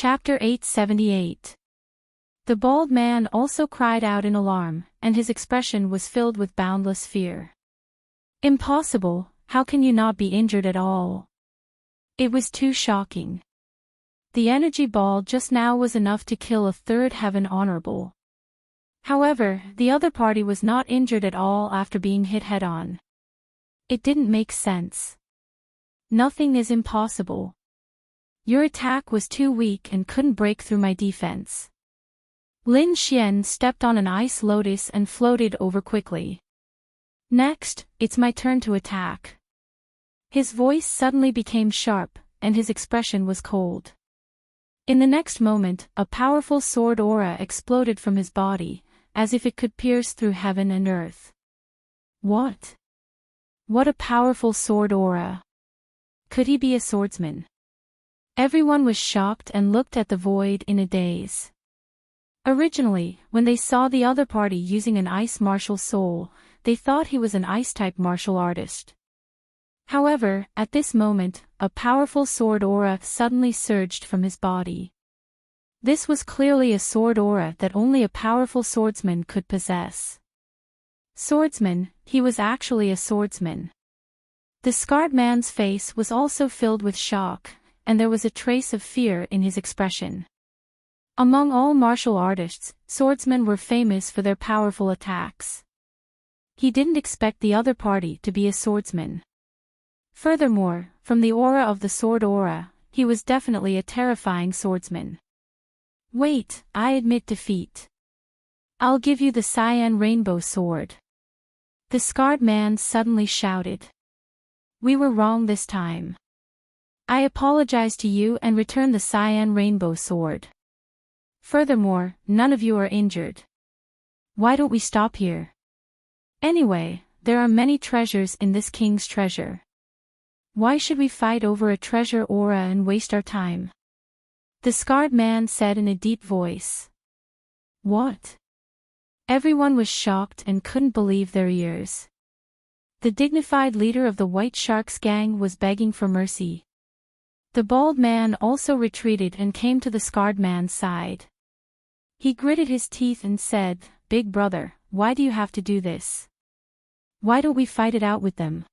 Chapter 878. The bald man also cried out in alarm, and his expression was filled with boundless fear. Impossible, how can you not be injured at all? It was too shocking. The energy ball just now was enough to kill a third heaven honorable. However, the other party was not injured at all after being hit head-on. It didn't make sense. Nothing is impossible. Your attack was too weak and couldn't break through my defense. Lin Xian stepped on an ice lotus and floated over quickly. Next, it's my turn to attack. His voice suddenly became sharp, and his expression was cold. In the next moment, a powerful sword aura exploded from his body, as if it could pierce through heaven and earth. What? What a powerful sword aura! Could he be a swordsman? Everyone was shocked and looked at the void in a daze. Originally, when they saw the other party using an ice martial soul, they thought he was an ice-type martial artist. However, at this moment, a powerful sword aura suddenly surged from his body. This was clearly a sword aura that only a powerful swordsman could possess. Swordsman, he was actually a swordsman. The scarred man's face was also filled with shock, and there was a trace of fear in his expression. Among all martial artists, swordsmen were famous for their powerful attacks. He didn't expect the other party to be a swordsman. Furthermore, from the aura of the sword aura, he was definitely a terrifying swordsman. Wait, I admit defeat. I'll give you the cyan rainbow sword. The scarred man suddenly shouted. We were wrong this time. I apologize to you and return the cyan rainbow sword. Furthermore, none of you are injured. Why don't we stop here? Anyway, there are many treasures in this king's treasure. Why should we fight over a treasure aura and waste our time? The scarred man said in a deep voice. What? Everyone was shocked and couldn't believe their ears. The dignified leader of the White Sharks gang was begging for mercy. The bald man also retreated and came to the scarred man's side. He gritted his teeth and said, Big brother, why do you have to do this? Why don't we fight it out with them?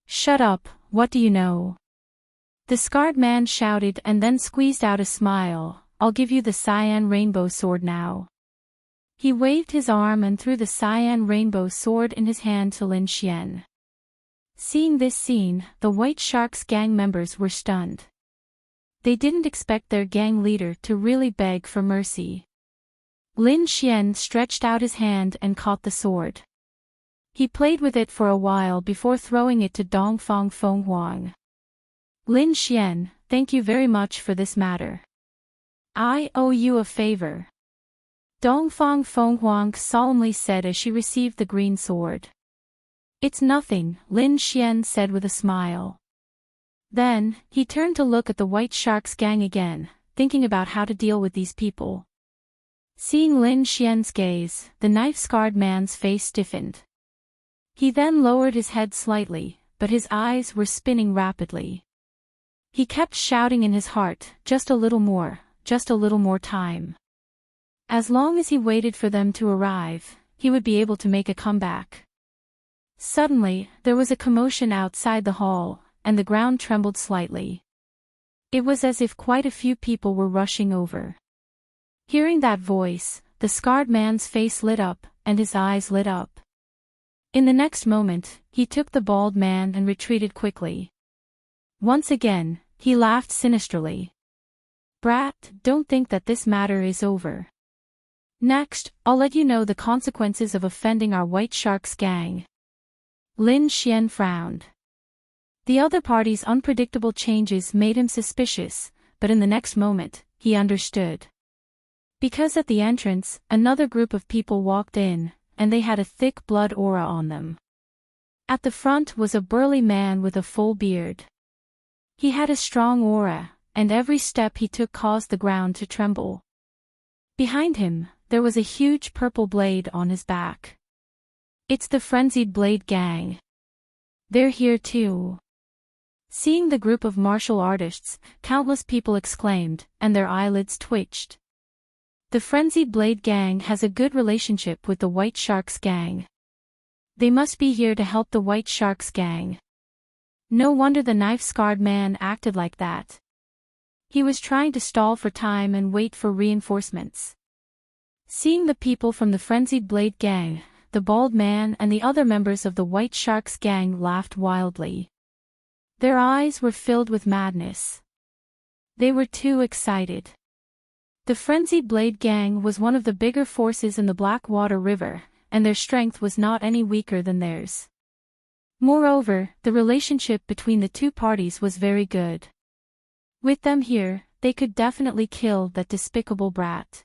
Shut up, what do you know? The scarred man shouted and then squeezed out a smile. I'll give you the cyan rainbow sword now. He waved his arm and threw the cyan rainbow sword in his hand to Lin Xian. Seeing this scene, the White Sharks gang members were stunned. They didn't expect their gang leader to really beg for mercy. Lin Xian stretched out his hand and caught the sword. He played with it for a while before throwing it to Dongfang Feng Huang. Lin Xian, thank you very much for this matter. I owe you a favor. Dongfang Feng Huang solemnly said as she received the green sword. It's nothing, Lin Xian said with a smile. Then, he turned to look at the White Sharks gang again, thinking about how to deal with these people. Seeing Lin Xian's gaze, the knife-scarred man's face stiffened. He then lowered his head slightly, but his eyes were spinning rapidly. He kept shouting in his heart, just a little more time. As long as he waited for them to arrive, he would be able to make a comeback. Suddenly, there was a commotion outside the hall, and the ground trembled slightly. It was as if quite a few people were rushing over. Hearing that voice, the scarred man's face lit up, and his eyes lit up. In the next moment, he took the bald man and retreated quickly. Once again, he laughed sinisterly. Brat, don't think that this matter is over. Next, I'll let you know the consequences of offending our White Sharks gang. Lin Xian frowned. The other party's unpredictable changes made him suspicious, but in the next moment, he understood. Because at the entrance, another group of people walked in, and they had a thick blood aura on them. At the front was a burly man with a full beard. He had a strong aura, and every step he took caused the ground to tremble. Behind him, there was a huge purple blade on his back. It's the Frenzied Blade Gang. They're here too. Seeing the group of martial artists, countless people exclaimed, and their eyelids twitched. The Frenzied Blade gang has a good relationship with the White Sharks gang. They must be here to help the White Sharks gang. No wonder the knife-scarred man acted like that. He was trying to stall for time and wait for reinforcements. Seeing the people from the Frenzied Blade gang, the bald man and the other members of the White Sharks gang laughed wildly. Their eyes were filled with madness. They were too excited. The Frenzied Blade gang was one of the bigger forces in the Blackwater River, and their strength was not any weaker than theirs. Moreover, the relationship between the two parties was very good. With them here, they could definitely kill that despicable brat.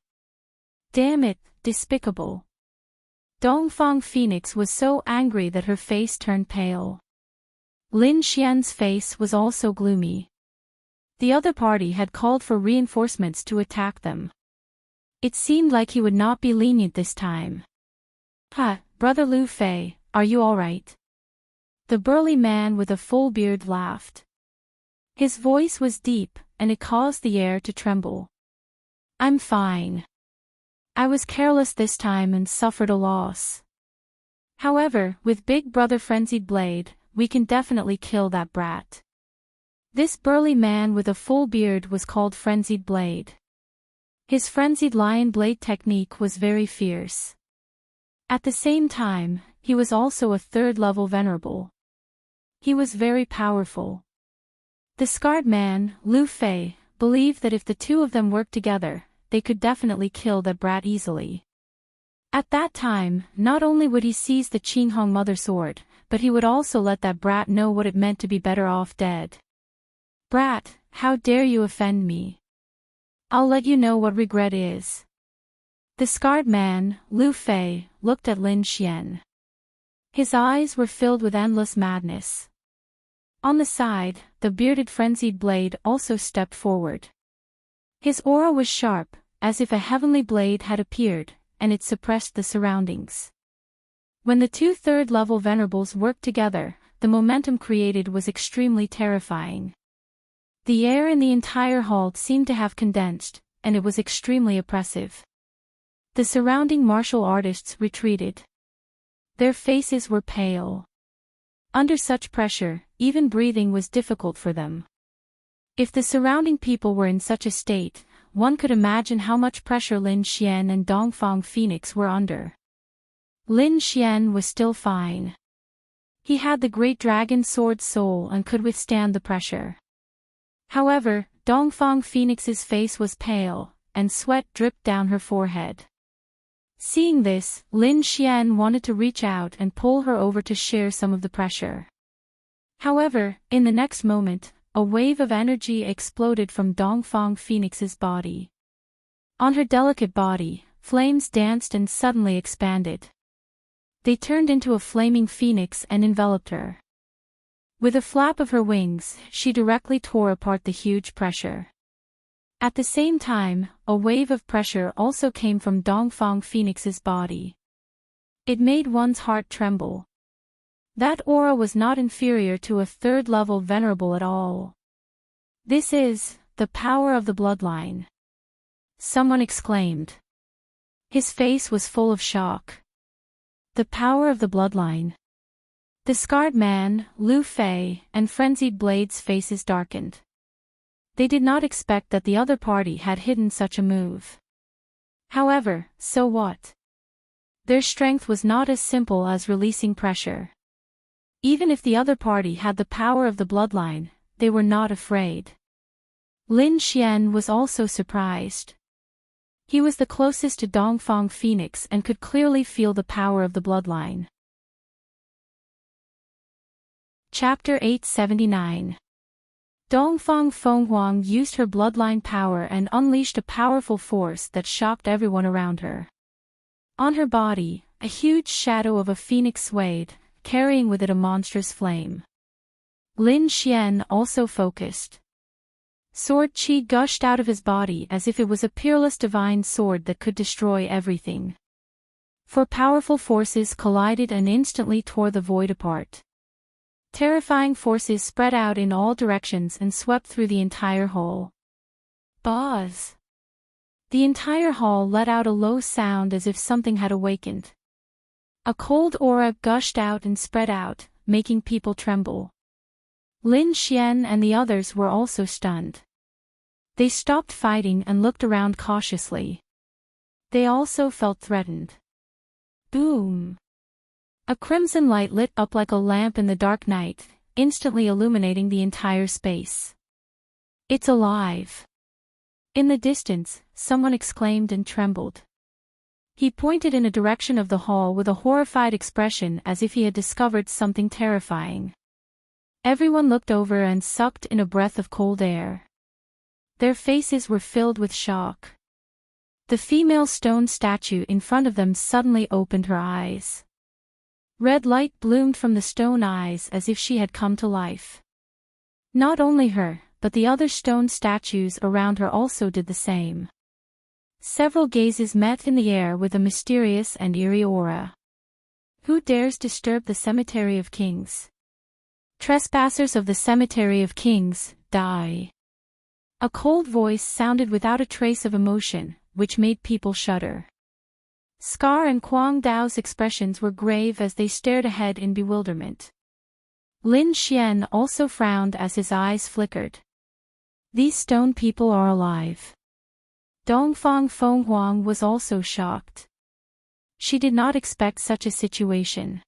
Damn it, despicable. Dongfang Phoenix was so angry that her face turned pale. Lin Xian's face was also gloomy. The other party had called for reinforcements to attack them. It seemed like he would not be lenient this time. Brother Lu Fei, are you all right? The burly man with a full beard laughed. His voice was deep, and it caused the air to tremble. I'm fine. I was careless this time and suffered a loss. However, with Big Brother Frenzied Blade, we can definitely kill that brat. This burly man with a full beard was called Frenzied Blade. His Frenzied Lion Blade technique was very fierce. At the same time, he was also a third-level venerable. He was very powerful. The scarred man, Lu Fei, believed that if the two of them worked together, they could definitely kill that brat easily. At that time, not only would he seize the Qinghong Mother Sword, but he would also let that brat know what it meant to be better off dead. Brat, how dare you offend me? I'll let you know what regret is. The scarred man, Lu Fei, looked at Lin Xian. His eyes were filled with endless madness. On the side, the bearded Frenzied Blade also stepped forward. His aura was sharp, as if a heavenly blade had appeared, and it suppressed the surroundings. When the two third-level venerables worked together, the momentum created was extremely terrifying. The air in the entire hall seemed to have condensed, and it was extremely oppressive. The surrounding martial artists retreated. Their faces were pale. Under such pressure, even breathing was difficult for them. If the surrounding people were in such a state, one could imagine how much pressure Lin Xian and Dongfang Phoenix were under. Lin Xian was still fine. He had the Great Dragon Sword soul and could withstand the pressure. However, Dongfang Phoenix's face was pale, and sweat dripped down her forehead. Seeing this, Lin Xian wanted to reach out and pull her over to share some of the pressure. However, in the next moment, a wave of energy exploded from Dongfang Phoenix's body. On her delicate body, flames danced and suddenly expanded. They turned into a flaming phoenix and enveloped her. With a flap of her wings, she directly tore apart the huge pressure. At the same time, a wave of pressure also came from Dongfang Phoenix's body. It made one's heart tremble. That aura was not inferior to a third-level venerable at all. This is the power of the bloodline. Someone exclaimed. His face was full of shock. The power of the bloodline. The scarred man, Lu Fei, and Frenzied Blade's faces darkened. They did not expect that the other party had hidden such a move. However, so what? Their strength was not as simple as releasing pressure. Even if the other party had the power of the bloodline, they were not afraid. Lin Xian was also surprised. He was the closest to Dongfang Phoenix and could clearly feel the power of the bloodline. Chapter 879. Dongfang Fenghuang used her bloodline power and unleashed a powerful force that shocked everyone around her. On her body, a huge shadow of a phoenix swayed, carrying with it a monstrous flame. Lin Xian also focused. Sword qi gushed out of his body as if it was a peerless divine sword that could destroy everything. Four powerful forces collided and instantly tore the void apart. Terrifying forces spread out in all directions and swept through the entire hall. Buzz! The entire hall let out a low sound as if something had awakened. A cold aura gushed out and spread out, making people tremble. Lin Xian and the others were also stunned. They stopped fighting and looked around cautiously. They also felt threatened. Boom! A crimson light lit up like a lamp in the dark night, instantly illuminating the entire space. It's alive! In the distance, someone exclaimed and trembled. He pointed in a direction of the hall with a horrified expression as if he had discovered something terrifying. Everyone looked over and sucked in a breath of cold air. Their faces were filled with shock. The female stone statue in front of them suddenly opened her eyes. Red light bloomed from the stone eyes as if she had come to life. Not only her, but the other stone statues around her also did the same. Several gazes met in the air with a mysterious and eerie aura. Who dares disturb the Cemetery of Kings? Trespassers of the Cemetery of Kings, die! A cold voice sounded without a trace of emotion, which made people shudder. Scar and Kuang Dao's expressions were grave as they stared ahead in bewilderment. Lin Xian also frowned as his eyes flickered. These stone people are alive. Dongfang Fenghuang was also shocked. She did not expect such a situation.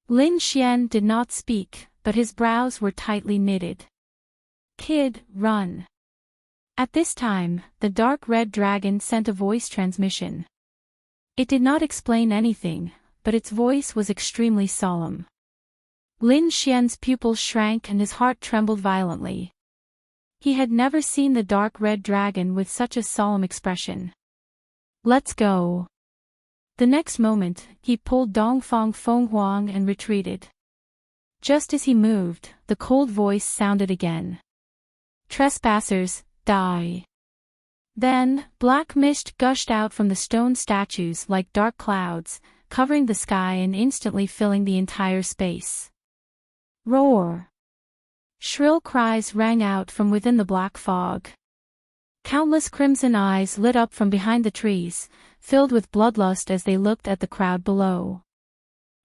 Lin Xian did not speak, but his brows were tightly knitted. Kid, run! At this time, the dark red dragon sent a voice transmission. It did not explain anything, but its voice was extremely solemn. Lin Xian's pupils shrank and his heart trembled violently. He had never seen the dark red dragon with such a solemn expression. Let's go. The next moment, he pulled Dongfang Fenghuang and retreated. Just as he moved, the cold voice sounded again. Trespassers, die. Then, black mist gushed out from the stone statues like dark clouds, covering the sky and instantly filling the entire space. Roar! Shrill cries rang out from within the black fog. Countless crimson eyes lit up from behind the trees, filled with bloodlust as they looked at the crowd below.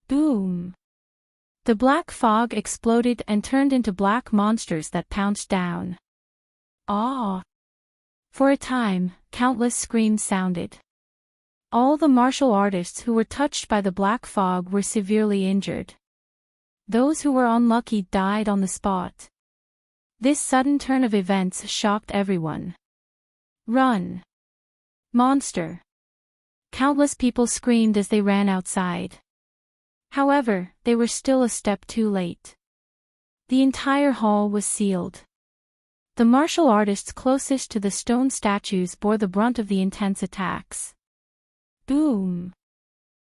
Boom! The black fog exploded and turned into black monsters that pounced down. Ah! For a time, countless screams sounded. All the martial artists who were touched by the black fog were severely injured. Those who were unlucky died on the spot. This sudden turn of events shocked everyone. Run! Monster! Countless people screamed as they ran outside. However, they were still a step too late. The entire hall was sealed. The martial artists closest to the stone statues bore the brunt of the intense attacks. Boom!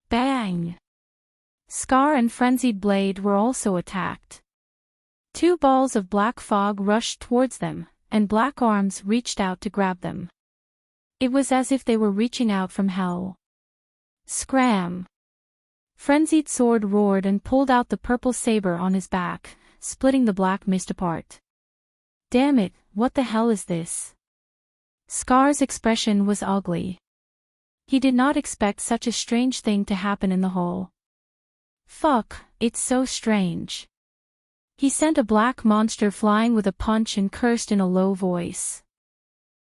Bang! Scar and Frenzied Blade were also attacked. Two balls of black fog rushed towards them, and black arms reached out to grab them. It was as if they were reaching out from hell. Scram! Frenzied Sword roared and pulled out the purple saber on his back, splitting the black mist apart. Damn it, what the hell is this? Scar's expression was ugly. He did not expect such a strange thing to happen in the hall. Fuck, it's so strange. He sent a black monster flying with a punch and cursed in a low voice.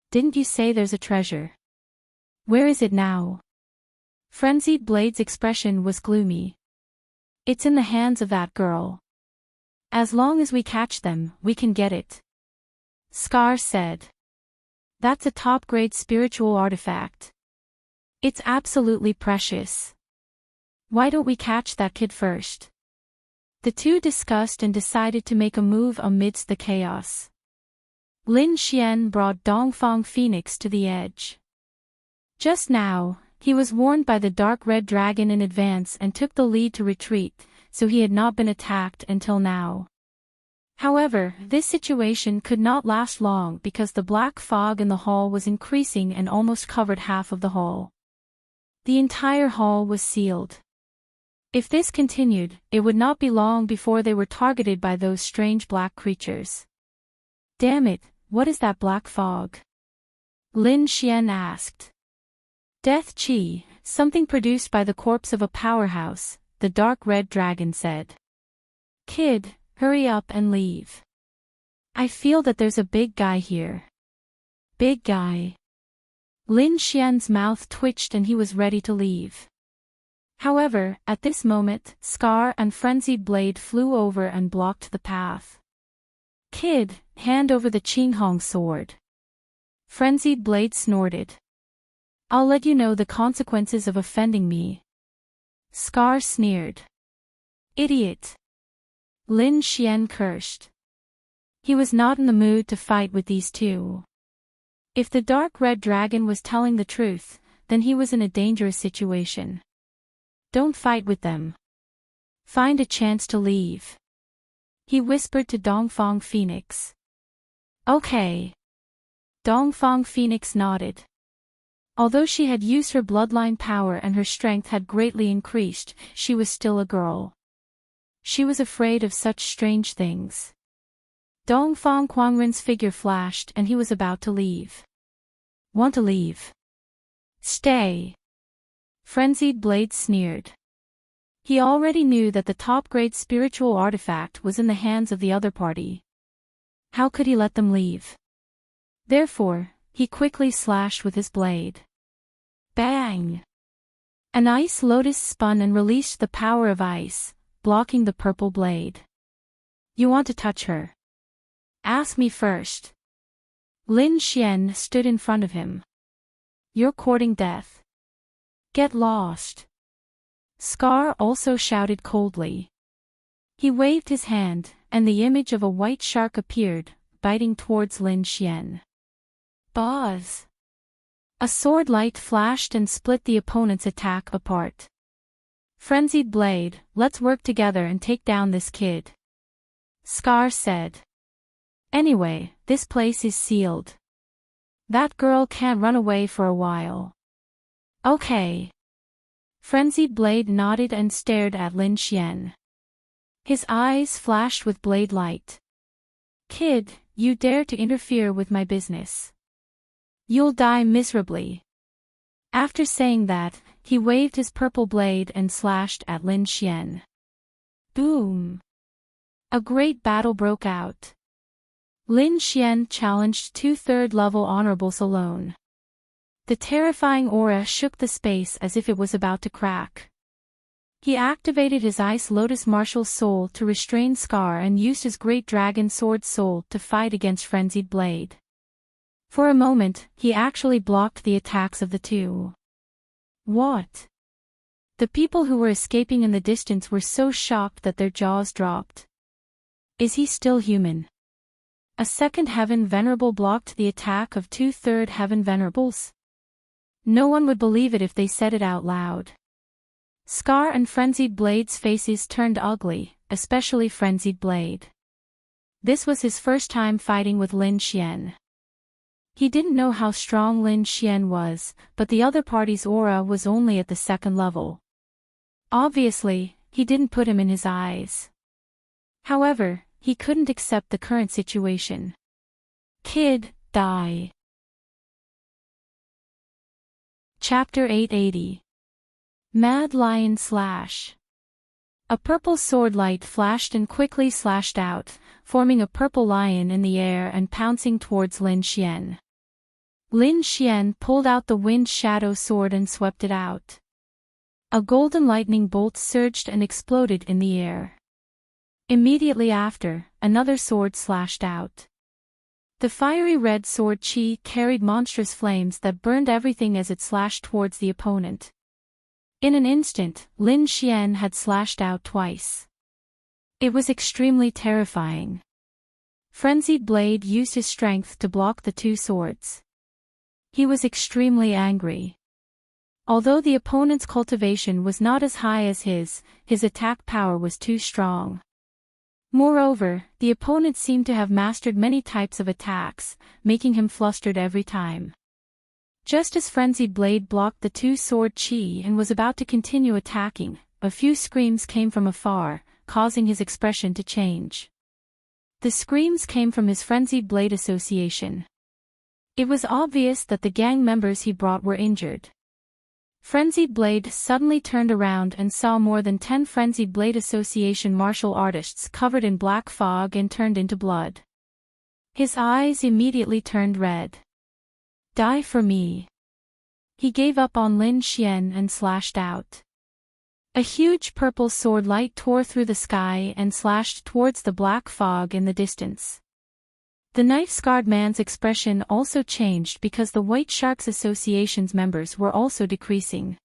Didn't you say there's a treasure? Where is it now? Frenzied Blade's expression was gloomy. It's in the hands of that girl. As long as we catch them, we can get it. Scar said. That's a top-grade spiritual artifact. It's absolutely precious. Why don't we catch that kid first? The two discussed and decided to make a move amidst the chaos. Lin Xian brought Dongfang Phoenix to the edge. Just now, he was warned by the dark red dragon in advance and took the lead to retreat, so he had not been attacked until now. However, this situation could not last long because the black fog in the hall was increasing and almost covered half of the hall. The entire hall was sealed. If this continued, it would not be long before they were targeted by those strange black creatures. Damn it, what is that black fog? Lin Xian asked. Death Qi, something produced by the corpse of a powerhouse, the dark red dragon said. Kid, hurry up and leave. I feel that there's a big guy here. Big guy. Lin Xian's mouth twitched and he was ready to leave. However, at this moment, Scar and Frenzied Blade flew over and blocked the path. Kid, hand over the Qinghong sword. Frenzied Blade snorted. I'll let you know the consequences of offending me. Scar sneered. Idiot. Lin Xian cursed. He was not in the mood to fight with these two. If the dark red dragon was telling the truth, then he was in a dangerous situation. Don't fight with them. Find a chance to leave. He whispered to Dongfang Phoenix. Okay. Dongfang Phoenix nodded. Although she had used her bloodline power and her strength had greatly increased, she was still a girl. She was afraid of such strange things. Dongfang Quangren's figure flashed and he was about to leave. Want to leave? Stay. Frenzied Blade sneered. He already knew that the top-grade spiritual artifact was in the hands of the other party. How could he let them leave? Therefore, he quickly slashed with his blade. Bang! An ice lotus spun and released the power of ice, blocking the purple blade. You want to touch her? Ask me first. Lin Xian stood in front of him. You're courting death. Get lost. Scar also shouted coldly. He waved his hand, and the image of a white shark appeared, biting towards Lin Xian. Buzz! A sword light flashed and split the opponent's attack apart. Frenzied Blade, let's work together and take down this kid. Scar said. Anyway, this place is sealed. That girl can't run away for a while. Okay. Frenzied Blade nodded and stared at Lin Xian. His eyes flashed with blade light. Kid, you dare to interfere with my business. You'll die miserably. After saying that, he waved his purple blade and slashed at Lin Xian. Boom! A great battle broke out. Lin Xian challenged 2/3 level honorables alone. The terrifying aura shook the space as if it was about to crack. He activated his Ice Lotus Martial Soul to restrain Scar and used his Great Dragon Sword Soul to fight against Frenzied Blade. For a moment, he actually blocked the attacks of the two. What? The people who were escaping in the distance were so shocked that their jaws dropped. Is he still human? A second Heaven Venerable blocked the attack of 2/3 Heaven Venerables? No one would believe it if they said it out loud. Scar and Frenzied Blade's faces turned ugly, especially Frenzied Blade. This was his first time fighting with Lin Xian. He didn't know how strong Lin Xian was, but the other party's aura was only at the second level. Obviously, he didn't put him in his eyes. However, he couldn't accept the current situation. Kid, die. Chapter 880. Mad Lion Slash. A purple sword light flashed and quickly slashed out, forming a purple lion in the air and pouncing towards Lin Xian. Lin Xian pulled out the Wind Shadow sword and swept it out. A golden lightning bolt surged and exploded in the air. Immediately after, another sword slashed out. The fiery red sword Qi carried monstrous flames that burned everything as it slashed towards the opponent. In an instant, Lin Xian had slashed out twice. It was extremely terrifying. Frenzied Blade used his strength to block the two swords. He was extremely angry. Although the opponent's cultivation was not as high as his attack power was too strong. Moreover, the opponent seemed to have mastered many types of attacks, making him flustered every time. Just as Frenzied Blade blocked the two-sword Qi and was about to continue attacking, a few screams came from afar, causing his expression to change. The screams came from his Frenzied Blade Association. It was obvious that the gang members he brought were injured. Frenzied Blade suddenly turned around and saw more than 10 Frenzied Blade Association martial artists covered in black fog and turned into blood. His eyes immediately turned red. Die for me. He gave up on Lin Xian and slashed out. A huge purple sword light tore through the sky and slashed towards the black fog in the distance. The knife-scarred man's expression also changed because the White Sharks Association's members were also decreasing.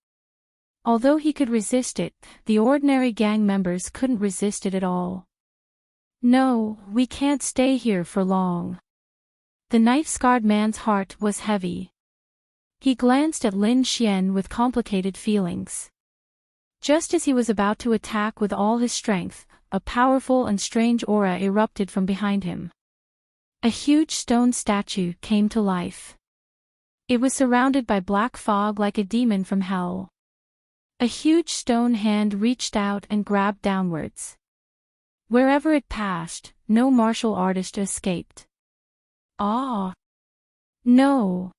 Although he could resist it, the ordinary gang members couldn't resist it at all. No, we can't stay here for long. The knife-scarred man's heart was heavy. He glanced at Lin Xian with complicated feelings. Just as he was about to attack with all his strength, a powerful and strange aura erupted from behind him. A huge stone statue came to life. It was surrounded by black fog like a demon from hell. A huge stone hand reached out and grabbed downwards. Wherever it passed, no martial artist escaped. Ah! No!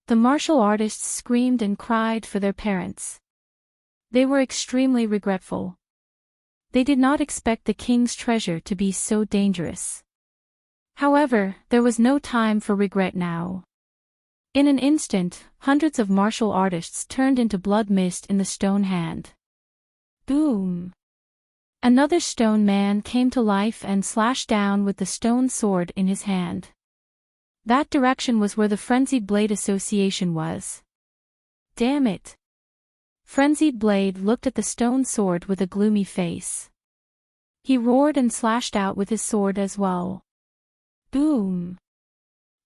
The martial artists screamed and cried for their parents. They were extremely regretful. They did not expect the king's treasure to be so dangerous. However, there was no time for regret now. In an instant, hundreds of martial artists turned into blood mist in the stone hand. Boom! Another stone man came to life and slashed down with the stone sword in his hand. That direction was where the Frenzied Blade Association was. Damn it! Frenzied Blade looked at the stone sword with a gloomy face. He roared and slashed out with his sword as well. Boom!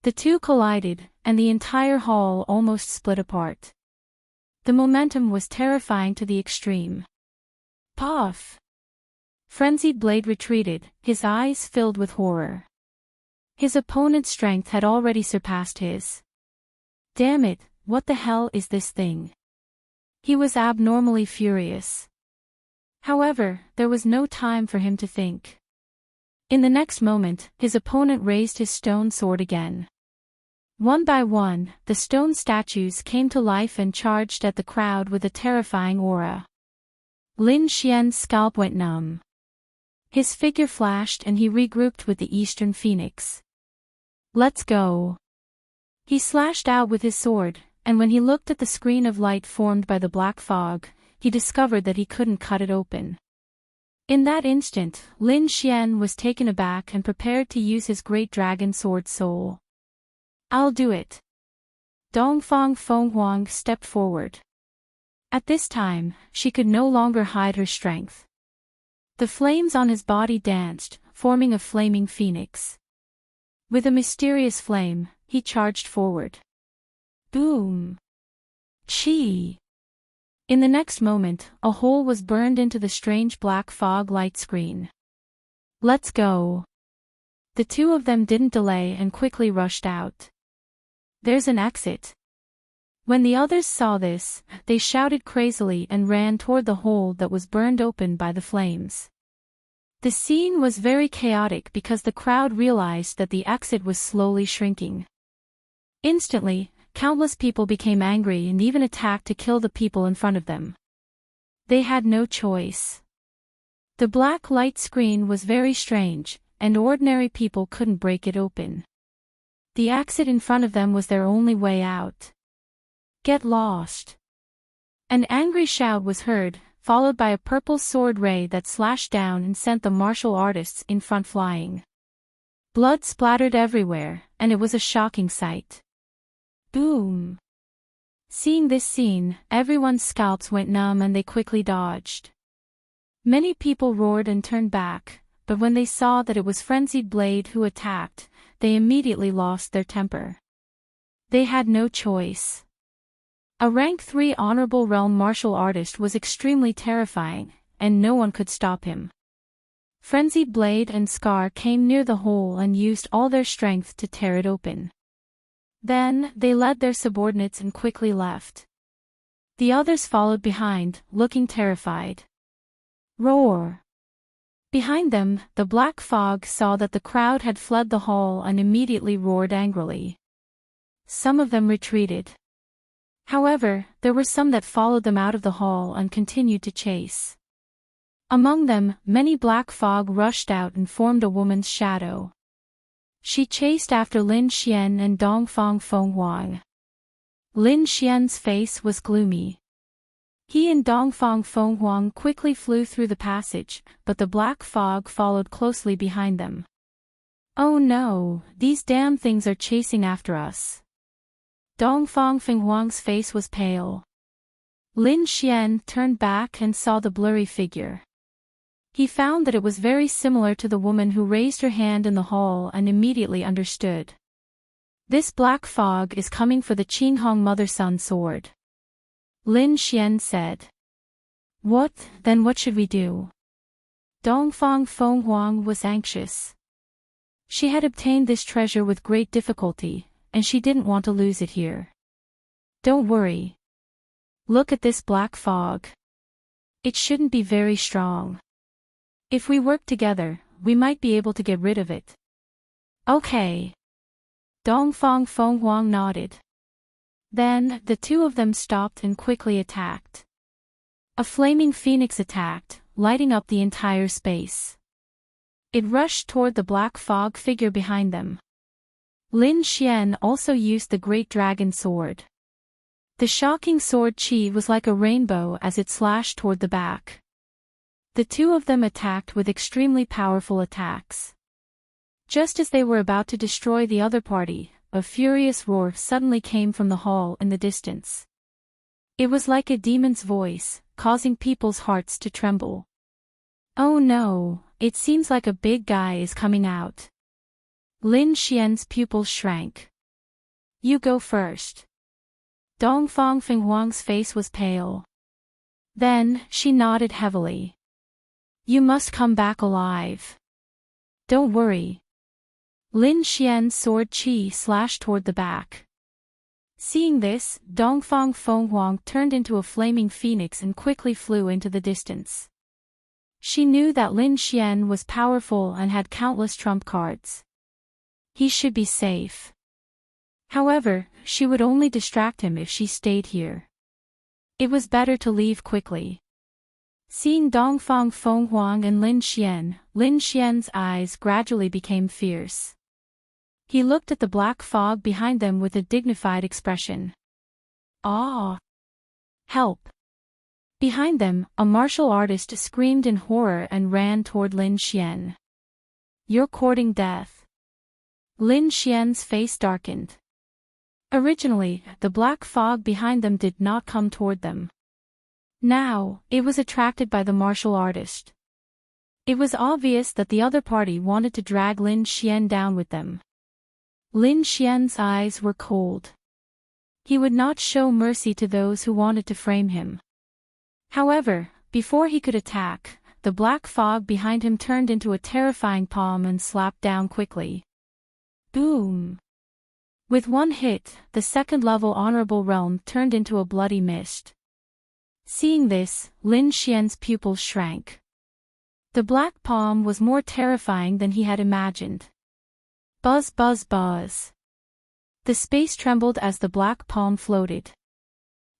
The two collided, and the entire hall almost split apart. The momentum was terrifying to the extreme. Puff! Frenzied Blade retreated, his eyes filled with horror. His opponent's strength had already surpassed his. Damn it, what the hell is this thing? He was abnormally furious. However, there was no time for him to think. In the next moment, his opponent raised his stone sword again. One by one, the stone statues came to life and charged at the crowd with a terrifying aura. Lin Xian's scalp went numb. His figure flashed and he regrouped with the Eastern Phoenix. Let's go. He slashed out with his sword, and when he looked at the screen of light formed by the black fog, he discovered that he couldn't cut it open. In that instant, Lin Xian was taken aback and prepared to use his great dragon sword soul. I'll do it. Dongfang Fenghuang stepped forward. At this time, she could no longer hide her strength. The flames on his body danced, forming a flaming phoenix. With a mysterious flame, he charged forward. Boom! Chi! In the next moment, a hole was burned into the strange black fog light screen. Let's go. The two of them didn't delay and quickly rushed out. There's an exit. When the others saw this, they shouted crazily and ran toward the hole that was burned open by the flames. The scene was very chaotic because the crowd realized that the exit was slowly shrinking. Instantly, countless people became angry and even attacked to kill the people in front of them. They had no choice. The black light screen was very strange, and ordinary people couldn't break it open. The exit in front of them was their only way out. Get lost! An angry shout was heard, followed by a purple sword ray that slashed down and sent the martial artists in front flying. Blood splattered everywhere, and it was a shocking sight. Boom! Seeing this scene, everyone's scalps went numb and they quickly dodged. Many people roared and turned back, but when they saw that it was Frenzied Blade who attacked, they immediately lost their temper. They had no choice. A rank 3 honorable realm martial artist was extremely terrifying, and no one could stop him. Frenzied Blade and Scar came near the hole and used all their strength to tear it open. Then, they led their subordinates and quickly left. The others followed behind, looking terrified. Roar! Behind them, the black fog saw that the crowd had fled the hall and immediately roared angrily. Some of them retreated. However, there were some that followed them out of the hall and continued to chase. Among them, many black fog rushed out and formed a woman's shadow. She chased after Lin Xian and Dongfang Fenghuang. Lin Xian's face was gloomy. He and Dongfang Fenghuang quickly flew through the passage, but the black fog followed closely behind them. Oh no, these damn things are chasing after us. Dongfang Fenghuang's face was pale. Lin Xian turned back and saw the blurry figure. He found that it was very similar to the woman who raised her hand in the hall and immediately understood. This black fog is coming for the Qinghong mother-son sword. Lin Xian said. What, then what should we do? Dongfang Fenghuang was anxious. She had obtained this treasure with great difficulty, and she didn't want to lose it here. Don't worry. Look at this black fog. It shouldn't be very strong. If we work together, we might be able to get rid of it. Okay. Dongfang Fenghuang nodded. Then, the two of them stopped and quickly attacked. A flaming phoenix attacked, lighting up the entire space. It rushed toward the black fog figure behind them. Lin Xian also used the great dragon sword. The shocking sword chi was like a rainbow as it slashed toward the back. The two of them attacked with extremely powerful attacks. Just as they were about to destroy the other party, a furious roar suddenly came from the hall in the distance. It was like a demon's voice, causing people's hearts to tremble. Oh no, it seems like a big guy is coming out. Lin Xian's pupils shrank. You go first. Dongfang Fenghuang's face was pale. Then, she nodded heavily. You must come back alive. Don't worry. Lin Xian's sword chi slashed toward the back. Seeing this, Dongfang Fenghuang turned into a flaming phoenix and quickly flew into the distance. She knew that Lin Xian was powerful and had countless trump cards. He should be safe. However, she would only distract him if she stayed here. It was better to leave quickly. Seeing Dongfang Fenghuang and Lin Xian's eyes gradually became fierce. He looked at the black fog behind them with a dignified expression. Ah! Help! Behind them, a martial artist screamed in horror and ran toward Lin Xian. You're courting death. Lin Xian's face darkened. Originally, the black fog behind them did not come toward them. Now, it was attracted by the martial artist. It was obvious that the other party wanted to drag Lin Xian down with them. Lin Xian's eyes were cold. He would not show mercy to those who wanted to frame him. However, before he could attack, the black fog behind him turned into a terrifying palm and slapped down quickly. Boom! With one hit, the second-level honorable realm turned into a bloody mist. Seeing this, Lin Xian's pupils shrank. The black palm was more terrifying than he had imagined. Buzz buzz buzz. The space trembled as the black palm floated.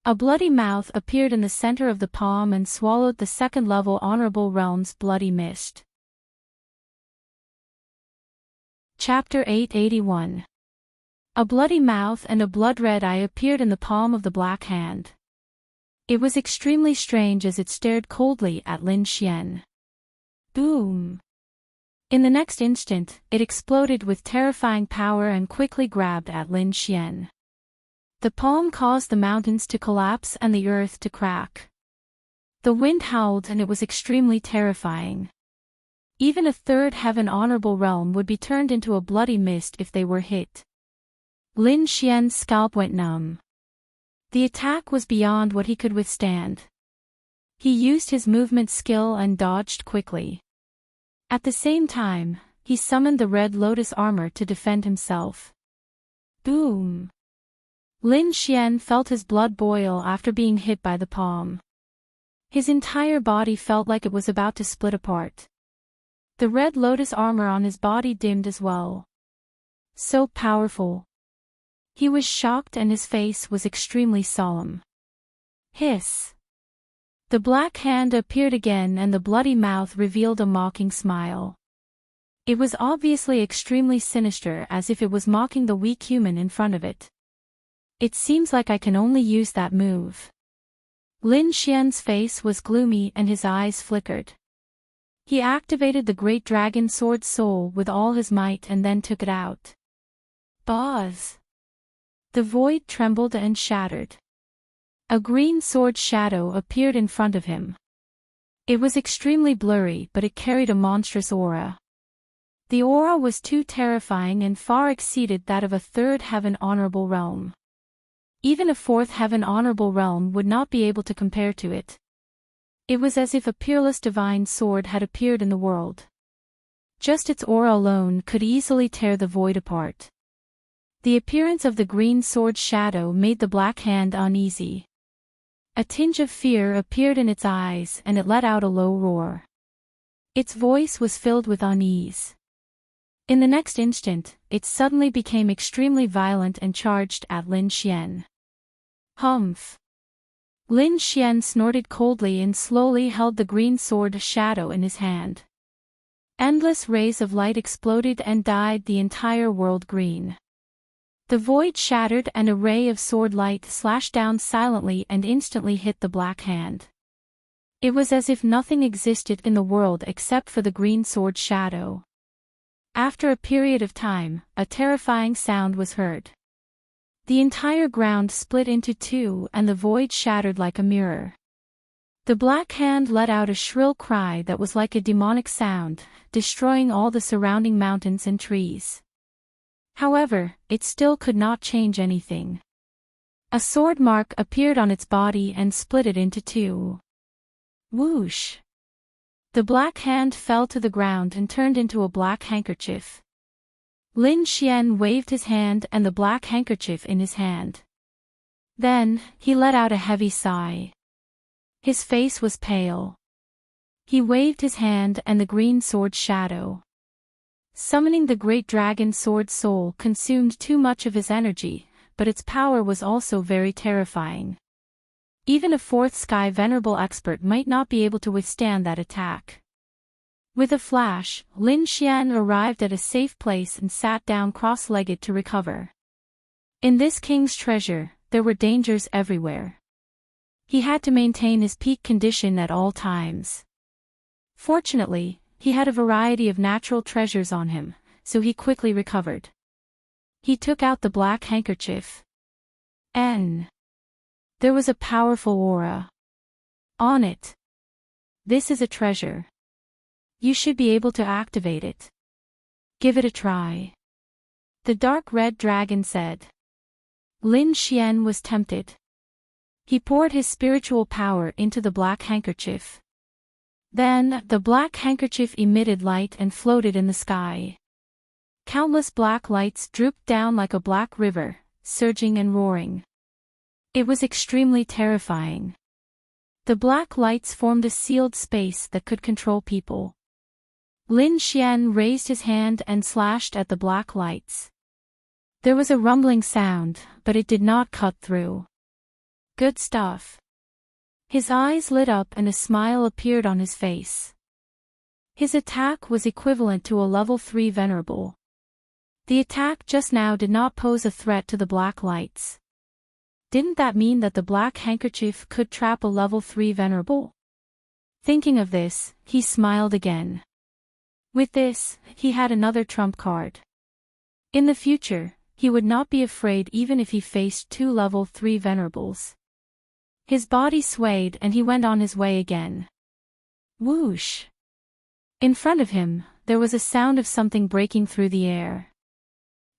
A bloody mouth appeared in the center of the palm and swallowed the second-level honorable realm's bloody mist. Chapter 881. A bloody mouth and a blood-red eye appeared in the palm of the black hand. It was extremely strange as it stared coldly at Lin Xian. Boom! In the next instant, it exploded with terrifying power and quickly grabbed at Lin Xian. The palm caused the mountains to collapse and the earth to crack. The wind howled and it was extremely terrifying. Even a third heaven honorable realm would be turned into a bloody mist if they were hit. Lin Xian's scalp went numb. The attack was beyond what he could withstand. He used his movement skill and dodged quickly. At the same time, he summoned the Red Lotus armor to defend himself. Boom! Lin Xian felt his blood boil after being hit by the palm. His entire body felt like it was about to split apart. The red lotus armor on his body dimmed as well. So powerful. He was shocked and his face was extremely solemn. Hiss. The black hand appeared again and the bloody mouth revealed a mocking smile. It was obviously extremely sinister, as if it was mocking the weak human in front of it. It seems like I can only use that move. Lin Xian's face was gloomy and his eyes flickered. He activated the Great Dragon Sword Soul with all his might and then took it out. Buzz! The void trembled and shattered. A green sword shadow appeared in front of him. It was extremely blurry, but it carried a monstrous aura. The aura was too terrifying and far exceeded that of a third heaven honorable realm. Even a fourth heaven honorable realm would not be able to compare to it. It was as if a peerless divine sword had appeared in the world. Just its aura alone could easily tear the void apart. The appearance of the green sword shadow made the black hand uneasy. A tinge of fear appeared in its eyes and it let out a low roar. Its voice was filled with unease. In the next instant, it suddenly became extremely violent and charged at Lin Xian. Humph! Lin Xian snorted coldly and slowly held the green sword shadow in his hand. Endless rays of light exploded and dyed the entire world green. The void shattered and a ray of sword light slashed down silently and instantly hit the black hand. It was as if nothing existed in the world except for the green sword shadow. After a period of time, a terrifying sound was heard. The entire ground split into two and the void shattered like a mirror. The black hand let out a shrill cry that was like a demonic sound, destroying all the surrounding mountains and trees. However, it still could not change anything. A sword mark appeared on its body and split it into two. Whoosh! The black hand fell to the ground and turned into a black handkerchief. Lin Xian waved his hand and the black handkerchief in his hand. Then, he let out a heavy sigh. His face was pale. He waved his hand and the green sword shadow. Summoning the Great Dragon Sword Soul consumed too much of his energy, but its power was also very terrifying. Even a fourth sky venerable expert might not be able to withstand that attack. With a flash, Lin Xian arrived at a safe place and sat down cross-legged to recover. In this king's treasure, there were dangers everywhere. He had to maintain his peak condition at all times. Fortunately, he had a variety of natural treasures on him, so he quickly recovered. He took out the black handkerchief. There was a powerful aura on it. This is a treasure. You should be able to activate it. Give it a try. The dark red dragon said. Lin Xian was tempted. He poured his spiritual power into the black handkerchief. Then, the black handkerchief emitted light and floated in the sky. Countless black lights drooped down like a black river, surging and roaring. It was extremely terrifying. The black lights formed a sealed space that could control people. Lin Xian raised his hand and slashed at the black lights. There was a rumbling sound, but it did not cut through. Good stuff. His eyes lit up and a smile appeared on his face. His attack was equivalent to a level 3 venerable. The attack just now did not pose a threat to the black lights. Didn't that mean that the black handkerchief could trap a level 3 venerable? Thinking of this, he smiled again. With this, he had another trump card. In the future, he would not be afraid even if he faced 2 level 3 venerables. His body swayed and he went on his way again. Whoosh! In front of him, there was a sound of something breaking through the air.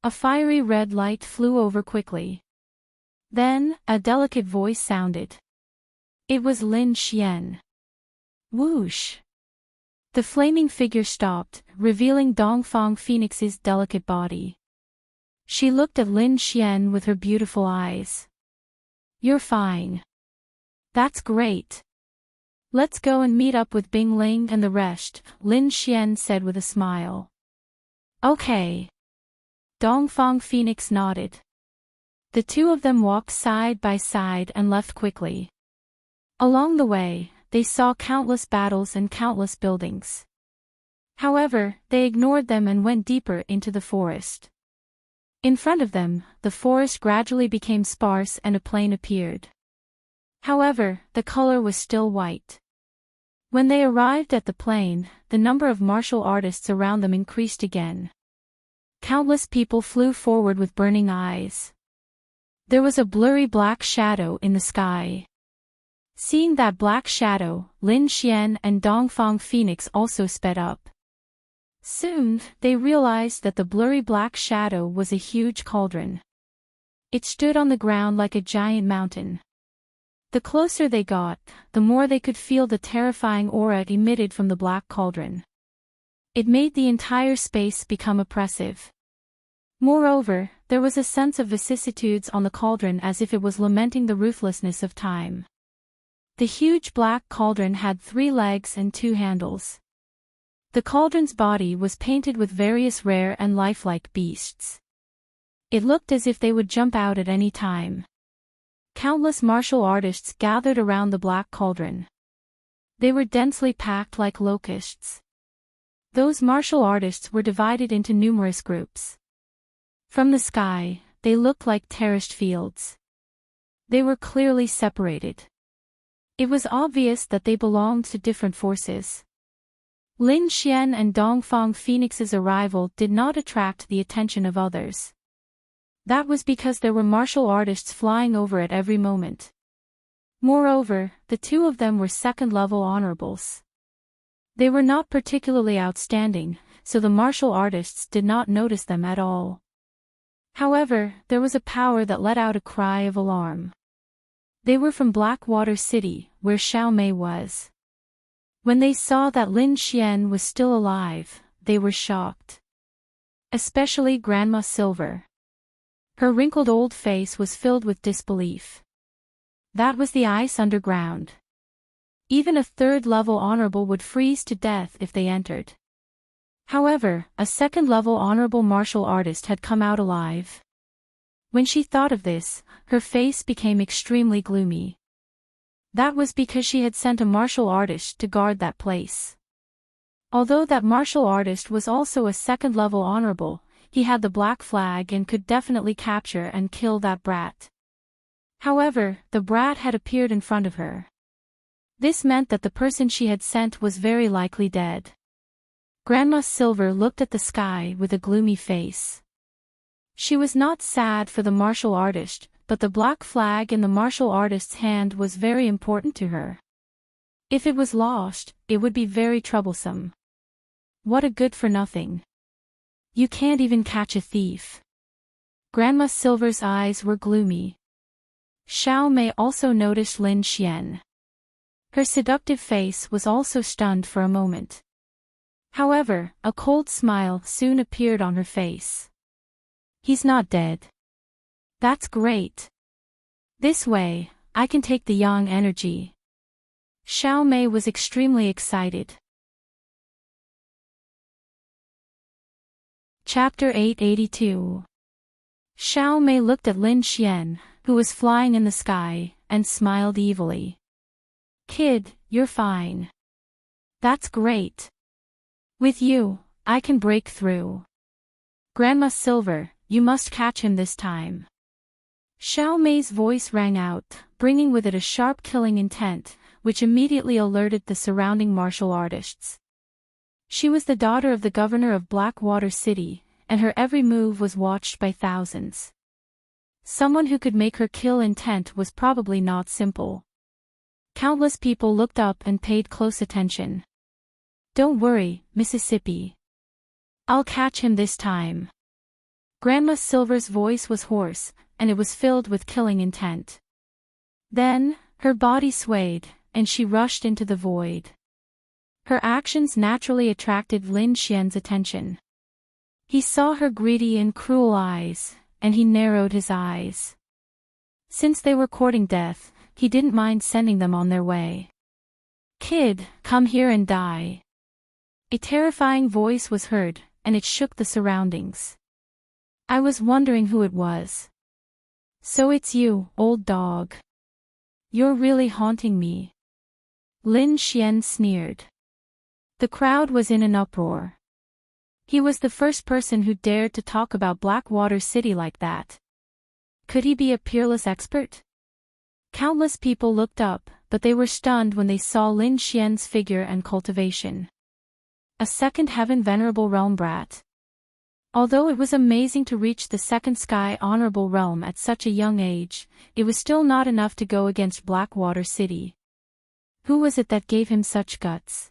A fiery red light flew over quickly. Then, a delicate voice sounded. It was Lin Xian. Whoosh! The flaming figure stopped, revealing Dongfang Phoenix's delicate body. She looked at Lin Xian with her beautiful eyes. You're fine. That's great. Let's go and meet up with Bing Ling and the rest, Lin Xian said with a smile. Okay. Dongfang Phoenix nodded. The two of them walked side by side and left quickly. Along the way, they saw countless battles and countless buildings. However, they ignored them and went deeper into the forest. In front of them, the forest gradually became sparse and a plain appeared. However, the color was still white. When they arrived at the plain, the number of martial artists around them increased again. Countless people flew forward with burning eyes. There was a blurry black shadow in the sky. Seeing that black shadow, Lin Xian and Dongfang Phoenix also sped up. Soon, they realized that the blurry black shadow was a huge cauldron. It stood on the ground like a giant mountain. The closer they got, the more they could feel the terrifying aura emitted from the black cauldron. It made the entire space become oppressive. Moreover, there was a sense of vicissitudes on the cauldron as if it was lamenting the ruthlessness of time. The huge black cauldron had 3 legs and 2 handles. The cauldron's body was painted with various rare and lifelike beasts. It looked as if they would jump out at any time. Countless martial artists gathered around the black cauldron. They were densely packed like locusts. Those martial artists were divided into numerous groups. From the sky, they looked like terraced fields. They were clearly separated. It was obvious that they belonged to different forces. Lin Xian and Dongfang Phoenix's arrival did not attract the attention of others. That was because there were martial artists flying over at every moment. Moreover, the two of them were second-level honorables. They were not particularly outstanding, so the martial artists did not notice them at all. However, there was a power that let out a cry of alarm. They were from Blackwater City, where Xiao Mei was. When they saw that Lin Xian was still alive, they were shocked. Especially Grandma Silver. Her wrinkled old face was filled with disbelief. That was the ice underground. Even a third-level honorable would freeze to death if they entered. However, a second-level honorable martial artist had come out alive. When she thought of this, her face became extremely gloomy. That was because she had sent a martial artist to guard that place. Although that martial artist was also a second-level honorable, he had the black flag and could definitely capture and kill that brat. However, the brat had appeared in front of her. This meant that the person she had sent was very likely dead. Grandma Silver looked at the sky with a gloomy face. She was not sad for the martial artist, but the black flag in the martial artist's hand was very important to her. If it was lost, it would be very troublesome. What a good-for-nothing. You can't even catch a thief. Grandma Silver's eyes were gloomy. Xiao Mei also noticed Lin Xian. Her seductive face was also stunned for a moment. However, a cold smile soon appeared on her face. He's not dead. That's great. This way, I can take the yang energy. Xiao Mei was extremely excited. Chapter 882. Xiao Mei looked at Lin Xian, who was flying in the sky, and smiled evilly. Kid, you're fine. That's great. With you, I can break through. Grandma Silver, you must catch him this time. Xiao Mei's voice rang out, bringing with it a sharp killing intent, which immediately alerted the surrounding martial artists. She was the daughter of the governor of Blackwater City, and her every move was watched by thousands. Someone who could make her kill intent was probably not simple. Countless people looked up and paid close attention. Don't worry, Mississippi. I'll catch him this time. Grandma Silver's voice was hoarse, and it was filled with killing intent. Then, her body swayed, and she rushed into the void. Her actions naturally attracted Lin Xian's attention. He saw her greedy and cruel eyes, and he narrowed his eyes. Since they were courting death, he didn't mind sending them on their way. "Kid, come here and die." A terrifying voice was heard, and it shook the surroundings. I was wondering who it was. "So it's you, old dog. You're really haunting me." Lin Xian sneered. The crowd was in an uproar. He was the first person who dared to talk about Blackwater City like that. Could he be a peerless expert? Countless people looked up, but they were stunned when they saw Lin Xian's figure and cultivation. A second heaven venerable realm brat. Although it was amazing to reach the second sky honorable realm at such a young age, it was still not enough to go against Blackwater City. Who was it that gave him such guts?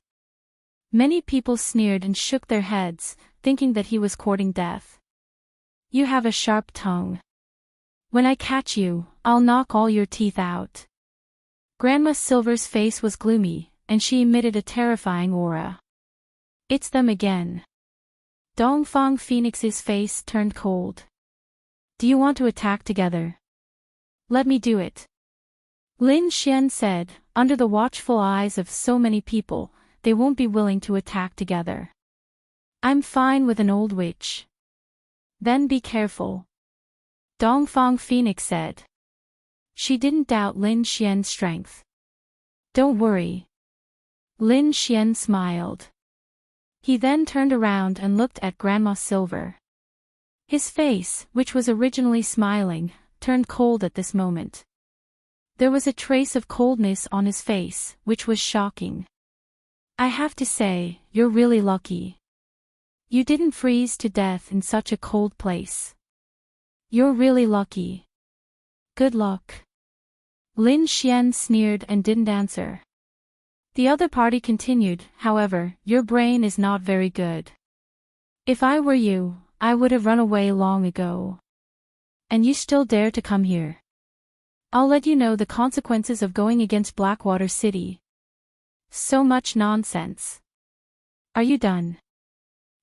Many people sneered and shook their heads, thinking that he was courting death. "You have a sharp tongue. When I catch you, I'll knock all your teeth out." Grandma Silver's face was gloomy, and she emitted a terrifying aura. "It's them again." Dongfang Phoenix's face turned cold. "Do you want to attack together?" "Let me do it." Lin Xian said, under the watchful eyes of so many people, they won't be willing to attack together. "I'm fine with an old witch." "Then be careful," Dongfang Phoenix said. She didn't doubt Lin Xian's strength. "Don't worry." Lin Xian smiled. He then turned around and looked at Grandma Silver. His face, which was originally smiling, turned cold at this moment. There was a trace of coldness on his face, which was shocking. "I have to say, you're really lucky. You didn't freeze to death in such a cold place. You're really lucky. Good luck." Lin Xian sneered and didn't answer. The other party continued, "However, your brain is not very good. If I were you, I would have run away long ago. And you still dare to come here. I'll let you know the consequences of going against Blackwater City." "So much nonsense. Are you done?"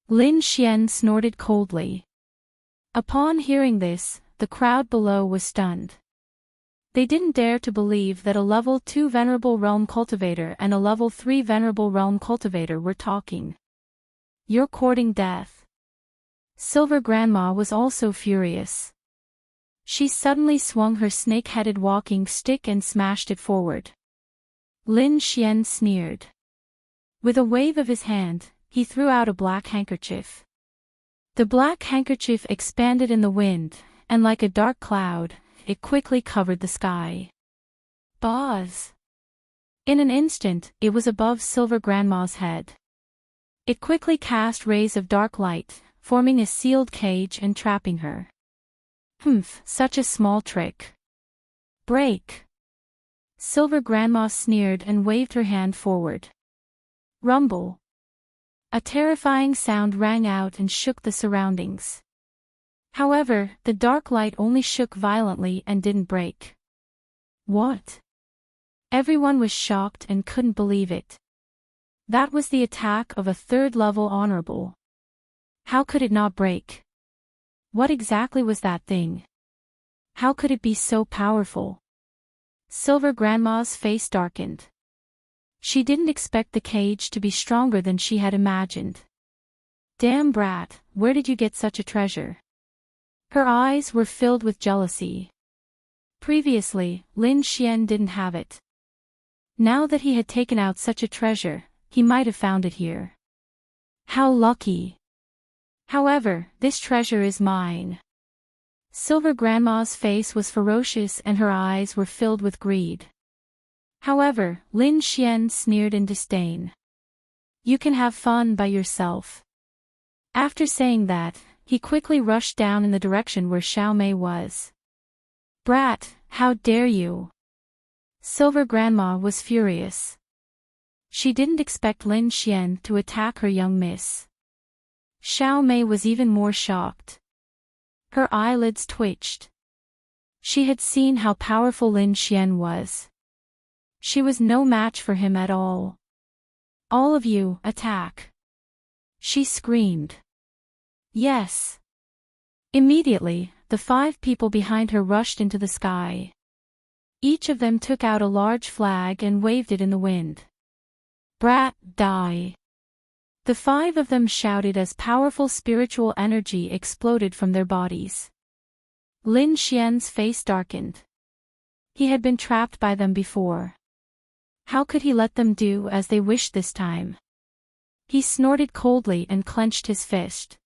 Lin Xian snorted coldly. Upon hearing this, the crowd below was stunned. They didn't dare to believe that a level 2 Venerable Realm Cultivator and a level 3 Venerable Realm Cultivator were talking. "You're courting death." Silver Grandma was also furious. She suddenly swung her snake-headed walking stick and smashed it forward. Lin Xian sneered. With a wave of his hand, he threw out a black handkerchief. The black handkerchief expanded in the wind, and like a dark cloud, it quickly covered the sky. Buzz! In an instant, it was above Silver Grandma's head. It quickly cast rays of dark light, forming a sealed cage and trapping her. "Humph, such a small trick. Break!" Silver Grandma sneered and waved her hand forward. Rumble! A terrifying sound rang out and shook the surroundings. However, the dark light only shook violently and didn't break. What? Everyone was shocked and couldn't believe it. That was the attack of a third-level honorable. How could it not break? What exactly was that thing? How could it be so powerful? Silver Grandma's face darkened. She didn't expect the cage to be stronger than she had imagined. "Damn brat, where did you get such a treasure?" Her eyes were filled with jealousy. Previously, Lin Xian didn't have it. Now that he had taken out such a treasure, he might have found it here. How lucky! However, this treasure is mine. Silver Grandma's face was ferocious and her eyes were filled with greed. However, Lin Xian sneered in disdain. "You can have fun by yourself." After saying that, he quickly rushed down in the direction where Xiao Mei was. "Brat, how dare you!" Silver Grandma was furious. She didn't expect Lin Xian to attack her young miss. Xiao Mei was even more shocked. Her eyelids twitched. She had seen how powerful Lin Xian was. She was no match for him at all. "All of you, attack!" she screamed. Yes. Immediately, the 5 people behind her rushed into the sky. Each of them took out a large flag and waved it in the wind. "Brat, die!" The 5 of them shouted as powerful spiritual energy exploded from their bodies. Lin Xian's face darkened. He had been trapped by them before. How could he let them do as they wished this time? He snorted coldly and clenched his fist.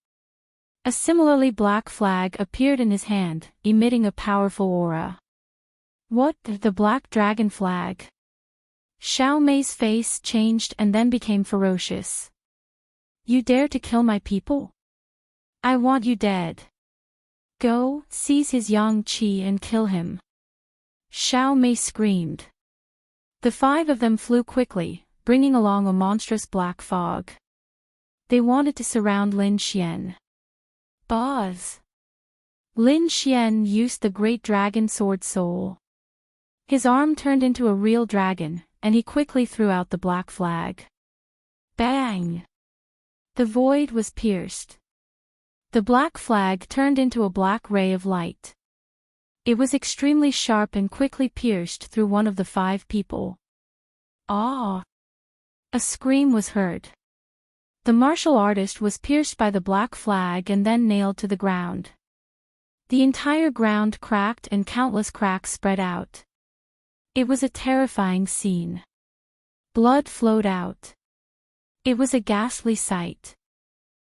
A similarly black flag appeared in his hand, emitting a powerful aura. What? The black dragon flag? Xiao Mei's face changed and then became ferocious. "You dare to kill my people? I want you dead. Go, seize his yang qi and kill him." Xiao Mei screamed. The 5 of them flew quickly, bringing along a monstrous black fog. They wanted to surround Lin Xian. Buzz! Lin Xian used the great dragon sword soul. His arm turned into a real dragon, and he quickly threw out the black flag. Bang! The void was pierced. The black flag turned into a black ray of light. It was extremely sharp and quickly pierced through one of the 5 people. Ah! A scream was heard. The martial artist was pierced by the black flag and then nailed to the ground. The entire ground cracked and countless cracks spread out. It was a terrifying scene. Blood flowed out. It was a ghastly sight.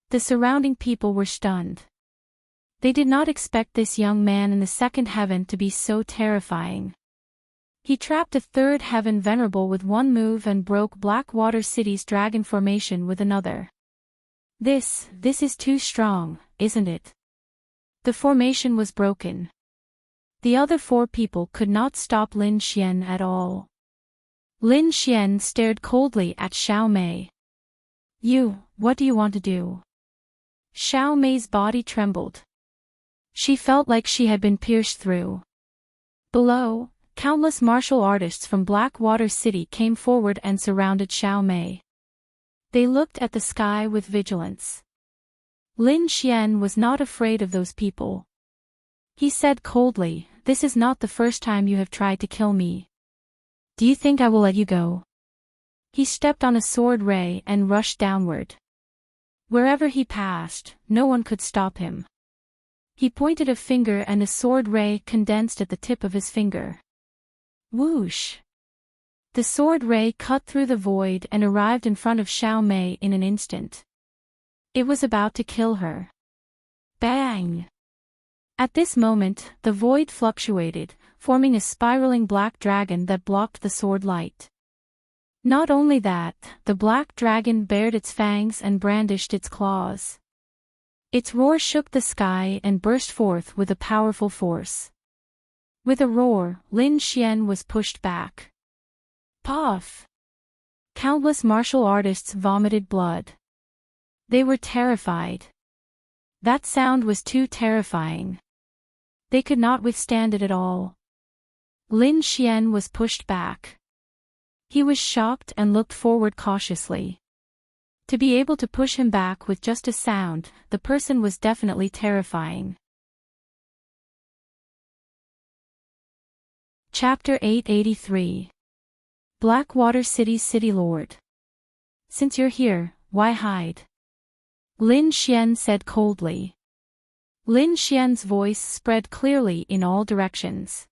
The surrounding people were stunned. They did not expect this young man in the 2nd heaven to be so terrifying. He trapped a 3rd heaven venerable with one move and broke Blackwater City's dragon formation with another. This is too strong, isn't it? The formation was broken. The other 4 people could not stop Lin Xian at all. Lin Xian stared coldly at Xiao Mei. What do you want to do?" Xiao Mei's body trembled. She felt like she had been pierced through. Below, countless martial artists from Blackwater City came forward and surrounded Xiao Mei. They looked at the sky with vigilance. Lin Xian was not afraid of those people. He said coldly, "This is not the first time you have tried to kill me. Do you think I will let you go?" He stepped on a sword ray and rushed downward. Wherever he passed, no one could stop him. He pointed a finger and a sword ray condensed at the tip of his finger. Whoosh! The sword ray cut through the void and arrived in front of Xiao Mei in an instant. It was about to kill her. Bang! At this moment, the void fluctuated, forming a spiraling black dragon that blocked the sword light. Not only that, the black dragon bared its fangs and brandished its claws. Its roar shook the sky and burst forth with a powerful force. With a roar, Lin Xian was pushed back. Puff! Countless martial artists vomited blood. They were terrified. That sound was too terrifying. They could not withstand it at all. Lin Xian was pushed back. He was shocked and looked forward cautiously. To be able to push him back with just a sound, the person was definitely terrifying. Chapter 883. Blackwater City's City Lord. "Since you're here, why hide?" Lin Xian said coldly. Lin Xian's voice spread clearly in all directions.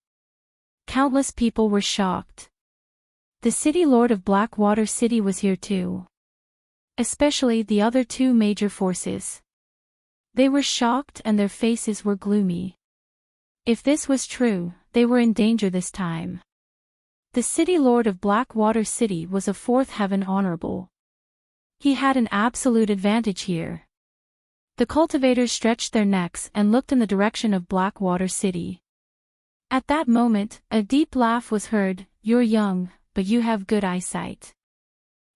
Countless people were shocked. The City Lord of Blackwater City was here too. Especially the other 2 major forces. They were shocked and their faces were gloomy. If this was true, they were in danger this time. The City Lord of Blackwater City was a 4th heaven honorable. He had an absolute advantage here. The cultivators stretched their necks and looked in the direction of Blackwater City. At that moment, a deep laugh was heard. "You're young, but you have good eyesight."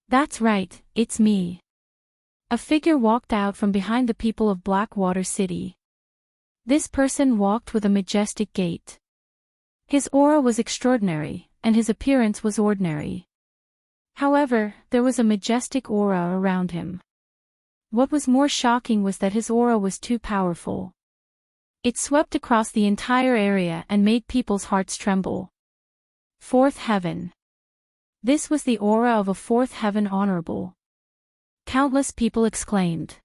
"That's right, it's me." A figure walked out from behind the people of Blackwater City. This person walked with a majestic gait. His aura was extraordinary, and his appearance was ordinary. However, there was a majestic aura around him. What was more shocking was that his aura was too powerful. It swept across the entire area and made people's hearts tremble. Fourth heaven. This was the aura of a fourth heaven honorable. Countless people exclaimed.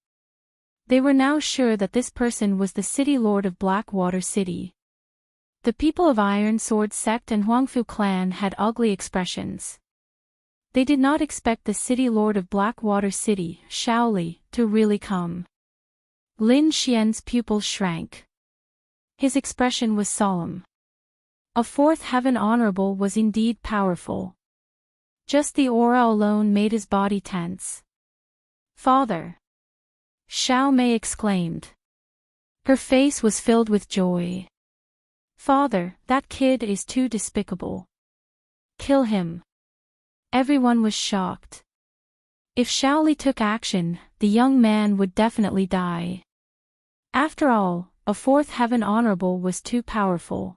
They were now sure that this person was the city lord of Blackwater City. The people of Iron Sword Sect and Huangfu clan had ugly expressions. They did not expect the city lord of Blackwater City, Shaoli, to really come. Lin Xian's pupils shrank. His expression was solemn. A fourth heaven honorable was indeed powerful. Just the aura alone made his body tense. Father! Xiao Mei exclaimed. Her face was filled with joy. Father, that kid is too despicable. Kill him. Everyone was shocked. If Shaoli took action, the young man would definitely die. After all, a fourth heaven honorable was too powerful.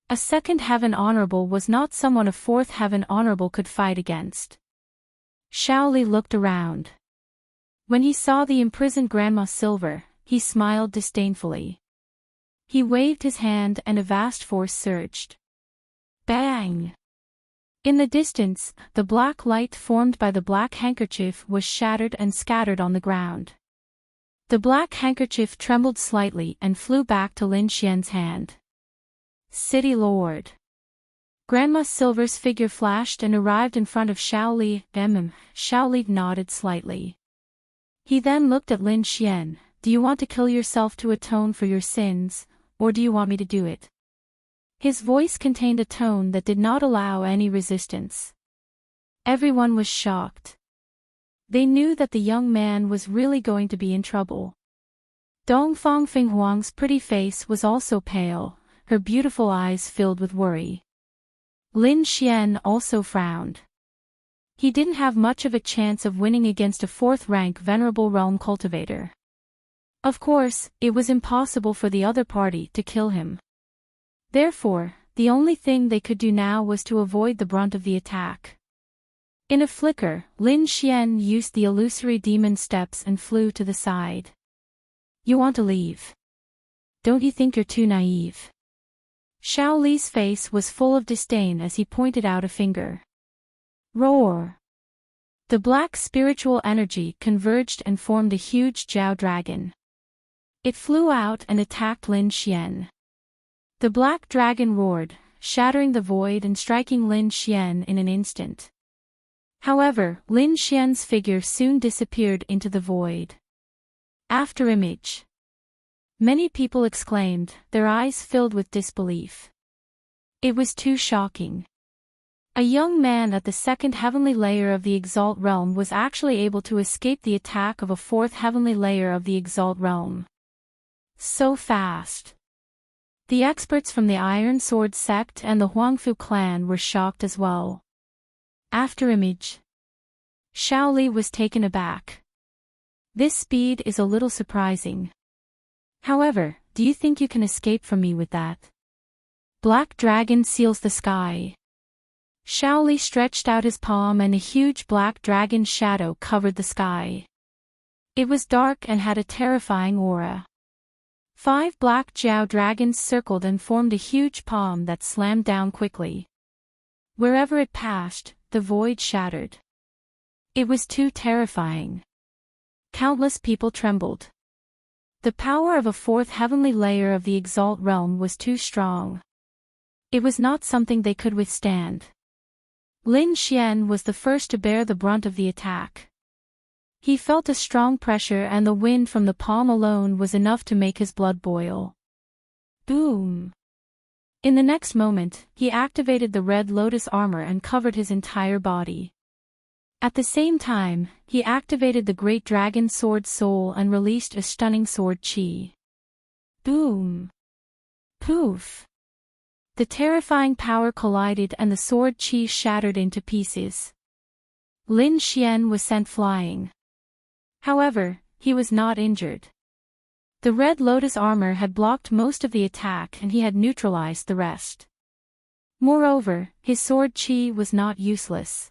A second heaven honorable was not someone a fourth heaven honorable could fight against. Shaoli looked around. When he saw the imprisoned Grandma Silver, he smiled disdainfully. He waved his hand and a vast force surged. Bang! In the distance, the black light formed by the black handkerchief was shattered and scattered on the ground. The black handkerchief trembled slightly and flew back to Lin Xian's hand. City Lord. Grandma Silver's figure flashed and arrived in front of Shaoli. Shaoli nodded slightly. He then looked at Lin Xian. Do you want to kill yourself to atone for your sins, or do you want me to do it? His voice contained a tone that did not allow any resistance. Everyone was shocked. They knew that the young man was really going to be in trouble. Dongfang Fenghuang's pretty face was also pale, her beautiful eyes filled with worry. Lin Xian also frowned. He didn't have much of a chance of winning against a fourth-rank Venerable Realm Cultivator. Of course, it was impossible for the other party to kill him. Therefore, the only thing they could do now was to avoid the brunt of the attack. In a flicker, Lin Xian used the illusory demon steps and flew to the side. You want to leave? Don't you think you're too naive? Shaoli's face was full of disdain as he pointed out a finger. Roar! The black spiritual energy converged and formed a huge Jiao dragon. It flew out and attacked Lin Xian. The black dragon roared, shattering the void and striking Lin Xian in an instant. However, Lin Xian's figure soon disappeared into the void. After image. Many people exclaimed, their eyes filled with disbelief. It was too shocking. A young man at the second heavenly layer of the Exalt realm was actually able to escape the attack of a fourth heavenly layer of the Exalt realm. So fast. The experts from the Iron Sword Sect and the Huangfu clan were shocked as well. After image. Shaoli was taken aback. This speed is a little surprising. However, do you think you can escape from me with that? Black dragon seals the sky. Shaoli stretched out his palm and a huge black dragon shadow covered the sky. It was dark and had a terrifying aura. 5 black Jiao dragons circled and formed a huge palm that slammed down quickly. Wherever it passed, the void shattered. It was too terrifying. Countless people trembled. The power of a fourth heavenly layer of the Exalt realm was too strong. It was not something they could withstand. Lin Xian was the first to bear the brunt of the attack. He felt a strong pressure and the wind from the palm alone was enough to make his blood boil. Boom! In the next moment, he activated the Red Lotus armor and covered his entire body. At the same time, he activated the Great Dragon Sword Soul and released a stunning sword chi. Boom! Poof! The terrifying power collided and the sword chi shattered into pieces. Lin Xian was sent flying. However, he was not injured. The Red Lotus armor had blocked most of the attack and he had neutralized the rest. Moreover, his sword chi was not useless.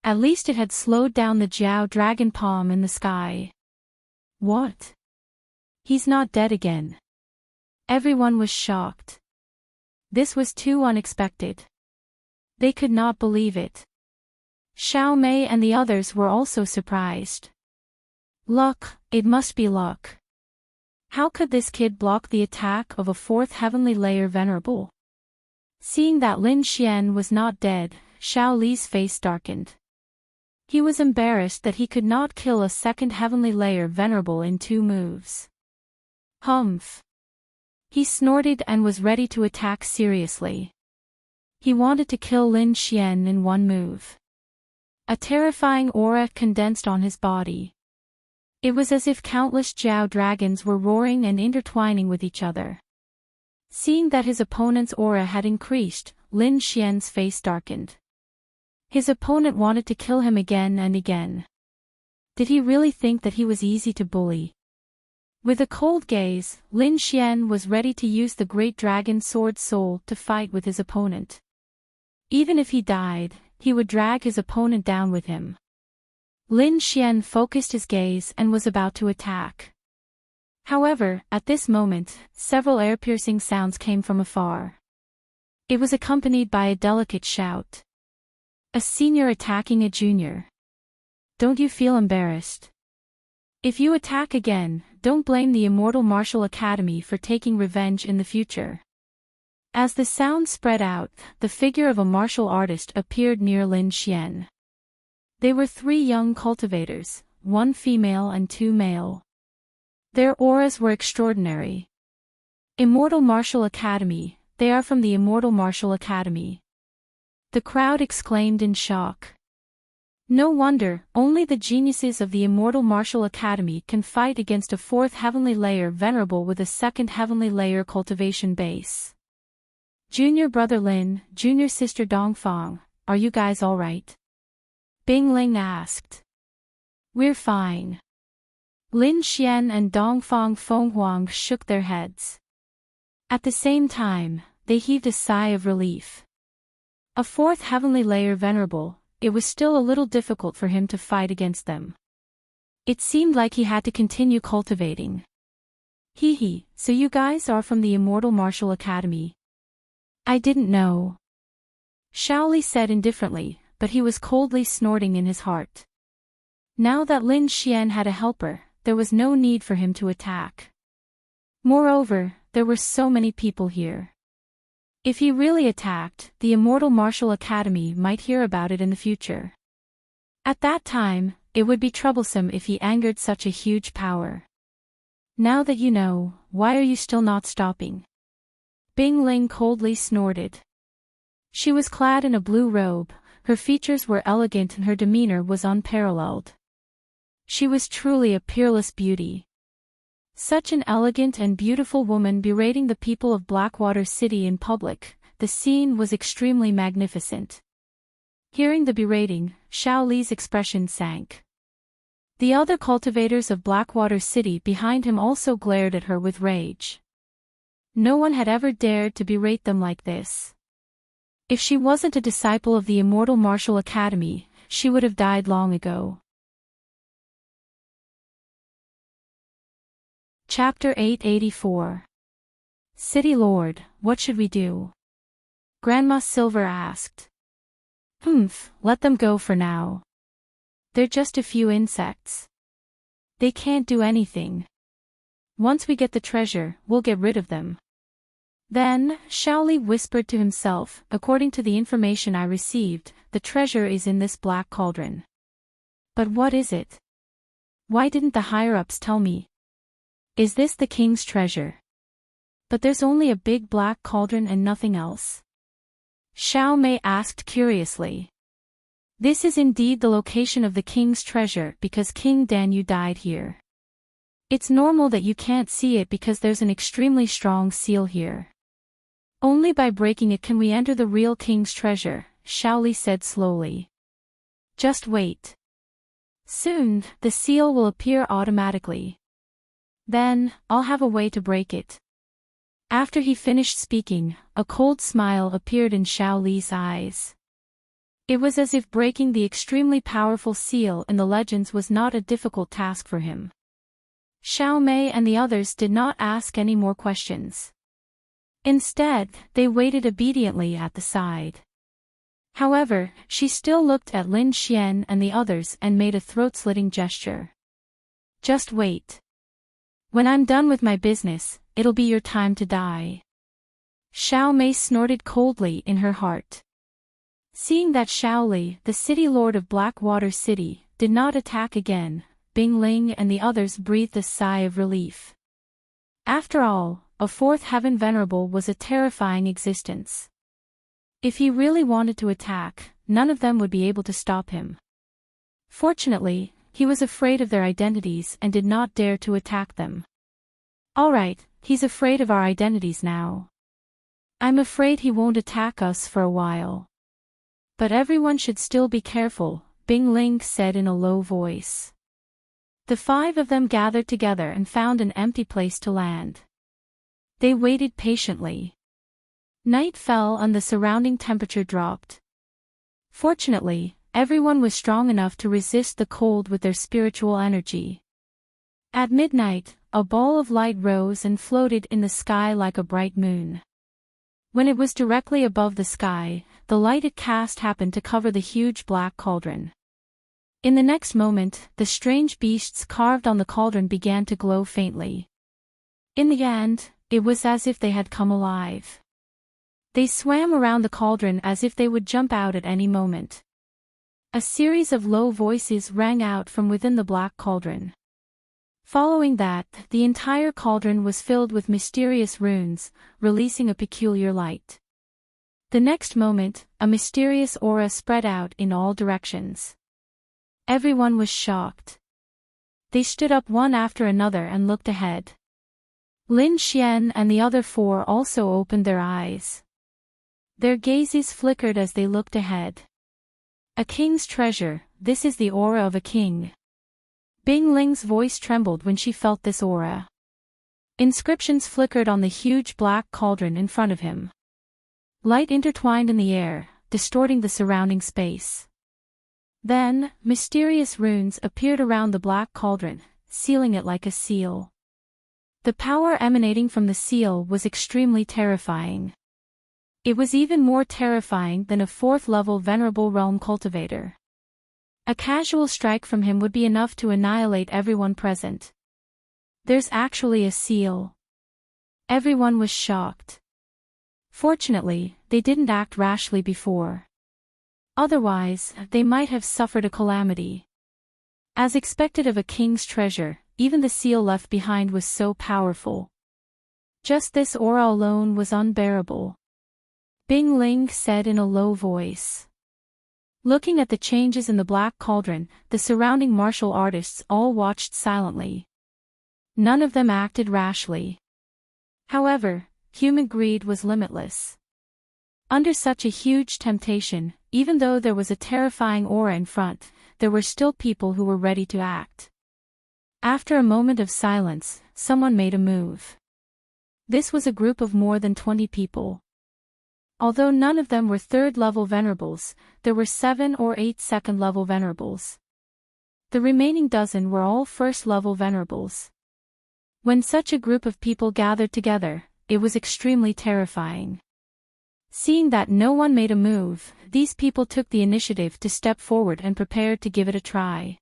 At least it had slowed down the Jiao dragon palm in the sky. What? He's not dead again. Everyone was shocked. This was too unexpected. They could not believe it. Xiao Mei and the others were also surprised. Luck, it must be luck. How could this kid block the attack of a fourth heavenly layer venerable? Seeing that Lin Xian was not dead, Xiao Li's face darkened. He was embarrassed that he could not kill a second heavenly layer venerable in 2 moves. Humph. He snorted and was ready to attack seriously. He wanted to kill Lin Xian in 1 move. A terrifying aura condensed on his body. It was as if countless Jiao dragons were roaring and intertwining with each other. Seeing that his opponent's aura had increased, Lin Xian's face darkened. His opponent wanted to kill him again and again. Did he really think that he was easy to bully? With a cold gaze, Lin Xian was ready to use the Great Dragon Sword Soul to fight with his opponent. Even if he died, he would drag his opponent down with him. Lin Xian focused his gaze and was about to attack. However, at this moment, several ear-piercing sounds came from afar. It was accompanied by a delicate shout. A senior attacking a junior. Don't you feel embarrassed? If you attack again, don't blame the Immortal Martial Academy for taking revenge in the future. As the sound spread out, the figure of a martial artist appeared near Lin Xian. They were 3 young cultivators, 1 female and 2 male. Their auras were extraordinary. Immortal Martial Academy, they are from the Immortal Martial Academy. The crowd exclaimed in shock. No wonder, only the geniuses of the Immortal Martial Academy can fight against a 4th heavenly layer venerable with a 2nd heavenly layer cultivation base. Junior brother Lin, junior sister Dongfang, are you guys alright? Bing Ling asked. We're fine. Lin Xian and Dongfang Fenghuang shook their heads. At the same time, they heaved a sigh of relief. A 4th heavenly layer venerable, it was still a little difficult for him to fight against them. It seemed like he had to continue cultivating. Hee, so you guys are from the Immortal Martial Academy? I didn't know. Shaoli said indifferently, but he was coldly snorting in his heart. Now that Lin Xian had a helper, there was no need for him to attack. Moreover, there were so many people here. If he really attacked, the Immortal Martial Academy might hear about it in the future. At that time, it would be troublesome if he angered such a huge power. Now that you know, why are you still not stopping? Bing Ling coldly snorted. She was clad in a blue robe, her features were elegant and her demeanor was unparalleled. She was truly a peerless beauty. Such an elegant and beautiful woman berating the people of Blackwater City in public, the scene was extremely magnificent. Hearing the berating, Xiao Li's expression sank. The other cultivators of Blackwater City behind him also glared at her with rage. No one had ever dared to berate them like this. If she wasn't a disciple of the Immortal Martial Academy, she would have died long ago. Chapter 884. City Lord, what should we do? Grandma Silver asked. Let them go for now. They're just a few insects. They can't do anything. Once we get the treasure, we'll get rid of them. Then, Shaoli whispered to himself, according to the information I received, the treasure is in this black cauldron. But what is it? Why didn't the higher-ups tell me? Is this the king's treasure? But there's only a big black cauldron and nothing else. Xiao Mei asked curiously. This is indeed the location of the king's treasure because King Danyu died here. It's normal that you can't see it because there's an extremely strong seal here. Only by breaking it can we enter the real king's treasure, Shaoli said slowly. Just wait. Soon, the seal will appear automatically. Then, I'll have a way to break it. After he finished speaking, a cold smile appeared in Xiao Li's eyes. It was as if breaking the extremely powerful seal in the legends was not a difficult task for him. Xiao Mei and the others did not ask any more questions. Instead, they waited obediently at the side. However, she still looked at Lin Xian and the others and made a throat-slitting gesture. Just wait. When I'm done with my business, it'll be your time to die. Xiao Mei snorted coldly in her heart. Seeing that Xiao Li, the city lord of Blackwater City, did not attack again, Bing Ling and the others breathed a sigh of relief. After all, a fourth heaven venerable was a terrifying existence. If he really wanted to attack, none of them would be able to stop him. Fortunately, he was afraid of their identities and did not dare to attack them. Alright, he's afraid of our identities now. I'm afraid he won't attack us for a while. But everyone should still be careful, Bing Ling said in a low voice. The five of them gathered together and found an empty place to land. They waited patiently. Night fell and the surrounding temperature dropped. Fortunately, everyone was strong enough to resist the cold with their spiritual energy. At midnight, a ball of light rose and floated in the sky like a bright moon. When it was directly above the sky, the light it cast happened to cover the huge black cauldron. In the next moment, the strange beasts carved on the cauldron began to glow faintly. In the end, it was as if they had come alive. They swam around the cauldron as if they would jump out at any moment. A series of low voices rang out from within the black cauldron. Following that, the entire cauldron was filled with mysterious runes, releasing a peculiar light. The next moment, a mysterious aura spread out in all directions. Everyone was shocked. They stood up one after another and looked ahead. Lin Xian and the other four also opened their eyes. Their gazes flickered as they looked ahead. A king's treasure, this is the aura of a king. Bing Ling's voice trembled when she felt this aura. Inscriptions flickered on the huge black cauldron in front of him. Light intertwined in the air, distorting the surrounding space. Then, mysterious runes appeared around the black cauldron, sealing it like a seal. The power emanating from the seal was extremely terrifying. It was even more terrifying than a fourth-level Venerable Realm Cultivator. A casual strike from him would be enough to annihilate everyone present. There's actually a seal. Everyone was shocked. Fortunately, they didn't act rashly before. Otherwise, they might have suffered a calamity. As expected of a king's treasure, even the seal left behind was so powerful. Just this aura alone was unbearable. Bing Ling said in a low voice. Looking at the changes in the black cauldron, the surrounding martial artists all watched silently. None of them acted rashly. However, human greed was limitless. Under such a huge temptation, even though there was a terrifying aura in front, there were still people who were ready to act. After a moment of silence, someone made a move. This was a group of more than 20 people. Although none of them were third-level venerables, there were 7 or 8 second-level venerables. The remaining dozen were all first-level venerables. When such a group of people gathered together, it was extremely terrifying. Seeing that no one made a move, these people took the initiative to step forward and prepared to give it a try.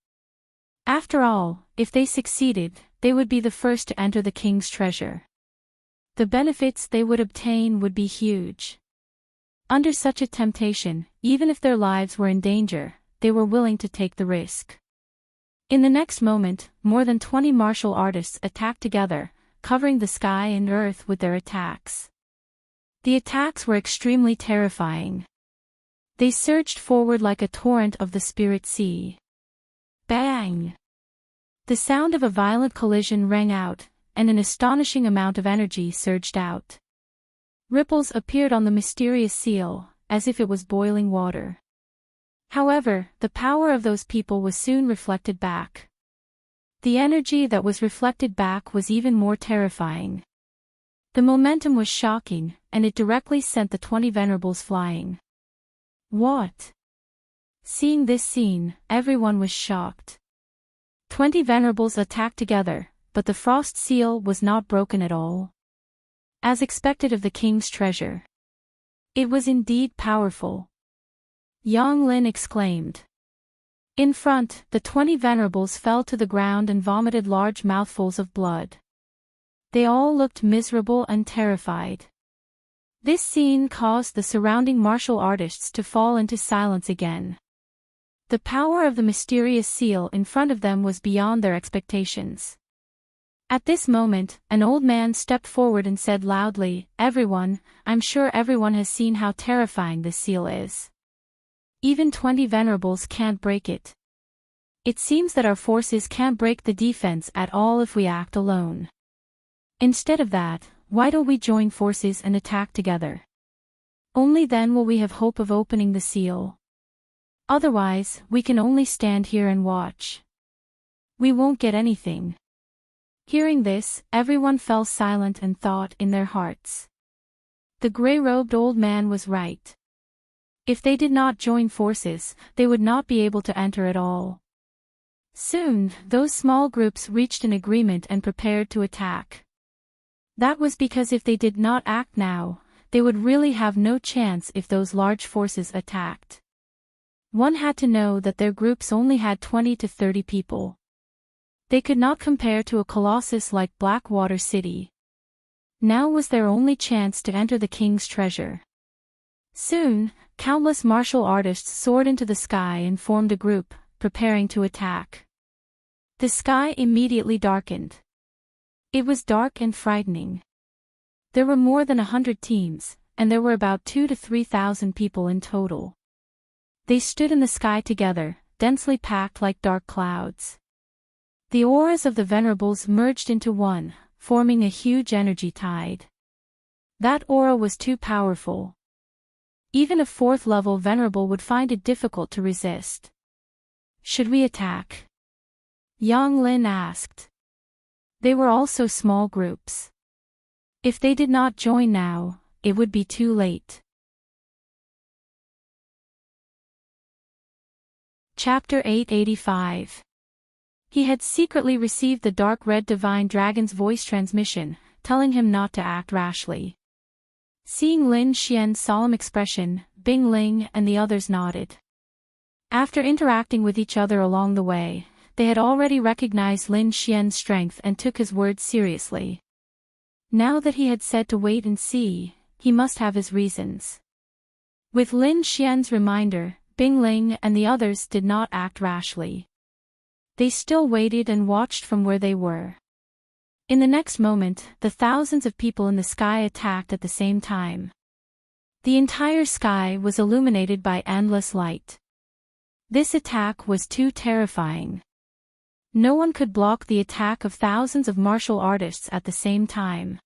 After all, if they succeeded, they would be the first to enter the king's treasure. The benefits they would obtain would be huge. Under such a temptation, even if their lives were in danger, they were willing to take the risk. In the next moment, more than 20 martial artists attacked together, covering the sky and earth with their attacks. The attacks were extremely terrifying. They surged forward like a torrent of the spirit sea. Bang! The sound of a violent collision rang out, and an astonishing amount of energy surged out. Ripples appeared on the mysterious seal, as if it was boiling water. However, the power of those people was soon reflected back. The energy that was reflected back was even more terrifying. The momentum was shocking, and it directly sent the 20 venerables flying. What? Seeing this scene, everyone was shocked. 20 venerables attacked together, but the frost seal was not broken at all. as expected of the king's treasure. It was indeed powerful. Yang Lin exclaimed. In front, the 20 venerables fell to the ground and vomited large mouthfuls of blood. They all looked miserable and terrified. This scene caused the surrounding martial artists to fall into silence again. The power of the mysterious seal in front of them was beyond their expectations. At this moment, an old man stepped forward and said loudly, "Everyone, I'm sure everyone has seen how terrifying this seal is. Even 20 venerables can't break it. It seems that our forces can't break the defense at all if we act alone. Instead of that, why don't we join forces and attack together? Only then will we have hope of opening the seal. Otherwise, we can only stand here and watch. We won't get anything." Hearing this, everyone fell silent and thought in their hearts. The gray-robed old man was right. If they did not join forces, they would not be able to enter at all. Soon, those small groups reached an agreement and prepared to attack. That was because if they did not act now, they would really have no chance if those large forces attacked. One had to know that their groups only had 20 to 30 people. They could not compare to a colossus like Blackwater City. Now was their only chance to enter the king's treasure. Soon, countless martial artists soared into the sky and formed a group, preparing to attack. The sky immediately darkened. It was dark and frightening. There were more than 100 teams, and there were about 2,000 to 3,000 people in total. They stood in the sky together, densely packed like dark clouds. The auras of the venerables merged into one, forming a huge energy tide. That aura was too powerful. Even a 4th-level venerable would find it difficult to resist. Should we attack? Yang Lin asked. They were also small groups. If they did not join now, it would be too late. Chapter 885. He had secretly received the dark red divine dragon's voice transmission, telling him not to act rashly. Seeing Lin Xian's solemn expression, Bing Ling and the others nodded. After interacting with each other along the way, they had already recognized Lin Xian's strength and took his words seriously. Now that he had said to wait and see, he must have his reasons. With Lin Xian's reminder, Bing Ling and the others did not act rashly. They still waited and watched from where they were. In the next moment, the thousands of people in the sky attacked at the same time. The entire sky was illuminated by endless light. This attack was too terrifying. No one could block the attack of thousands of martial artists at the same time.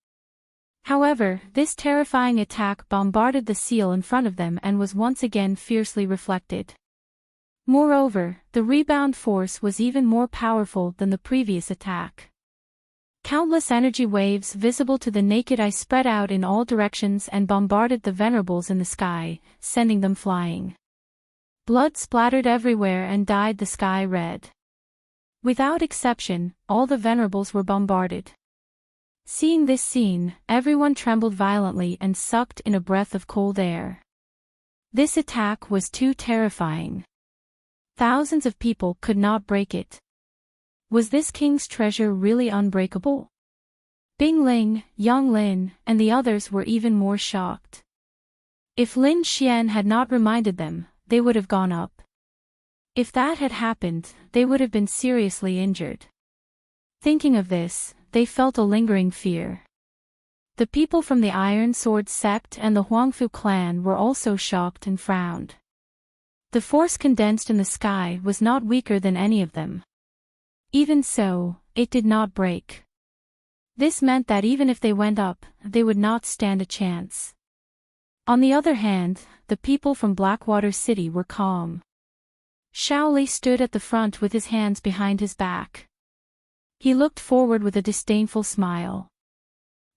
However, this terrifying attack bombarded the seal in front of them and was once again fiercely reflected. Moreover, the rebound force was even more powerful than the previous attack. Countless energy waves visible to the naked eye spread out in all directions and bombarded the venerables in the sky, sending them flying. Blood splattered everywhere and dyed the sky red. Without exception, all the venerables were bombarded. Seeing this scene, everyone trembled violently and sucked in a breath of cold air. This attack was too terrifying. Thousands of people could not break it. Was this king's treasure really unbreakable? Bing Ling, Yang Lin, and the others were even more shocked. If Lin Xian had not reminded them, they would have gone up. If that had happened, they would have been seriously injured. Thinking of this, they felt a lingering fear. The people from the Iron Sword sect and the Huangfu clan were also shocked and frowned. The force condensed in the sky was not weaker than any of them. Even so, it did not break. This meant that even if they went up, they would not stand a chance. On the other hand, the people from Blackwater City were calm. Shaoli stood at the front with his hands behind his back. He looked forward with a disdainful smile.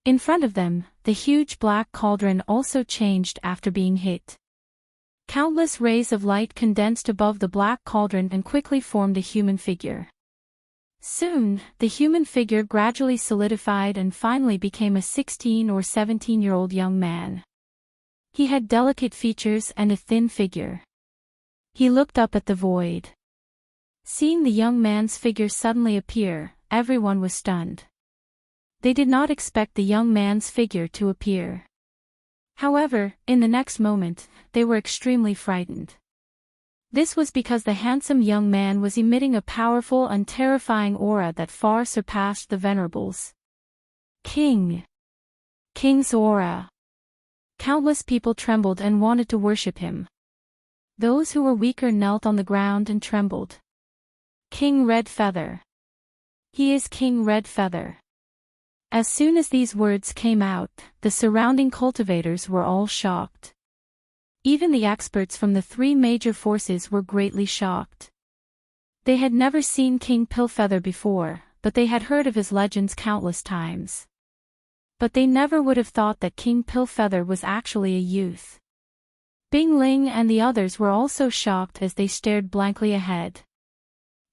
In front of them, the huge black cauldron also changed after being hit. Countless rays of light condensed above the black cauldron and quickly formed a human figure. Soon, the human figure gradually solidified and finally became a 16 or 17-year-old young man. He had delicate features and a thin figure. He looked up at the void. Seeing the young man's figure suddenly appear, everyone was stunned. They did not expect the young man's figure to appear. However, in the next moment, they were extremely frightened. This was because the handsome young man was emitting a powerful and terrifying aura that far surpassed the venerables. King's aura. Countless people trembled and wanted to worship him. Those who were weaker knelt on the ground and trembled. King Redfeather. He is King Redfeather. As soon as these words came out, the surrounding cultivators were all shocked. Even the experts from the three major forces were greatly shocked. They had never seen King Pillfeather before, but they had heard of his legends countless times. But they never would have thought that King Pillfeather was actually a youth. Bing Ling and the others were also shocked as they stared blankly ahead.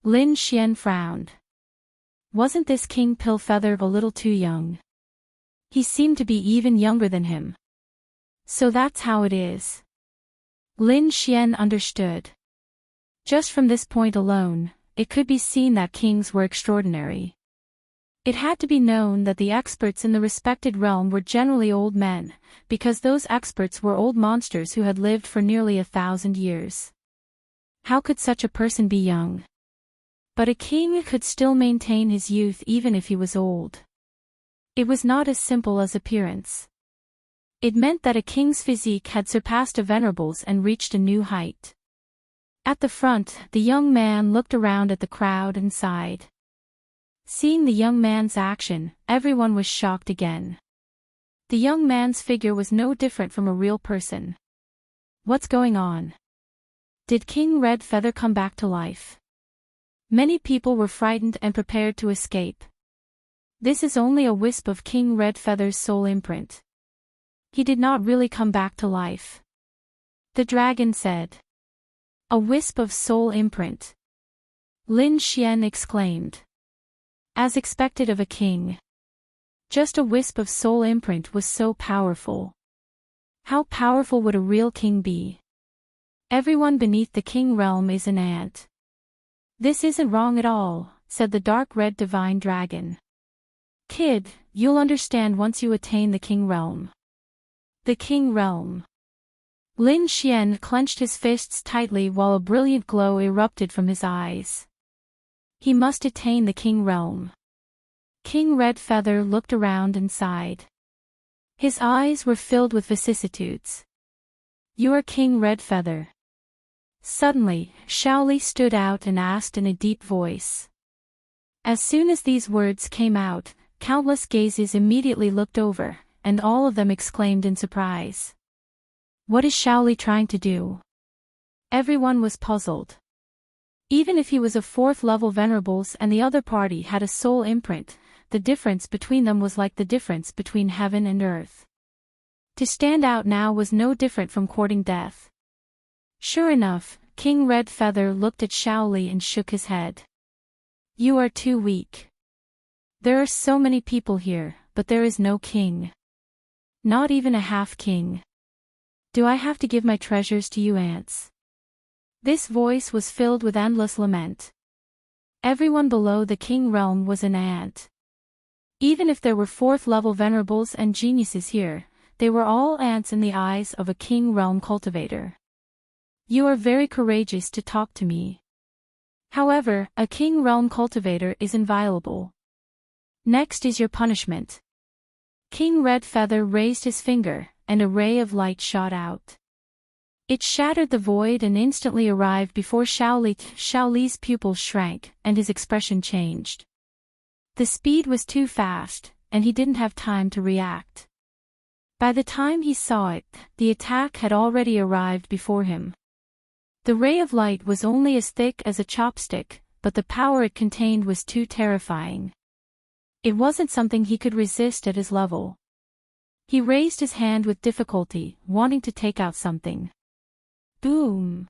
Lin Xian frowned. Wasn't this King Pillfeather a little too young? He seemed to be even younger than him. So that's how it is. Lin Xian understood. Just from this point alone, it could be seen that kings were extraordinary. It had to be known that the experts in the respected realm were generally old men, because those experts were old monsters who had lived for nearly 1,000 years. How could such a person be young? But a king could still maintain his youth even if he was old. It was not as simple as appearance. It meant that a king's physique had surpassed a venerable's and reached a new height. At the front, the young man looked around at the crowd and sighed. Seeing the young man's action, everyone was shocked again. The young man's figure was no different from a real person. What's going on? Did King Redfeather come back to life? Many people were frightened and prepared to escape. This is only a wisp of King Redfeather's soul imprint. He did not really come back to life. The dragon said. A wisp of soul imprint. Lin Xian exclaimed. As expected of a king. Just a wisp of soul imprint was so powerful. How powerful would a real king be? Everyone beneath the king realm is an ant. This isn't wrong at all, said the dark red divine dragon. Kid, you'll understand once you attain the king realm. The king realm. Lin Xian clenched his fists tightly while a brilliant glow erupted from his eyes. He must attain the king realm. King Redfeather looked around and sighed. His eyes were filled with vicissitudes. You are King Redfeather. Suddenly, Shaoli stood out and asked in a deep voice. As soon as these words came out, countless gazes immediately looked over, and all of them exclaimed in surprise. What is Shaoli trying to do? Everyone was puzzled. Even if he was a fourth-level venerables and the other party had a soul imprint, the difference between them was like the difference between heaven and earth. To stand out now was no different from courting death. Sure enough, King Redfeather looked at Shaoli and shook his head. You are too weak. There are so many people here, but there is no king. Not even a half-king. Do I have to give my treasures to you ants? This voice was filled with endless lament. Everyone below the king realm was an ant. Even if there were fourth-level venerables and geniuses here, they were all ants in the eyes of a king realm cultivator. You are very courageous to talk to me. However, a king realm cultivator is inviolable. Next is your punishment. King Redfeather raised his finger, and a ray of light shot out. It shattered the void and instantly arrived before Shaoli's pupils shrank, and his expression changed. The speed was too fast, and he didn't have time to react. By the time he saw it, the attack had already arrived before him. The ray of light was only as thick as a chopstick, but the power it contained was too terrifying. It wasn't something he could resist at his level. He raised his hand with difficulty, wanting to take out something. Boom!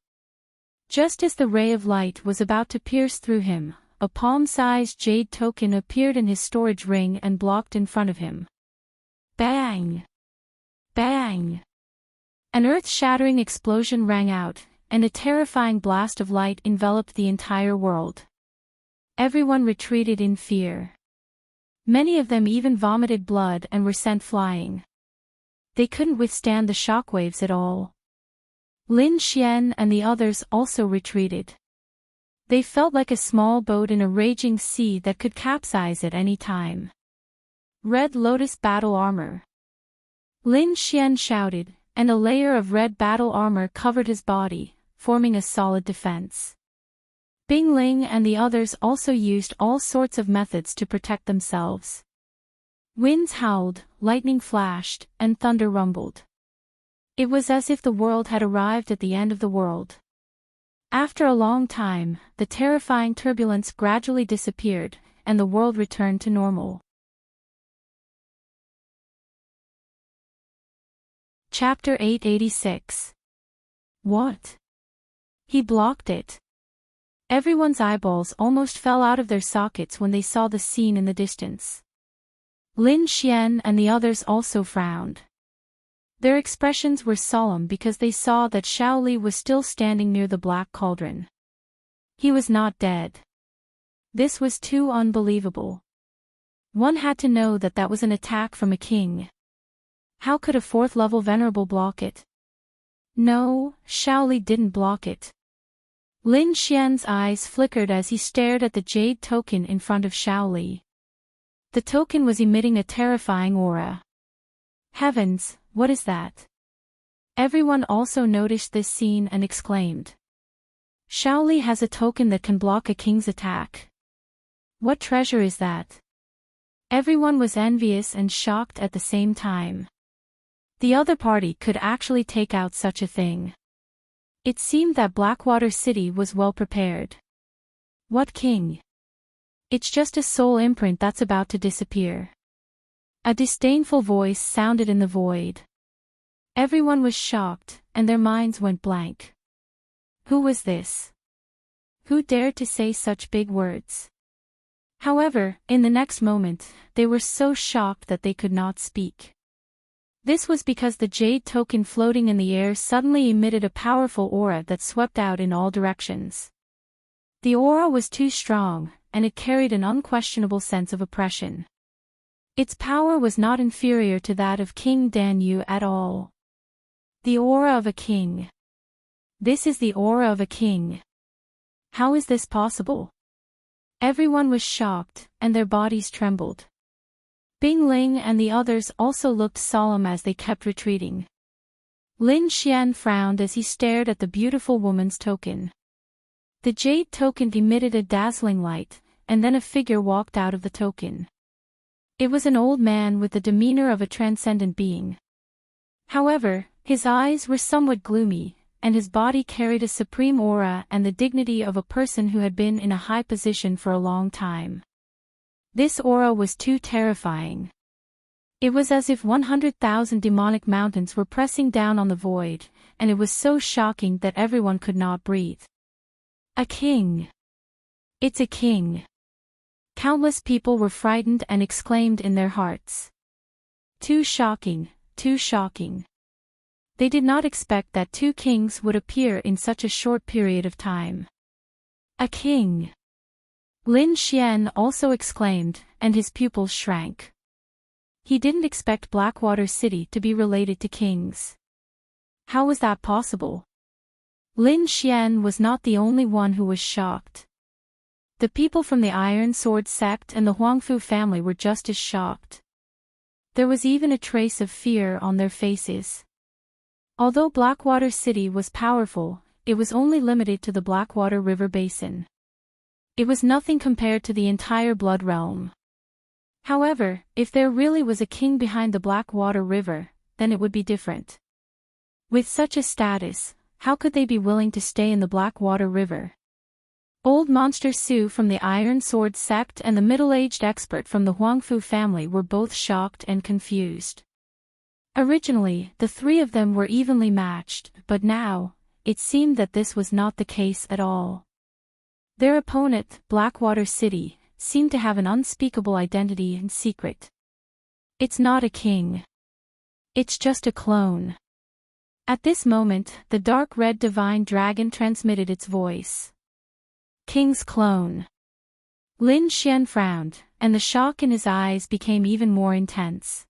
Just as the ray of light was about to pierce through him, a palm-sized jade token appeared in his storage ring and blocked in front of him. Bang! Bang! An earth-shattering explosion rang out, and a terrifying blast of light enveloped the entire world. Everyone retreated in fear. Many of them even vomited blood and were sent flying. They couldn't withstand the shockwaves at all. Lin Xian and the others also retreated. They felt like a small boat in a raging sea that could capsize at any time. Red Lotus Battle Armor. Lin Xian shouted, and a layer of red battle armor covered his body, forming a solid defense. Bing Ling and the others also used all sorts of methods to protect themselves. Winds howled, lightning flashed, and thunder rumbled. It was as if the world had arrived at the end of the world. After a long time, the terrifying turbulence gradually disappeared, and the world returned to normal. Chapter 886. What? He blocked it. Everyone's eyeballs almost fell out of their sockets when they saw the scene in the distance. Lin Xian and the others also frowned. Their expressions were solemn because they saw that Xiao Li was still standing near the black cauldron. He was not dead. This was too unbelievable. One had to know that that was an attack from a king. How could a fourth-level venerable block it? No, Xiao Li didn't block it. Lin Xian's eyes flickered as he stared at the jade token in front of Xiao Li. The token was emitting a terrifying aura. Heavens, what is that? Everyone also noticed this scene and exclaimed. Xiao Li has a token that can block a king's attack. What treasure is that? Everyone was envious and shocked at the same time. The other party could actually take out such a thing. It seemed that Blackwater City was well prepared. What king? It's just a soul imprint that's about to disappear. A disdainful voice sounded in the void. Everyone was shocked, and their minds went blank. Who was this? Who dared to say such big words? However, in the next moment, they were so shocked that they could not speak. This was because the jade token floating in the air suddenly emitted a powerful aura that swept out in all directions. The aura was too strong, and it carried an unquestionable sense of oppression. Its power was not inferior to that of King Dan Yu at all. The aura of a king. This is the aura of a king. How is this possible? Everyone was shocked, and their bodies trembled. Bing Ling and the others also looked solemn as they kept retreating. Lin Xian frowned as he stared at the beautiful woman's token. The jade token emitted a dazzling light, and then a figure walked out of the token. It was an old man with the demeanor of a transcendent being. However, his eyes were somewhat gloomy, and his body carried a supreme aura and the dignity of a person who had been in a high position for a long time. This aura was too terrifying. It was as if 100,000 demonic mountains were pressing down on the void, and it was so shocking that everyone could not breathe. A king. It's a king. Countless people were frightened and exclaimed in their hearts. Too shocking, too shocking. They did not expect that two kings would appear in such a short period of time. A king. Lin Xian also exclaimed, and his pupils shrank. He didn't expect Blackwater City to be related to kings. How was that possible? Lin Xian was not the only one who was shocked. The people from the Iron Sword sect and the Huangfu family were just as shocked. There was even a trace of fear on their faces. Although Blackwater City was powerful, it was only limited to the Blackwater River Basin. It was nothing compared to the entire Blood Realm. However, if there really was a king behind the Blackwater River, then it would be different. With such a status, how could they be willing to stay in the Blackwater River? Old Monster Su from the Iron Sword sect and the middle-aged expert from the Huangfu family were both shocked and confused. Originally, the three of them were evenly matched, but now, it seemed that this was not the case at all. Their opponent, Blackwater City, seemed to have an unspeakable identity and secret. It's not a king. It's just a clone. At this moment, the dark red divine dragon transmitted its voice. King's clone. Lin Xian frowned, and the shock in his eyes became even more intense.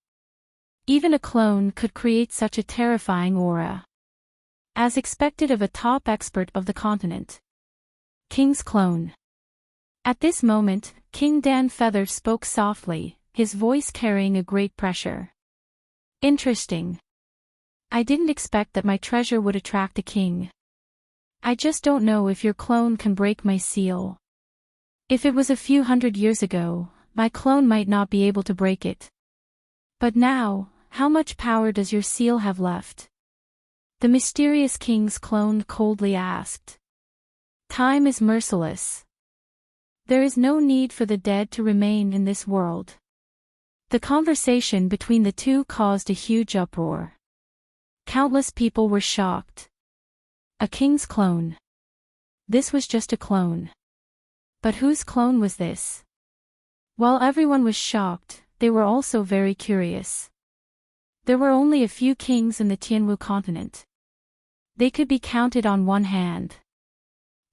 Even a clone could create such a terrifying aura. As expected of a top expert of the continent. King's clone. At this moment, King Dan Feather spoke softly, his voice carrying a great pressure. Interesting. I didn't expect that my treasure would attract a king. I just don't know if your clone can break my seal. If it was a few hundred years ago, my clone might not be able to break it. But now, how much power does your seal have left? The mysterious king's clone coldly asked. Time is merciless. There is no need for the dead to remain in this world. The conversation between the two caused a huge uproar. Countless people were shocked. A king's clone. This was just a clone. But whose clone was this? While everyone was shocked, they were also very curious. There were only a few kings in the Tianwu continent. They could be counted on one hand.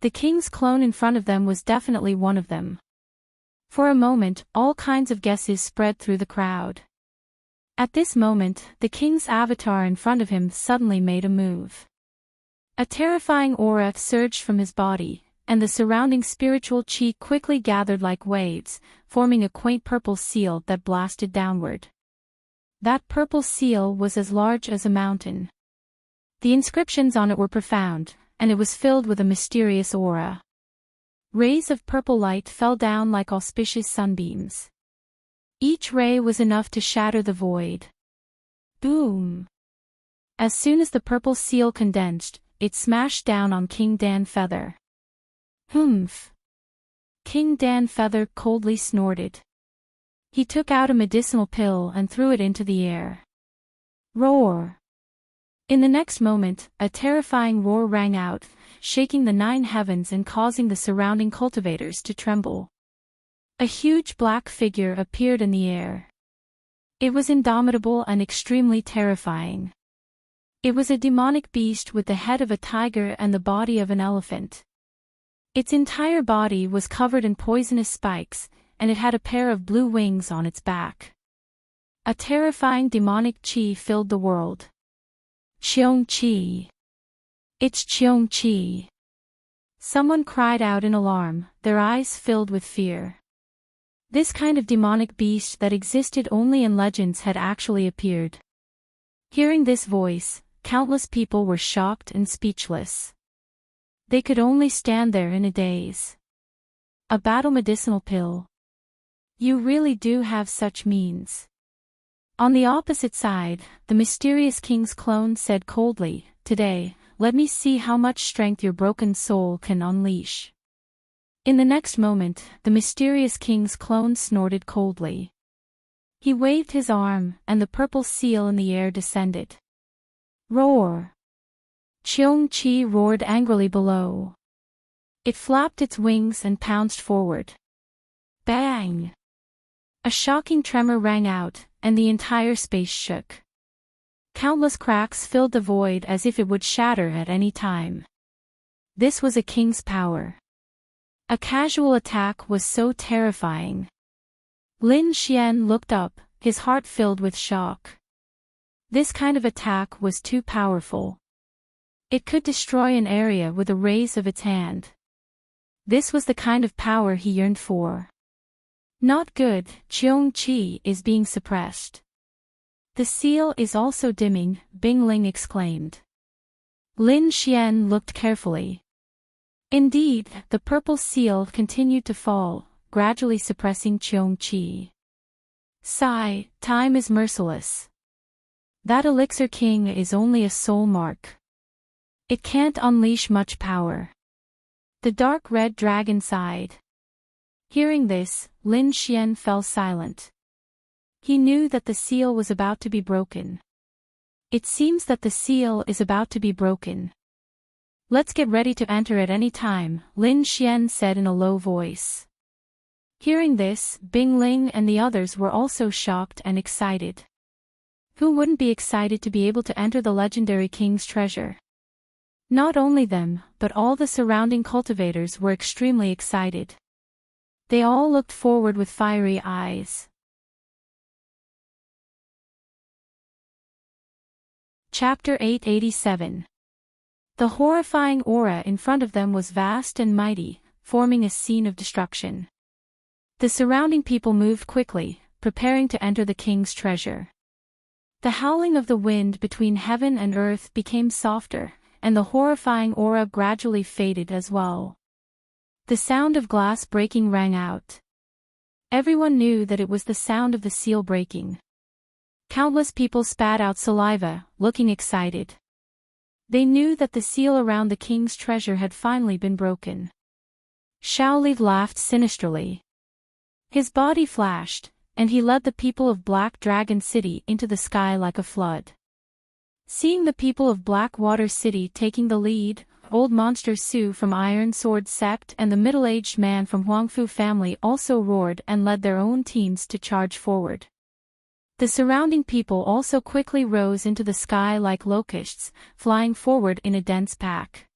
The king's clone in front of them was definitely one of them. For a moment, all kinds of guesses spread through the crowd. At this moment, the king's avatar in front of him suddenly made a move. A terrifying aura surged from his body, and the surrounding spiritual chi quickly gathered like waves, forming a quaint purple seal that blasted downward. That purple seal was as large as a mountain. The inscriptions on it were profound, and it was filled with a mysterious aura. Rays of purple light fell down like auspicious sunbeams. Each ray was enough to shatter the void. Boom! As soon as the purple seal condensed, it smashed down on King Dan Feather. Humph! King Dan Feather coldly snorted. He took out a medicinal pill and threw it into the air. Roar! In the next moment, a terrifying roar rang out, shaking the 9 heavens and causing the surrounding cultivators to tremble. A huge black figure appeared in the air. It was indomitable and extremely terrifying. It was a demonic beast with the head of a tiger and the body of an elephant. Its entire body was covered in poisonous spikes, and it had a pair of blue wings on its back. A terrifying demonic chi filled the world. Qiong Qi. It's Qiong Qi. Someone cried out in alarm, their eyes filled with fear. This kind of demonic beast that existed only in legends had actually appeared. Hearing this voice, countless people were shocked and speechless. They could only stand there in a daze. A battle medicinal pill. You really do have such means. On the opposite side, the mysterious king's clone said coldly, Today, let me see how much strength your broken soul can unleash. In the next moment, the mysterious king's clone snorted coldly. He waved his arm, and the purple seal in the air descended. Roar! Qiong Qi roared angrily below. It flapped its wings and pounced forward. Bang! A shocking tremor rang out, and the entire space shook. Countless cracks filled the void as if it would shatter at any time. This was a king's power. A casual attack was so terrifying. Lin Xian looked up, his heart filled with shock. This kind of attack was too powerful. It could destroy an area with a raise of its hand. This was the kind of power he yearned for. Not good, Qiong Qi is being suppressed. The seal is also dimming, Bing Ling exclaimed. Lin Xian looked carefully. Indeed, the purple seal continued to fall, gradually suppressing Qiong Qi. Sigh, time is merciless. That elixir king is only a soul mark. It can't unleash much power. The dark red dragon sighed. Hearing this, Lin Xian fell silent. He knew that the seal was about to be broken. It seems that the seal is about to be broken. Let's get ready to enter at any time, Lin Xian said in a low voice. Hearing this, Bing Ling and the others were also shocked and excited. Who wouldn't be excited to be able to enter the legendary king's treasure? Not only them, but all the surrounding cultivators were extremely excited. They all looked forward with fiery eyes. Chapter 887. The horrifying aura in front of them was vast and mighty, forming a scene of destruction. The surrounding people moved quickly, preparing to enter the king's treasure. The howling of the wind between heaven and earth became softer, and the horrifying aura gradually faded as well. The sound of glass breaking rang out. Everyone knew that it was the sound of the seal breaking. Countless people spat out saliva, looking excited. They knew that the seal around the king's treasure had finally been broken. Xiaoli laughed sinisterly. His body flashed, and he led the people of Black Dragon City into the sky like a flood. Seeing the people of Blackwater City taking the lead, Old Monster Su from Iron Sword Sect and the middle-aged man from Huangfu family also roared and led their own teams to charge forward. The surrounding people also quickly rose into the sky like locusts, flying forward in a dense pack.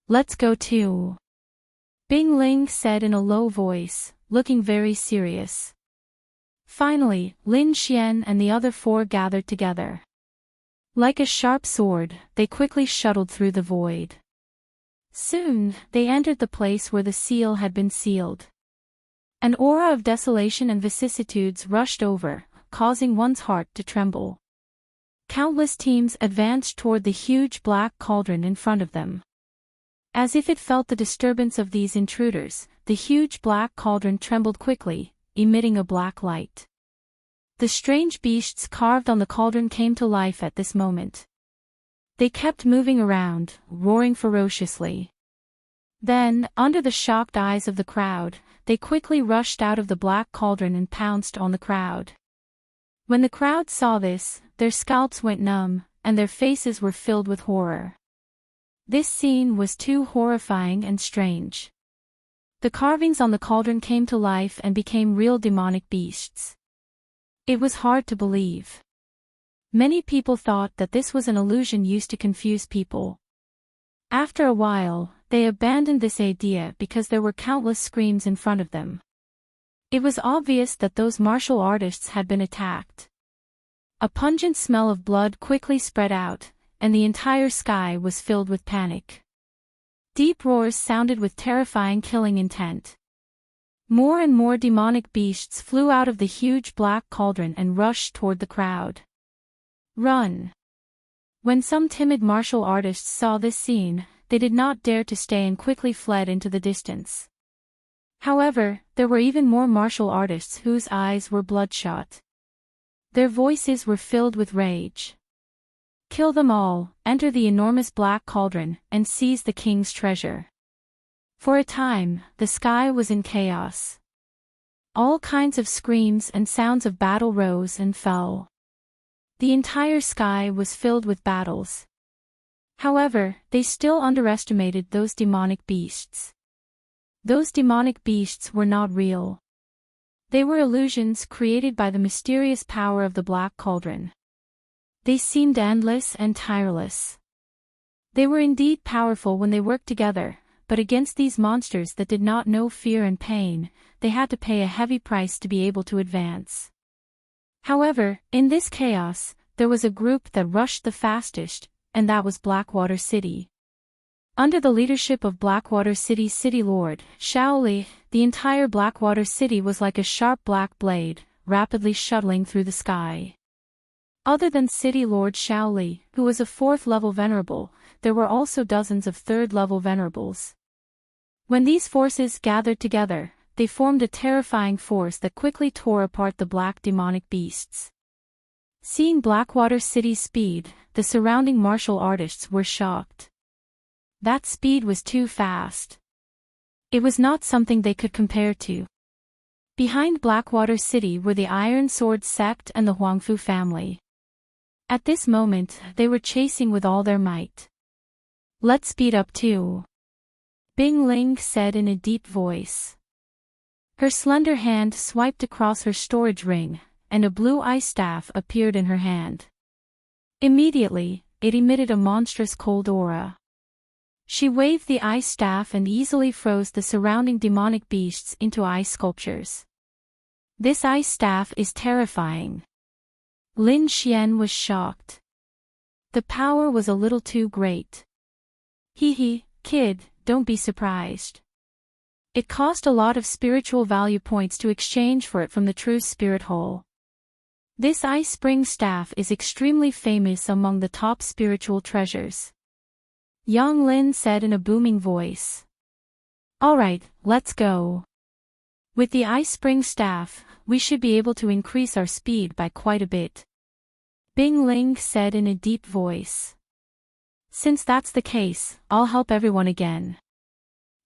Let's go too. Bing Ling said in a low voice, looking very serious. Finally, Lin Xian and the other four gathered together. Like a sharp sword, they quickly shuttled through the void. Soon, they entered the place where the seal had been sealed. An aura of desolation and vicissitudes rushed over, causing one's heart to tremble. Countless teams advanced toward the huge black cauldron in front of them. As if it felt the disturbance of these intruders, the huge black cauldron trembled quickly, emitting a black light. The strange beasts carved on the cauldron came to life at this moment. They kept moving around, roaring ferociously. Then, under the shocked eyes of the crowd, they quickly rushed out of the black cauldron and pounced on the crowd. When the crowd saw this, their scalps went numb, and their faces were filled with horror. This scene was too horrifying and strange. The carvings on the cauldron came to life and became real demonic beasts. It was hard to believe. Many people thought that this was an illusion used to confuse people. After a while, they abandoned this idea because there were countless screams in front of them. It was obvious that those martial artists had been attacked. A pungent smell of blood quickly spread out, and the entire sky was filled with panic. Deep roars sounded with terrifying killing intent. More and more demonic beasts flew out of the huge black cauldron and rushed toward the crowd. Run! When some timid martial artists saw this scene, they did not dare to stay and quickly fled into the distance. However, there were even more martial artists whose eyes were bloodshot. Their voices were filled with rage. Kill them all, enter the enormous black cauldron, and seize the king's treasure. For a time, the sky was in chaos. All kinds of screams and sounds of battle rose and fell. The entire sky was filled with battles. However, they still underestimated those demonic beasts. Those demonic beasts were not real. They were illusions created by the mysterious power of the Black Cauldron. They seemed endless and tireless. They were indeed powerful when they worked together, but against these monsters that did not know fear and pain, they had to pay a heavy price to be able to advance. However, in this chaos, there was a group that rushed the fastest, and that was Blackwater City. Under the leadership of Blackwater City's City Lord, Xiaoli, the entire Blackwater City was like a sharp black blade, rapidly shuttling through the sky. Other than City Lord Xiaoli, who was a 4th-level venerable, there were also dozens of 3rd-level venerables. When these forces gathered together, they formed a terrifying force that quickly tore apart the black demonic beasts. Seeing Blackwater City's speed, the surrounding martial artists were shocked. That speed was too fast. It was not something they could compare to. Behind Blackwater City were the Iron Sword Sect and the Huangfu family. At this moment, they were chasing with all their might. Let's speed up too, Bing Ling said in a deep voice. Her slender hand swiped across her storage ring, and a blue ice staff appeared in her hand. Immediately, it emitted a monstrous cold aura. She waved the ice staff and easily froze the surrounding demonic beasts into ice sculptures. This ice staff is terrifying. Lin Xian was shocked. The power was a little too great. Hee, kid, don't be surprised. It cost a lot of spiritual value points to exchange for it from the true spirit hole. This ice spring staff is extremely famous among the top spiritual treasures. Yang Lin said in a booming voice. Alright, let's go. With the ice spring staff, we should be able to increase our speed by quite a bit. Bing Ling said in a deep voice. Since that's the case, I'll help everyone again.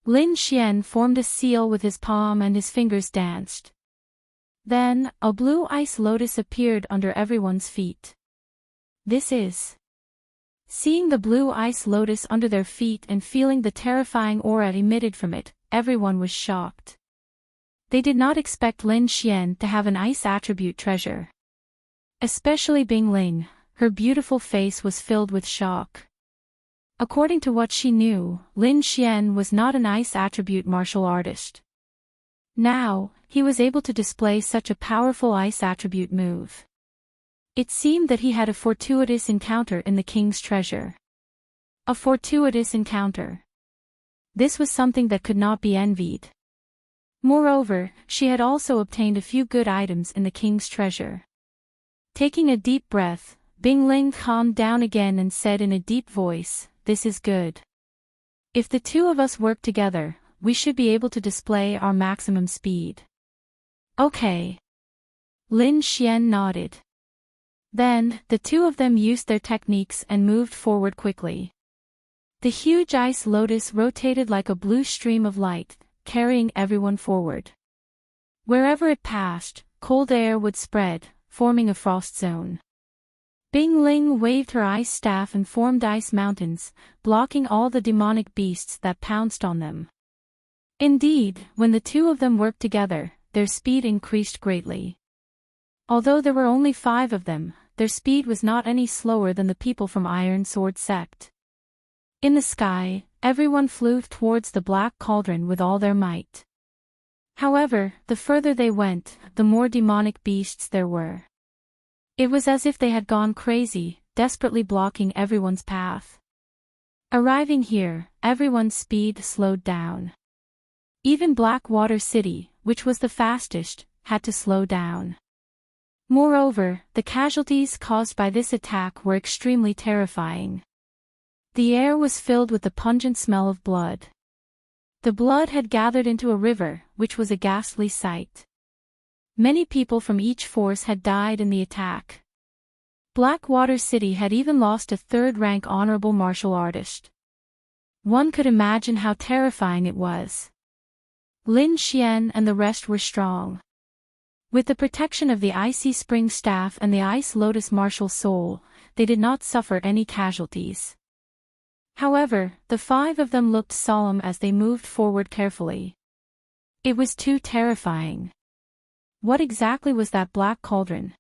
Lin Xian formed a seal with his palm and his fingers danced. Then, a blue ice lotus appeared under everyone's feet. This is. Seeing the blue ice lotus under their feet and feeling the terrifying aura emitted from it, everyone was shocked. They did not expect Lin Xian to have an ice attribute treasure. Especially Bing Ling, her beautiful face was filled with shock. According to what she knew, Lin Xian was not an ice attribute martial artist. Now, he was able to display such a powerful ice attribute move. It seemed that he had a fortuitous encounter in the king's treasure. A fortuitous encounter. This was something that could not be envied. Moreover, she had also obtained a few good items in the king's treasure. Taking a deep breath, Bing Ling calmed down again and said in a deep voice, "This is good. If the two of us work together, we should be able to display our maximum speed." Okay. Lin Xian nodded. Then, the two of them used their techniques and moved forward quickly. The huge ice lotus rotated like a blue stream of light, carrying everyone forward. Wherever it passed, cold air would spread, forming a frost zone. Bing Ling waved her ice staff and formed ice mountains, blocking all the demonic beasts that pounced on them. Indeed, when the two of them worked together, their speed increased greatly. Although there were only 5 of them, their speed was not any slower than the people from Iron Sword Sect. In the sky, everyone flew towards the black cauldron with all their might. However, the further they went, the more demonic beasts there were. It was as if they had gone crazy, desperately blocking everyone's path. Arriving here, everyone's speed slowed down. Even Blackwater City, which was the fastest, had to slow down. Moreover, the casualties caused by this attack were extremely terrifying. The air was filled with the pungent smell of blood. The blood had gathered into a river, which was a ghastly sight. Many people from each force had died in the attack. Blackwater City had even lost a 3rd-rank honorable martial artist. One could imagine how terrifying it was. Lin Xian and the rest were strong. With the protection of the icy spring staff and the ice lotus martial soul, they did not suffer any casualties. However, the 5 of them looked solemn as they moved forward carefully. It was too terrifying. What exactly was that black cauldron?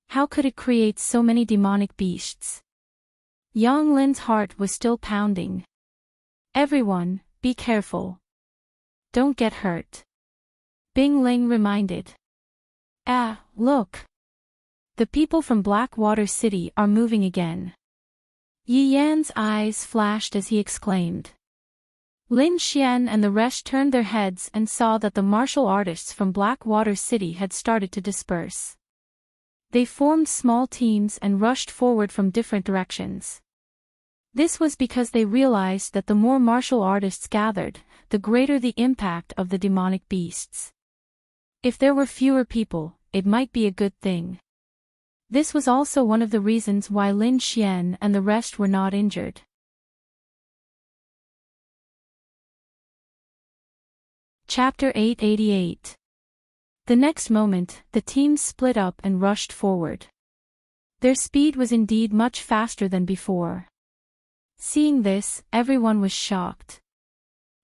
How could it create so many demonic beasts? Yang Lin's heart was still pounding. Everyone, be careful. Don't get hurt. Bing Ling reminded. Look. The people from Blackwater City are moving again. Yi Yan's eyes flashed as he exclaimed. Lin Xian and the rest turned their heads and saw that the martial artists from Blackwater City had started to disperse. They formed small teams and rushed forward from different directions. This was because they realized that the more martial artists gathered, the greater the impact of the demonic beasts. If there were fewer people, it might be a good thing. This was also one of the reasons why Lin Xian and the rest were not injured. Chapter 888. The next moment, the teams split up and rushed forward. Their speed was indeed much faster than before. Seeing this, everyone was shocked.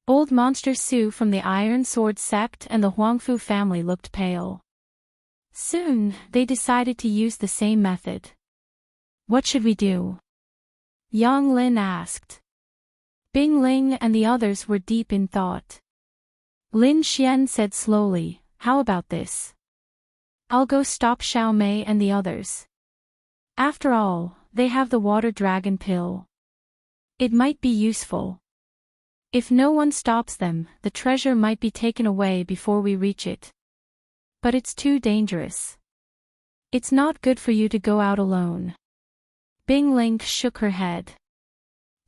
Old Monster Su from the Iron Sword sect and the Huangfu family looked pale. Soon, they decided to use the same method. What should we do? Yang Lin asked. Bing Ling and the others were deep in thought. Lin Xian said slowly, how about this? I'll go stop Xiao Mei and the others. After all, they have the water dragon pill. It might be useful. If no one stops them, the treasure might be taken away before we reach it. But it's too dangerous. It's not good for you to go out alone. Bing Ling shook her head.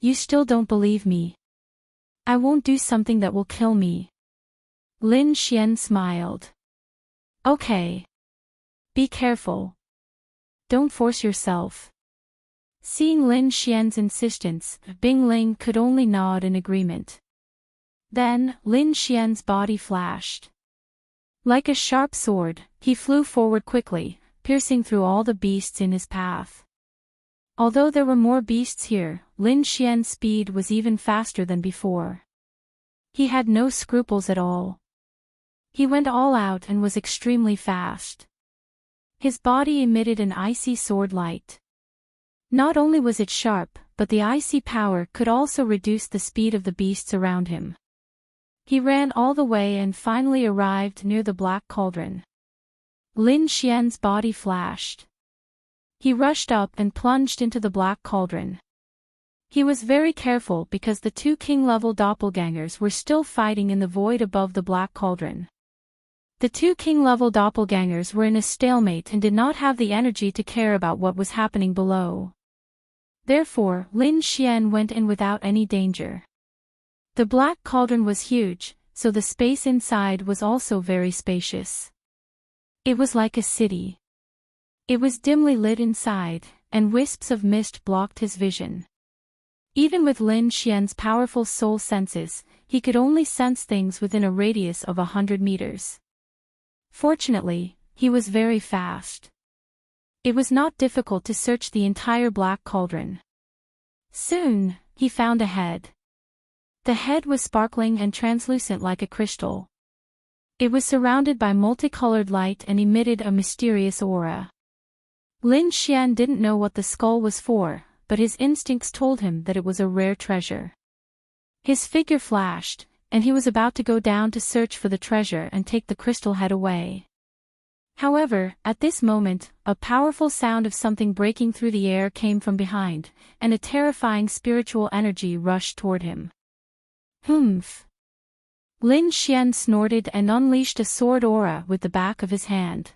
You still don't believe me. I won't do something that will kill me. Lin Xian smiled. Okay. Be careful. Don't force yourself. Seeing Lin Xian's insistence, Bing Ling could only nod in agreement. Then, Lin Xian's body flashed. Like a sharp sword, he flew forward quickly, piercing through all the beasts in his path. Although there were more beasts here, Lin Xian's speed was even faster than before. He had no scruples at all. He went all out and was extremely fast. His body emitted an icy sword light. Not only was it sharp, but the icy power could also reduce the speed of the beasts around him. He ran all the way and finally arrived near the black cauldron. Lin Xian's body flashed. He rushed up and plunged into the black cauldron. He was very careful because the two king-level doppelgangers were still fighting in the void above the black cauldron. The two king-level doppelgangers were in a stalemate and did not have the energy to care about what was happening below. Therefore, Lin Xian went in without any danger. The black cauldron was huge, so the space inside was also very spacious. It was like a city. It was dimly lit inside, and wisps of mist blocked his vision. Even with Lin Xian's powerful soul senses, he could only sense things within a radius of 100 meters. Fortunately, he was very fast. It was not difficult to search the entire black cauldron. Soon, he found a head. The head was sparkling and translucent like a crystal. It was surrounded by multicolored light and emitted a mysterious aura. Lin Xian didn't know what the skull was for, but his instincts told him that it was a rare treasure. His figure flashed, and he was about to go down to search for the treasure and take the crystal head away. However, at this moment, a powerful sound of something breaking through the air came from behind, and a terrifying spiritual energy rushed toward him. Humph! Lin Xian snorted and unleashed a sword aura with the back of his hand.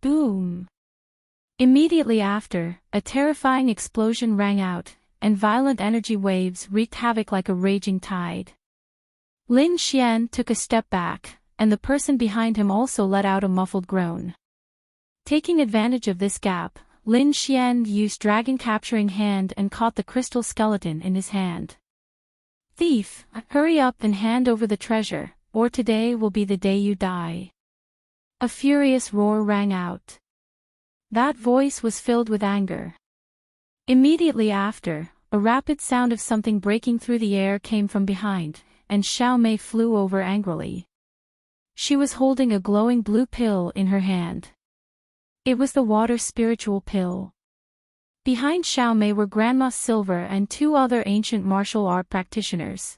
Boom! Immediately after, a terrifying explosion rang out, and violent energy waves wreaked havoc like a raging tide. Lin Xian took a step back, and the person behind him also let out a muffled groan. Taking advantage of this gap, Lin Xian used Dragon Capturing Hand and caught the crystal skeleton in his hand. Thief, hurry up and hand over the treasure, or today will be the day you die. A furious roar rang out. That voice was filled with anger. Immediately after, a rapid sound of something breaking through the air came from behind, and Xiao Mei flew over angrily. She was holding a glowing blue pill in her hand. It was the water spiritual pill. Behind Xiao Mei were Grandma Silver and two other ancient martial art practitioners.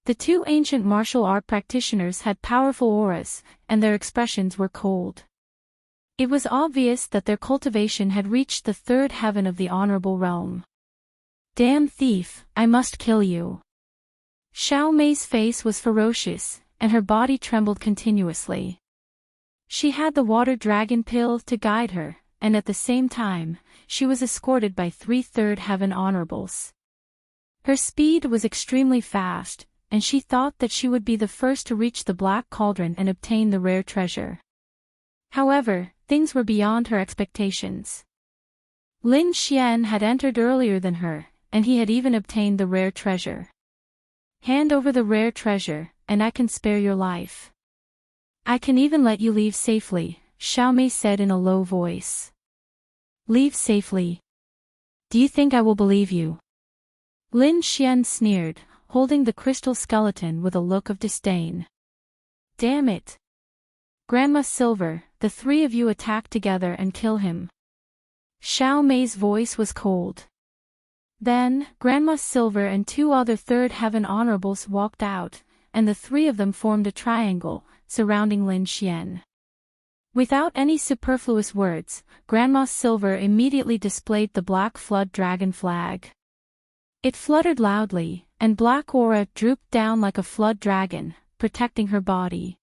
The two ancient martial art practitioners had powerful auras, and their expressions were cold. It was obvious that their cultivation had reached the third heaven of the honorable realm. Damn thief, I must kill you. Xiao Mei's face was ferocious, and her body trembled continuously. She had the water dragon pill to guide her, and at the same time, she was escorted by 3 third heaven honorables. Her speed was extremely fast, and she thought that she would be the first to reach the black cauldron and obtain the rare treasure. However, things were beyond her expectations. Lin Xian had entered earlier than her, and he had even obtained the rare treasure. Hand over the rare treasure, and I can spare your life. I can even let you leave safely, Xiao Mei said in a low voice. Leave safely? Do you think I will believe you? Lin Xian sneered, holding the crystal skeleton with a look of disdain. Damn it! Grandma Silver, the three of you attack together and kill him. Xiao Mei's voice was cold. Then, Grandma Silver and two other Third Heaven Honorables walked out, and the three of them formed a triangle, surrounding Lin Xian. Without any superfluous words, Grandma Silver immediately displayed the Black Flood Dragon flag. It fluttered loudly, and black aura drooped down like a flood dragon, protecting her body.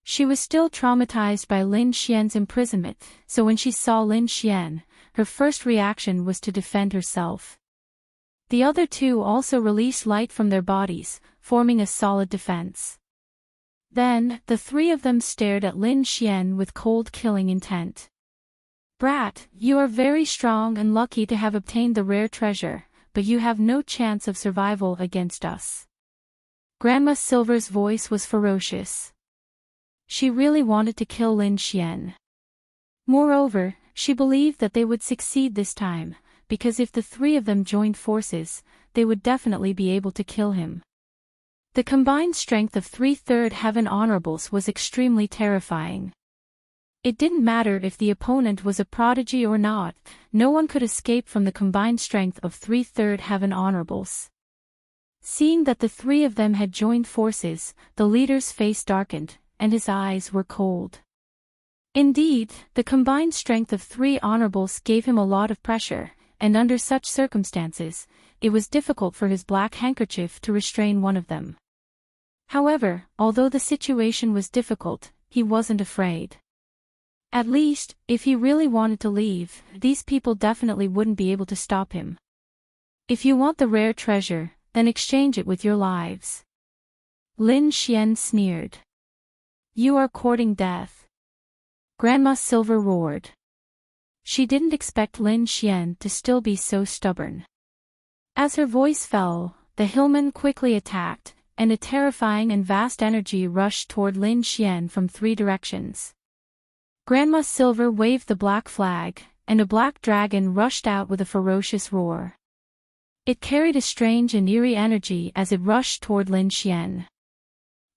She was still traumatized by Lin Xian's imprisonment, so when she saw Lin Xian, her first reaction was to defend herself. The other two also released light from their bodies, forming a solid defense. Then, the three of them stared at Lin Xian with cold killing intent. Brat, you are very strong and lucky to have obtained the rare treasure, but you have no chance of survival against us. Grandma Silver's voice was ferocious. She really wanted to kill Lin Xian. Moreover, she believed that they would succeed this time, because if the three of them joined forces, they would definitely be able to kill him. The combined strength of three Third Heaven Honorables was extremely terrifying. It didn't matter if the opponent was a prodigy or not, no one could escape from the combined strength of three Third Heaven Honorables. Seeing that the three of them had joined forces, the leader's face darkened, and his eyes were cold. Indeed, the combined strength of three honorables gave him a lot of pressure, and under such circumstances, it was difficult for his black handkerchief to restrain one of them. However, although the situation was difficult, he wasn't afraid. At least, if he really wanted to leave, these people definitely wouldn't be able to stop him. If you want the rare treasure, then exchange it with your lives. Lin Xian sneered. You are courting death. Grandma Silver roared. She didn't expect Lin Xian to still be so stubborn. As her voice fell, the hillman quickly attacked, and a terrifying and vast energy rushed toward Lin Xian from three directions. Grandma Silver waved the black flag, and a black dragon rushed out with a ferocious roar. It carried a strange and eerie energy as it rushed toward Lin Xian.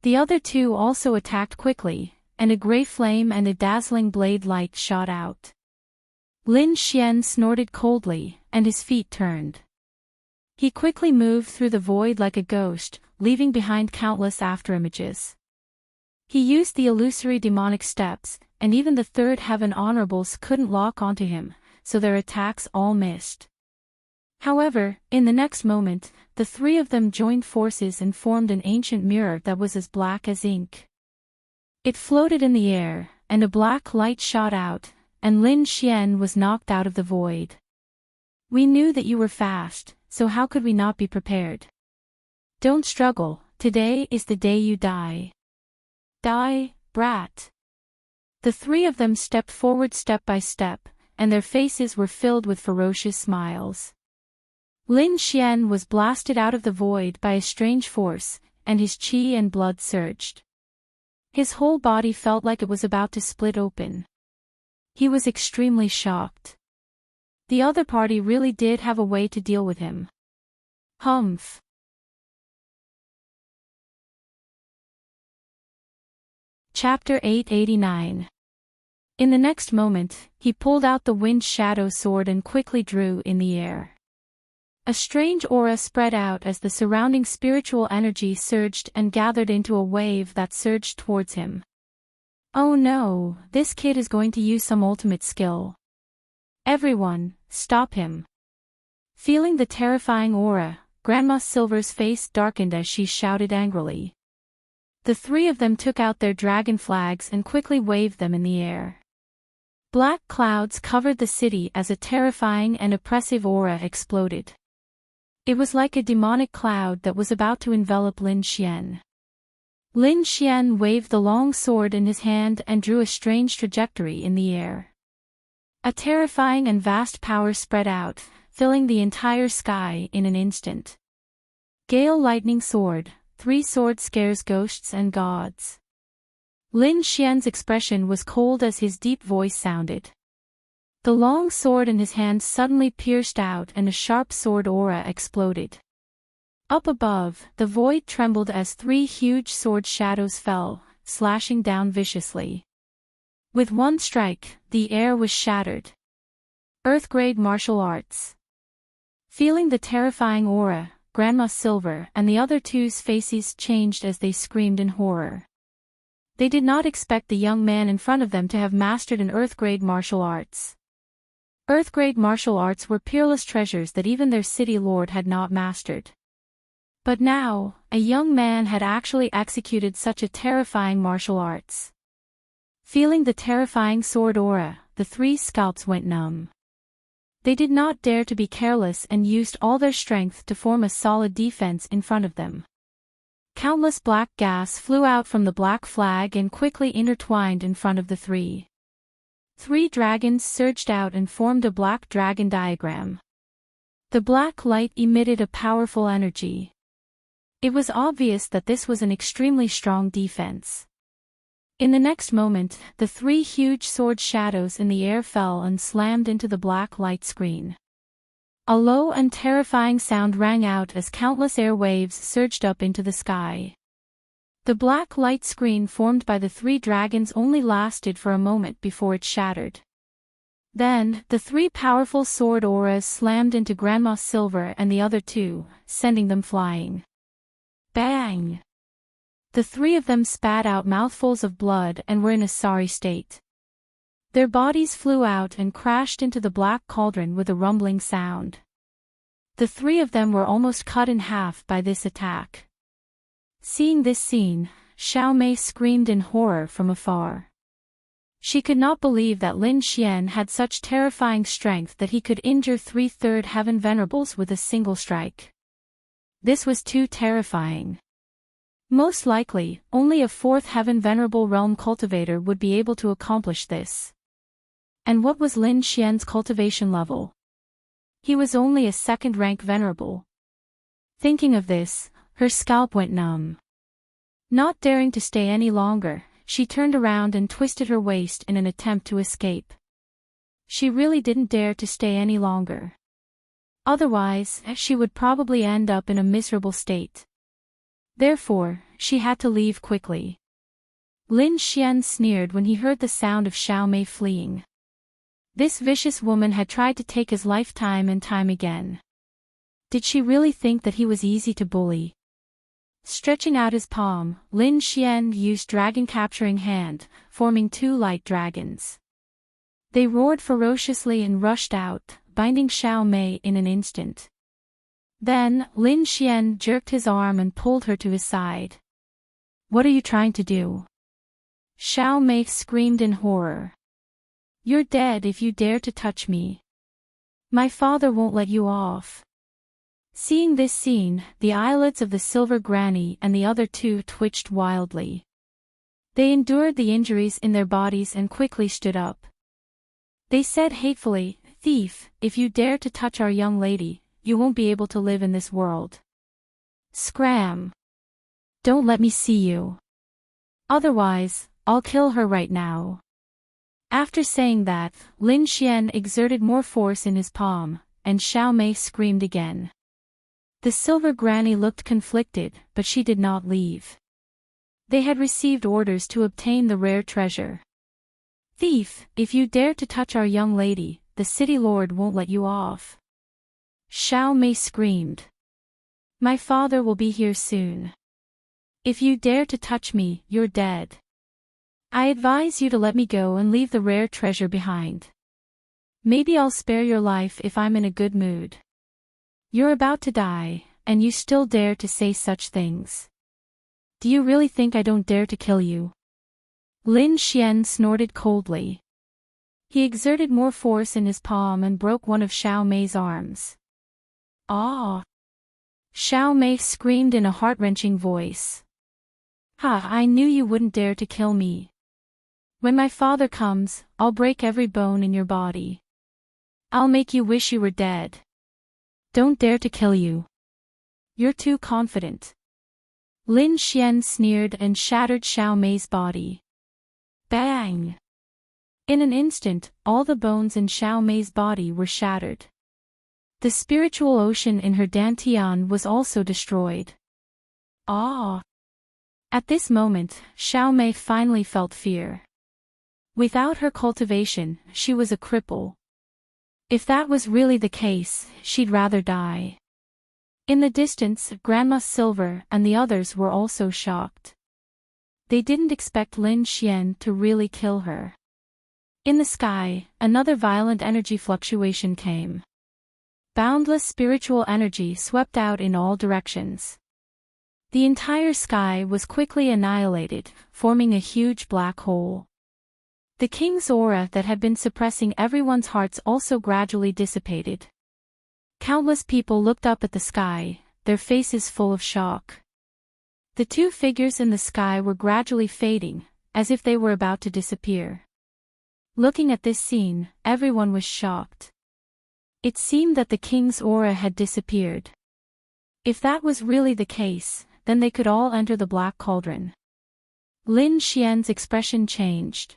The other two also attacked quickly, and a gray flame and a dazzling blade light shot out. Lin Xian snorted coldly, and his feet turned. He quickly moved through the void like a ghost, leaving behind countless afterimages. He used the illusory demonic steps, and even the Third Heaven Honorables couldn't lock onto him, so their attacks all missed. However, in the next moment, the three of them joined forces and formed an ancient mirror that was as black as ink. It floated in the air, and a black light shot out, and Lin Xian was knocked out of the void. We knew that you were fast, so how could we not be prepared? Don't struggle, today is the day you die. Die, brat. The three of them stepped forward step by step, and their faces were filled with ferocious smiles. Lin Xian was blasted out of the void by a strange force, and his qi and blood surged. His whole body felt like it was about to split open. He was extremely shocked. The other party really did have a way to deal with him. Humph. Chapter 889. In the next moment, he pulled out the wind shadow sword and quickly drew in the air. A strange aura spread out as the surrounding spiritual energy surged and gathered into a wave that surged towards him. Oh no, this kid is going to use some ultimate skill. Everyone, stop him. Feeling the terrifying aura, Grandma Silver's face darkened as she shouted angrily. The three of them took out their dragon flags and quickly waved them in the air. Black clouds covered the city as a terrifying and oppressive aura exploded. It was like a demonic cloud that was about to envelop Lin Xian. Lin Xian waved the long sword in his hand and drew a strange trajectory in the air. A terrifying and vast power spread out, filling the entire sky in an instant. Gale Lightning Sword, 3 swords scares ghosts and gods. Lin Xian's expression was cold as his deep voice sounded. The long sword in his hand suddenly pierced out and a sharp sword aura exploded. Up above, the void trembled as 3 huge sword shadows fell, slashing down viciously. With one strike, the air was shattered. Earth-grade martial arts. Feeling the terrifying aura, Grandma Silver and the other two's faces changed as they screamed in horror. They did not expect the young man in front of them to have mastered an Earth-grade martial arts. Earth-grade martial arts were peerless treasures that even their city lord had not mastered. But now, a young man had actually executed such a terrifying martial arts. Feeling the terrifying sword aura, the 3 scalps went numb. They did not dare to be careless and used all their strength to form a solid defense in front of them. Countless black gas flew out from the black flag and quickly intertwined in front of the 3. 3 dragons surged out and formed a black dragon diagram. The black light emitted a powerful energy. It was obvious that this was an extremely strong defense. In the next moment, the 3 huge sword shadows in the air fell and slammed into the black light screen. A low and terrifying sound rang out as countless air waves surged up into the sky. The black light screen formed by the 3 dragons only lasted for a moment before it shattered. Then, the 3 powerful sword auras slammed into Grandma Silver and the other 2, sending them flying. Bang! The 3 of them spat out mouthfuls of blood and were in a sorry state. Their bodies flew out and crashed into the black cauldron with a rumbling sound. The 3 of them were almost cut in half by this attack. Seeing this scene, Xiao Mei screamed in horror from afar. She could not believe that Lin Xian had such terrifying strength that he could injure 3 third heaven venerables with a single strike. This was too terrifying. Most likely, only a 4th heaven venerable realm cultivator would be able to accomplish this. And what was Lin Xian's cultivation level? He was only a 2nd rank venerable. Thinking of this, her scalp went numb. Not daring to stay any longer, she turned around and twisted her waist in an attempt to escape. She really didn't dare to stay any longer. Otherwise, she would probably end up in a miserable state. Therefore, she had to leave quickly. Lin Xian sneered when he heard the sound of Xiao Mei fleeing. This vicious woman had tried to take his life time and time again. Did she really think that he was easy to bully? Stretching out his palm, Lin Xian used Dragon Capturing Hand, forming 2 light dragons. They roared ferociously and rushed out, binding Xiao Mei in an instant. Then, Lin Xian jerked his arm and pulled her to his side. "What are you trying to do?" Xiao Mei screamed in horror. "You're dead if you dare to touch me. My father won't let you off." Seeing this scene, the eyelids of the Silver Granny and the other 2 twitched wildly. They endured the injuries in their bodies and quickly stood up. They said hatefully, "Thief, if you dare to touch our young lady, you won't be able to live in this world. Scram! Don't let me see you. Otherwise, I'll kill her right now." After saying that, Lin Xian exerted more force in his palm, and Xiao Mei screamed again. The Silver Granny looked conflicted, but she did not leave. They had received orders to obtain the rare treasure. "Thief, if you dare to touch our young lady, the city lord won't let you off." Xiao Mei screamed. "My father will be here soon. If you dare to touch me, you're dead. I advise you to let me go and leave the rare treasure behind. Maybe I'll spare your life if I'm in a good mood. You're about to die, and you still dare to say such things. Do you really think I don't dare to kill you?" Lin Xian snorted coldly. He exerted more force in his palm and broke one of Xiao Mei's arms. "Ah!" Xiao Mei screamed in a heart-wrenching voice. "Ha! I knew you wouldn't dare to kill me. When my father comes, I'll break every bone in your body. I'll make you wish you were dead. Don't dare to kill you. You're too confident." Lin Xian sneered and shattered Xiao Mei's body. Bang! In an instant, all the bones in Xiao Mei's body were shattered. The spiritual ocean in her dantian was also destroyed. Ah! At this moment, Xiao Mei finally felt fear. Without her cultivation, she was a cripple. If that was really the case, she'd rather die. In the distance, Grandma Silver and the others were also shocked. They didn't expect Lin Xian to really kill her. In the sky, another violent energy fluctuation came. Boundless spiritual energy swept out in all directions. The entire sky was quickly annihilated, forming a huge black hole. The king's aura that had been suppressing everyone's hearts also gradually dissipated. Countless people looked up at the sky, their faces full of shock. The two figures in the sky were gradually fading, as if they were about to disappear. Looking at this scene, everyone was shocked. It seemed that the king's aura had disappeared. If that was really the case, then they could all enter the Black Cauldron. Lin Xian's expression changed.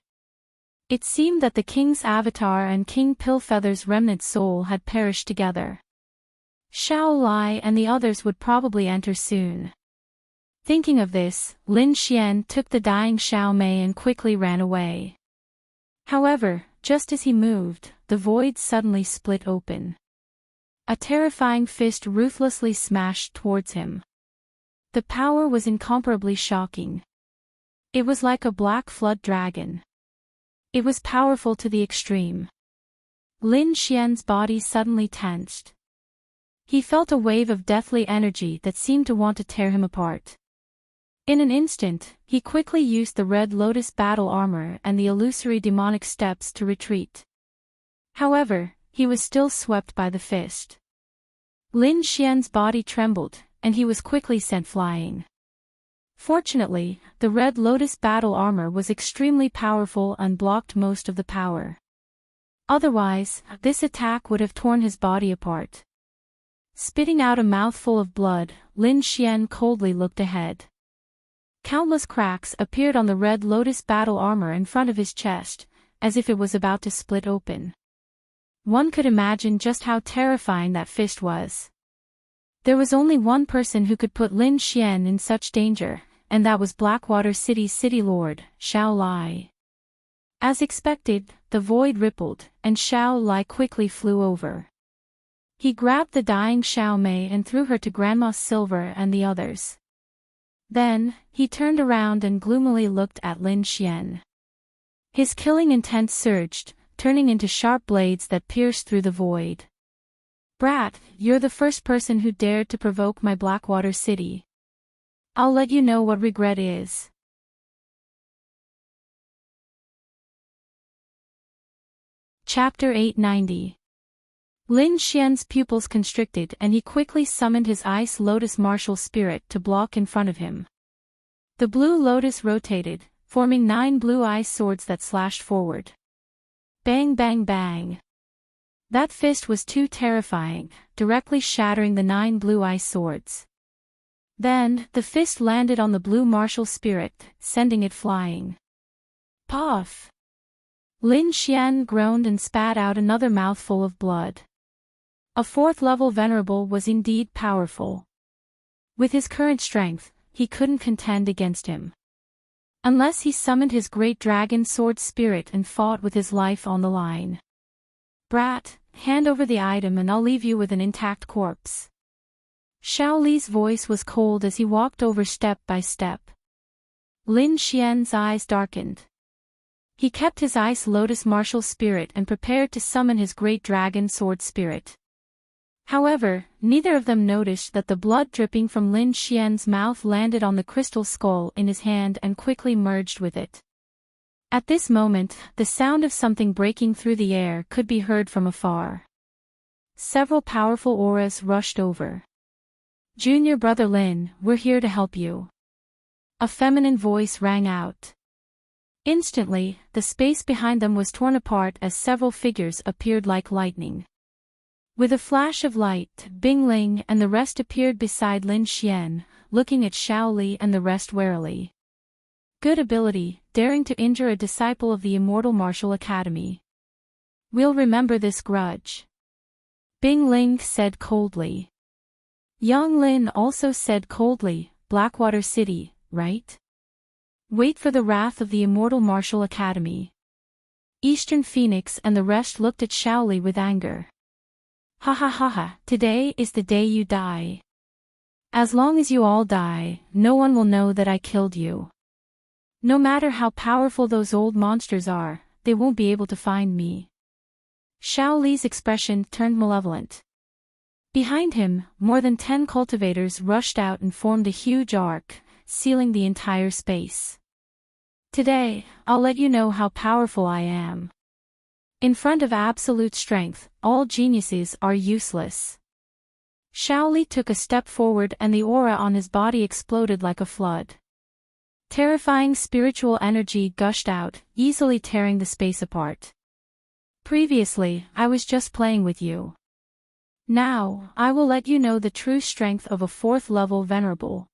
It seemed that the king's avatar and King Pillfeather's remnant soul had perished together. Xiao Lai and the others would probably enter soon. Thinking of this, Lin Xian took the dying Xiao Mei and quickly ran away. However, just as he moved, the void suddenly split open. A terrifying fist ruthlessly smashed towards him. The power was incomparably shocking. It was like a black flood dragon. It was powerful to the extreme. Lin Xian's body suddenly tensed. He felt a wave of deathly energy that seemed to want to tear him apart. In an instant, he quickly used the Red Lotus battle armor and the illusory demonic steps to retreat. However, he was still swept by the fist. Lin Xian's body trembled, and he was quickly sent flying. Fortunately, the Red Lotus battle armor was extremely powerful and blocked most of the power. Otherwise, this attack would have torn his body apart. Spitting out a mouthful of blood, Lin Xian coldly looked ahead. Countless cracks appeared on the Red Lotus battle armor in front of his chest, as if it was about to split open. One could imagine just how terrifying that fist was. There was only one person who could put Lin Xian in such danger, and that was Blackwater City's city lord, Xiao Lai. As expected, the void rippled, and Xiao Lai quickly flew over. He grabbed the dying Xiao Mei and threw her to Grandma Silver and the others. Then, he turned around and gloomily looked at Lin Xian. His killing intent surged, turning into sharp blades that pierced through the void. "Brat, you're the first person who dared to provoke my Blackwater City. I'll let you know what regret is." Chapter 890. Lin Xian's pupils constricted and he quickly summoned his Ice Lotus martial spirit to block in front of him. The blue lotus rotated, forming 9 blue ice swords that slashed forward. Bang bang bang. That fist was too terrifying, directly shattering the 9 blue ice swords. Then, the fist landed on the blue martial spirit, sending it flying. Puff! Lin Xian groaned and spat out another mouthful of blood. A 4th-level venerable was indeed powerful. With his current strength, he couldn't contend against him. Unless he summoned his great dragon sword spirit and fought with his life on the line. "Brat, hand over the item and I'll leave you with an intact corpse." Xiao Li's voice was cold as he walked over step by step. Lin Xian's eyes darkened. He kept his Ice Lotus martial spirit and prepared to summon his great dragon sword spirit. However, neither of them noticed that the blood dripping from Lin Xian's mouth landed on the crystal skull in his hand and quickly merged with it. At this moment, the sound of something breaking through the air could be heard from afar. Several powerful auras rushed over. "Junior brother Lin, we're here to help you." A feminine voice rang out. Instantly, the space behind them was torn apart as several figures appeared like lightning. With a flash of light, Bing Ling and the rest appeared beside Lin Xian, looking at Xiao Li and the rest warily. "Good ability, daring to injure a disciple of the immortal martial academy. We'll remember this grudge. Bing Ling said coldly. Yang Lin also said coldly, Blackwater City, right? Wait for the wrath of the immortal martial academy. Eastern Phoenix and the rest looked at Shaoli with anger. Ha ha ha ha, today is the day you die. As long as you all die, no one will know that I killed you. No matter how powerful those old monsters are, they won't be able to find me. Shaoli's expression turned malevolent. Behind him, more than 10 cultivators rushed out and formed a huge arc, sealing the entire space. Today, I'll let you know how powerful I am. In front of absolute strength, all geniuses are useless. Shaoli took a step forward and the aura on his body exploded like a flood. Terrifying spiritual energy gushed out, easily tearing the space apart. Previously, I was just playing with you. Now, I will let you know the true strength of a 4th level venerable.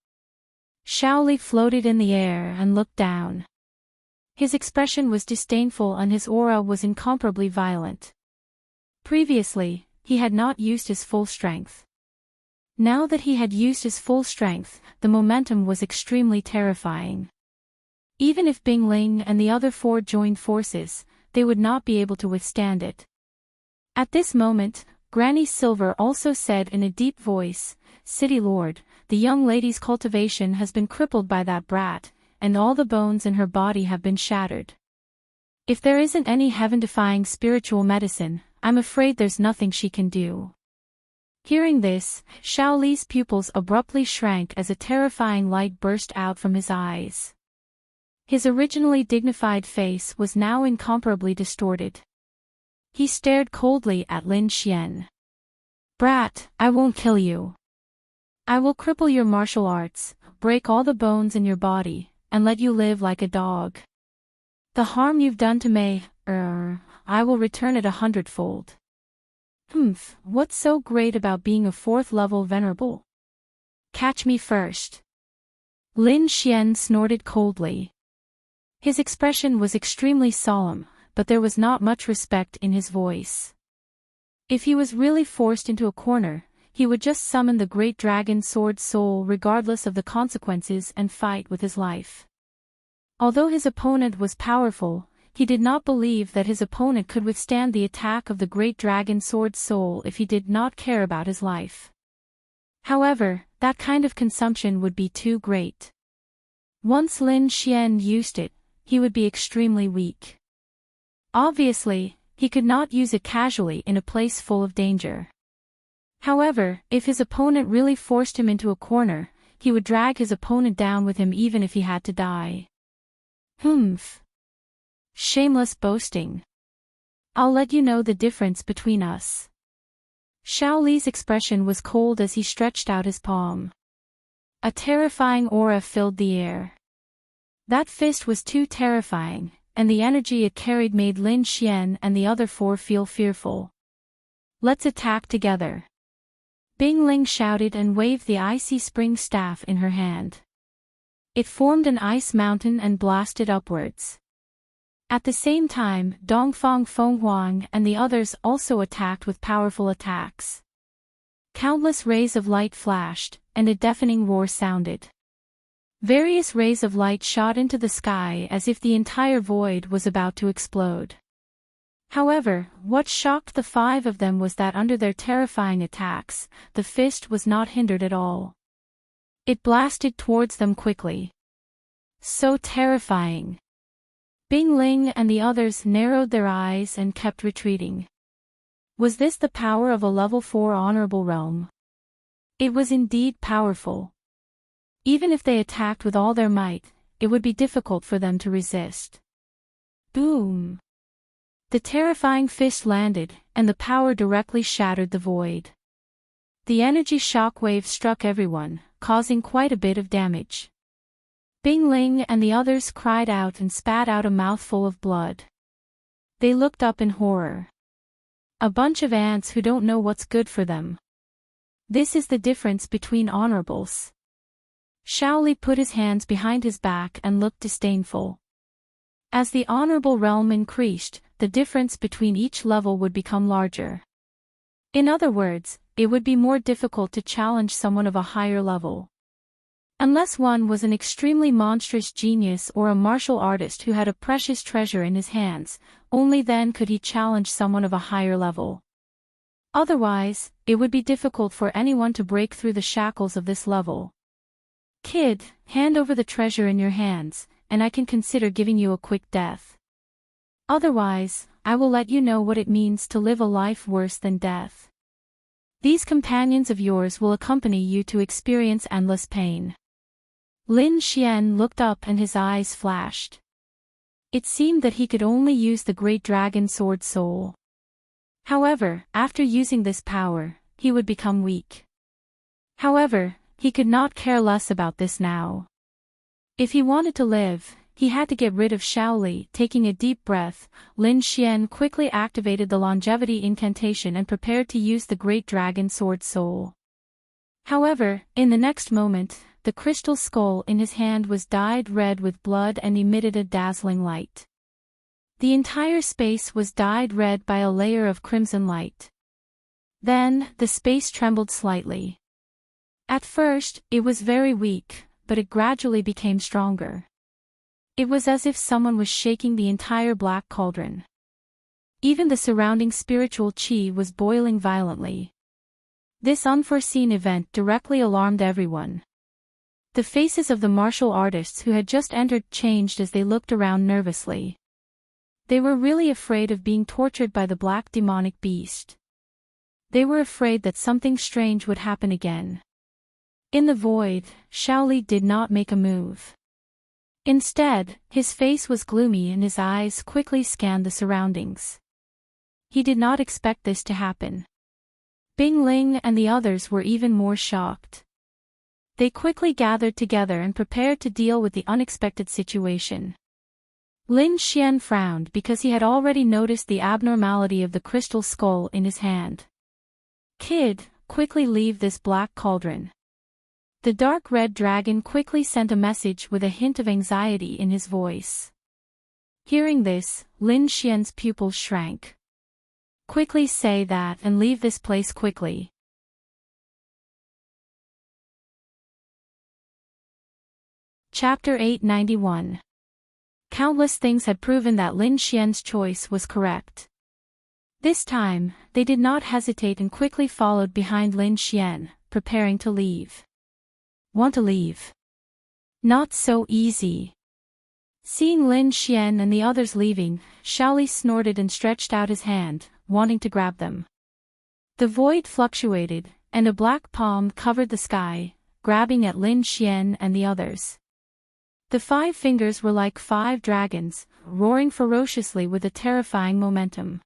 Shaoli floated in the air and looked down. His expression was disdainful and his aura was incomparably violent. Previously, he had not used his full strength. Now that he had used his full strength, the momentum was extremely terrifying. Even if Bing Ling and the other 4 joined forces, they would not be able to withstand it. At this moment, Granny Silver also said in a deep voice, City Lord, the young lady's cultivation has been crippled by that brat, and all the bones in her body have been shattered. If there isn't any heaven-defying spiritual medicine, I'm afraid there's nothing she can do. Hearing this, Shaoli's pupils abruptly shrank as a terrifying light burst out from his eyes. His originally dignified face was now incomparably distorted. He stared coldly at Lin Xian. Brat, I won't kill you. I will cripple your martial arts, break all the bones in your body, and let you live like a dog. The harm you've done to Mei, I will return it 100-fold. What's so great about being a 4th level venerable? Catch me first. Lin Xian snorted coldly. His expression was extremely solemn, but there was not much respect in his voice. If he was really forced into a corner, he would just summon the great dragon sword soul regardless of the consequences and fight with his life. Although his opponent was powerful, he did not believe that his opponent could withstand the attack of the great dragon sword soul if he did not care about his life. However, that kind of consumption would be too great. Once Lin Xian used it, he would be extremely weak. Obviously, he could not use it casually in a place full of danger. However, if his opponent really forced him into a corner, he would drag his opponent down with him even if he had to die. Shameless boasting. I'll let you know the difference between us. Shaoli's expression was cold as he stretched out his palm. A terrifying aura filled the air. That fist was too terrifying, and the energy it carried made Lin Xian and the other 4 feel fearful. Let's attack together. Bing Ling shouted and waved the icy spring staff in her hand. It formed an ice mountain and blasted upwards. At the same time, Dongfang Fenghuang and the others also attacked with powerful attacks. Countless rays of light flashed, and a deafening roar sounded. Various rays of light shot into the sky as if the entire void was about to explode. However, what shocked the 5 of them was that under their terrifying attacks, the fist was not hindered at all. It blasted towards them quickly. So terrifying. Bing Ling and the others narrowed their eyes and kept retreating. Was this the power of a level 4 honorable realm? It was indeed powerful. Even if they attacked with all their might, it would be difficult for them to resist. Boom! The terrifying fist landed, and the power directly shattered the void. The energy shockwave struck everyone, causing quite a bit of damage. Bing Ling and the others cried out and spat out a mouthful of blood. They looked up in horror. A bunch of ants who don't know what's good for them. This is the difference between honorables. Shaoli put his hands behind his back and looked disdainful. As the honorable realm increased, the difference between each level would become larger. In other words, it would be more difficult to challenge someone of a higher level. Unless one was an extremely monstrous genius or a martial artist who had a precious treasure in his hands, only then could he challenge someone of a higher level. Otherwise, it would be difficult for anyone to break through the shackles of this level. Kid, hand over the treasure in your hands, and I can consider giving you a quick death. Otherwise, I will let you know what it means to live a life worse than death. These companions of yours will accompany you to experience endless pain. Lin Xian looked up and his eyes flashed. It seemed that he could only use the great dragon sword soul. However, after using this power, he would become weak. However, he could not care less about this now. If he wanted to live, he had to get rid of Shaoli. Taking a deep breath, Lin Xian quickly activated the longevity incantation and prepared to use the great dragon sword soul. However, in the next moment, the crystal skull in his hand was dyed red with blood and emitted a dazzling light. The entire space was dyed red by a layer of crimson light. Then, the space trembled slightly. At first, it was very weak, but it gradually became stronger. It was as if someone was shaking the entire black cauldron. Even the surrounding spiritual chi was boiling violently. This unforeseen event directly alarmed everyone. The faces of the martial artists who had just entered changed as they looked around nervously. They were really afraid of being tortured by the black demonic beast. They were afraid that something strange would happen again. In the void, Shaoli did not make a move. Instead, his face was gloomy and his eyes quickly scanned the surroundings. He did not expect this to happen. Bing Ling and the others were even more shocked. They quickly gathered together and prepared to deal with the unexpected situation. Lin Xian frowned because he had already noticed the abnormality of the crystal skull in his hand. Kid, quickly leave this black cauldron. The dark red dragon quickly sent a message with a hint of anxiety in his voice. Hearing this, Lin Xian's pupils shrank. Quickly say that and leave this place quickly. Chapter 891. Countless things had proven that Lin Xian's choice was correct. This time, they did not hesitate and quickly followed behind Lin Xian, preparing to leave. Want to leave? Not so easy. Seeing Lin Xian and the others leaving, Shaoli snorted and stretched out his hand, wanting to grab them. The void fluctuated, and a black palm covered the sky, grabbing at Lin Xian and the others. The 5 fingers were like 5 dragons, roaring ferociously with a terrifying momentum.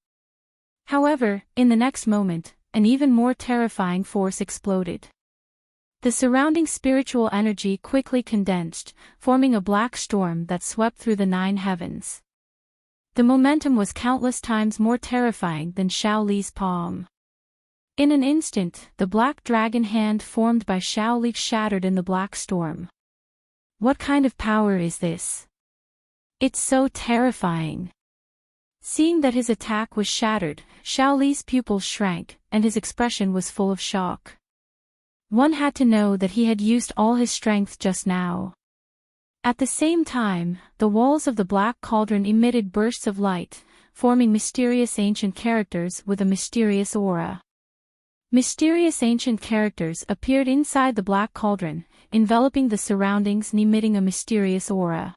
However, in the next moment, an even more terrifying force exploded. The surrounding spiritual energy quickly condensed, forming a black storm that swept through the 9 heavens. The momentum was countless times more terrifying than Shaoli's palm. In an instant, the black dragon hand formed by Shaoli shattered in the black storm. What kind of power is this? It's so terrifying. Seeing that his attack was shattered, Shaoli's pupils shrank, and his expression was full of shock. One had to know that he had used all his strength just now. At the same time, the walls of the black cauldron emitted bursts of light, forming mysterious ancient characters with a mysterious aura. Mysterious ancient characters appeared inside the black cauldron, enveloping the surroundings and emitting a mysterious aura.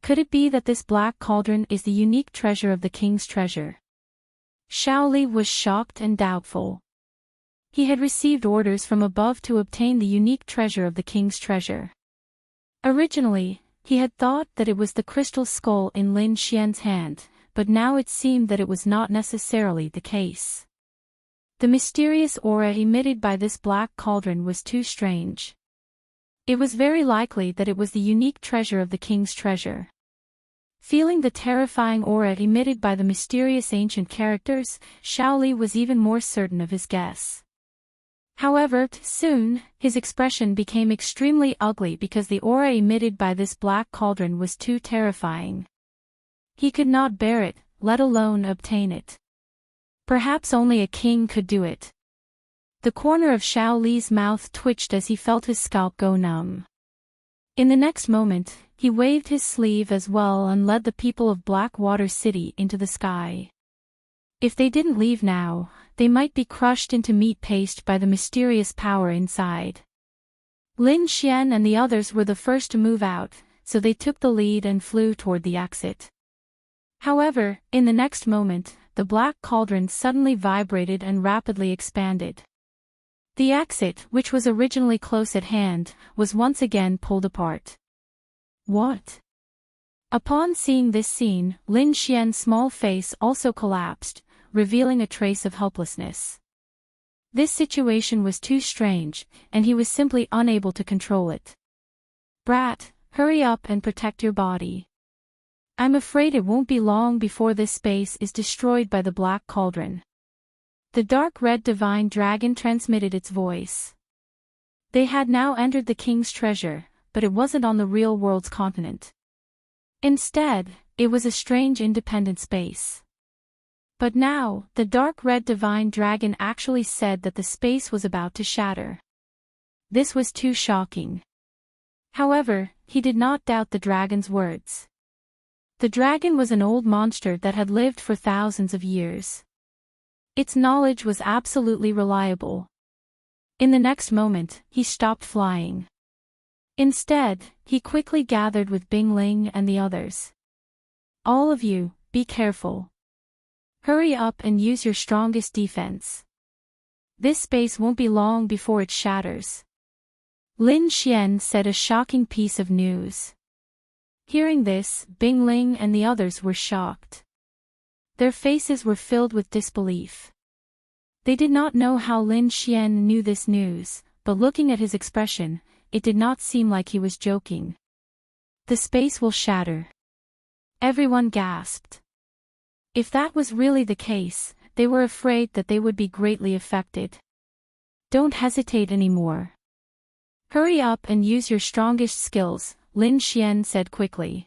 Could it be that this black cauldron is the unique treasure of the king's treasure? Shaoli was shocked and doubtful. He had received orders from above to obtain the unique treasure of the king's treasure. Originally, he had thought that it was the crystal skull in Lin Xian's hand, but now it seemed that it was not necessarily the case. The mysterious aura emitted by this black cauldron was too strange. It was very likely that it was the unique treasure of the king's treasure. Feeling the terrifying aura emitted by the mysterious ancient characters, Shaoli was even more certain of his guess. However, soon, his expression became extremely ugly because the aura emitted by this black cauldron was too terrifying. He could not bear it, let alone obtain it. Perhaps only a king could do it. The corner of Xiao Li's mouth twitched as he felt his scalp go numb. In the next moment, he waved his sleeve as well and led the people of Blackwater City into the sky. If they didn't leave now, they might be crushed into meat paste by the mysterious power inside. Lin Xian and the others were the first to move out, so they took the lead and flew toward the exit. However, in the next moment, the black cauldron suddenly vibrated and rapidly expanded. The exit, which was originally close at hand, was once again pulled apart. What? Upon seeing this scene, Lin Xian's small face also collapsed, revealing a trace of helplessness. This situation was too strange, and he was simply unable to control it. Brat, hurry up and protect your body. I'm afraid it won't be long before this space is destroyed by the black cauldron. The dark red divine dragon transmitted its voice. They had now entered the king's treasure, but it wasn't on the real world's continent. Instead, it was a strange independent space. But now, the dark red divine dragon actually said that the space was about to shatter. This was too shocking. However, he did not doubt the dragon's words. The dragon was an old monster that had lived for thousands of years. Its knowledge was absolutely reliable. In the next moment, he stopped flying. Instead, he quickly gathered with Bing Ling and the others. All of you, be careful. Hurry up and use your strongest defense. This space won't be long before it shatters. Lin Xian said a shocking piece of news. Hearing this, Bing Ling and the others were shocked. Their faces were filled with disbelief. They did not know how Lin Xian knew this news, but looking at his expression, it did not seem like he was joking. The space will shatter. Everyone gasped. If that was really the case, they were afraid that they would be greatly affected. Don't hesitate anymore. Hurry up and use your strongest skills, Lin Xian said quickly.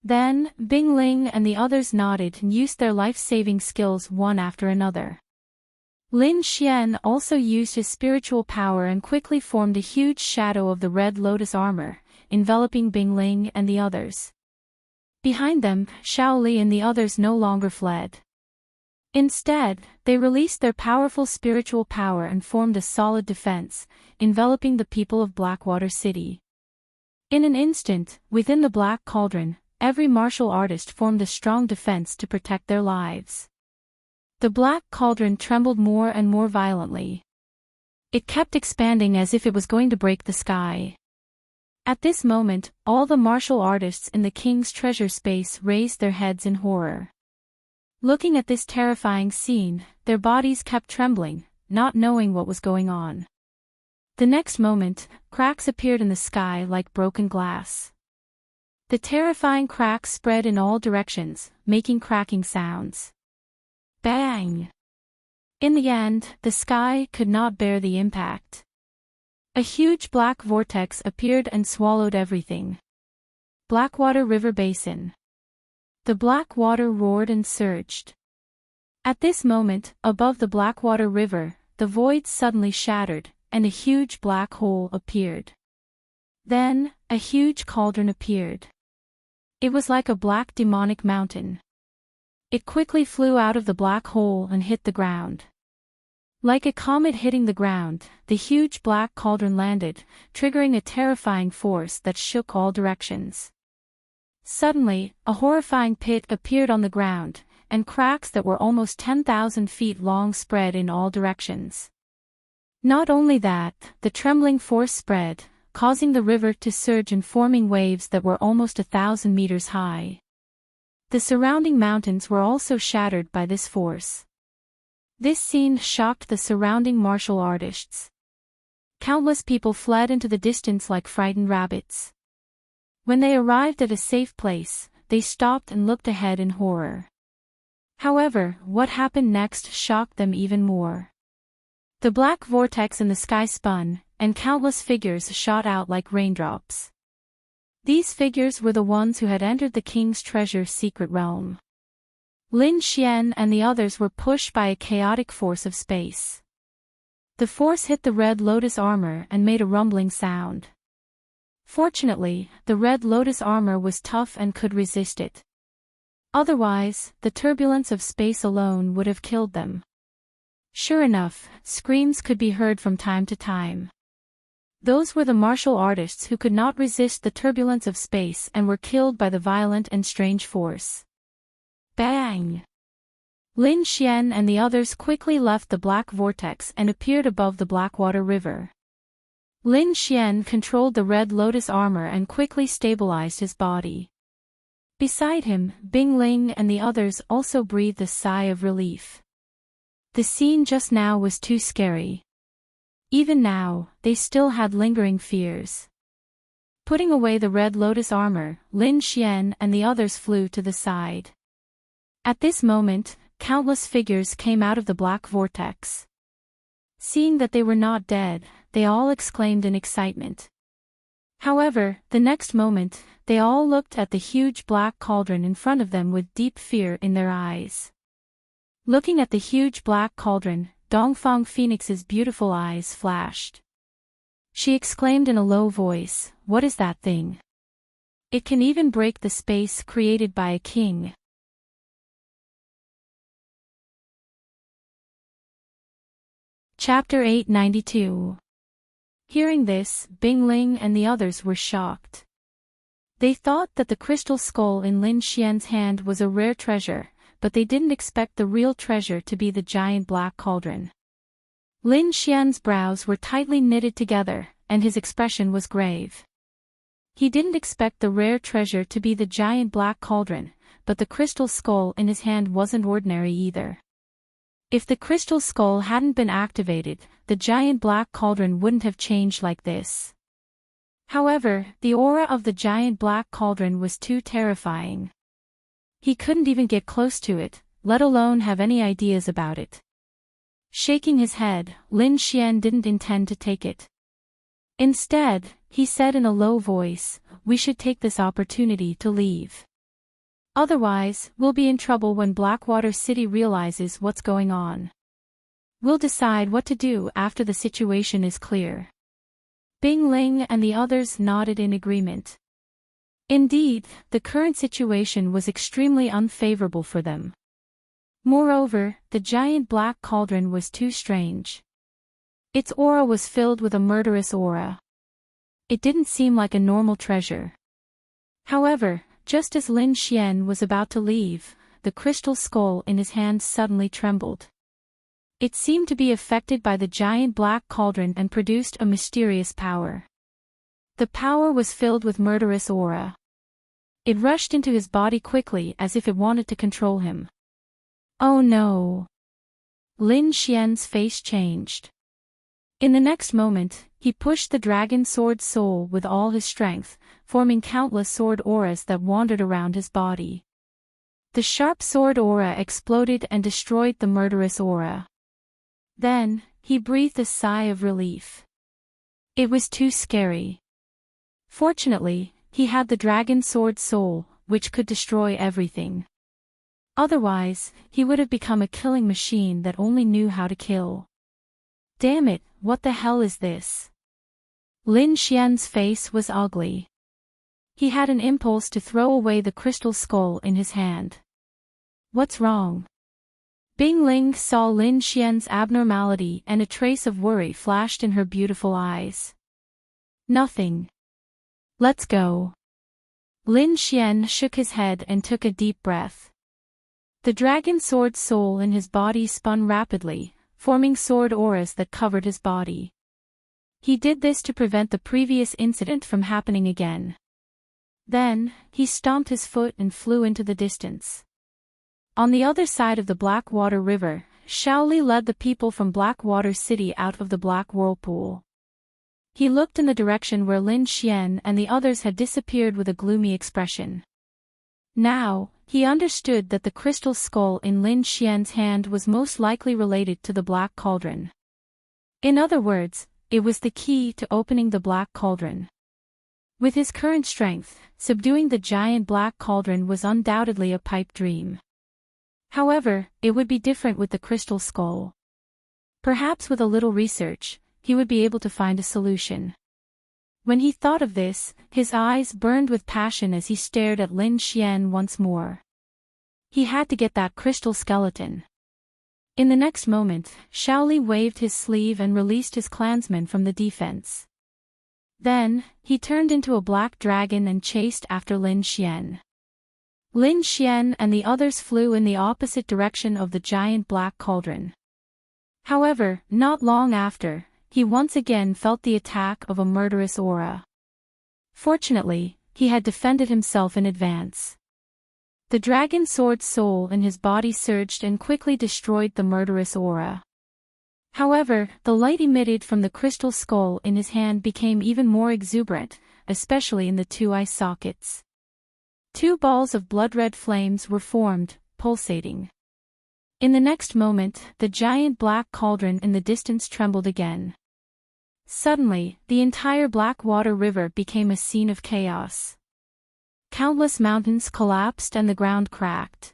Then, Bing Ling and the others nodded and used their life-saving skills one after another. Lin Xian also used his spiritual power and quickly formed a huge shadow of the red lotus armor, enveloping Bing Ling and the others. Behind them, Xiao Li and the others no longer fled. Instead, they released their powerful spiritual power and formed a solid defense, enveloping the people of Blackwater City. In an instant, within the black cauldron, every martial artist formed a strong defense to protect their lives. The black cauldron trembled more and more violently. It kept expanding as if it was going to break the sky. At this moment, all the martial artists in the king's treasure space raised their heads in horror. Looking at this terrifying scene, their bodies kept trembling, not knowing what was going on. The next moment, cracks appeared in the sky like broken glass. The terrifying cracks spread in all directions, making cracking sounds. Bang! In the end, the sky could not bear the impact. A huge black vortex appeared and swallowed everything. Blackwater River Basin. The black water roared and surged. At this moment, above the Blackwater River, the void suddenly shattered, and a huge black hole appeared. Then, a huge cauldron appeared. It was like a black demonic mountain. It quickly flew out of the black hole and hit the ground. Like a comet hitting the ground, the huge black cauldron landed, triggering a terrifying force that shook all directions. Suddenly, a horrifying pit appeared on the ground, and cracks that were almost 10,000 feet long spread in all directions. Not only that, the trembling force spread, causing the river to surge and forming waves that were almost 1,000 meters high. The surrounding mountains were also shattered by this force. This scene shocked the surrounding martial artists. Countless people fled into the distance like frightened rabbits. When they arrived at a safe place, they stopped and looked ahead in horror. However, what happened next shocked them even more. The black vortex in the sky spun, and countless figures shot out like raindrops. These figures were the ones who had entered the king's treasure's secret realm. Lin Xian and the others were pushed by a chaotic force of space. The force hit the Red Lotus armor and made a rumbling sound. Fortunately, the Red Lotus armor was tough and could resist it. Otherwise, the turbulence of space alone would have killed them. Sure enough, screams could be heard from time to time. Those were the martial artists who could not resist the turbulence of space and were killed by the violent and strange force. Bang! Lin Xian and the others quickly left the black vortex and appeared above the Blackwater River. Lin Xian controlled the Red Lotus armor and quickly stabilized his body. Beside him, Bing Ling and the others also breathed a sigh of relief. The scene just now was too scary. Even now, they still had lingering fears. Putting away the Red Lotus armor, Lin Xian and the others flew to the side. At this moment, countless figures came out of the black vortex. Seeing that they were not dead, they all exclaimed in excitement. However, the next moment, they all looked at the huge black cauldron in front of them with deep fear in their eyes. Looking at the huge black cauldron, Dongfang Phoenix's beautiful eyes flashed. She exclaimed in a low voice, "What is that thing? It can even break the space created by a king." Chapter 892. Hearing this, Bing Ling and the others were shocked. They thought that the crystal skull in Lin Xian's hand was a rare treasure, but they didn't expect the real treasure to be the giant black cauldron. Lin Xian's brows were tightly knitted together, and his expression was grave. He didn't expect the rare treasure to be the giant black cauldron, but the crystal skull in his hand wasn't ordinary either. If the crystal skull hadn't been activated, the giant black cauldron wouldn't have changed like this. However, the aura of the giant black cauldron was too terrifying. He couldn't even get close to it, let alone have any ideas about it. Shaking his head, Lin Xian didn't intend to take it. Instead, he said in a low voice, "We should take this opportunity to leave. Otherwise, we'll be in trouble when Blackwater City realizes what's going on. We'll decide what to do after the situation is clear." Bing Ling and the others nodded in agreement. Indeed, the current situation was extremely unfavorable for them. Moreover, the giant black cauldron was too strange. Its aura was filled with a murderous aura. It didn't seem like a normal treasure. However, just as Lin Xian was about to leave, the crystal skull in his hand suddenly trembled. It seemed to be affected by the giant black cauldron and produced a mysterious power. The power was filled with murderous aura. It rushed into his body quickly as if it wanted to control him. Oh no! Lin Xian's face changed. In the next moment, he pushed the dragon sword soul with all his strength, forming countless sword auras that wandered around his body. The sharp sword aura exploded and destroyed the murderous aura. Then, he breathed a sigh of relief. It was too scary. Fortunately, he had the dragon sword soul, which could destroy everything. Otherwise, he would have become a killing machine that only knew how to kill. Damn it, what the hell is this? Lin Xian's face was ugly. He had an impulse to throw away the crystal skull in his hand. What's wrong? Bing Ling saw Lin Xian's abnormality and a trace of worry flashed in her beautiful eyes. Nothing. Let's go. Lin Xian shook his head and took a deep breath. The dragon sword soul in his body spun rapidly, forming sword auras that covered his body. He did this to prevent the previous incident from happening again. Then, he stomped his foot and flew into the distance. On the other side of the Blackwater River, Shaoli led the people from Blackwater City out of the Black Whirlpool. He looked in the direction where Lin Xian and the others had disappeared with a gloomy expression. Now, he understood that the crystal skull in Lin Xian's hand was most likely related to the Black Cauldron. In other words, it was the key to opening the Black Cauldron. With his current strength, subduing the giant black cauldron was undoubtedly a pipe dream. However, it would be different with the crystal skull. Perhaps with a little research, he would be able to find a solution. When he thought of this, his eyes burned with passion as he stared at Lin Xian once more. He had to get that crystal skeleton. In the next moment, Shaoli waved his sleeve and released his clansmen from the defense. Then, he turned into a black dragon and chased after Lin Xian. Lin Xian and the others flew in the opposite direction of the giant black cauldron. However, not long after, he once again felt the attack of a murderous aura. Fortunately, he had defended himself in advance. The dragon sword's soul in his body surged and quickly destroyed the murderous aura. However, the light emitted from the crystal skull in his hand became even more exuberant, especially in the two eye sockets. Two balls of blood-red flames were formed, pulsating. In the next moment, the giant black cauldron in the distance trembled again. Suddenly, the entire Blackwater River became a scene of chaos. Countless mountains collapsed and the ground cracked.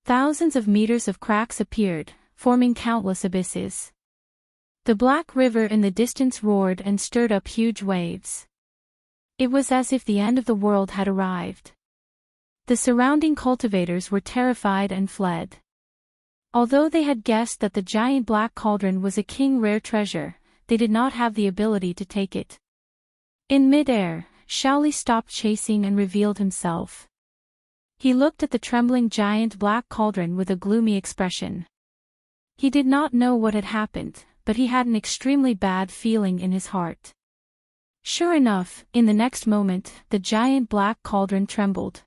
Thousands of meters of cracks appeared, forming countless abysses. The Black River in the distance roared and stirred up huge waves. It was as if the end of the world had arrived. The surrounding cultivators were terrified and fled. Although they had guessed that the giant black cauldron was a king rare treasure, they did not have the ability to take it. In mid-air, Shaoli stopped chasing and revealed himself. He looked at the trembling giant black cauldron with a gloomy expression. He did not know what had happened, but he had an extremely bad feeling in his heart. Sure enough, in the next moment, the giant black cauldron trembled.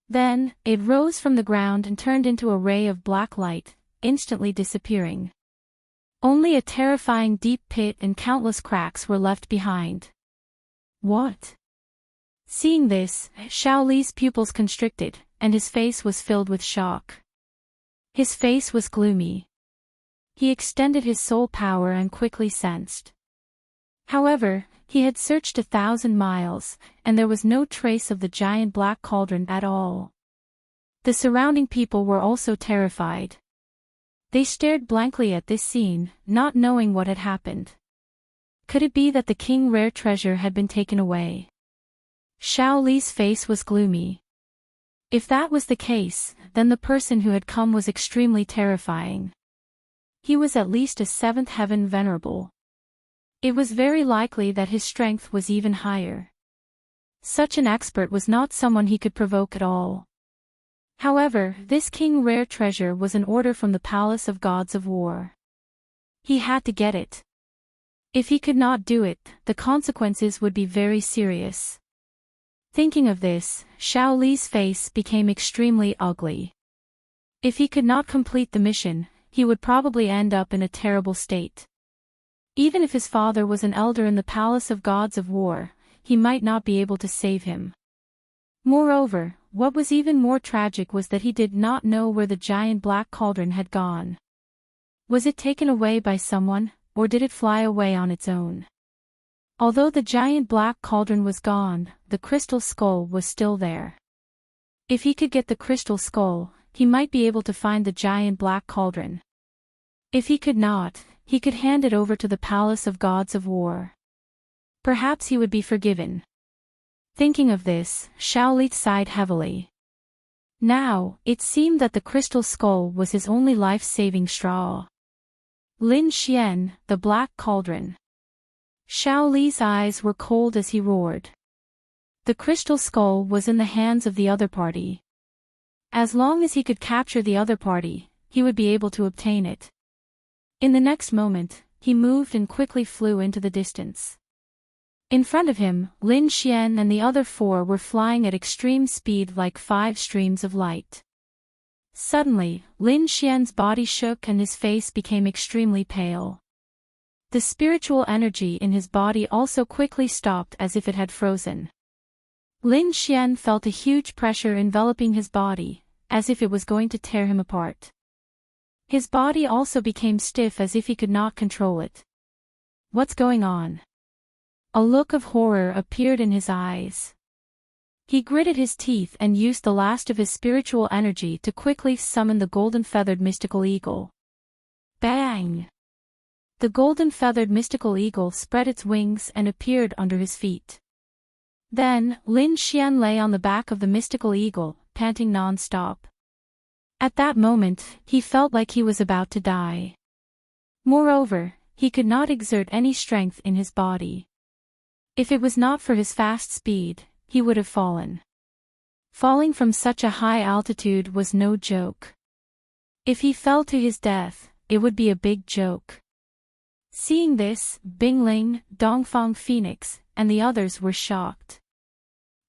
Then, it rose from the ground and turned into a ray of black light, instantly disappearing. Only a terrifying deep pit and countless cracks were left behind. What? Seeing this, Shaoli's pupils constricted, and his face was filled with shock. His face was gloomy. He extended his soul power and quickly sensed. However, he had searched 1,000 miles, and there was no trace of the giant black cauldron at all. The surrounding people were also terrified. They stared blankly at this scene, not knowing what had happened. Could it be that the king rare treasure had been taken away? Shaoli's face was gloomy. If that was the case, then the person who had come was extremely terrifying. He was at least a seventh heaven venerable. It was very likely that his strength was even higher. Such an expert was not someone he could provoke at all. However, this king rare treasure was an order from the Palace of Gods of War. He had to get it. If he could not do it, the consequences would be very serious. Thinking of this, Shaoli's face became extremely ugly. If he could not complete the mission, he would probably end up in a terrible state. Even if his father was an elder in the Palace of Gods of War, he might not be able to save him. Moreover, what was even more tragic was that he did not know where the giant black cauldron had gone. Was it taken away by someone, or did it fly away on its own? Although the giant black cauldron was gone, the crystal skull was still there. If he could get the crystal skull, he might be able to find the giant black cauldron. If he could not, he could hand it over to the Palace of Gods of War. Perhaps he would be forgiven. Thinking of this, Shaoli sighed heavily. Now, it seemed that the crystal skull was his only life-saving straw. Lin Xian, the black cauldron. Shaoli's eyes were cold as he roared. The crystal skull was in the hands of the other party. As long as he could capture the other party, he would be able to obtain it. In the next moment, he moved and quickly flew into the distance. In front of him, Lin Xian and the other four were flying at extreme speed like 5 streams of light. Suddenly, Lin Xian's body shook and his face became extremely pale. The spiritual energy in his body also quickly stopped as if it had frozen. Lin Xian felt a huge pressure enveloping his body, as if it was going to tear him apart. His body also became stiff as if he could not control it. What's going on? A look of horror appeared in his eyes. He gritted his teeth and used the last of his spiritual energy to quickly summon the golden-feathered mystical eagle. Bang! The golden-feathered mystical eagle spread its wings and appeared under his feet. Then, Lin Xian lay on the back of the mystical eagle, panting non-stop. At that moment, he felt like he was about to die. Moreover, he could not exert any strength in his body. If it was not for his fast speed, he would have fallen. Falling from such a high altitude was no joke. If he fell to his death, it would be a big joke. Seeing this, Bingling, Dongfang Phoenix, and the others were shocked.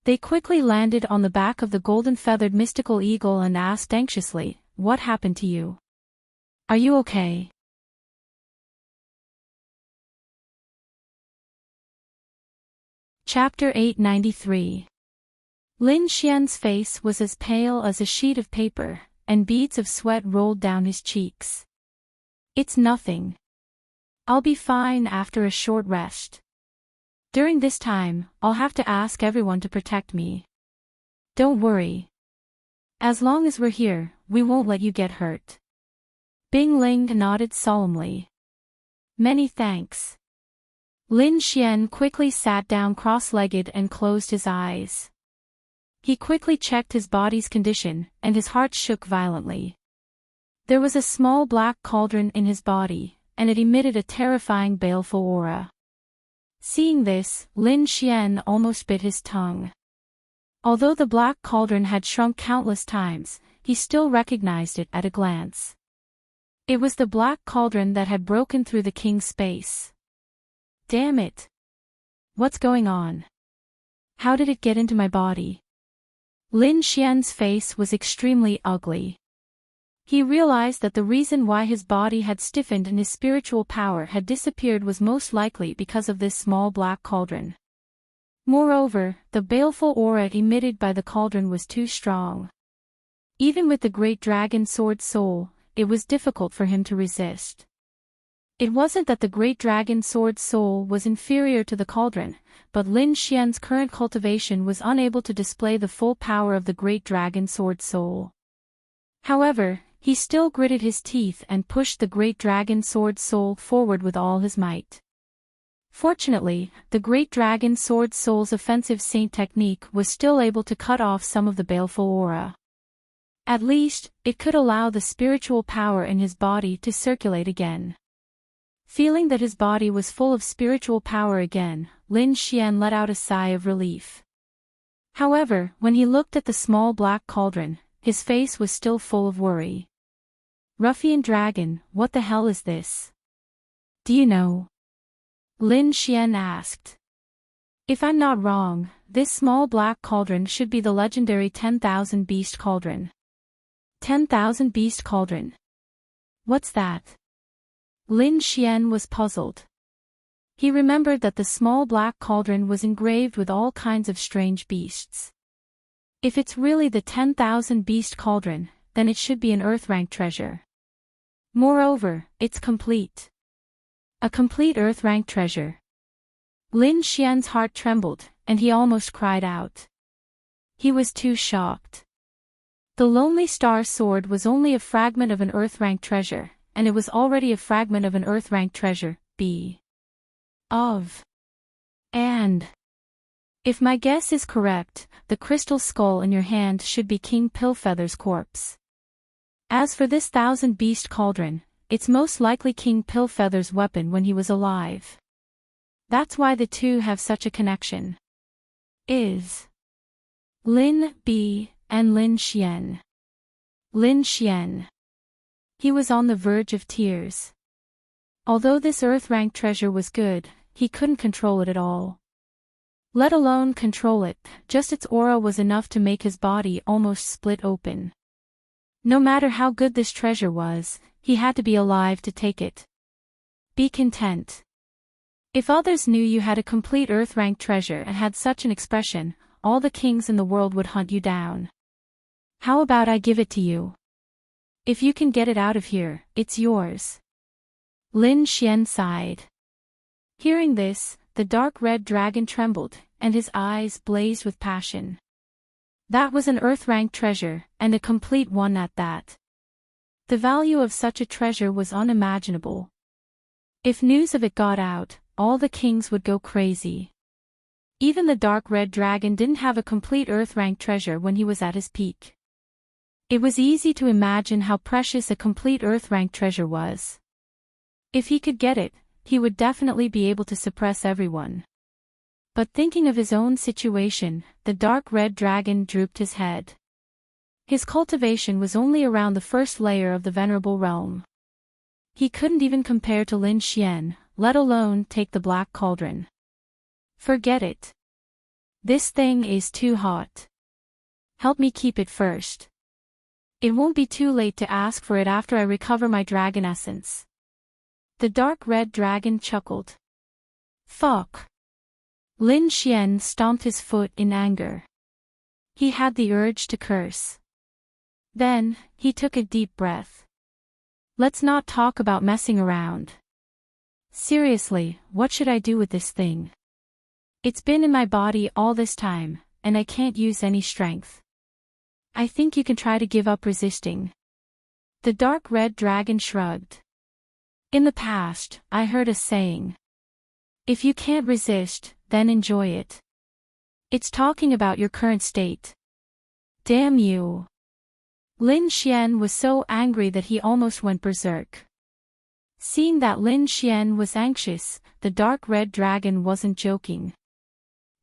They quickly landed on the back of the golden-feathered mystical eagle and asked anxiously, "What happened to you? Are you okay?" Chapter 893. Lin Xian's face was as pale as a sheet of paper, and beads of sweat rolled down his cheeks. "It's nothing. I'll be fine after a short rest. During this time, I'll have to ask everyone to protect me. Don't worry. As long as we're here, we won't let you get hurt." Bing Ling nodded solemnly. "Many thanks." Lin Xian quickly sat down cross-legged and closed his eyes. He quickly checked his body's condition, and his heart shook violently. There was a small black cauldron in his body, and it emitted a terrifying baleful aura. Seeing this, Lin Xian almost bit his tongue. Although the black cauldron had shrunk countless times, he still recognized it at a glance. It was the black cauldron that had broken through the king's space. Damn it! What's going on? How did it get into my body? Lin Xian's face was extremely ugly. He realized that the reason why his body had stiffened and his spiritual power had disappeared was most likely because of this small black cauldron. Moreover, the baleful aura emitted by the cauldron was too strong. Even with the great dragon sword soul, it was difficult for him to resist. It wasn't that the great dragon sword soul was inferior to the cauldron, but Lin Xian's current cultivation was unable to display the full power of the great dragon sword soul. However, he still gritted his teeth and pushed the great dragon sword soul forward with all his might. Fortunately, the great dragon sword soul's offensive saint technique was still able to cut off some of the baleful aura. At least, it could allow the spiritual power in his body to circulate again. Feeling that his body was full of spiritual power again, Lin Xian let out a sigh of relief. However, when he looked at the small black cauldron, his face was still full of worry. "Ruffian dragon, what the hell is this? Do you know?" Lin Xian asked. "If I'm not wrong, this small black cauldron should be the legendary 10,000 Beast Cauldron." 10,000 Beast Cauldron? What's that? Lin Xian was puzzled. He remembered that the small black cauldron was engraved with all kinds of strange beasts. If it's really the 10,000 Beast Cauldron, then it should be an Earth-rank treasure. Moreover, it's complete. A complete Earth-rank treasure. Lin Xian's heart trembled, and he almost cried out. He was too shocked. The Lonely Star Sword was only a fragment of an Earth-rank treasure, and it was already a fragment of an Earth-rank treasure, And if my guess is correct, the crystal skull in your hand should be King Pillfeather's corpse. As for this 1,000 Beast Cauldron, it's most likely King Pillfeather's weapon when he was alive. That's why the two have such a connection. Lin B. and Lin Xian. Lin Xian. He was on the verge of tears. Although this Earth-rank treasure was good, he couldn't control it at all. Let alone control it, just its aura was enough to make his body almost split open. No matter how good this treasure was, he had to be alive to take it. Be content. If others knew you had a complete Earth-rank treasure and had such an expression, all the kings in the world would hunt you down. How about I give it to you? If you can get it out of here, it's yours. Lin Xian sighed. Hearing this, the dark red dragon trembled, and his eyes blazed with passion. That was an Earth-rank treasure, and a complete one at that. The value of such a treasure was unimaginable. If news of it got out, all the kings would go crazy. Even the dark red dragon didn't have a complete Earth-rank treasure when he was at his peak. It was easy to imagine how precious a complete Earth-rank treasure was. If he could get it, he would definitely be able to suppress everyone. But thinking of his own situation, the dark red dragon drooped his head. His cultivation was only around the first layer of the venerable realm. He couldn't even compare to Lin Xian, let alone take the black cauldron. Forget it. This thing is too hot. Help me keep it first. It won't be too late to ask for it after I recover my dragon essence. The dark red dragon chuckled. Fuck. Lin Xian stomped his foot in anger. He had the urge to curse. Then, he took a deep breath. Let's not talk about messing around. Seriously, what should I do with this thing? It's been in my body all this time, and I can't use any strength. I think you can try to give up resisting. The dark red dragon shrugged. In the past, I heard a saying. If you can't resist, then enjoy it. It's talking about your current state. Damn you. Lin Xian was so angry that he almost went berserk. Seeing that Lin Xian was anxious, the dark red dragon wasn't joking.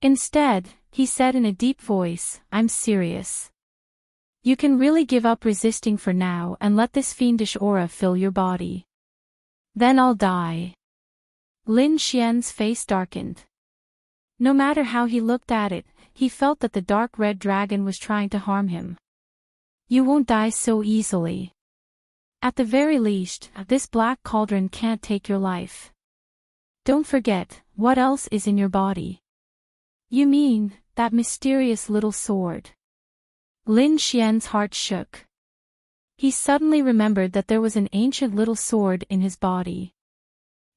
Instead, he said in a deep voice, I'm serious. You can really give up resisting for now and let this fiendish aura fill your body. Then I'll die. Lin Xian's face darkened. No matter how he looked at it, he felt that the dark red dragon was trying to harm him. You won't die so easily. At the very least, this black cauldron can't take your life. Don't forget, what else is in your body? You mean, that mysterious little sword. Lin Xian's heart shook. He suddenly remembered that there was an ancient little sword in his body.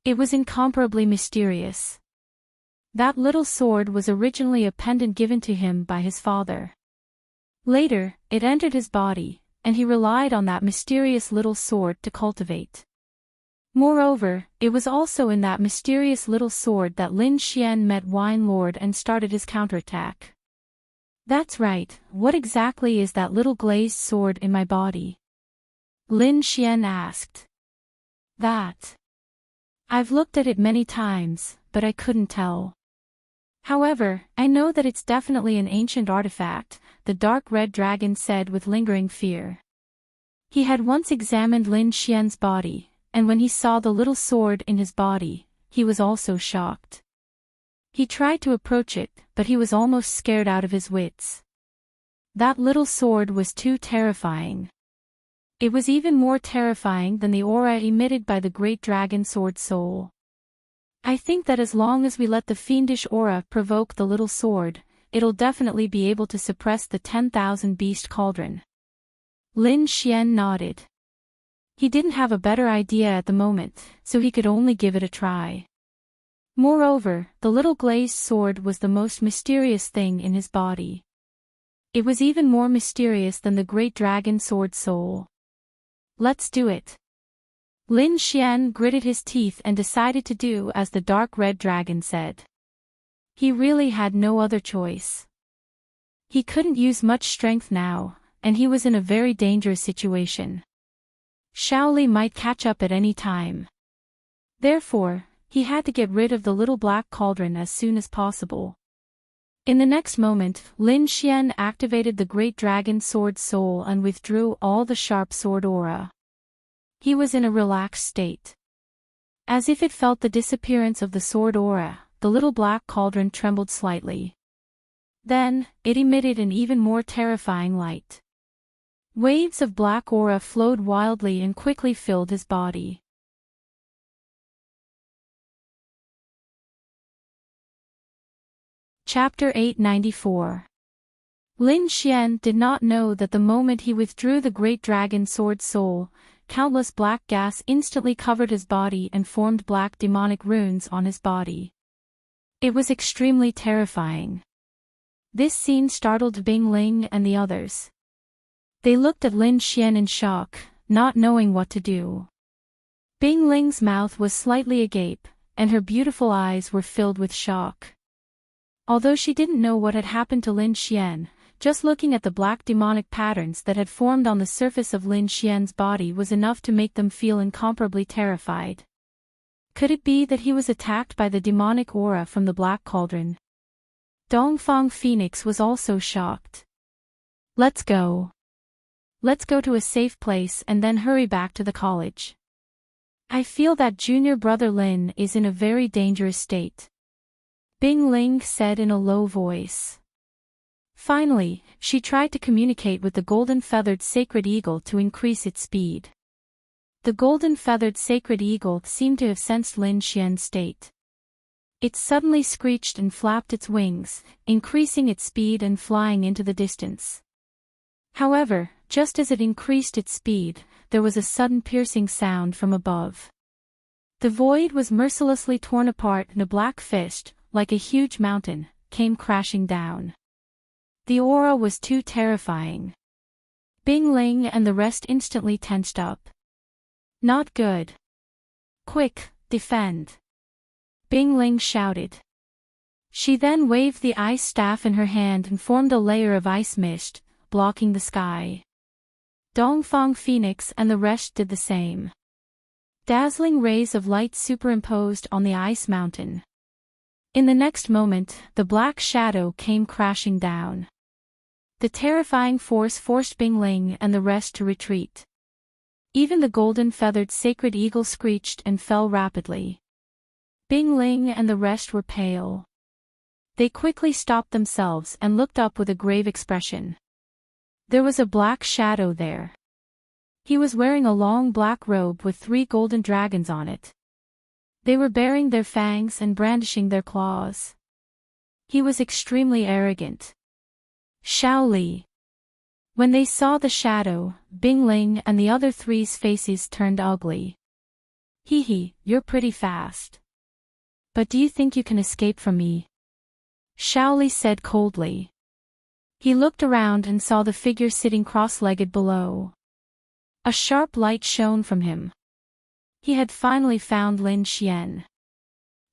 It was incomparably mysterious. That little sword was originally a pendant given to him by his father. Later, it entered his body, and he relied on that mysterious little sword to cultivate. Moreover, it was also in that mysterious little sword that Lin Xian met Wine Lord and started his counterattack. That's right, what exactly is that little glazed sword in my body? Lin Xian asked. That. I've looked at it many times, but I couldn't tell. However, I know that it's definitely an ancient artifact, the dark red dragon said with lingering fear. He had once examined Lin Xian's body, and when he saw the little sword in his body, he was also shocked. He tried to approach it, but he was almost scared out of his wits. That little sword was too terrifying. It was even more terrifying than the aura emitted by the great dragon sword soul. I think that as long as we let the fiendish aura provoke the little sword, it'll definitely be able to suppress the 10,000 beast cauldron. Lin Xian nodded. He didn't have a better idea at the moment, so he could only give it a try. Moreover, the little glazed sword was the most mysterious thing in his body. It was even more mysterious than the great dragon sword soul. Let's do it. Lin Xian gritted his teeth and decided to do as the dark red dragon said. He really had no other choice. He couldn't use much strength now, and he was in a very dangerous situation. Shaoli might catch up at any time. Therefore, he had to get rid of the little black cauldron as soon as possible. In the next moment, Lin Xian activated the great dragon sword soul and withdrew all the sharp sword aura. He was in a relaxed state. As if it felt the disappearance of the sword aura, the little black cauldron trembled slightly. Then, it emitted an even more terrifying light. Waves of black aura flowed wildly and quickly filled his body. Chapter 894. Lin Xian did not know that the moment he withdrew the great dragon sword soul, countless black gas instantly covered his body and formed black demonic runes on his body. It was extremely terrifying. This scene startled Bing Ling and the others. They looked at Lin Xian in shock, not knowing what to do. Bing Ling's mouth was slightly agape, and her beautiful eyes were filled with shock. Although she didn't know what had happened to Lin Xian, just looking at the black demonic patterns that had formed on the surface of Lin Xian's body was enough to make them feel incomparably terrified. Could it be that he was attacked by the demonic aura from the Black Cauldron? Dongfang Phoenix was also shocked. Let's go. Let's go to a safe place and then hurry back to the college. I feel that junior brother Lin is in a very dangerous state. Bing Ling said in a low voice. Finally, she tried to communicate with the golden-feathered sacred eagle to increase its speed. The golden-feathered sacred eagle seemed to have sensed Lin Xian's state. It suddenly screeched and flapped its wings, increasing its speed and flying into the distance. However, just as it increased its speed, there was a sudden piercing sound from above. The void was mercilessly torn apart and a black fist, like a huge mountain, came crashing down. The aura was too terrifying. Bing Ling and the rest instantly tensed up. Not good. Quick, defend. Bing Ling shouted. She then waved the ice staff in her hand and formed a layer of ice mist, blocking the sky. Dongfang Phoenix and the rest did the same. Dazzling rays of light superimposed on the ice mountain. In the next moment, the black shadow came crashing down. The terrifying force forced Bing Ling and the rest to retreat. Even the golden-feathered sacred eagle screeched and fell rapidly. Bing Ling and the rest were pale. They quickly stopped themselves and looked up with a grave expression. There was a black shadow there. He was wearing a long black robe with 3 golden dragons on it. They were baring their fangs and brandishing their claws. He was extremely arrogant. Xiao Li. When they saw the shadow, Bing Ling and the other 3's faces turned ugly. Hee, you're pretty fast. But do you think you can escape from me? Xiao Li said coldly. He looked around and saw the figure sitting cross-legged below. A sharp light shone from him. He had finally found Lin Xian.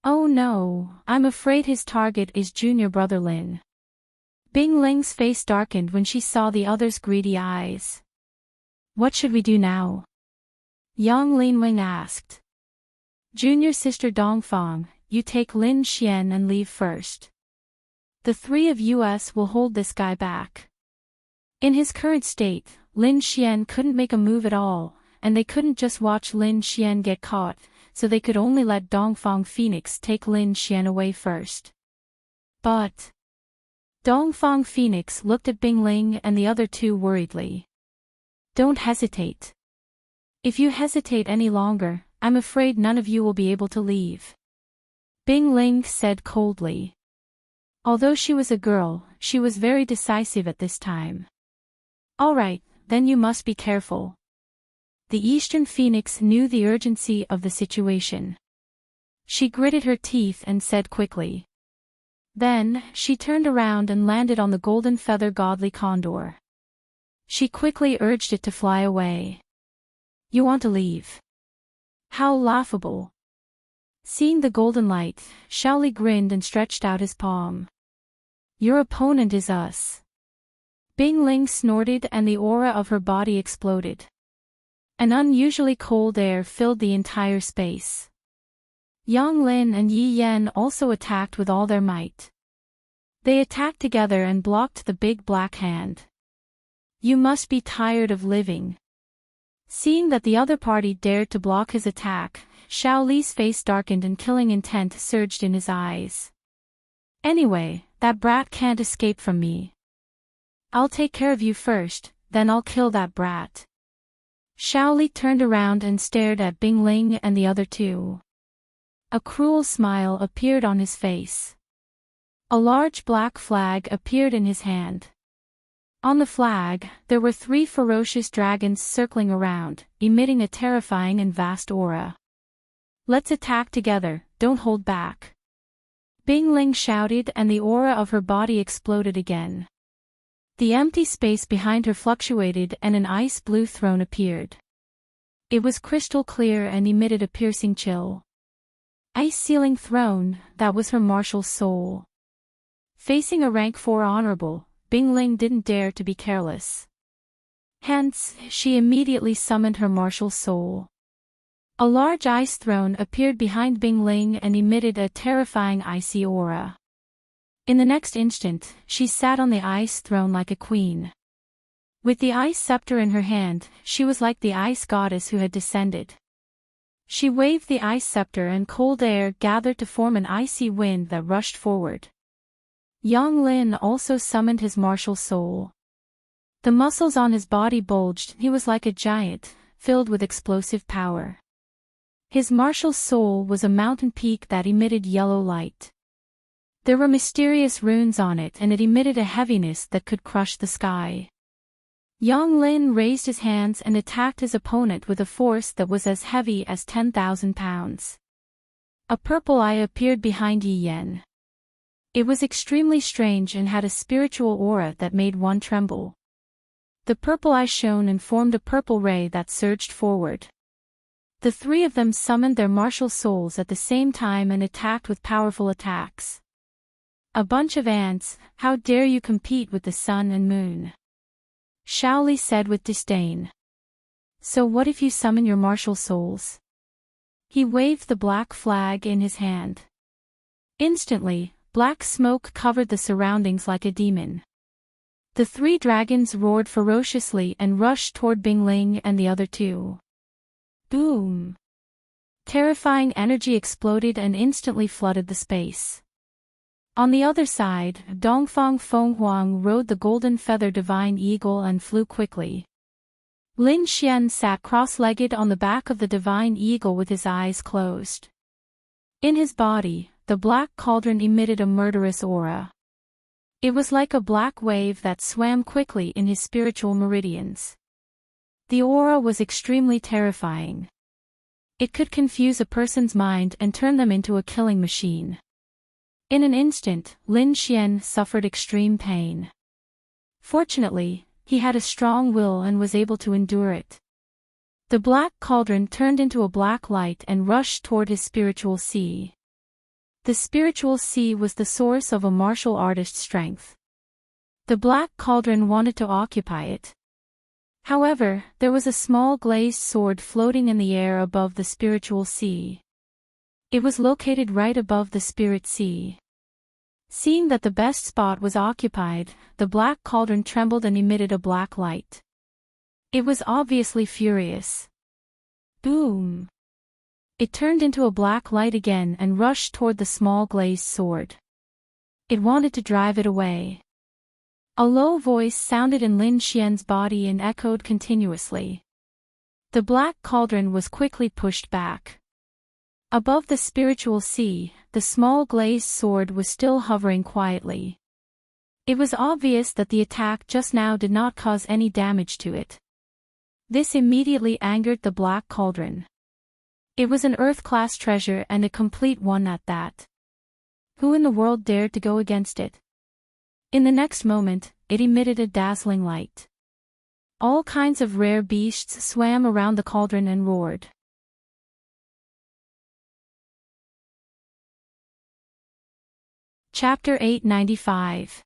Oh no, I'm afraid his target is junior brother Lin. Bing Ling's face darkened when she saw the other's greedy eyes. What should we do now? Yang Linwing asked. Junior sister Dongfang, you take Lin Xian and leave first. The 3 of us will hold this guy back. In his current state, Lin Xian couldn't make a move at all, and they couldn't just watch Lin Xian get caught, so they could only let Dongfang Phoenix take Lin Xian away first. But Dongfang Phoenix looked at Bing Ling and the other 2 worriedly. Don't hesitate. If you hesitate any longer, I'm afraid none of you will be able to leave. Bing Ling said coldly. Although she was a girl, she was very decisive at this time. All right, then you must be careful. The Eastern Phoenix knew the urgency of the situation. She gritted her teeth and said quickly. Then, she turned around and landed on the golden feather godly condor. She quickly urged it to fly away. You want to leave? How laughable. Seeing the golden light, Shaoli grinned and stretched out his palm. Your opponent is us. Bing Ling snorted and the aura of her body exploded. An unusually cold air filled the entire space. Yang Lin and Yi Yan also attacked with all their might. They attacked together and blocked the big black hand. You must be tired of living. Seeing that the other party dared to block his attack, Xiao Li's face darkened and killing intent surged in his eyes. Anyway, that brat can't escape from me. I'll take care of you first, then I'll kill that brat. Xiao Li turned around and stared at Bing Ling and the other 2. A cruel smile appeared on his face. A large black flag appeared in his hand. On the flag, there were 3 ferocious dragons circling around, emitting a terrifying and vast aura. Let's attack together, don't hold back. Bing Ling shouted, and the aura of her body exploded again. The empty space behind her fluctuated and an ice blue throne appeared. It was crystal clear and emitted a piercing chill. Ice ceiling throne, that was her martial soul. Facing a rank 4 honorable, Bing Ling didn't dare to be careless. Hence, she immediately summoned her martial soul. A large ice throne appeared behind Bing Ling and emitted a terrifying icy aura. In the next instant, she sat on the ice throne like a queen. With the ice scepter in her hand, she was like the ice goddess who had descended. She waved the ice scepter and cold air gathered to form an icy wind that rushed forward. Yang Lin also summoned his martial soul. The muscles on his body bulged, he was like a giant, filled with explosive power. His martial soul was a mountain peak that emitted yellow light. There were mysterious runes on it and it emitted a heaviness that could crush the sky. Yang Lin raised his hands and attacked his opponent with a force that was as heavy as 10,000 pounds. A purple eye appeared behind Yi Yan. It was extremely strange and had a spiritual aura that made one tremble. The purple eye shone and formed a purple ray that surged forward. The three of them summoned their martial souls at the same time and attacked with powerful attacks. A bunch of ants, how dare you compete with the sun and moon? Shaoli said with disdain. So what if you summon your martial souls? He waved the black flag in his hand. Instantly, black smoke covered the surroundings like a demon. The three dragons roared ferociously and rushed toward Bing Ling and the other two. Boom! Terrifying energy exploded and instantly flooded the space. On the other side, Dongfang Fenghuang rode the golden feather divine eagle and flew quickly. Lin Xian sat cross-legged on the back of the divine eagle with his eyes closed. In his body, the black cauldron emitted a murderous aura. It was like a black wave that swam quickly in his spiritual meridians. The aura was extremely terrifying. It could confuse a person's mind and turn them into a killing machine. In an instant, Lin Xian suffered extreme pain. Fortunately, he had a strong will and was able to endure it. The black cauldron turned into a black light and rushed toward his spiritual sea. The spiritual sea was the source of a martial artist's strength. The black cauldron wanted to occupy it. However, there was a small glazed sword floating in the air above the spiritual sea. It was located right above the spirit sea. Seeing that the best spot was occupied, the black cauldron trembled and emitted a black light. It was obviously furious. Boom! It turned into a black light again and rushed toward the small glazed sword. It wanted to drive it away. A low voice sounded in Lin Xian's body and echoed continuously. The black cauldron was quickly pushed back. Above the spiritual sea, the small glazed sword was still hovering quietly. It was obvious that the attack just now did not cause any damage to it. This immediately angered the black cauldron. It was an Earth-class treasure and a complete one at that. Who in the world dared to go against it? In the next moment, it emitted a dazzling light. All kinds of rare beasts swam around the cauldron and roared. Chapter 895.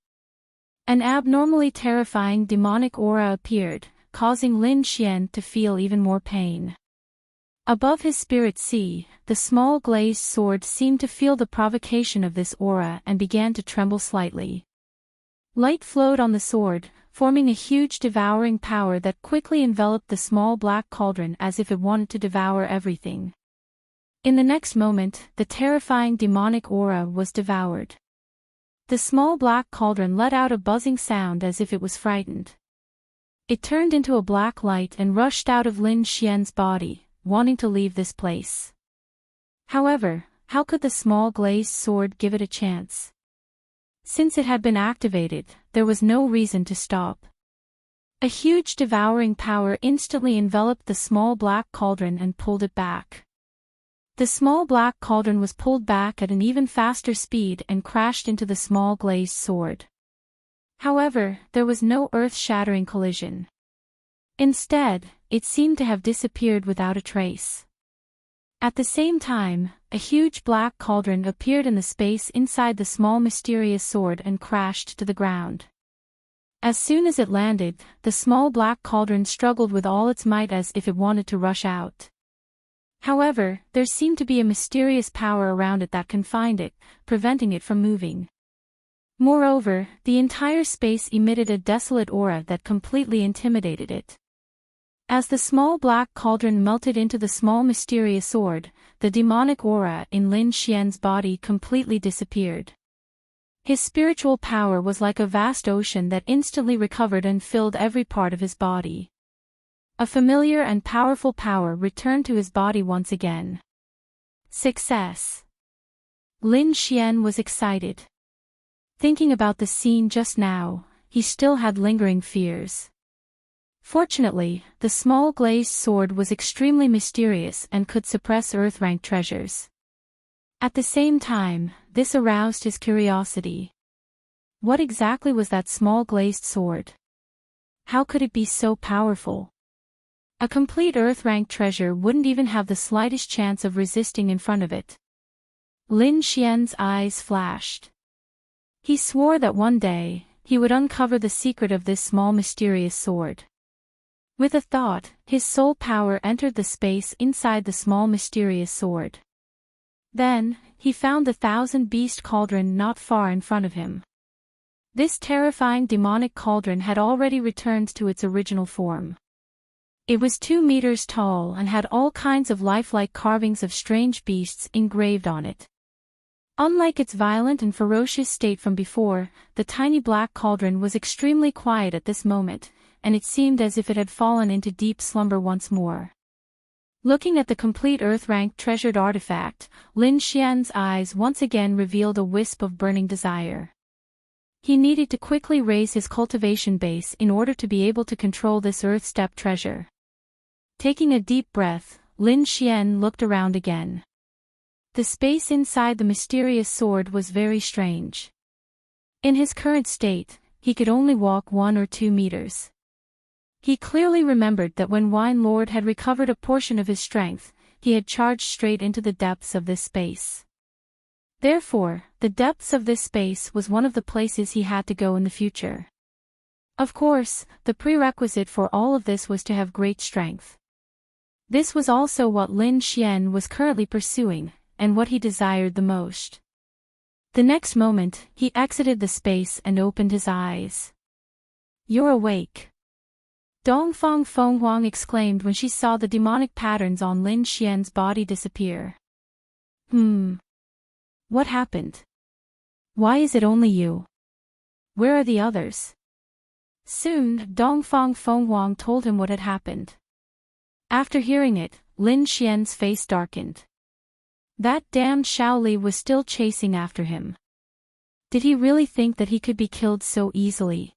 An abnormally terrifying demonic aura appeared, causing Lin Xian to feel even more pain. Above his spirit sea, the small glazed sword seemed to feel the provocation of this aura and began to tremble slightly. Light flowed on the sword, forming a huge devouring power that quickly enveloped the small black cauldron as if it wanted to devour everything. In the next moment, the terrifying demonic aura was devoured. The small black cauldron let out a buzzing sound as if it was frightened. It turned into a black light and rushed out of Lin Xian's body, wanting to leave this place. However, how could the small glazed sword give it a chance? Since it had been activated, there was no reason to stop. A huge devouring power instantly enveloped the small black cauldron and pulled it back. The small black cauldron was pulled back at an even faster speed and crashed into the small glazed sword. However, there was no earth-shattering collision. Instead, it seemed to have disappeared without a trace. At the same time, a huge black cauldron appeared in the space inside the small mysterious sword and crashed to the ground. As soon as it landed, the small black cauldron struggled with all its might as if it wanted to rush out. However, there seemed to be a mysterious power around it that confined it, preventing it from moving. Moreover, the entire space emitted a desolate aura that completely intimidated it. As the small black cauldron melted into the small mysterious sword, the demonic aura in Lin Xian's body completely disappeared. His spiritual power was like a vast ocean that instantly recovered and filled every part of his body. A familiar and powerful power returned to his body once again. Success! Lin Xian was excited. Thinking about the scene just now, he still had lingering fears. Fortunately, the small glazed sword was extremely mysterious and could suppress Earth-rank treasures. At the same time, this aroused his curiosity. What exactly was that small glazed sword? How could it be so powerful? A complete Earth-rank treasure wouldn't even have the slightest chance of resisting in front of it. Lin Xian's eyes flashed. He swore that one day, he would uncover the secret of this small mysterious sword. With a thought, his soul power entered the space inside the small mysterious sword. Then, he found the thousand-beast cauldron not far in front of him. This terrifying demonic cauldron had already returned to its original form. It was 2 meters tall and had all kinds of lifelike carvings of strange beasts engraved on it. Unlike its violent and ferocious state from before, the tiny black cauldron was extremely quiet at this moment, and it seemed as if it had fallen into deep slumber once more. Looking at the complete Earth-rank treasured artifact, Lin Xian's eyes once again revealed a wisp of burning desire. He needed to quickly raise his cultivation base in order to be able to control this Earth-step treasure. Taking a deep breath, Lin Xian looked around again. The space inside the mysterious sword was very strange. In his current state, he could only walk 1 or 2 meters. He clearly remembered that when Wine Lord had recovered a portion of his strength, he had charged straight into the depths of this space. Therefore, the depths of this space was one of the places he had to go in the future. Of course, the prerequisite for all of this was to have great strength. This was also what Lin Xian was currently pursuing, and what he desired the most. The next moment, he exited the space and opened his eyes. "You're awake." Dongfang Fenghuang exclaimed when she saw the demonic patterns on Lin Xian's body disappear. What happened? Why is it only you? Where are the others? Soon, Dongfang Fenghuang told him what had happened. After hearing it, Lin Xian's face darkened. That damned Shaoli was still chasing after him. Did he really think that he could be killed so easily?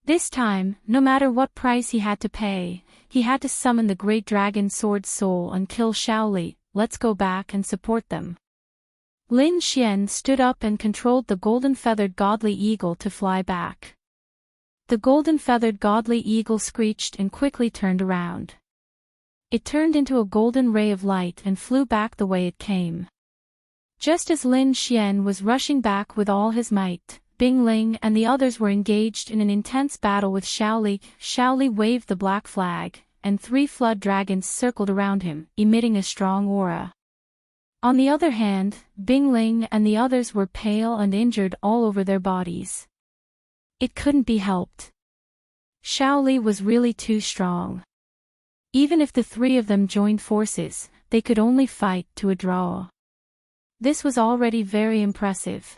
This time, no matter what price he had to pay, he had to summon the great dragon sword soul and kill Shaoli. Let's go back and support them. Lin Xian stood up and controlled the golden-feathered godly eagle to fly back. The golden-feathered godly eagle screeched and quickly turned around. It turned into a golden ray of light and flew back the way it came. Just as Lin Xian was rushing back with all his might, Bing Ling and the others were engaged in an intense battle with Shaoli. Shaoli waved the black flag, and 3 flood dragons circled around him, emitting a strong aura. On the other hand, Bing Ling and the others were pale and injured all over their bodies. It couldn't be helped. Shaoli was really too strong. Even if the 3 of them joined forces, they could only fight to a draw. This was already very impressive.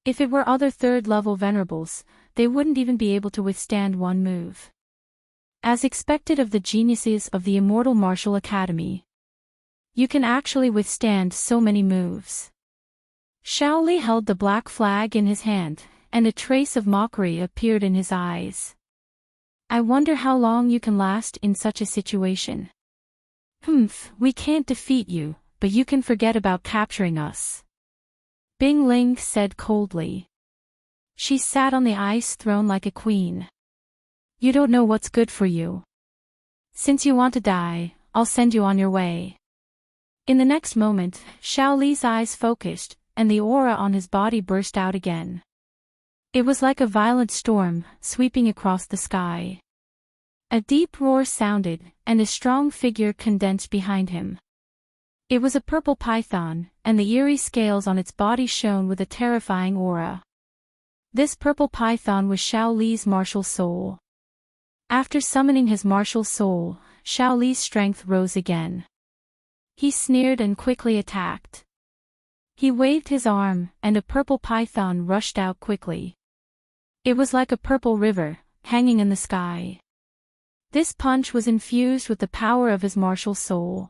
If it were other 3rd-level venerables, they wouldn't even be able to withstand one move. As expected of the geniuses of the Immortal Martial Academy, you can actually withstand so many moves. Shaoli held the black flag in his hand, and a trace of mockery appeared in his eyes. I wonder how long you can last in such a situation. We can't defeat you, but you can forget about capturing us. Bing Ling said coldly. She sat on the ice throne like a queen. You don't know what's good for you. Since you want to die, I'll send you on your way. In the next moment, Xiao Li's eyes focused, and the aura on his body burst out again. It was like a violent storm, sweeping across the sky. A deep roar sounded, and a strong figure condensed behind him. It was a purple python, and the eerie scales on its body shone with a terrifying aura. This purple python was Xiao Li's martial soul. After summoning his martial soul, Xiao Li's strength rose again. He sneered and quickly attacked. He waved his arm, and a purple python rushed out quickly. It was like a purple river, hanging in the sky. This punch was infused with the power of his martial soul.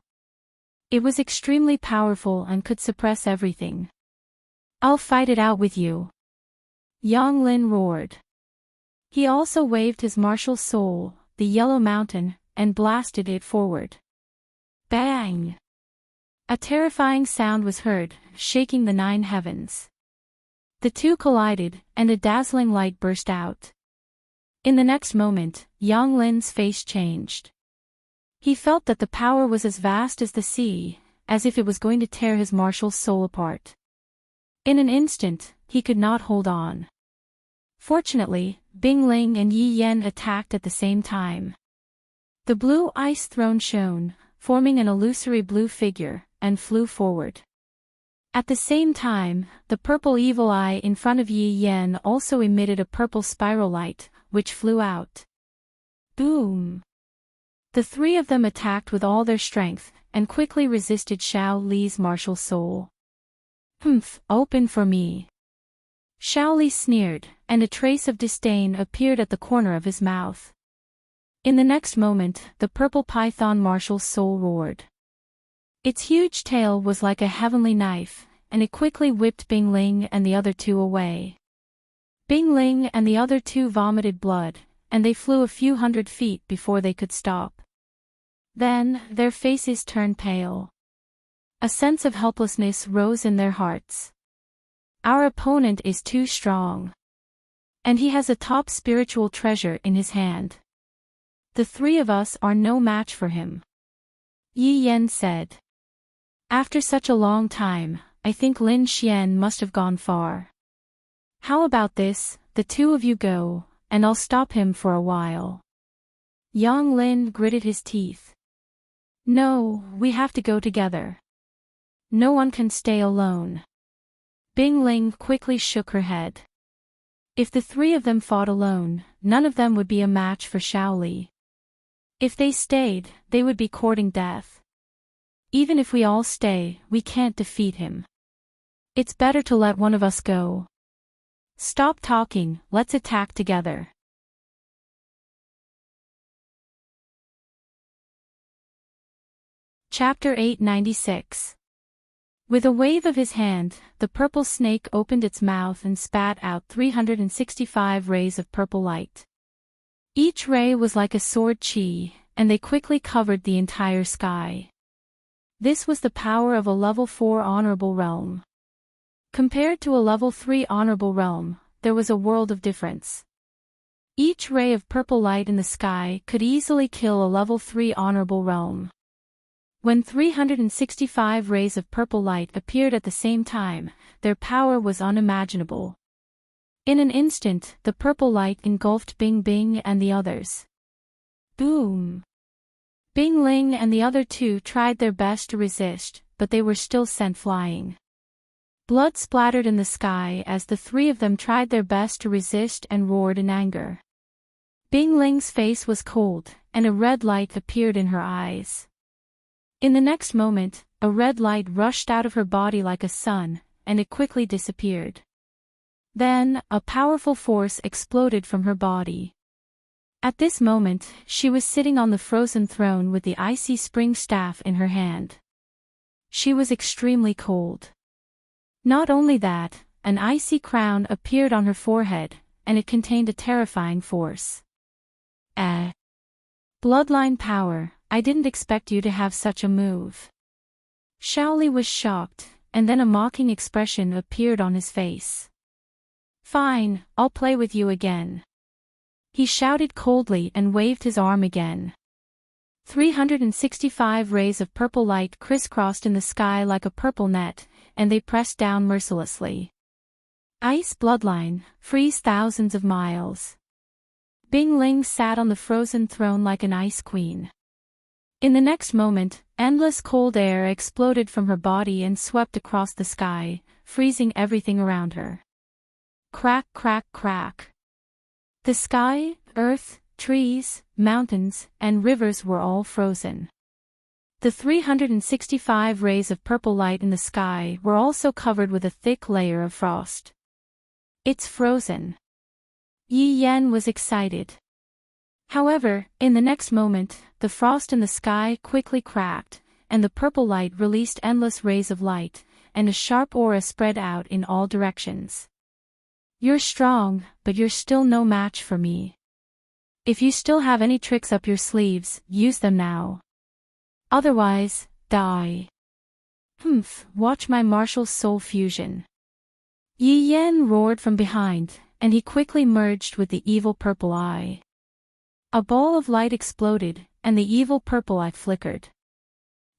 It was extremely powerful and could suppress everything. I'll fight it out with you. Yang Lin roared. He also waved his martial soul, the Yellow Mountain, and blasted it forward. Bang! A terrifying sound was heard, shaking the 9 heavens. The two collided, and a dazzling light burst out. In the next moment, Yang Lin's face changed. He felt that the power was as vast as the sea, as if it was going to tear his martial soul apart. In an instant, he could not hold on. Fortunately, Bing Ling and Yi Yan attacked at the same time. The blue ice throne shone, forming an illusory blue figure, and flew forward. At the same time, the purple evil eye in front of Yi Yan also emitted a purple spiral light, which flew out. Boom! The 3 of them attacked with all their strength, and quickly resisted Xiao Li's martial soul. Humph, open for me. Xiao Li sneered, and a trace of disdain appeared at the corner of his mouth. In the next moment, the purple python martial soul roared. Its huge tail was like a heavenly knife, and it quickly whipped Bing Ling and the other 2 away. Bing Ling and the other 2 vomited blood, and they flew a few hundred feet before they could stop. Then, their faces turned pale. A sense of helplessness rose in their hearts. Our opponent is too strong. And he has a top spiritual treasure in his hand. The 3 of us are no match for him. Yi Yan said. After such a long time, I think Lin Xian must have gone far. How about this, the 2 of you go, and I'll stop him for a while. Yang Lin gritted his teeth. No, we have to go together. No one can stay alone. Bing Ling quickly shook her head. If the 3 of them fought alone, none of them would be a match for Xiao Li. If they stayed, they would be courting death. Even if we all stay, we can't defeat him. It's better to let one of us go. Stop talking, let's attack together. Chapter 896. With a wave of his hand, the purple snake opened its mouth and spat out 365 rays of purple light. Each ray was like a sword chi, and they quickly covered the entire sky. This was the power of a level 4 honorable realm. Compared to a level 3 honorable realm, there was a world of difference. Each ray of purple light in the sky could easily kill a level 3 honorable realm. When 365 rays of purple light appeared at the same time, their power was unimaginable. In an instant, the purple light engulfed Bing Bing and the others. Boom! Bing Ling and the other 2 tried their best to resist, but they were still sent flying. Blood splattered in the sky as the 3 of them tried their best to resist and roared in anger. Bing Ling's face was cold, and a red light appeared in her eyes. In the next moment, a red light rushed out of her body like a sun, and it quickly disappeared. Then, a powerful force exploded from her body. At this moment, she was sitting on the frozen throne with the icy spring staff in her hand. She was extremely cold. Not only that, an icy crown appeared on her forehead, and it contained a terrifying force. Bloodline power, I didn't expect you to have such a move. Shaoli was shocked, and then a mocking expression appeared on his face. Fine, I'll play with you again. He shouted coldly and waved his arm again. 365 rays of purple light crisscrossed in the sky like a purple net, and they pressed down mercilessly. Ice bloodline, freeze thousands of miles. Bing Ling sat on the frozen throne like an ice queen. In the next moment, endless cold air exploded from her body and swept across the sky, freezing everything around her. Crack, crack, crack. The sky, earth, trees, mountains, and rivers were all frozen. The 365 rays of purple light in the sky were also covered with a thick layer of frost. It's frozen. Yi Yan was excited. However, in the next moment, the frost in the sky quickly cracked, and the purple light released endless rays of light, and a sharp aura spread out in all directions. You're strong, but you're still no match for me. If you still have any tricks up your sleeves, use them now. Otherwise, die. Watch my martial soul fusion. Yi Yan roared from behind, and he quickly merged with the evil purple eye. A ball of light exploded, and the evil purple eye flickered.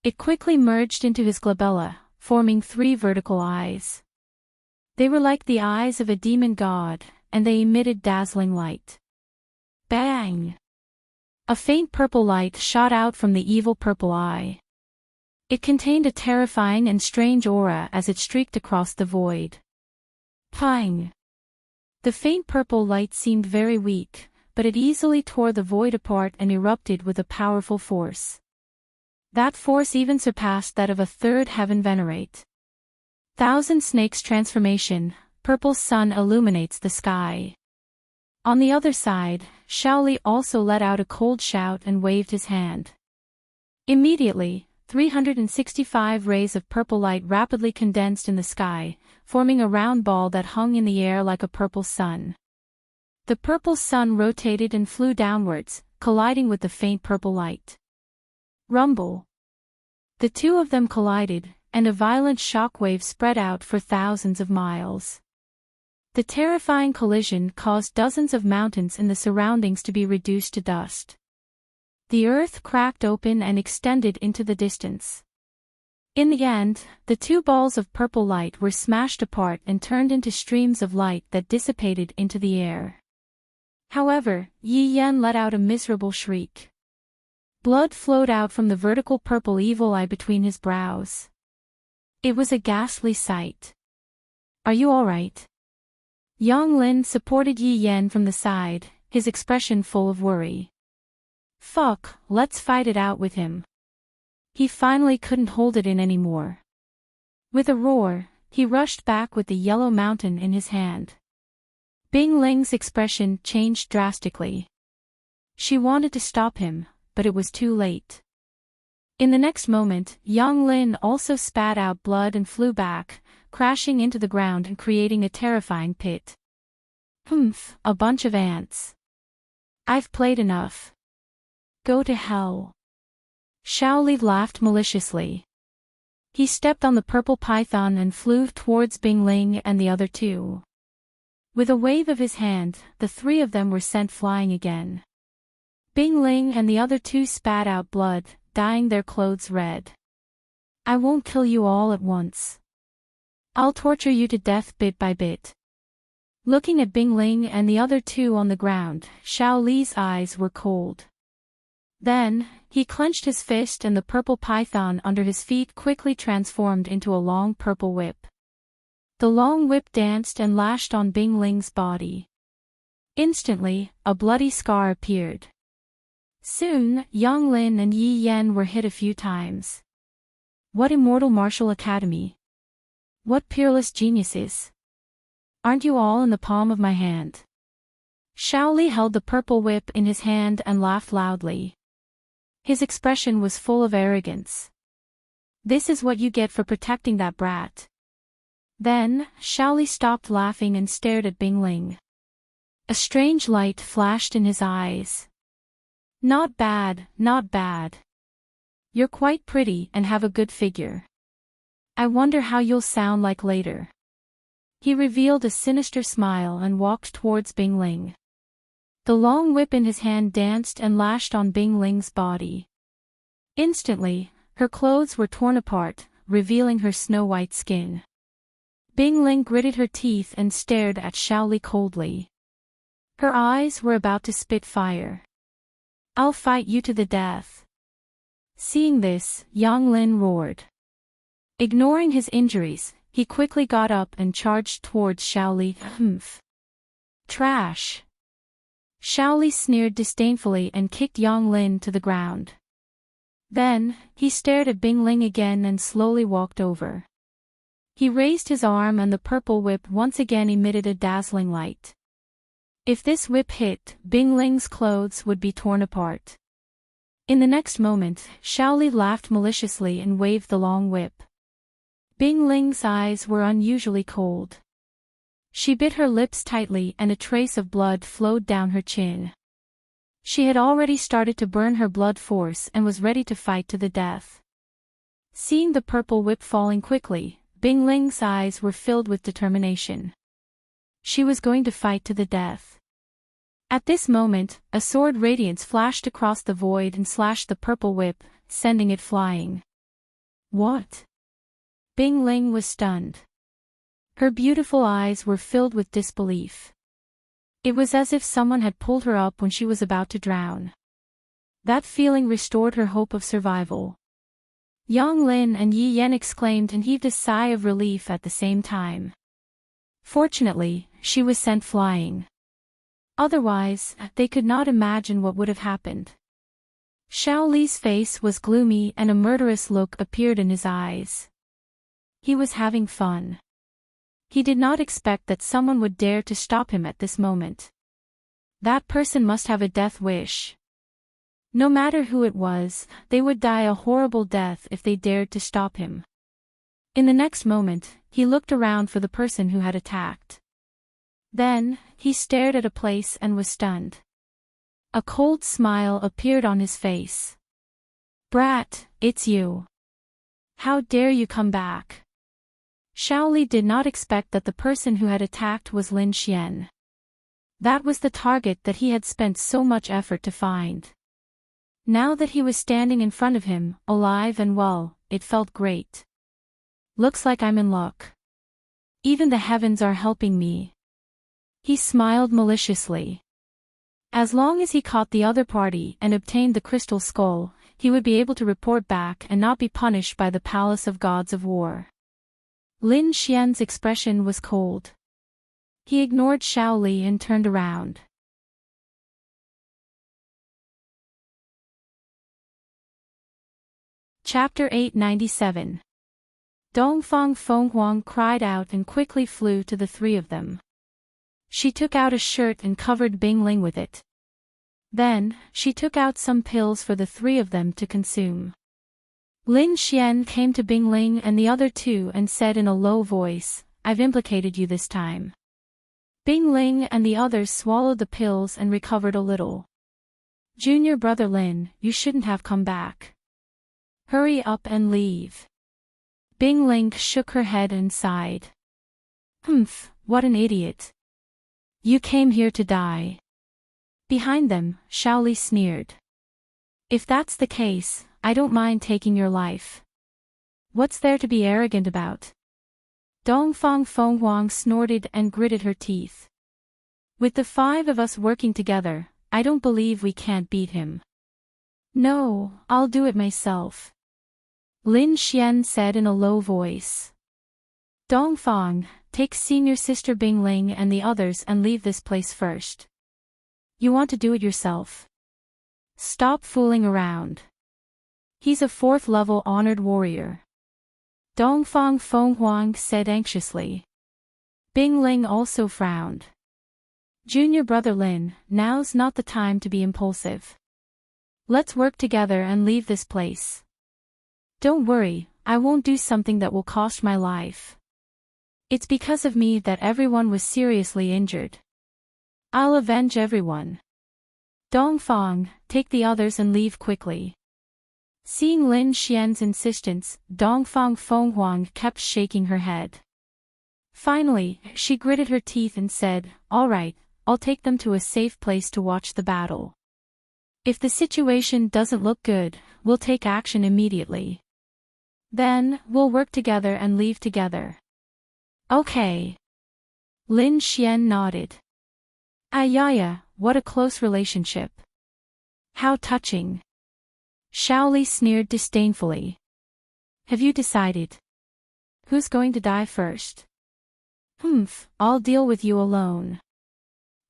It quickly merged into his glabella, forming 3 vertical eyes. They were like the eyes of a demon god, and they emitted dazzling light. Bang! A faint purple light shot out from the evil purple eye. It contained a terrifying and strange aura as it streaked across the void. Pang! The faint purple light seemed very weak, but it easily tore the void apart and erupted with a powerful force. That force even surpassed that of a third heaven venerate. Thousand Snakes transformation, purple sun illuminates the sky. On the other side, Shaoli also let out a cold shout and waved his hand. Immediately, 365 rays of purple light rapidly condensed in the sky, forming a round ball that hung in the air like a purple sun. The purple sun rotated and flew downwards, colliding with the faint purple light. Rumble. The two of them collided, and a violent shockwave spread out for thousands of miles. The terrifying collision caused dozens of mountains in the surroundings to be reduced to dust. The earth cracked open and extended into the distance. In the end, the 2 balls of purple light were smashed apart and turned into streams of light that dissipated into the air. However, Yi Yan let out a miserable shriek. Blood flowed out from the vertical purple evil eye between his brows. It was a ghastly sight. Are you all right? Yang Lin supported Yi Yan from the side, his expression full of worry. Fuck, let's fight it out with him. He finally couldn't hold it in anymore. With a roar, he rushed back with the yellow mountain in his hand. Bing Ling's expression changed drastically. She wanted to stop him, but it was too late. In the next moment, Yang Lin also spat out blood and flew back, crashing into the ground and creating a terrifying pit. A bunch of ants. I've played enough. Go to hell. Shaoli laughed maliciously. He stepped on the purple python and flew towards Bing Ling and the other 2. With a wave of his hand, the 3 of them were sent flying again. Bing Ling and the other 2 spat out blood, dyeing their clothes red. I won't kill you all at once. I'll torture you to death bit by bit. Looking at Bing Ling and the other 2 on the ground, Shaoli's eyes were cold. Then, he clenched his fist and the purple python under his feet quickly transformed into a long purple whip. The long whip danced and lashed on Bing Ling's body. Instantly, a bloody scar appeared. Soon, Yang Lin and Yi Yan were hit a few times. What immortal martial academy! What peerless geniuses! Aren't you all in the palm of my hand? Shaoli held the purple whip in his hand and laughed loudly. His expression was full of arrogance. This is what you get for protecting that brat. Then, Shaoli stopped laughing and stared at Bing Ling. A strange light flashed in his eyes. Not bad, not bad. You're quite pretty and have a good figure. I wonder how you'll sound like later. He revealed a sinister smile and walked towards Bing Ling. The long whip in his hand danced and lashed on Bing Ling's body. Instantly, her clothes were torn apart, revealing her snow-white skin. Bing Ling gritted her teeth and stared at Xiaoli coldly. Her eyes were about to spit fire. I'll fight you to the death. Seeing this, Yang Lin roared. Ignoring his injuries, he quickly got up and charged towards Xiaoli. Humph. Trash. Xiaoli sneered disdainfully and kicked Yang Lin to the ground. Then, he stared at Bing Ling again and slowly walked over. He raised his arm and the purple whip once again emitted a dazzling light. If this whip hit, Bing Ling's clothes would be torn apart. In the next moment, Xiaoli laughed maliciously and waved the long whip. Bing Ling's eyes were unusually cold. She bit her lips tightly and a trace of blood flowed down her chin. She had already started to burn her blood force and was ready to fight to the death. Seeing the purple whip falling quickly, Bing Ling's eyes were filled with determination. She was going to fight to the death. At this moment, a sword radiance flashed across the void and slashed the purple whip, sending it flying. What? Bing Ling was stunned. Her beautiful eyes were filled with disbelief. It was as if someone had pulled her up when she was about to drown. That feeling restored her hope of survival. Yang Lin and Yi Yan exclaimed and heaved a sigh of relief at the same time. Fortunately, she was sent flying. Otherwise, they could not imagine what would have happened. Xiaoli's face was gloomy and a murderous look appeared in his eyes. He was having fun. He did not expect that someone would dare to stop him at this moment. That person must have a death wish. No matter who it was, they would die a horrible death if they dared to stop him. In the next moment, he looked around for the person who had attacked. Then, he stared at a place and was stunned. A cold smile appeared on his face. Brat, it's you. How dare you come back? Xiaoli did not expect that the person who had attacked was Lin Xian. That was the target that he had spent so much effort to find. Now that he was standing in front of him, alive and well, it felt great. Looks like I'm in luck. Even the heavens are helping me. He smiled maliciously. As long as he caught the other party and obtained the crystal skull, he would be able to report back and not be punished by the palace of gods of war. Lin Xian's expression was cold. He ignored Xiaoli and turned around. Chapter 897. Dongfang Fenghuang cried out and quickly flew to the three of them. She took out a shirt and covered Bing Ling with it. Then, she took out some pills for the three of them to consume. Lin Xian came to Bing Ling and the other two and said in a low voice, I've implicated you this time. Bing Ling and the others swallowed the pills and recovered a little. Junior brother Lin, you shouldn't have come back. Hurry up and leave. Bing Ling shook her head and sighed. Humph, what an idiot. You came here to die. Behind them, Xiaoli sneered. If that's the case, I don't mind taking your life. What's there to be arrogant about? Dongfang Fenghuang snorted and gritted her teeth. With the five of us working together, I don't believe we can't beat him. No, I'll do it myself. Lin Xian said in a low voice. Dongfang, take senior sister Bing Ling and the others and leave this place first. You want to do it yourself. Stop fooling around. He's a 4th level honored warrior. Dongfang Fenghuang said anxiously. Bing Ling also frowned. Junior brother Lin, now's not the time to be impulsive. Let's work together and leave this place. Don't worry, I won't do something that will cost my life. It's because of me that everyone was seriously injured. I'll avenge everyone. Dongfang, take the others and leave quickly. Seeing Lin Xian's insistence, Dongfang Fenghuang kept shaking her head. Finally, she gritted her teeth and said, "All right, I'll take them to a safe place to watch the battle. If the situation doesn't look good, we'll take action immediately. Then, we'll work together and leave together." "Okay." Lin Xian nodded. "Ayaya, what a close relationship. How touching." Shaoli sneered disdainfully. "Have you decided? Who's going to die first?" I'll deal with you alone."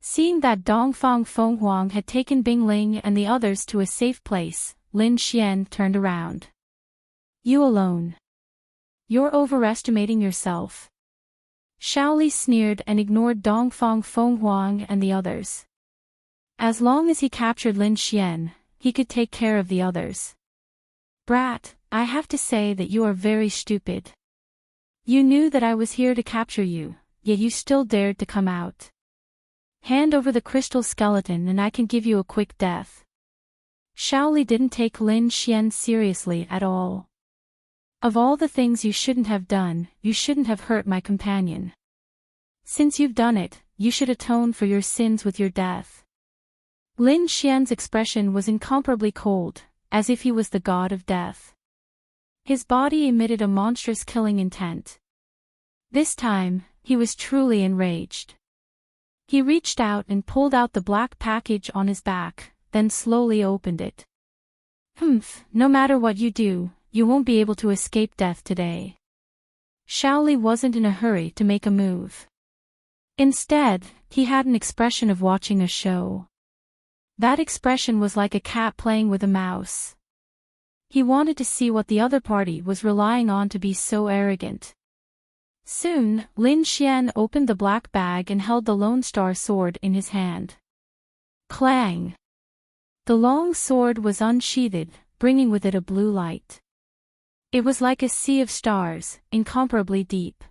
Seeing that Dongfang Fenghuang had taken Bingling and the others to a safe place, Lin Xian turned around. "You alone? You're overestimating yourself." Shaoli sneered and ignored Dongfang Fenghuang and the others. As long as he captured Lin Xian, he could take care of the others. "Brat, I have to say that you are very stupid. You knew that I was here to capture you, yet you still dared to come out. Hand over the crystal skeleton and I can give you a quick death." Shaoli didn't take Lin Xian seriously at all. "Of all the things you shouldn't have done, you shouldn't have hurt my companion. Since you've done it, you should atone for your sins with your death." Lin Xian's expression was incomparably cold, as if he was the god of death. His body emitted a monstrous killing intent. This time, he was truly enraged. He reached out and pulled out the black package on his back, then slowly opened it. No matter what you do, you won't be able to escape death today." Shaoli wasn't in a hurry to make a move. Instead, he had an expression of watching a show. That expression was like a cat playing with a mouse. He wanted to see what the other party was relying on to be so arrogant. Soon, Lin Xian opened the black bag and held the Lone Star sword in his hand. Clang! The long sword was unsheathed, bringing with it a blue light. It was like a sea of stars, incomparably deep.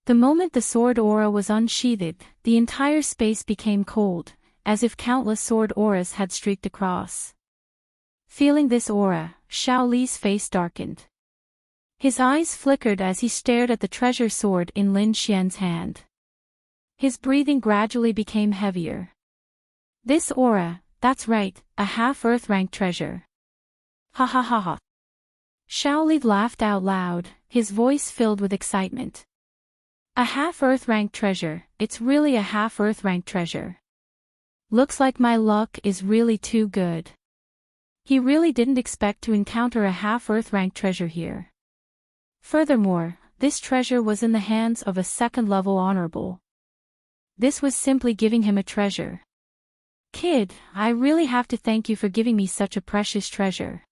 The moment the sword aura was unsheathed, the entire space became cold, as if countless sword auras had streaked across. Feeling this aura, Shaoli's face darkened. His eyes flickered as he stared at the treasure sword in Lin Xian's hand. His breathing gradually became heavier. "This aura, that's right, a half-Earth rank treasure." "Ha ha ha ha." Shaoli laughed out loud, his voice filled with excitement. "A half-Earth rank treasure, it's really a half-Earth rank treasure. Looks like my luck is really too good." He really didn't expect to encounter a half-Earth rank treasure here. Furthermore, this treasure was in the hands of a second-level honorable. This was simply giving him a treasure. "Kid, I really have to thank you for giving me such a precious treasure.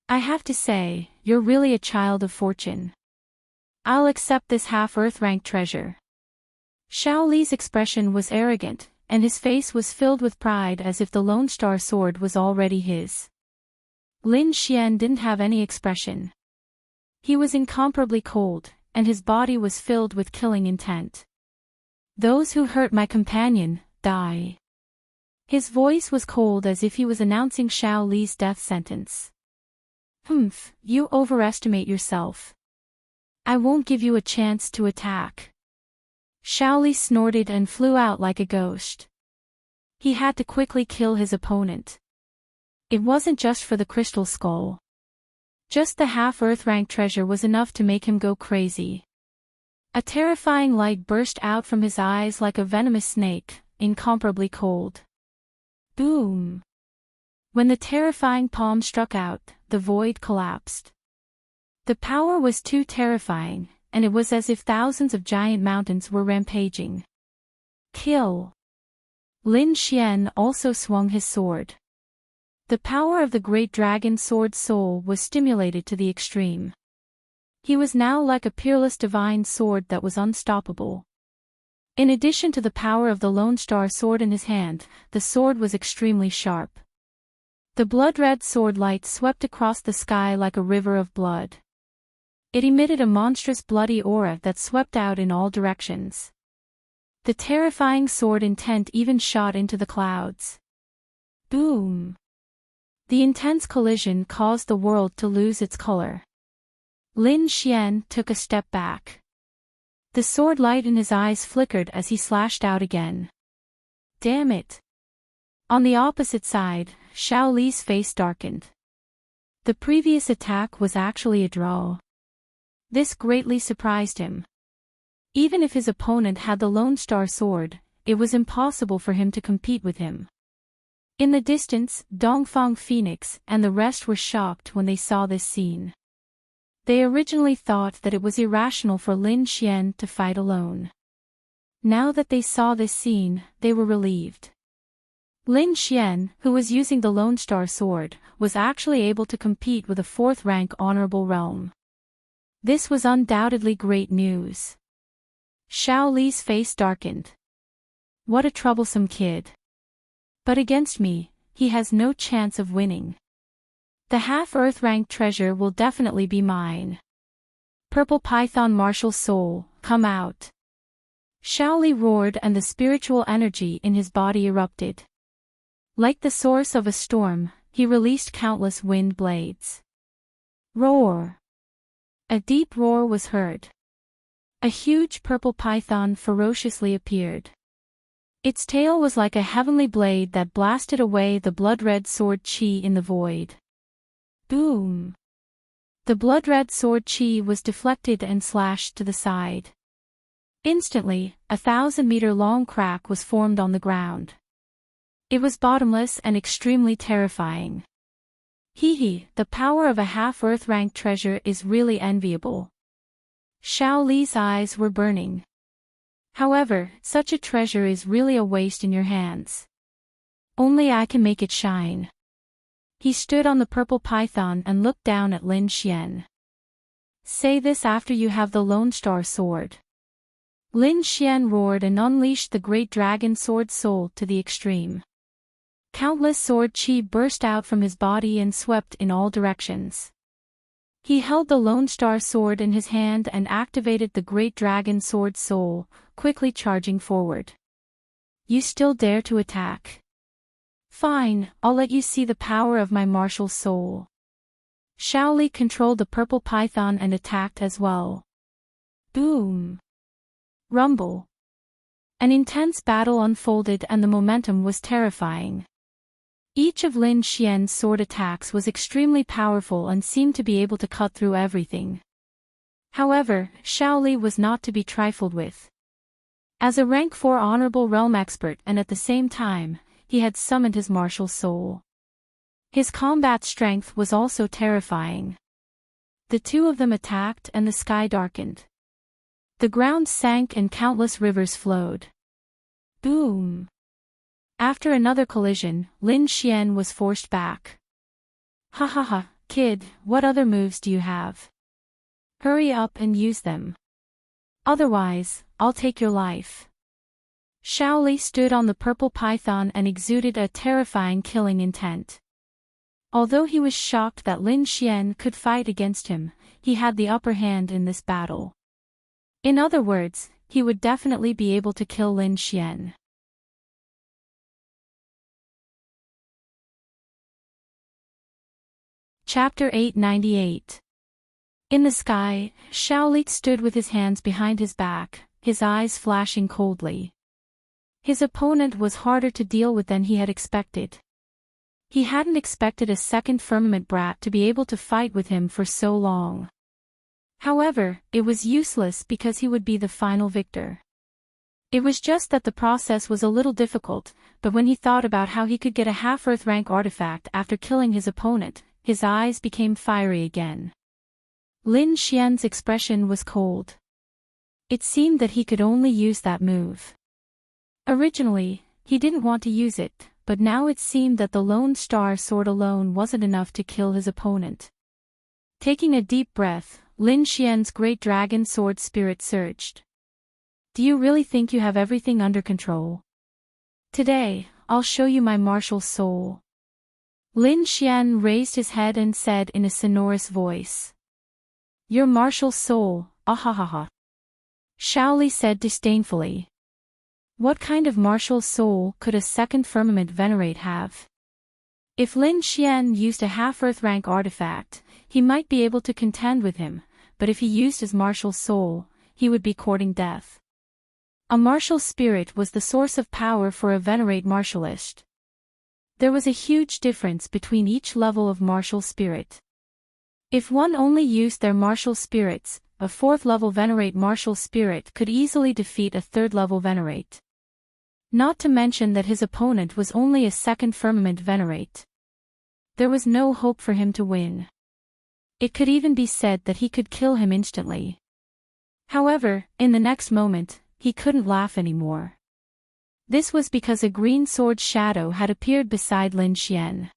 I have to say, you're really a child of fortune. I'll accept this half-Earth rank treasure." Shaoli's expression was arrogant, and his face was filled with pride as if the Lone Star sword was already his. Lin Xian didn't have any expression. He was incomparably cold, and his body was filled with killing intent. "Those who hurt my companion, die." His voice was cold as if he was announcing Shaoli's death sentence. You overestimate yourself. I won't give you a chance to attack." Shaoli snorted and flew out like a ghost. He had to quickly kill his opponent. It wasn't just for the crystal skull. Just the half-Earth rank treasure was enough to make him go crazy. A terrifying light burst out from his eyes like a venomous snake, incomparably cold. Boom! When the terrifying palm struck out, the void collapsed. The power was too terrifying, and it was as if thousands of giant mountains were rampaging. Kill! Lin Xian also swung his sword. The power of the great dragon sword soul was stimulated to the extreme. He was now like a peerless divine sword that was unstoppable. In addition to the power of the Lone Star sword in his hand, the sword was extremely sharp. The blood-red sword light swept across the sky like a river of blood. It emitted a monstrous bloody aura that swept out in all directions. The terrifying sword intent even shot into the clouds. Boom! The intense collision caused the world to lose its color. Lin Xian took a step back. The sword light in his eyes flickered as he slashed out again. Damn it! On the opposite side, Xiao Li's face darkened. The previous attack was actually a draw. This greatly surprised him. Even if his opponent had the Lone Star Sword, it was impossible for him to compete with him. In the distance, Dongfang Phoenix and the rest were shocked when they saw this scene. They originally thought that it was irrational for Lin Xian to fight alone. Now that they saw this scene, they were relieved. Lin Xian, who was using the Lone Star Sword, was actually able to compete with a 4th-rank honorable realm. This was undoubtedly great news. Xiao Li's face darkened. What a troublesome kid. But against me, he has no chance of winning. The half-Earth rank treasure will definitely be mine. Purple Python Martial Soul, come out. Xiao Li roared and the spiritual energy in his body erupted. Like the source of a storm, he released countless wind blades. Roar! A deep roar was heard. A huge purple python ferociously appeared. Its tail was like a heavenly blade that blasted away the blood-red sword qi in the void. Boom! The blood-red sword qi was deflected and slashed to the side. Instantly, a 1,000-meter-long crack was formed on the ground. It was bottomless and extremely terrifying. Hee, the power of a half-Earth rank treasure is really enviable. Xiao Li's eyes were burning. However, such a treasure is really a waste in your hands. Only I can make it shine. He stood on the purple python and looked down at Lin Xian. Say this after you have the Lone Star Sword. Lin Xian roared and unleashed the great dragon sword soul to the extreme. Countless sword qi burst out from his body and swept in all directions. He held the Lone Star Sword in his hand and activated the Great Dragon Sword Soul, quickly charging forward. You still dare to attack? Fine, I'll let you see the power of my martial soul. Xiao Li controlled the purple python and attacked as well. Boom! Rumble! An intense battle unfolded and the momentum was terrifying. Each of Lin Xian's sword attacks was extremely powerful and seemed to be able to cut through everything. However, Xiao Li was not to be trifled with. As a rank 4 honorable realm expert and at the same time, he had summoned his martial soul. His combat strength was also terrifying. The two of them attacked and the sky darkened. The ground sank and countless rivers flowed. Boom! After another collision, Lin Xian was forced back. Ha ha ha, kid, what other moves do you have? Hurry up and use them. Otherwise, I'll take your life. Xiao Li stood on the purple python and exuded a terrifying killing intent. Although he was shocked that Lin Xian could fight against him, he had the upper hand in this battle. In other words, he would definitely be able to kill Lin Xian. Chapter 898. In the sky, Xiao Li stood with his hands behind his back, his eyes flashing coldly. His opponent was harder to deal with than he had expected. He hadn't expected a second firmament brat to be able to fight with him for so long. However, it was useless because he would be the final victor. It was just that the process was a little difficult, but when he thought about how he could get a half-Earth rank artifact after killing his opponent, his eyes became fiery again. Lin Xian's expression was cold. It seemed that he could only use that move. Originally, he didn't want to use it, but now it seemed that the Lone Star Sword alone wasn't enough to kill his opponent. Taking a deep breath, Lin Xian's great dragon sword spirit surged. Do you really think you have everything under control? Today, I'll show you my martial soul. Lin Xian raised his head and said in a sonorous voice. Your martial soul, ahahaha. Xiao Li said disdainfully. What kind of martial soul could a second firmament venerate have? If Lin Xian used a half-Earth rank artifact, he might be able to contend with him, but if he used his martial soul, he would be courting death. A martial spirit was the source of power for a venerate martialist. There was a huge difference between each level of martial spirit. If one only used their martial spirits, a 4th level venerate martial spirit could easily defeat a 3rd level venerate. Not to mention that his opponent was only a 2nd firmament venerate. There was no hope for him to win. It could even be said that he could kill him instantly. However, in the next moment, he couldn't laugh anymore. This was because a green sword shadow had appeared beside Lin Xian.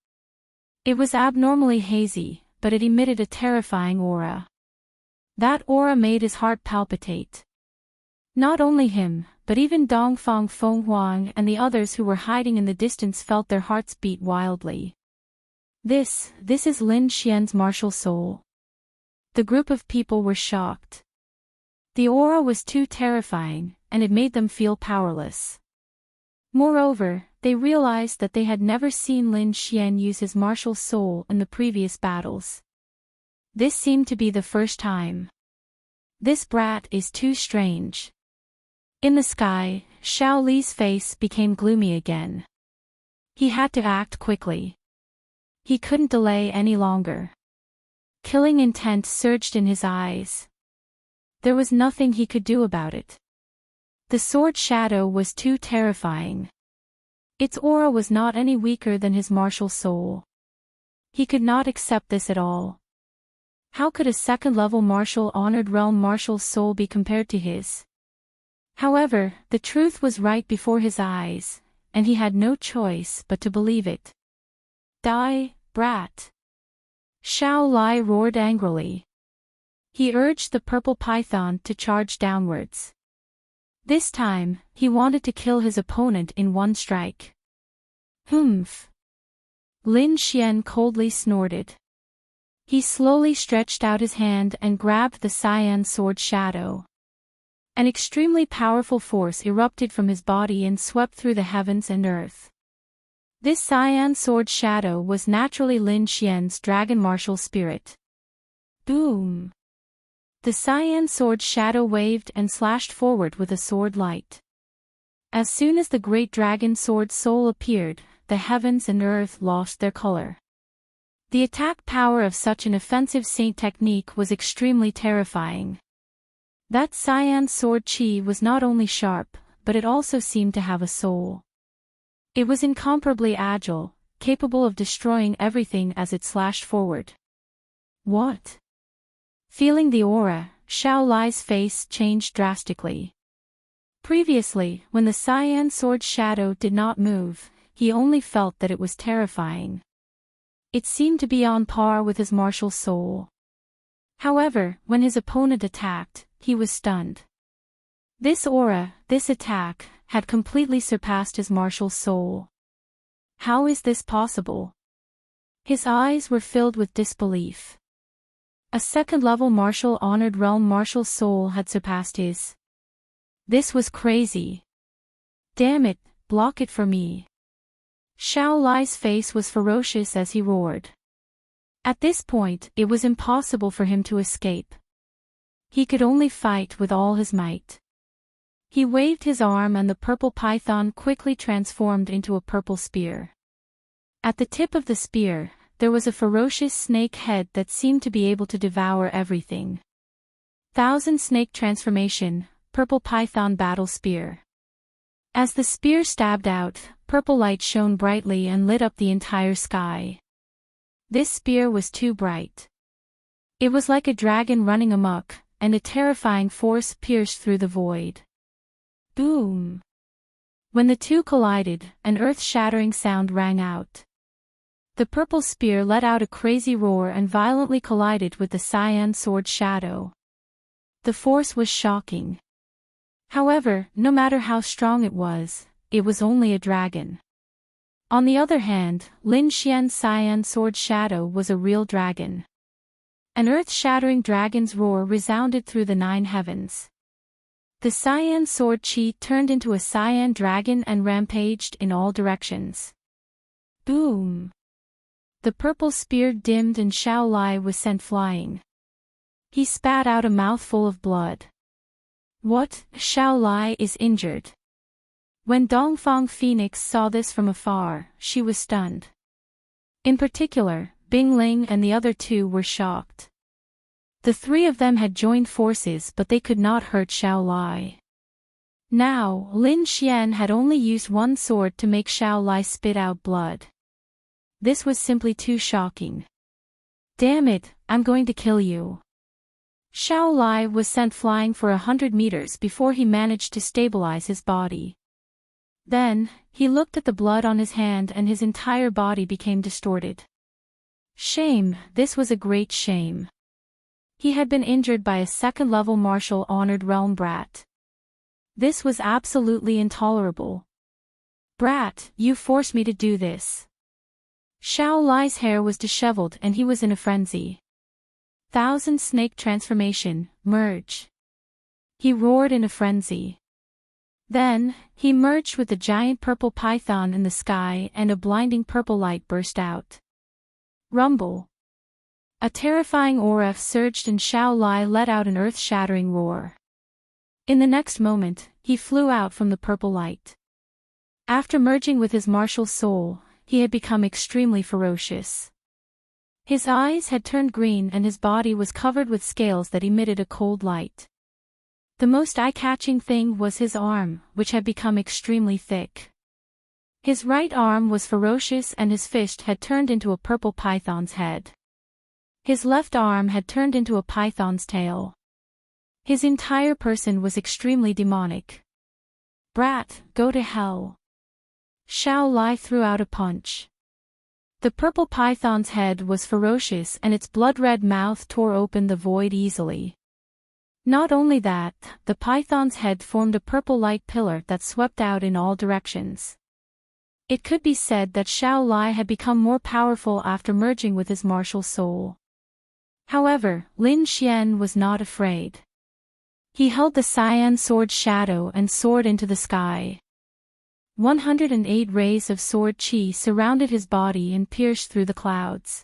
It was abnormally hazy, but it emitted a terrifying aura. That aura made his heart palpitate. Not only him, but even Dongfang Fenghuang and the others who were hiding in the distance felt their hearts beat wildly. This is Lin Xian's martial soul. The group of people were shocked. The aura was too terrifying, and it made them feel powerless. Moreover, they realized that they had never seen Lin Xian use his martial soul in the previous battles. This seemed to be the first time. This brat is too strange. In the sky, Xiao Li's face became gloomy again. He had to act quickly. He couldn't delay any longer. Killing intent surged in his eyes. There was nothing he could do about it. The sword shadow was too terrifying. Its aura was not any weaker than his martial soul. He could not accept this at all. How could a 2nd level martial honored realm martial soul be compared to his? However, the truth was right before his eyes, and he had no choice but to believe it. Die, brat! Xiao Li roared angrily. He urged the purple python to charge downwards. This time, he wanted to kill his opponent in one strike. Humph! Lin Xian coldly snorted. He slowly stretched out his hand and grabbed the cyan sword shadow. An extremely powerful force erupted from his body and swept through the heavens and earth. This cyan sword shadow was naturally Lin Xian's dragon martial spirit. Boom! The cyan sword shadow waved and slashed forward with a sword light. As soon as the great dragon sword soul appeared, the heavens and earth lost their color. The attack power of such an offensive saint technique was extremely terrifying. That cyan sword chi was not only sharp, but it also seemed to have a soul. It was incomparably agile, capable of destroying everything as it slashed forward. What? Feeling the aura, Xiao Li's face changed drastically. Previously, when the cyan sword shadow did not move, he only felt that it was terrifying. It seemed to be on par with his martial soul. However, when his opponent attacked, he was stunned. This aura, this attack, had completely surpassed his martial soul. How is this possible? His eyes were filled with disbelief. A 2nd level martial honored realm martial soul had surpassed his. This was crazy. Damn it, block it for me. Xiao Li's face was ferocious as he roared. At this point, it was impossible for him to escape. He could only fight with all his might. He waved his arm and the purple python quickly transformed into a purple spear. At the tip of the spear, there was a ferocious snake head that seemed to be able to devour everything. Thousand Snake Transformation, Purple Python Battle Spear. As the spear stabbed out, purple light shone brightly and lit up the entire sky. This spear was too bright. It was like a dragon running amok, and a terrifying force pierced through the void. Boom! When the two collided, an earth-shattering sound rang out. The purple spear let out a crazy roar and violently collided with the cyan sword shadow. The force was shocking. However, no matter how strong it was only a dragon. On the other hand, Lin Xian's cyan sword shadow was a real dragon. An earth-shattering dragon's roar resounded through the 9 heavens. The cyan sword chi turned into a cyan dragon and rampaged in all directions. Boom! The purple spear dimmed and Xiao Lai was sent flying. He spat out a mouthful of blood. What? Xiao Lai is injured. When Dongfang Phoenix saw this from afar, she was stunned. In particular, Bing Ling and the other two were shocked. The three of them had joined forces, but they could not hurt Xiao Lai. Now, Lin Xian had only used one sword to make Xiao Lai spit out blood. This was simply too shocking. Damn it, I'm going to kill you. Xiao Lai was sent flying for 100 meters before he managed to stabilize his body. Then, he looked at the blood on his hand and his entire body became distorted. Shame, this was a great shame. He had been injured by a second-level martial honored realm brat. This was absolutely intolerable. Brat, you forced me to do this. Xiao Lai's hair was disheveled and he was in a frenzy. Thousand snake transformation, merge. He roared in a frenzy. Then, he merged with the giant purple python in the sky and a blinding purple light burst out. Rumble. A terrifying aura surged and Xiao Lai let out an earth-shattering roar. In the next moment, he flew out from the purple light. After merging with his martial soul, he had become extremely ferocious. His eyes had turned green and his body was covered with scales that emitted a cold light. The most eye-catching thing was his arm, which had become extremely thick. His right arm was ferocious and his fist had turned into a purple python's head. His left arm had turned into a python's tail. His entire person was extremely demonic. Brat, go to hell. Xiao Lai threw out a punch. The purple python's head was ferocious and its blood-red mouth tore open the void easily. Not only that, the python's head formed a purple light pillar that swept out in all directions. It could be said that Xiao Lai had become more powerful after merging with his martial soul. However, Lin Xian was not afraid. He held the cyan sword shadow and soared into the sky. 108 rays of sword chi surrounded his body and pierced through the clouds.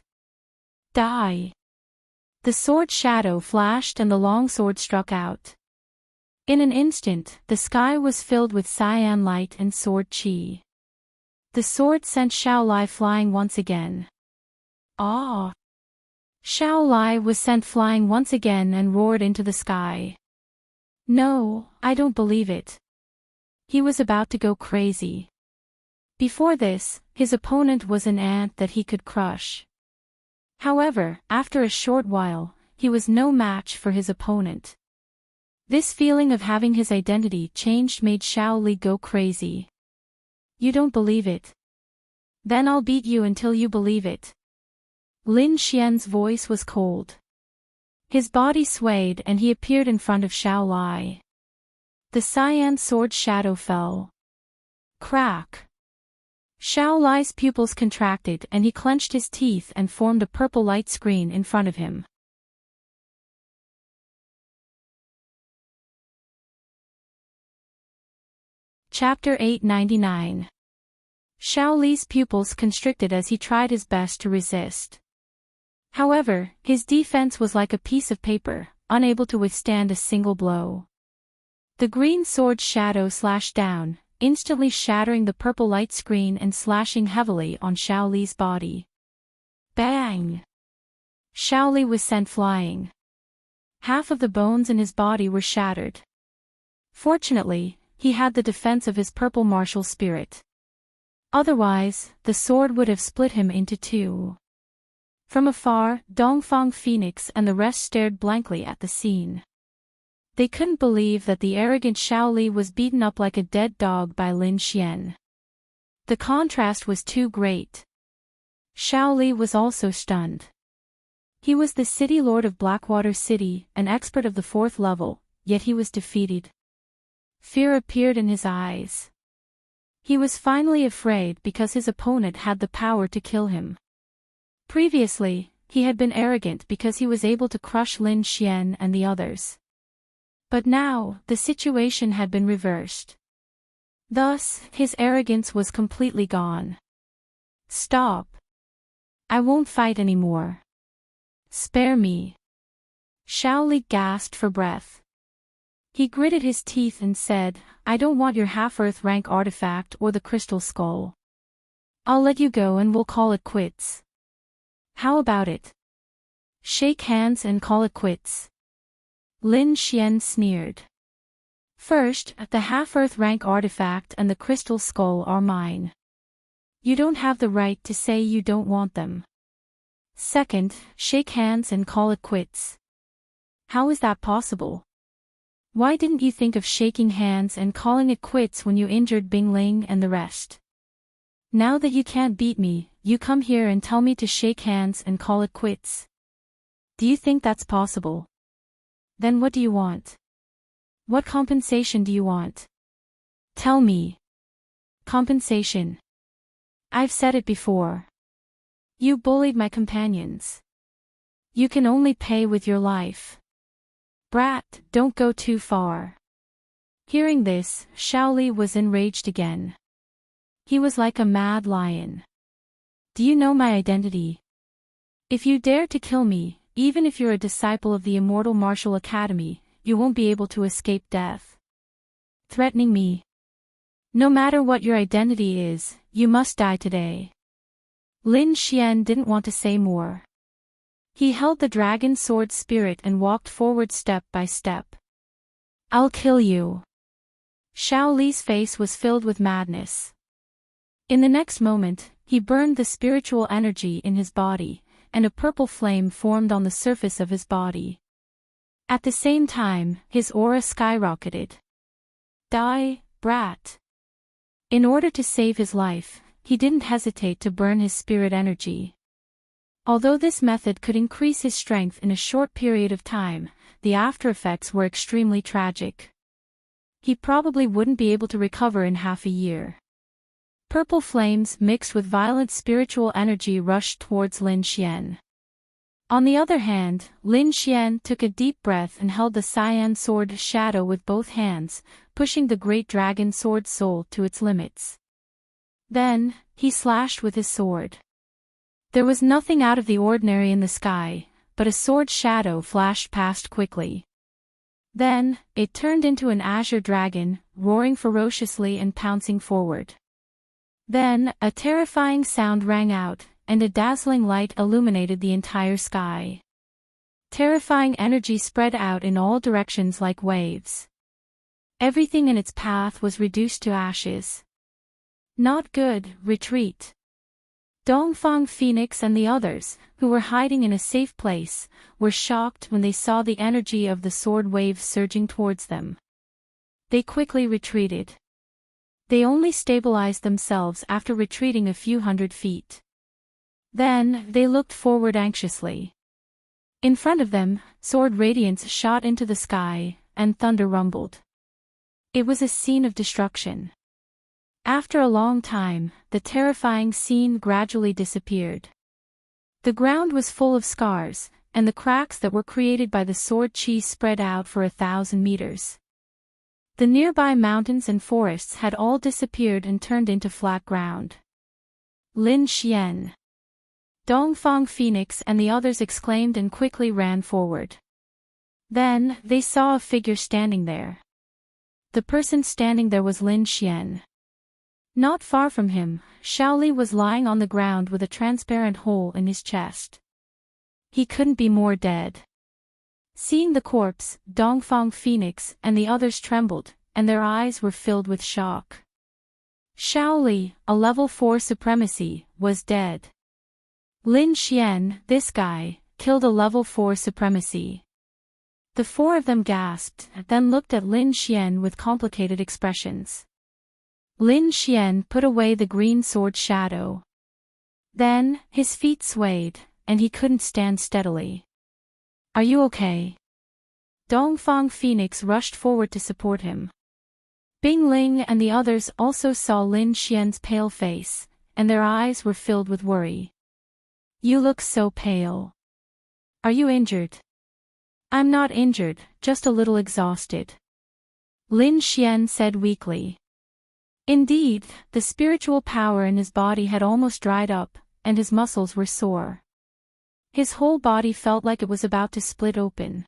Die! The sword shadow flashed and the long sword struck out. In an instant, the sky was filled with cyan light and sword chi. The sword sent Xiao Lai flying once again. Ah! Xiao Lai was sent flying once again and roared into the sky. No, I don't believe it. He was about to go crazy. Before this, his opponent was an ant that he could crush. However, after a short while, he was no match for his opponent. This feeling of having his identity changed made Xiao Li go crazy. You don't believe it? Then I'll beat you until you believe it. Lin Xian's voice was cold. His body swayed and he appeared in front of Xiao Lai. The cyan sword shadow fell. Crack! Xiao Lai's pupils contracted and he clenched his teeth and formed a purple light screen in front of him. Chapter 899. Xiao Li's pupils constricted as he tried his best to resist. However, his defense was like a piece of paper, unable to withstand a single blow. The green sword shadow slashed down, instantly shattering the purple light screen and slashing heavily on Xiao Li's body. Bang! Xiao Li was sent flying. Half of the bones in his body were shattered. Fortunately, he had the defense of his purple martial spirit. Otherwise, the sword would have split him into two. From afar, Dongfang Phoenix and the rest stared blankly at the scene. They couldn't believe that the arrogant Xiao Li was beaten up like a dead dog by Lin Xian. The contrast was too great. Xiao Li was also stunned. He was the city lord of Blackwater City, an expert of the 4th level, yet he was defeated. Fear appeared in his eyes. He was finally afraid because his opponent had the power to kill him. Previously, he had been arrogant because he was able to crush Lin Xian and the others. But now, the situation had been reversed. Thus, his arrogance was completely gone. Stop! I won't fight anymore. Spare me. Shaoli gasped for breath. He gritted his teeth and said, I don't want your half-Earth rank artifact or the crystal skull. I'll let you go and we'll call it quits. How about it? Shake hands and call it quits. Lin Xian sneered. First, the half-Earth rank artifact and the crystal skull are mine. You don't have the right to say you don't want them. Second, shake hands and call it quits. How is that possible? Why didn't you think of shaking hands and calling it quits when you injured Bing Ling and the rest? Now that you can't beat me, you come here and tell me to shake hands and call it quits. Do you think that's possible? Then what do you want? What compensation do you want? Tell me. Compensation. I've said it before. You bullied my companions. You can only pay with your life. Brat, don't go too far. Hearing this, Shaoli was enraged again. He was like a mad lion. Do you know my identity? If you dare to kill me, even if you're a disciple of the Immortal Martial Academy, you won't be able to escape death. Threatening me. No matter what your identity is, you must die today. Lin Xian didn't want to say more. He held the dragon sword spirit and walked forward step by step. I'll kill you. Shaoli's face was filled with madness. In the next moment, he burned the spiritual energy in his body, and a purple flame formed on the surface of his body. At the same time, his aura skyrocketed. Die, brat. In order to save his life, he didn't hesitate to burn his spirit energy. Although this method could increase his strength in a short period of time, the after-effects were extremely tragic. He probably wouldn't be able to recover in half a year. Purple flames mixed with violent spiritual energy rushed towards Lin Xian. On the other hand, Lin Xian took a deep breath and held the cyan sword shadow with both hands, pushing the great dragon sword soul to its limits. Then, he slashed with his sword. There was nothing out of the ordinary in the sky, but a sword shadow flashed past quickly. Then, it turned into an azure dragon, roaring ferociously and pouncing forward. Then, a terrifying sound rang out, and a dazzling light illuminated the entire sky. Terrifying energy spread out in all directions like waves. Everything in its path was reduced to ashes. Not good, retreat. Dongfang Phoenix and the others, who were hiding in a safe place, were shocked when they saw the energy of the sword wave surging towards them. They quickly retreated. They only stabilized themselves after retreating a few hundred feet. Then, they looked forward anxiously. In front of them, sword radiance shot into the sky, and thunder rumbled. It was a scene of destruction. After a long time, the terrifying scene gradually disappeared. The ground was full of scars, and the cracks that were created by the sword chi spread out for 1,000 meters. The nearby mountains and forests had all disappeared and turned into flat ground. Lin Xian, Dongfang Phoenix and the others exclaimed and quickly ran forward. Then, they saw a figure standing there. The person standing there was Lin Xian. Not far from him, Shaoli was lying on the ground with a transparent hole in his chest. He couldn't be more dead. Seeing the corpse, Dongfang Phoenix and the others trembled, and their eyes were filled with shock. Shaoli, a level 4 supremacy, was dead. Lin Xian, this guy, killed a level 4 supremacy. The four of them gasped, then looked at Lin Xian with complicated expressions. Lin Xian put away the green sword shadow. Then, his feet swayed, and he couldn't stand steadily. Are you okay? Dongfang Phoenix rushed forward to support him. Bing Ling and the others also saw Lin Xian's pale face, and their eyes were filled with worry. You look so pale. Are you injured? I'm not injured, just a little exhausted. Lin Xian said weakly. Indeed, the spiritual power in his body had almost dried up, and his muscles were sore. His whole body felt like it was about to split open.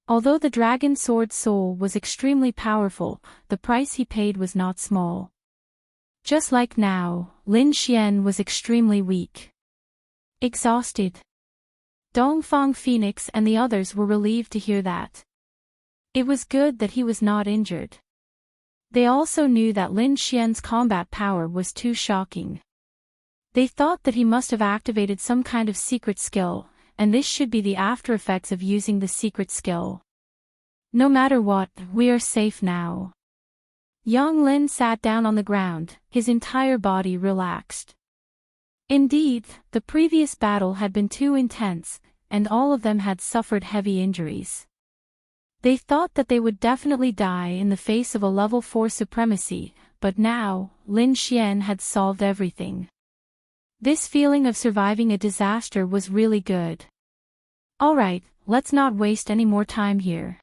Although the dragon sword soul was extremely powerful, the price he paid was not small. Just like now, Lin Xian was extremely weak. Exhausted. Dongfang Phoenix and the others were relieved to hear that. It was good that he was not injured. They also knew that Lin Xian's combat power was too shocking. They thought that he must have activated some kind of secret skill, and this should be the after effects of using the secret skill. No matter what, we are safe now. Yang Lin sat down on the ground, his entire body relaxed. Indeed, the previous battle had been too intense, and all of them had suffered heavy injuries. They thought that they would definitely die in the face of a level 4 supremacy, but now, Lin Xian had solved everything. This feeling of surviving a disaster was really good. Alright, let's not waste any more time here.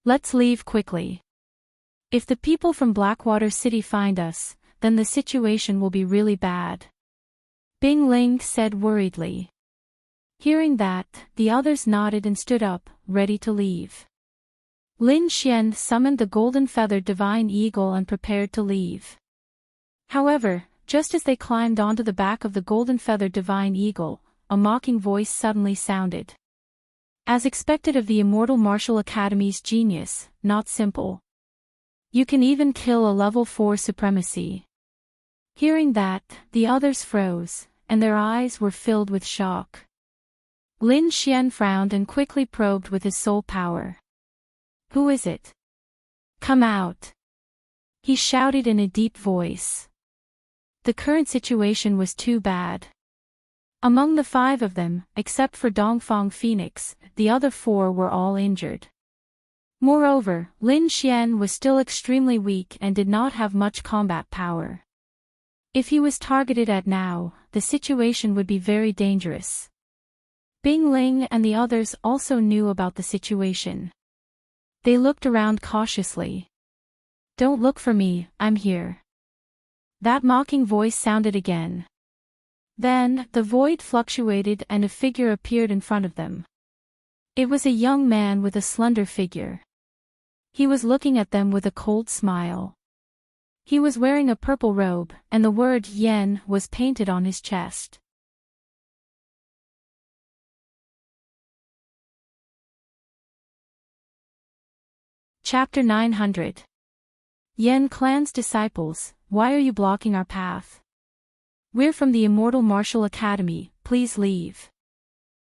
Let's leave quickly. If the people from Blackwater City find us, then the situation will be really bad. Bing Ling said worriedly. Hearing that, the others nodded and stood up, ready to leave. Lin Xian summoned the golden-feathered divine eagle and prepared to leave. However, just as they climbed onto the back of the golden-feathered divine eagle, a mocking voice suddenly sounded. As expected of the Immortal Martial Academy's genius, not simple. You can even kill a level 4 supremacy. Hearing that, the others froze, and their eyes were filled with shock. Lin Xian frowned and quickly probed with his soul power. Who is it? Come out! He shouted in a deep voice. The current situation was too bad. Among the 5 of them, except for Dongfang Phoenix, the other 4 were all injured. Moreover, Lin Xian was still extremely weak and did not have much combat power. If he was targeted at now, the situation would be very dangerous. Bing Ling and the others also knew about the situation. They looked around cautiously. Don't look for me, I'm here. That mocking voice sounded again. Then, the void fluctuated and a figure appeared in front of them. It was a young man with a slender figure. He was looking at them with a cold smile. He was wearing a purple robe, and the word Yen was painted on his chest. Chapter 900. Yen Clan's disciples, why are you blocking our path? We're from the Immortal Martial Academy, please leave.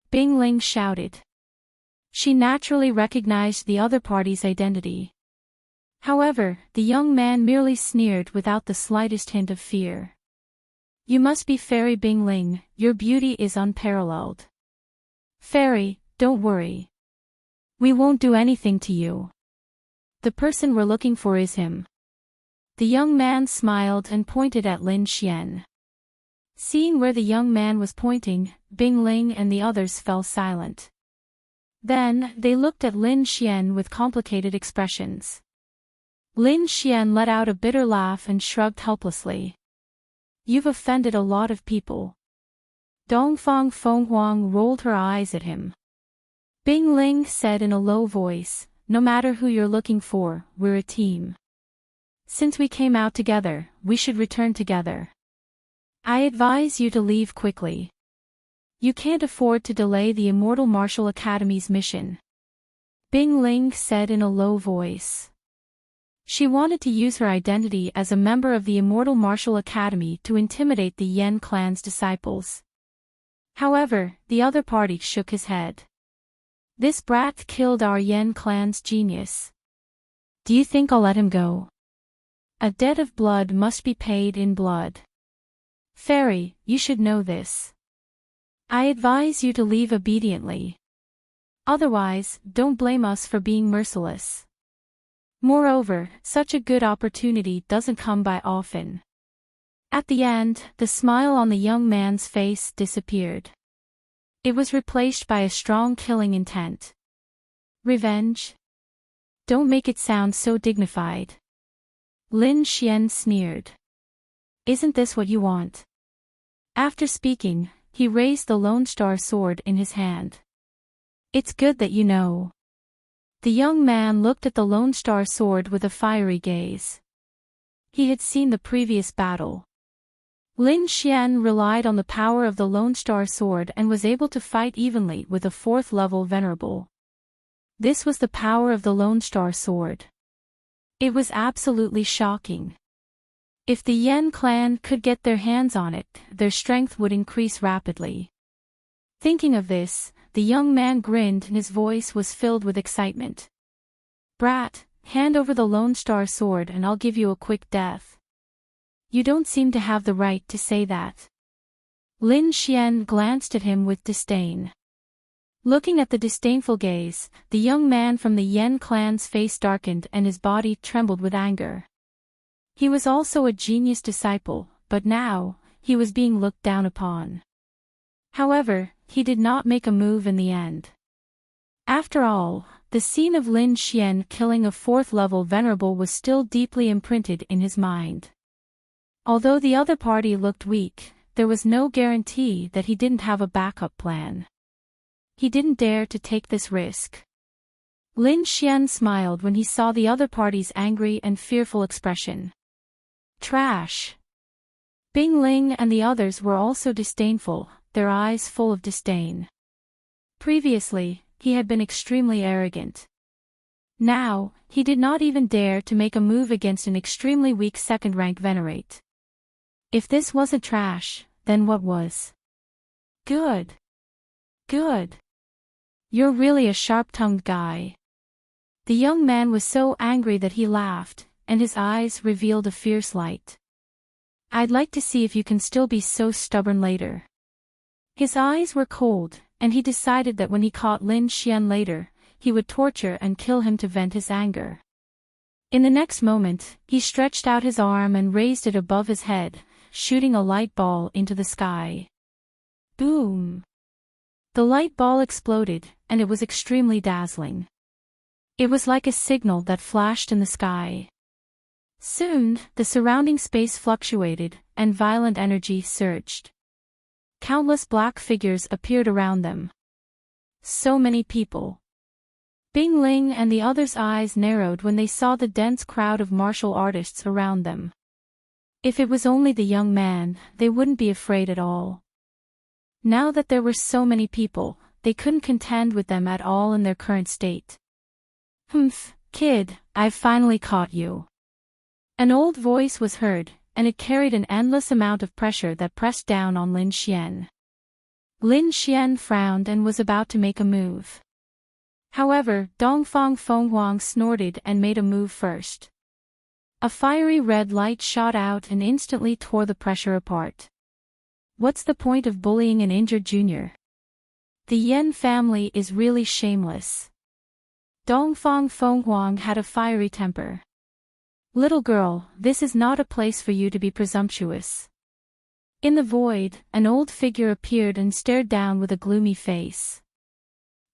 Bing Ling shouted. She naturally recognized the other party's identity. However, the young man merely sneered without the slightest hint of fear. You must be Fairy Bing Ling, your beauty is unparalleled. Fairy, don't worry. We won't do anything to you. The person we're looking for is him. The young man smiled and pointed at Lin Xian. Seeing where the young man was pointing, Bing Ling and the others fell silent. Then, they looked at Lin Xian with complicated expressions. Lin Xian let out a bitter laugh and shrugged helplessly. You've offended a lot of people. Dongfang Fenghuang rolled her eyes at him. Bing Ling said in a low voice, no matter who you're looking for, we're a team. Since we came out together, we should return together. I advise you to leave quickly. You can't afford to delay the Immortal Martial Academy's mission. Bing Ling said in a low voice. She wanted to use her identity as a member of the Immortal Martial Academy to intimidate the Yen clan's disciples. However, the other party shook his head. This brat killed our Yen clan's genius. Do you think I'll let him go? A debt of blood must be paid in blood. Fairy, you should know this. I advise you to leave obediently. Otherwise, don't blame us for being merciless. Moreover, such a good opportunity doesn't come by often. At the end, the smile on the young man's face disappeared. It was replaced by a strong killing intent. Revenge? Don't make it sound so dignified. Lin Xian sneered. Isn't this what you want? After speaking, he raised the Lone Star sword in his hand. It's good that you know. The young man looked at the Lone Star sword with a fiery gaze. He had seen the previous battle. Lin Xian relied on the power of the Lone Star sword and was able to fight evenly with a 4th-level venerable. This was the power of the Lone Star sword. It was absolutely shocking. If the Yan clan could get their hands on it, their strength would increase rapidly. Thinking of this, the young man grinned and his voice was filled with excitement. Brat, hand over the Lone Star sword and I'll give you a quick death. You don't seem to have the right to say that. Lin Xian glanced at him with disdain. Looking at the disdainful gaze, the young man from the Yan clan's face darkened and his body trembled with anger. He was also a genius disciple, but now, he was being looked down upon. However, he did not make a move in the end. After all, the scene of Lin Xian killing a 4th-level venerable was still deeply imprinted in his mind. Although the other party looked weak, there was no guarantee that he didn't have a backup plan. He didn't dare to take this risk. Lin Xian smiled when he saw the other party's angry and fearful expression. Trash. Bing Ling and the others were also disdainful, their eyes full of disdain. Previously, he had been extremely arrogant. Now, he did not even dare to make a move against an extremely weak 2nd-rank venerate. If this wasn't trash, then what was? Good. Good. You're really a sharp-tongued guy. The young man was so angry that he laughed, and his eyes revealed a fierce light. I'd like to see if you can still be so stubborn later. His eyes were cold, and he decided that when he caught Lin Xian later, he would torture and kill him to vent his anger. In the next moment, he stretched out his arm and raised it above his head, shooting a light ball into the sky. Boom! The light ball exploded, and it was extremely dazzling. It was like a signal that flashed in the sky. Soon, the surrounding space fluctuated, and violent energy surged. Countless black figures appeared around them. So many people. Bing Ling and the others' eyes narrowed when they saw the dense crowd of martial artists around them. If it was only the young man, they wouldn't be afraid at all. Now that there were so many people, they couldn't contend with them at all in their current state. Humph, kid, I've finally caught you. An old voice was heard, and it carried an endless amount of pressure that pressed down on Lin Xian. Lin Xian frowned and was about to make a move. However, Dongfang Fenghuang snorted and made a move first. A fiery red light shot out and instantly tore the pressure apart. What's the point of bullying an injured junior? The Yan family is really shameless. Dongfang Fenghuang had a fiery temper. Little girl, this is not a place for you to be presumptuous. In the void, an old figure appeared and stared down with a gloomy face.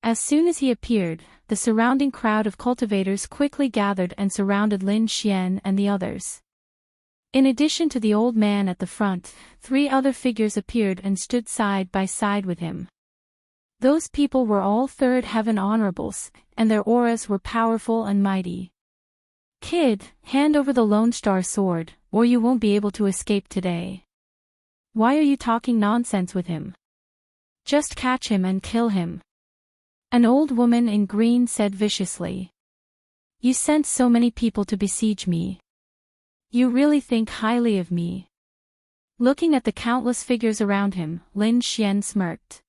As soon as he appeared, the surrounding crowd of cultivators quickly gathered and surrounded Lin Xian and the others. In addition to the old man at the front, 3 other figures appeared and stood side by side with him. Those people were all 3rd heaven honorables, and their auras were powerful and mighty. Kid, hand over the Lone Star sword, or you won't be able to escape today. Why are you talking nonsense with him? Just catch him and kill him. An old woman in green said viciously. You sent so many people to besiege me. You really think highly of me. Looking at the countless figures around him, Lin Xian smirked.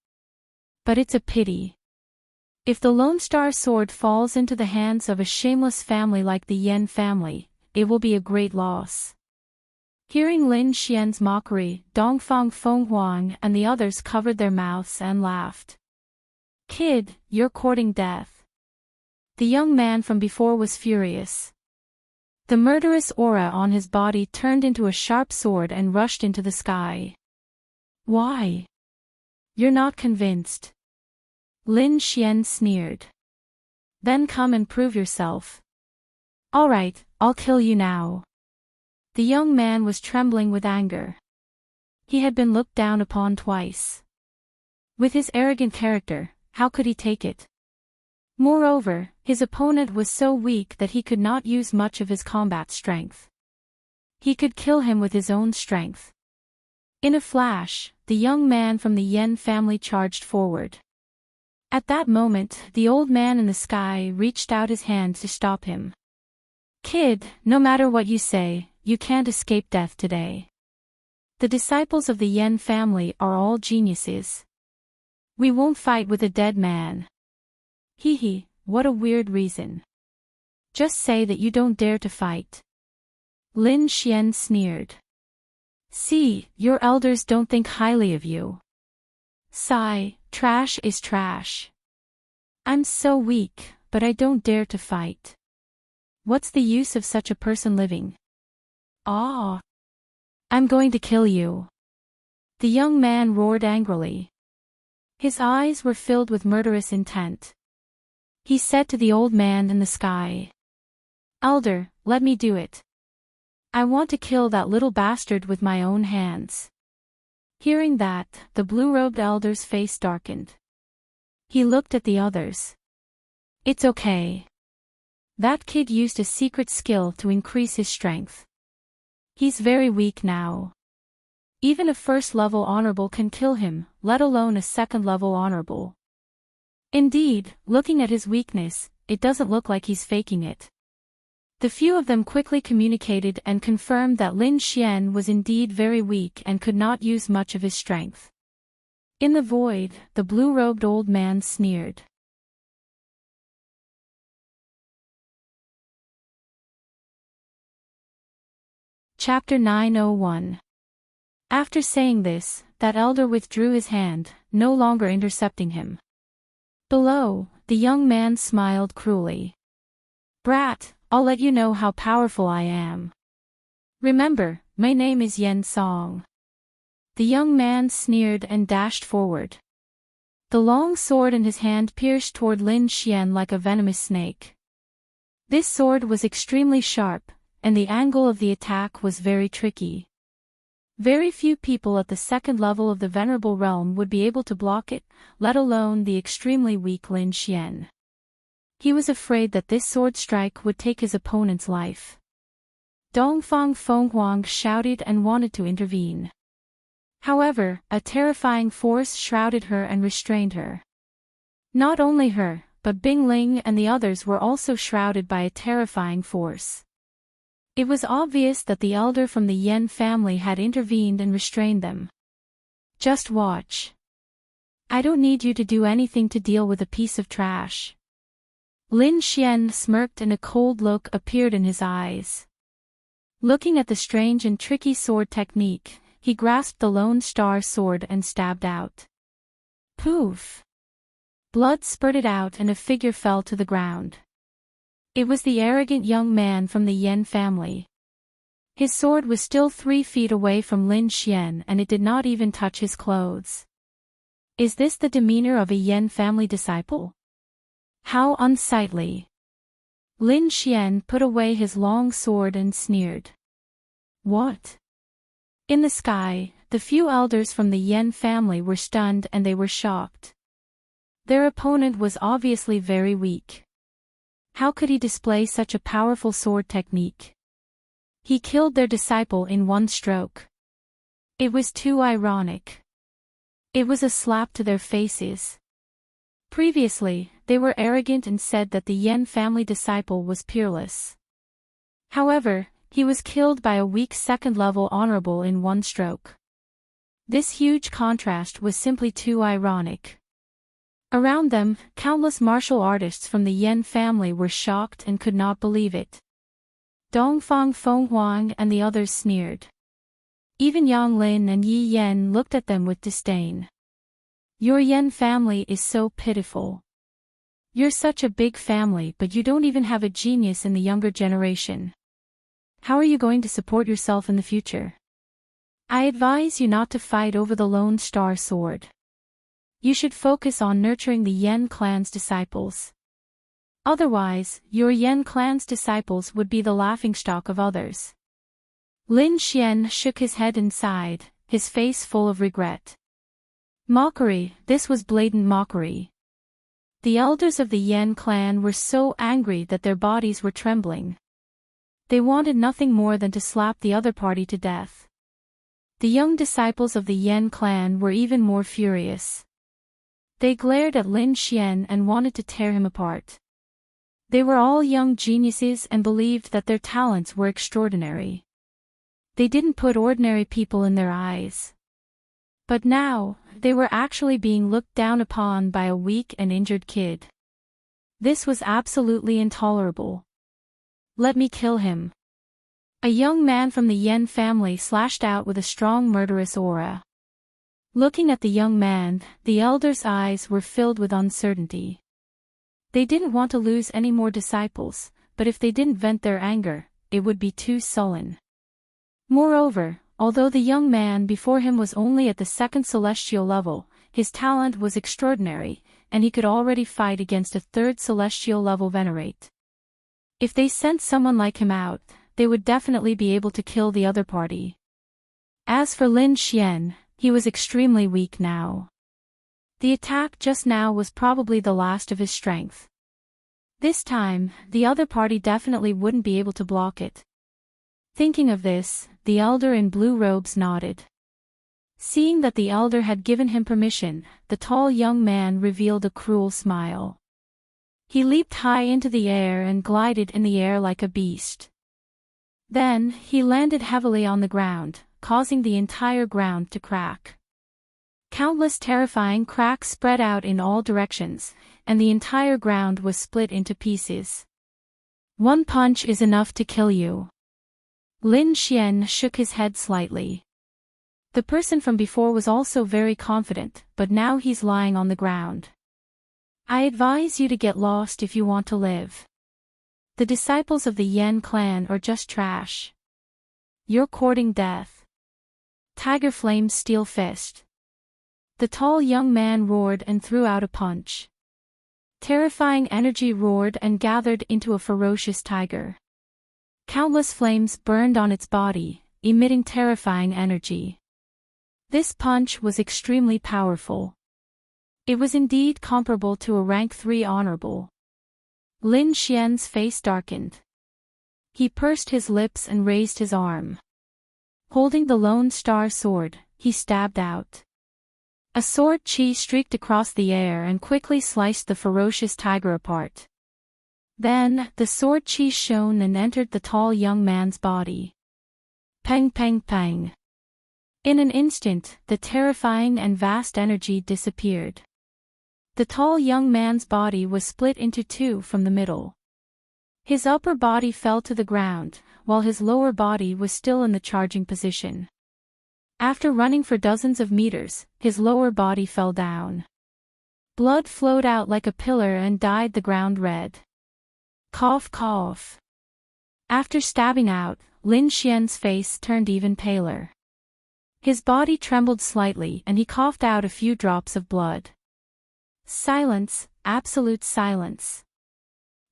But it's a pity. If the Lone Star sword falls into the hands of a shameless family like the Yan family, it will be a great loss. Hearing Lin Xian's mockery, Dongfang Fenghuang and the others covered their mouths and laughed. Kid, you're courting death. The young man from before was furious. The murderous aura on his body turned into a sharp sword and rushed into the sky. Why? You're not convinced. Lin Xian sneered. Then come and prove yourself. All right, I'll kill you now. The young man was trembling with anger. he had been looked down upon twice. With his arrogant character, how could he take it? Moreover, his opponent was so weak that he could not use much of his combat strength. He could kill him with his own strength. In a flash, the young man from the Yen family charged forward. At that moment, the old man in the sky reached out his hand to stop him. "Kid, no matter what you say, you can't escape death today. The disciples of the Yen family are all geniuses. We won't fight with a dead man." Hee, what a weird reason. Just say that you don't dare to fight. Lin Xian sneered. "See, your elders don't think highly of you. Sigh, trash is trash. I'm so weak, but I don't dare to fight. What's the use of such a person living? Ah! I'm going to kill you." The young man roared angrily. His eyes were filled with murderous intent. He said to the old man in the sky, "Elder, let me do it. I want to kill that little bastard with my own hands." Hearing that, the blue-robed elder's face darkened. He looked at the others. "It's okay. That kid used a secret skill to increase his strength. He's very weak now. Even a first-level honorable can kill him, let alone a second-level honorable. Indeed, looking at his weakness, it doesn't look like he's faking it." The few of them quickly communicated and confirmed that Lin Xian was indeed very weak and could not use much of his strength. In the void, the blue-robed old man sneered. Chapter 901. After saying this, that elder withdrew his hand, no longer intercepting him. Below, the young man smiled cruelly. "Brat, I'll let you know how powerful I am. Remember, my name is Yen Song." The young man sneered and dashed forward. The long sword in his hand pierced toward Lin Xian like a venomous snake. This sword was extremely sharp, and the angle of the attack was very tricky. Very few people at the second level of the Venerable Realm would be able to block it, let alone the extremely weak Lin Xian. He was afraid that this sword strike would take his opponent's life. Dongfang Fenghuang shouted and wanted to intervene. However, a terrifying force shrouded her and restrained her. Not only her, but Bing Ling and the others were also shrouded by a terrifying force. It was obvious that the elder from the Yen family had intervened and restrained them. "Just watch. I don't need you to do anything to deal with a piece of trash." Lin Xian smirked and a cold look appeared in his eyes. Looking at the strange and tricky sword technique, he grasped the Lone Star sword and stabbed out. Poof! Blood spurted out and a figure fell to the ground. It was the arrogant young man from the Yen family. His sword was still 3 feet away from Lin Xian and it did not even touch his clothes. Is this the demeanor of a Yen family disciple? How unsightly! Lin Xian put away his long sword and sneered. What? In the sky, the few elders from the Yen family were stunned and they were shocked. Their opponent was obviously very weak. How could he display such a powerful sword technique? He killed their disciple in one stroke. It was too ironic. It was a slap to their faces. Previously, they were arrogant and said that the Yen family disciple was peerless. However, he was killed by a weak second-level honorable in one stroke. This huge contrast was simply too ironic. Around them, countless martial artists from the Yen family were shocked and could not believe it. Dongfang Fenghuang and the others sneered. Even Yang Lin and Yi Yen looked at them with disdain. Your Yen family is so pitiful. You're such a big family but you don't even have a genius in the younger generation. How are you going to support yourself in the future? I advise you not to fight over the Lone Star sword. You should focus on nurturing the Yen clan's disciples. Otherwise, your Yen clan's disciples would be the laughingstock of others. Lin Xian shook his head and sighed, his face full of regret. Mockery, this was blatant mockery. The elders of the Yen clan were so angry that their bodies were trembling. They wanted nothing more than to slap the other party to death. The young disciples of the Yen clan were even more furious. They glared at Lin Xian and wanted to tear him apart. They were all young geniuses and believed that their talents were extraordinary. They didn't put ordinary people in their eyes. But now, they were actually being looked down upon by a weak and injured kid. This was absolutely intolerable. Let me kill him. A young man from the Yen family slashed out with a strong murderous aura. Looking at the young man, the elders' eyes were filled with uncertainty. They didn't want to lose any more disciples, but if they didn't vent their anger, it would be too sullen. Moreover, although the young man before him was only at the second celestial level, his talent was extraordinary, and he could already fight against a third celestial level Venerate. If they sent someone like him out, they would definitely be able to kill the other party. As for Lin Xian, he was extremely weak now. The attack just now was probably the last of his strength. This time, the other party definitely wouldn't be able to block it. Thinking of this, the elder in blue robes nodded. Seeing that the elder had given him permission, the tall young man revealed a cruel smile. He leaped high into the air and glided in the air like a beast. Then, he landed heavily on the ground, causing the entire ground to crack. Countless terrifying cracks spread out in all directions, and the entire ground was split into pieces. One punch is enough to kill you. Lin Xian shook his head slightly. The person from before was also very confident, but now he's lying on the ground. I advise you to get lost if you want to live. The disciples of the Yen clan are just trash. You're courting death. Tiger Flame's steel fist. The tall young man roared and threw out a punch. Terrifying energy roared and gathered into a ferocious tiger. Countless flames burned on its body, emitting terrifying energy. This punch was extremely powerful. It was indeed comparable to a rank 3 honorable. Lin Xian's face darkened. He pursed his lips and raised his arm. Holding the Lone Star sword, he stabbed out. A sword chi streaked across the air and quickly sliced the ferocious tiger apart. Then, the sword chi shone and entered the tall young man's body. Pang pang pang. In an instant, the terrifying and vast energy disappeared. The tall young man's body was split into two from the middle. His upper body fell to the ground, while his lower body was still in the charging position. After running for dozens of meters, his lower body fell down. Blood flowed out like a pillar and dyed the ground red. Cough cough. After stabbing out, Lin Xian's face turned even paler. His body trembled slightly and he coughed out a few drops of blood. Silence, absolute silence.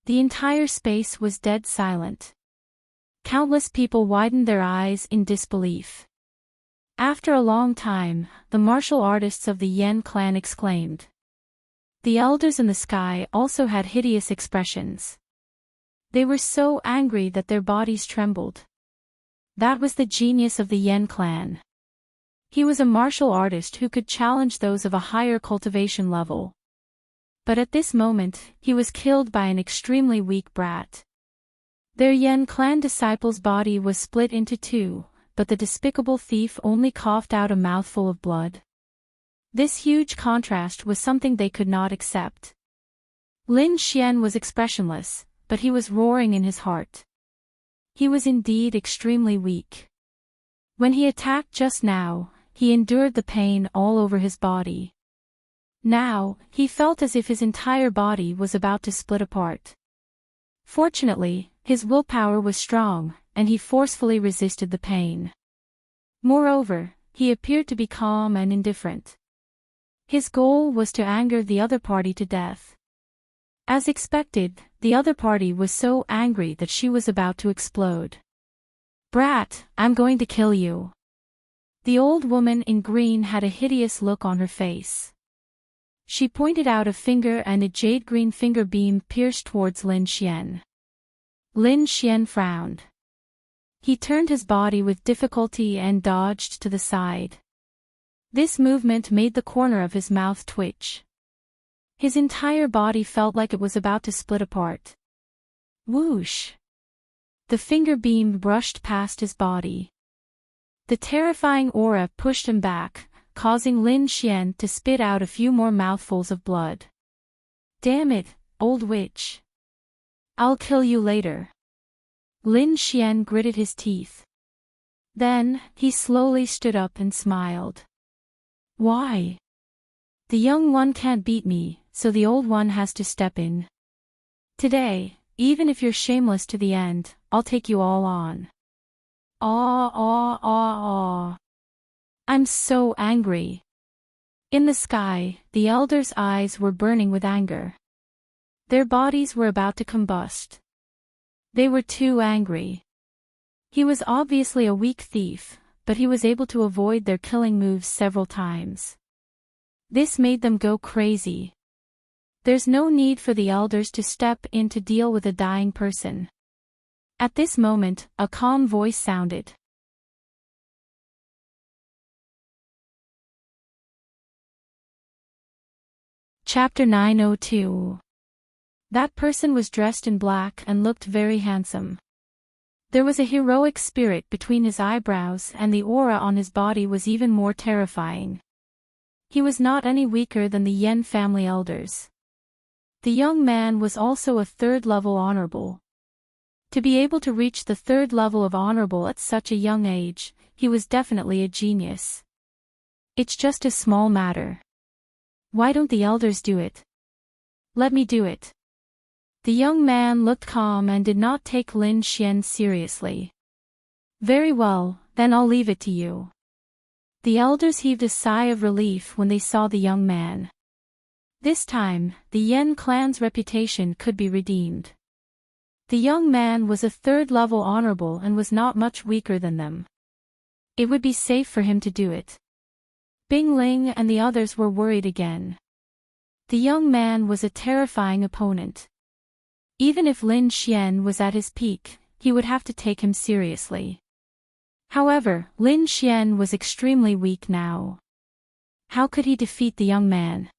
The entire space was dead silent. Countless people widened their eyes in disbelief. After a long time, the martial artists of the Yen clan exclaimed. The elders in the sky also had hideous expressions. They were so angry that their bodies trembled. That was the genius of the Yen clan. He was a martial artist who could challenge those of a higher cultivation level. But at this moment, he was killed by an extremely weak brat. Their Yen clan disciple's body was split into two, but the despicable thief only coughed out a mouthful of blood. This huge contrast was something they could not accept. Lin Xian was expressionless, but he was roaring in his heart. He was indeed extremely weak. When he attacked just now, he endured the pain all over his body. Now, he felt as if his entire body was about to split apart. Fortunately, his willpower was strong, and he forcefully resisted the pain. Moreover, he appeared to be calm and indifferent. His goal was to anger the other party to death. As expected, the other party was so angry that she was about to explode. Brat, I'm going to kill you. The old woman in green had a hideous look on her face. She pointed out a finger and a jade-green finger beam pierced towards Lin Xian. Lin Xian frowned. He turned his body with difficulty and dodged to the side. This movement made the corner of his mouth twitch. His entire body felt like it was about to split apart. Whoosh! The finger beam brushed past his body. The terrifying aura pushed him back, causing Lin Xian to spit out a few more mouthfuls of blood. Damn it, old witch. I'll kill you later. Lin Xian gritted his teeth. Then, he slowly stood up and smiled. Why? The young one can't beat me, so the old one has to step in. Today, even if you're shameless to the end, I'll take you all on. Aw. I'm so angry. In the sky, the elders' eyes were burning with anger. Their bodies were about to combust. They were too angry. He was obviously a weak thief, but he was able to avoid their killing moves several times. This made them go crazy. There's no need for the elders to step in to deal with a dying person. At this moment, a calm voice sounded. Chapter 902. That person was dressed in black and looked very handsome. There was a heroic spirit between his eyebrows, and the aura on his body was even more terrifying. He was not any weaker than the Yen family elders. The young man was also a third-level honorable. To be able to reach the third level of honorable at such a young age, he was definitely a genius. It's just a small matter. Why don't the elders do it? Let me do it. The young man looked calm and did not take Lin Xian seriously. Very well, then I'll leave it to you. The elders heaved a sigh of relief when they saw the young man. This time, the Yen clan's reputation could be redeemed. The young man was a third-level honorable and was not much weaker than them. It would be safe for him to do it. Bing Ling and the others were worried again. The young man was a terrifying opponent. Even if Lin Xian was at his peak, he would have to take him seriously. However, Lin Xian was extremely weak now. How could he defeat the young man?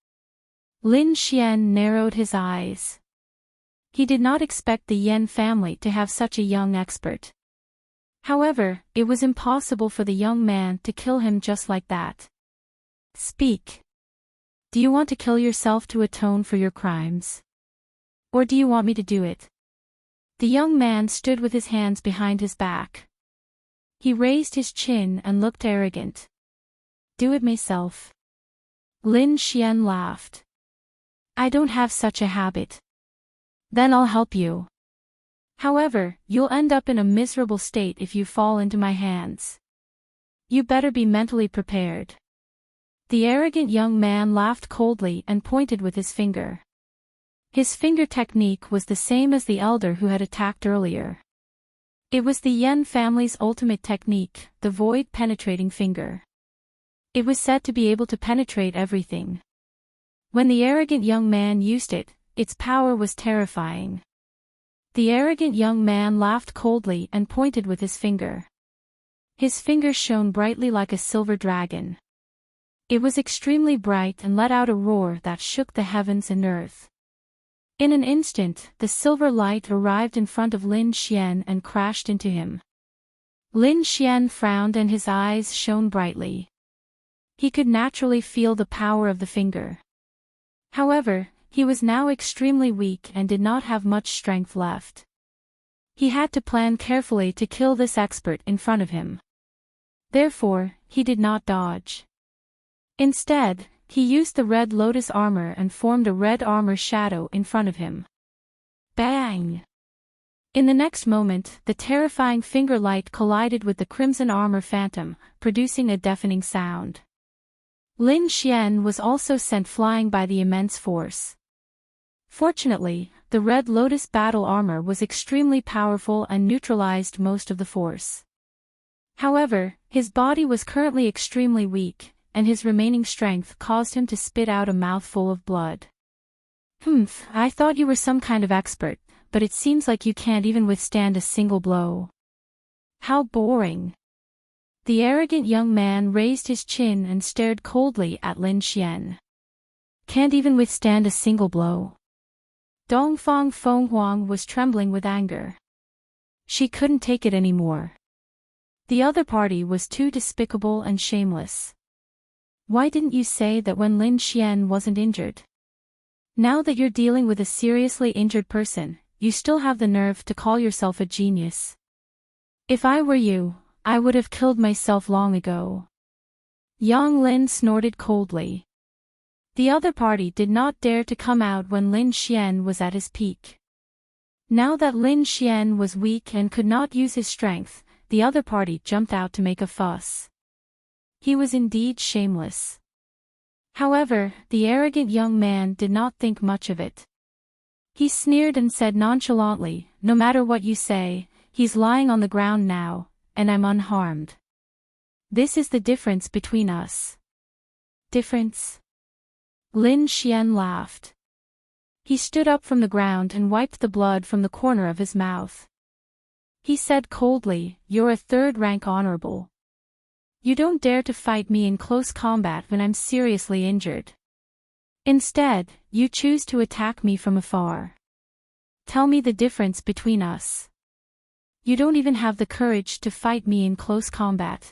Lin Xian narrowed his eyes. He did not expect the Yen family to have such a young expert. However, it was impossible for the young man to kill him just like that. Speak. Do you want to kill yourself to atone for your crimes? Or do you want me to do it? The young man stood with his hands behind his back. He raised his chin and looked arrogant. Do it myself. Lin Xian laughed. I don't have such a habit. Then I'll help you. However, you'll end up in a miserable state if you fall into my hands. You better be mentally prepared. The arrogant young man laughed coldly and pointed with his finger. His finger technique was the same as the elder who had attacked earlier. It was the Yen family's ultimate technique, the void-penetrating finger. It was said to be able to penetrate everything. When the arrogant young man used it, its power was terrifying. The arrogant young man laughed coldly and pointed with his finger. His finger shone brightly like a silver dragon. It was extremely bright and let out a roar that shook the heavens and earth. In an instant, the silver light arrived in front of Lin Xian and crashed into him. Lin Xian frowned and his eyes shone brightly. He could naturally feel the power of the finger. However, he was now extremely weak and did not have much strength left. He had to plan carefully to kill this expert in front of him. Therefore, he did not dodge. Instead, he used the red lotus armor and formed a red armor shadow in front of him. Bang! In the next moment, the terrifying finger light collided with the crimson armor phantom, producing a deafening sound. Lin Xian was also sent flying by the immense force. Fortunately, the red lotus battle armor was extremely powerful and neutralized most of the force. However, his body was currently extremely weak, and his remaining strength caused him to spit out a mouthful of blood. "Humph, I thought you were some kind of expert, but it seems like you can't even withstand a single blow. How boring." The arrogant young man raised his chin and stared coldly at Lin Xian. "Can't even withstand a single blow." Dongfang Fenghuang was trembling with anger. She couldn't take it anymore. The other party was too despicable and shameless. Why didn't you say that when Lin Xian wasn't injured? Now that you're dealing with a seriously injured person, you still have the nerve to call yourself a genius. If I were you, I would have killed myself long ago. Yang Lin snorted coldly. The other party did not dare to come out when Lin Xian was at his peak. Now that Lin Xian was weak and could not use his strength, the other party jumped out to make a fuss. He was indeed shameless. However, the arrogant young man did not think much of it. He sneered and said nonchalantly, "No matter what you say, he's lying on the ground now, and I'm unharmed. This is the difference between us." "Difference?" Lin Xian laughed. He stood up from the ground and wiped the blood from the corner of his mouth. He said coldly, "You're a third-rank honorable. You don't dare to fight me in close combat when I'm seriously injured. Instead, you choose to attack me from afar. Tell me the difference between us. You don't even have the courage to fight me in close combat.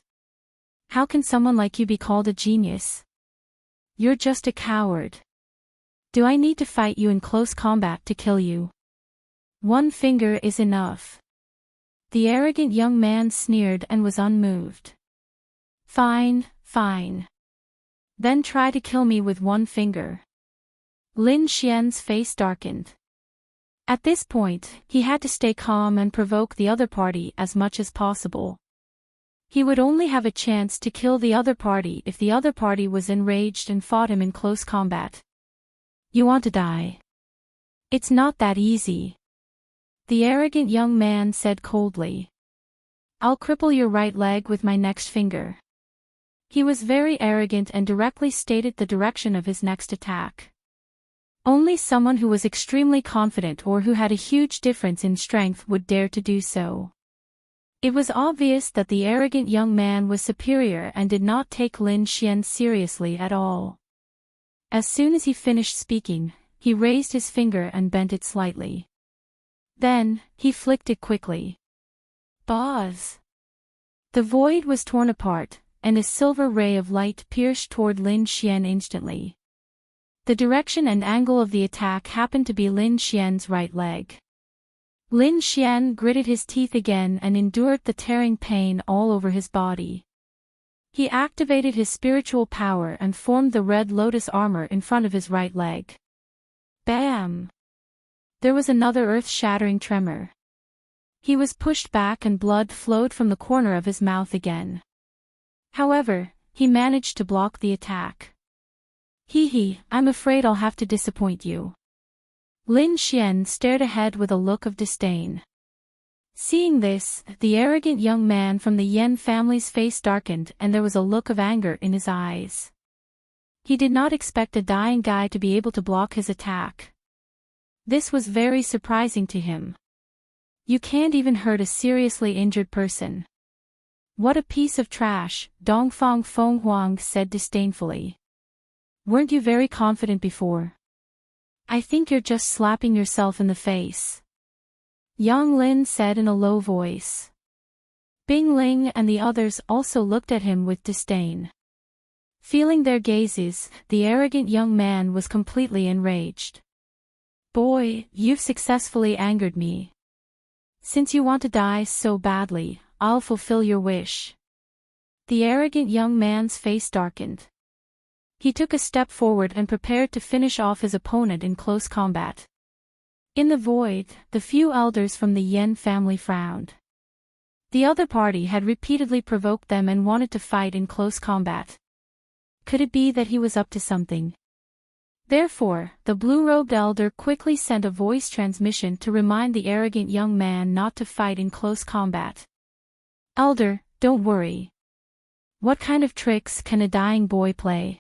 How can someone like you be called a genius? You're just a coward. Do I need to fight you in close combat to kill you? One finger is enough." The arrogant young man sneered and was unmoved. "Fine, fine. Then try to kill me with one finger." Lin Xian's face darkened. At this point, he had to stay calm and provoke the other party as much as possible. He would only have a chance to kill the other party if the other party was enraged and fought him in close combat. "You want to die? It's not that easy," the arrogant young man said coldly. "I'll cripple your right leg with my next finger." He was very arrogant and directly stated the direction of his next attack. Only someone who was extremely confident or who had a huge difference in strength would dare to do so. It was obvious that the arrogant young man was superior and did not take Lin Xian seriously at all. As soon as he finished speaking, he raised his finger and bent it slightly. Then, he flicked it quickly. Buzz! The void was torn apart, and a silver ray of light pierced toward Lin Xian instantly. The direction and angle of the attack happened to be Lin Xian's right leg. Lin Xian gritted his teeth again and endured the tearing pain all over his body. He activated his spiritual power and formed the red lotus armor in front of his right leg. Bam! There was another earth-shattering tremor. He was pushed back and blood flowed from the corner of his mouth again. However, he managed to block the attack. Hee, I'm afraid I'll have to disappoint you. Lin Xian stared ahead with a look of disdain. Seeing this, the arrogant young man from the Yan family's face darkened and there was a look of anger in his eyes. He did not expect a dying guy to be able to block his attack. This was very surprising to him. You can't even hurt a seriously injured person. What a piece of trash, Dongfang Fenghuang said disdainfully. Weren't you very confident before? I think you're just slapping yourself in the face. Yang Lin said in a low voice. Bing Ling and the others also looked at him with disdain. Feeling their gazes, the arrogant young man was completely enraged. Boy, you've successfully angered me. Since you want to die so badly, I'll fulfill your wish. The arrogant young man's face darkened. He took a step forward and prepared to finish off his opponent in close combat. In the void, the few elders from the Yan family frowned. The other party had repeatedly provoked them and wanted to fight in close combat. Could it be that he was up to something? Therefore, the blue-robed elder quickly sent a voice transmission to remind the arrogant young man not to fight in close combat. Elder, Don't worry. What kind of tricks can a dying boy play?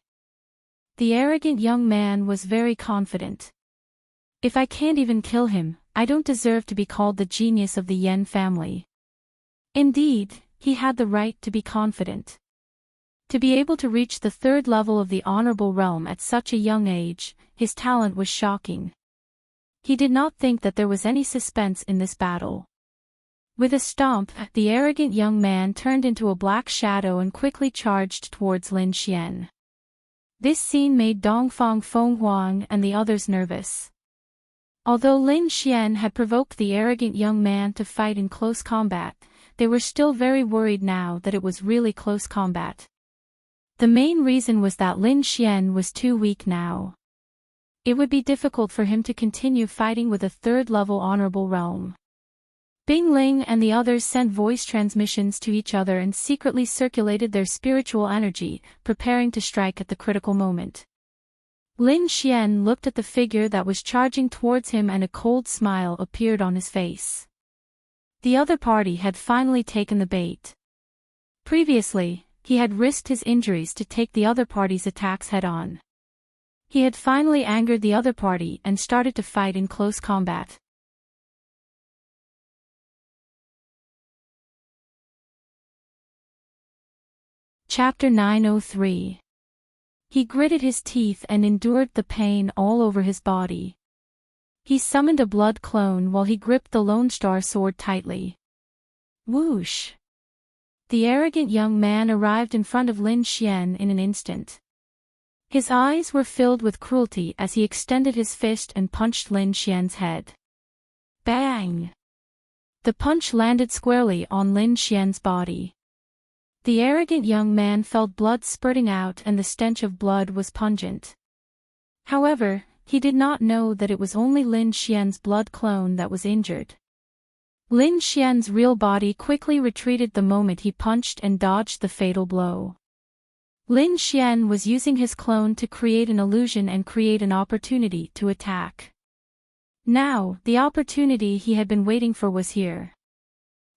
The arrogant young man was very confident. If I can't even kill him, I don't deserve to be called the genius of the Yen family. Indeed, he had the right to be confident. To be able to reach the third level of the honorable realm at such a young age, his talent was shocking. He did not think that there was any suspense in this battle. With a stomp, the arrogant young man turned into a black shadow and quickly charged towards Lin Xian. This scene made Dongfang Fenghuang and the others nervous. Although Lin Xian had provoked the arrogant young man to fight in close combat, they were still very worried now that it was really close combat. The main reason was that Lin Xian was too weak now. It would be difficult for him to continue fighting with a third-level honorable realm. Bing Ling and the others sent voice transmissions to each other and secretly circulated their spiritual energy, preparing to strike at the critical moment. Lin Xian looked at the figure that was charging towards him and a cold smile appeared on his face. The other party had finally taken the bait. Previously, he had risked his injuries to take the other party's attacks head-on. He had finally angered the other party and started to fight in close combat. Chapter 903. He gritted his teeth and endured the pain all over his body. He summoned a blood clone while he gripped the Lone Star sword tightly. Whoosh! The arrogant young man arrived in front of Lin Xian in an instant. His eyes were filled with cruelty as he extended his fist and punched Lin Xian's head. Bang! The punch landed squarely on Lin Xian's body. The arrogant young man felt blood spurting out and the stench of blood was pungent. However, he did not know that it was only Lin Xian's blood clone that was injured. Lin Xian's real body quickly retreated the moment he punched and dodged the fatal blow. Lin Xian was using his clone to create an illusion and create an opportunity to attack. Now, the opportunity he had been waiting for was here.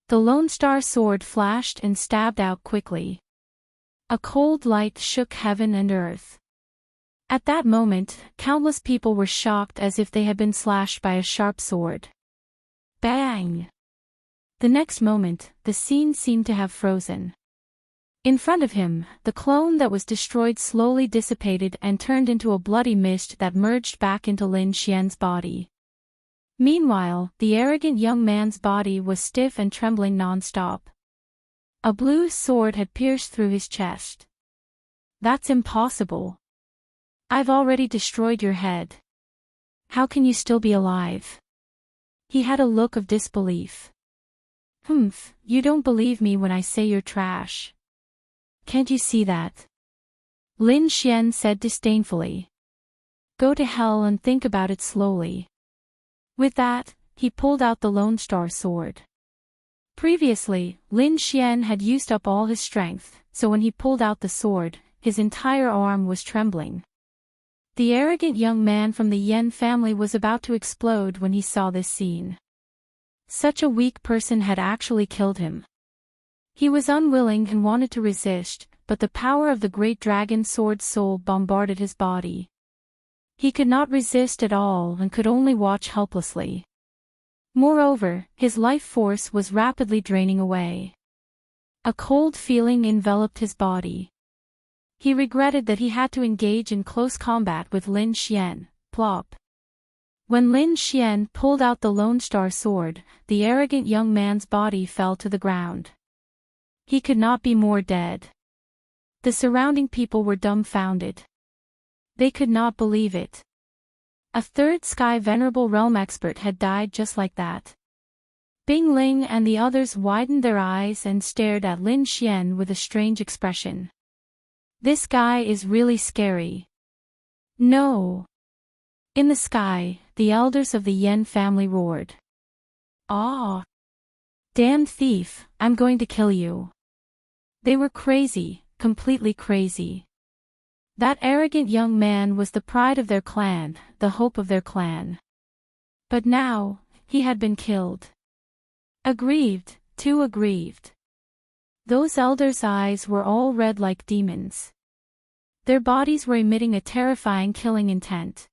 The Lone Star sword flashed and stabbed out quickly. A cold light shook heaven and earth. At that moment, countless people were shocked as if they had been slashed by a sharp sword. Bang! The next moment, the scene seemed to have frozen. In front of him, the clone that was destroyed slowly dissipated and turned into a bloody mist that merged back into Lin Xian's body. Meanwhile, the arrogant young man's body was stiff and trembling non-stop. A blue sword had pierced through his chest. That's impossible. I've already destroyed your head. How can you still be alive? He had a look of disbelief. Humph, you don't believe me when I say you're trash. Can't you see that? Lin Xian said disdainfully. Go to hell and think about it slowly. With that, he pulled out the Lone Star sword. Previously, Lin Xian had used up all his strength, so when he pulled out the sword, his entire arm was trembling. The arrogant young man from the Yen family was about to explode when he saw this scene. Such a weak person had actually killed him. He was unwilling and wanted to resist, but the power of the great dragon sword's soul bombarded his body. He could not resist at all and could only watch helplessly. Moreover, his life force was rapidly draining away. A cold feeling enveloped his body. He regretted that he had to engage in close combat with Lin Xian. Plop. When Lin Xian pulled out the Lone Star sword, the arrogant young man's body fell to the ground. He could not be more dead. The surrounding people were dumbfounded. They could not believe it. A third Sky Venerable Realm expert had died just like that. Bing Ling and the others widened their eyes and stared at Lin Xian with a strange expression. This guy is really scary. No. In the sky, the elders of the Yen family roared. Ah! Damn thief, I'm going to kill you. They were crazy, completely crazy. That arrogant young man was the pride of their clan, the hope of their clan. But now, he had been killed. Aggrieved, too aggrieved. Those elders' eyes were all red like demons. Their bodies were emitting a terrifying killing intent.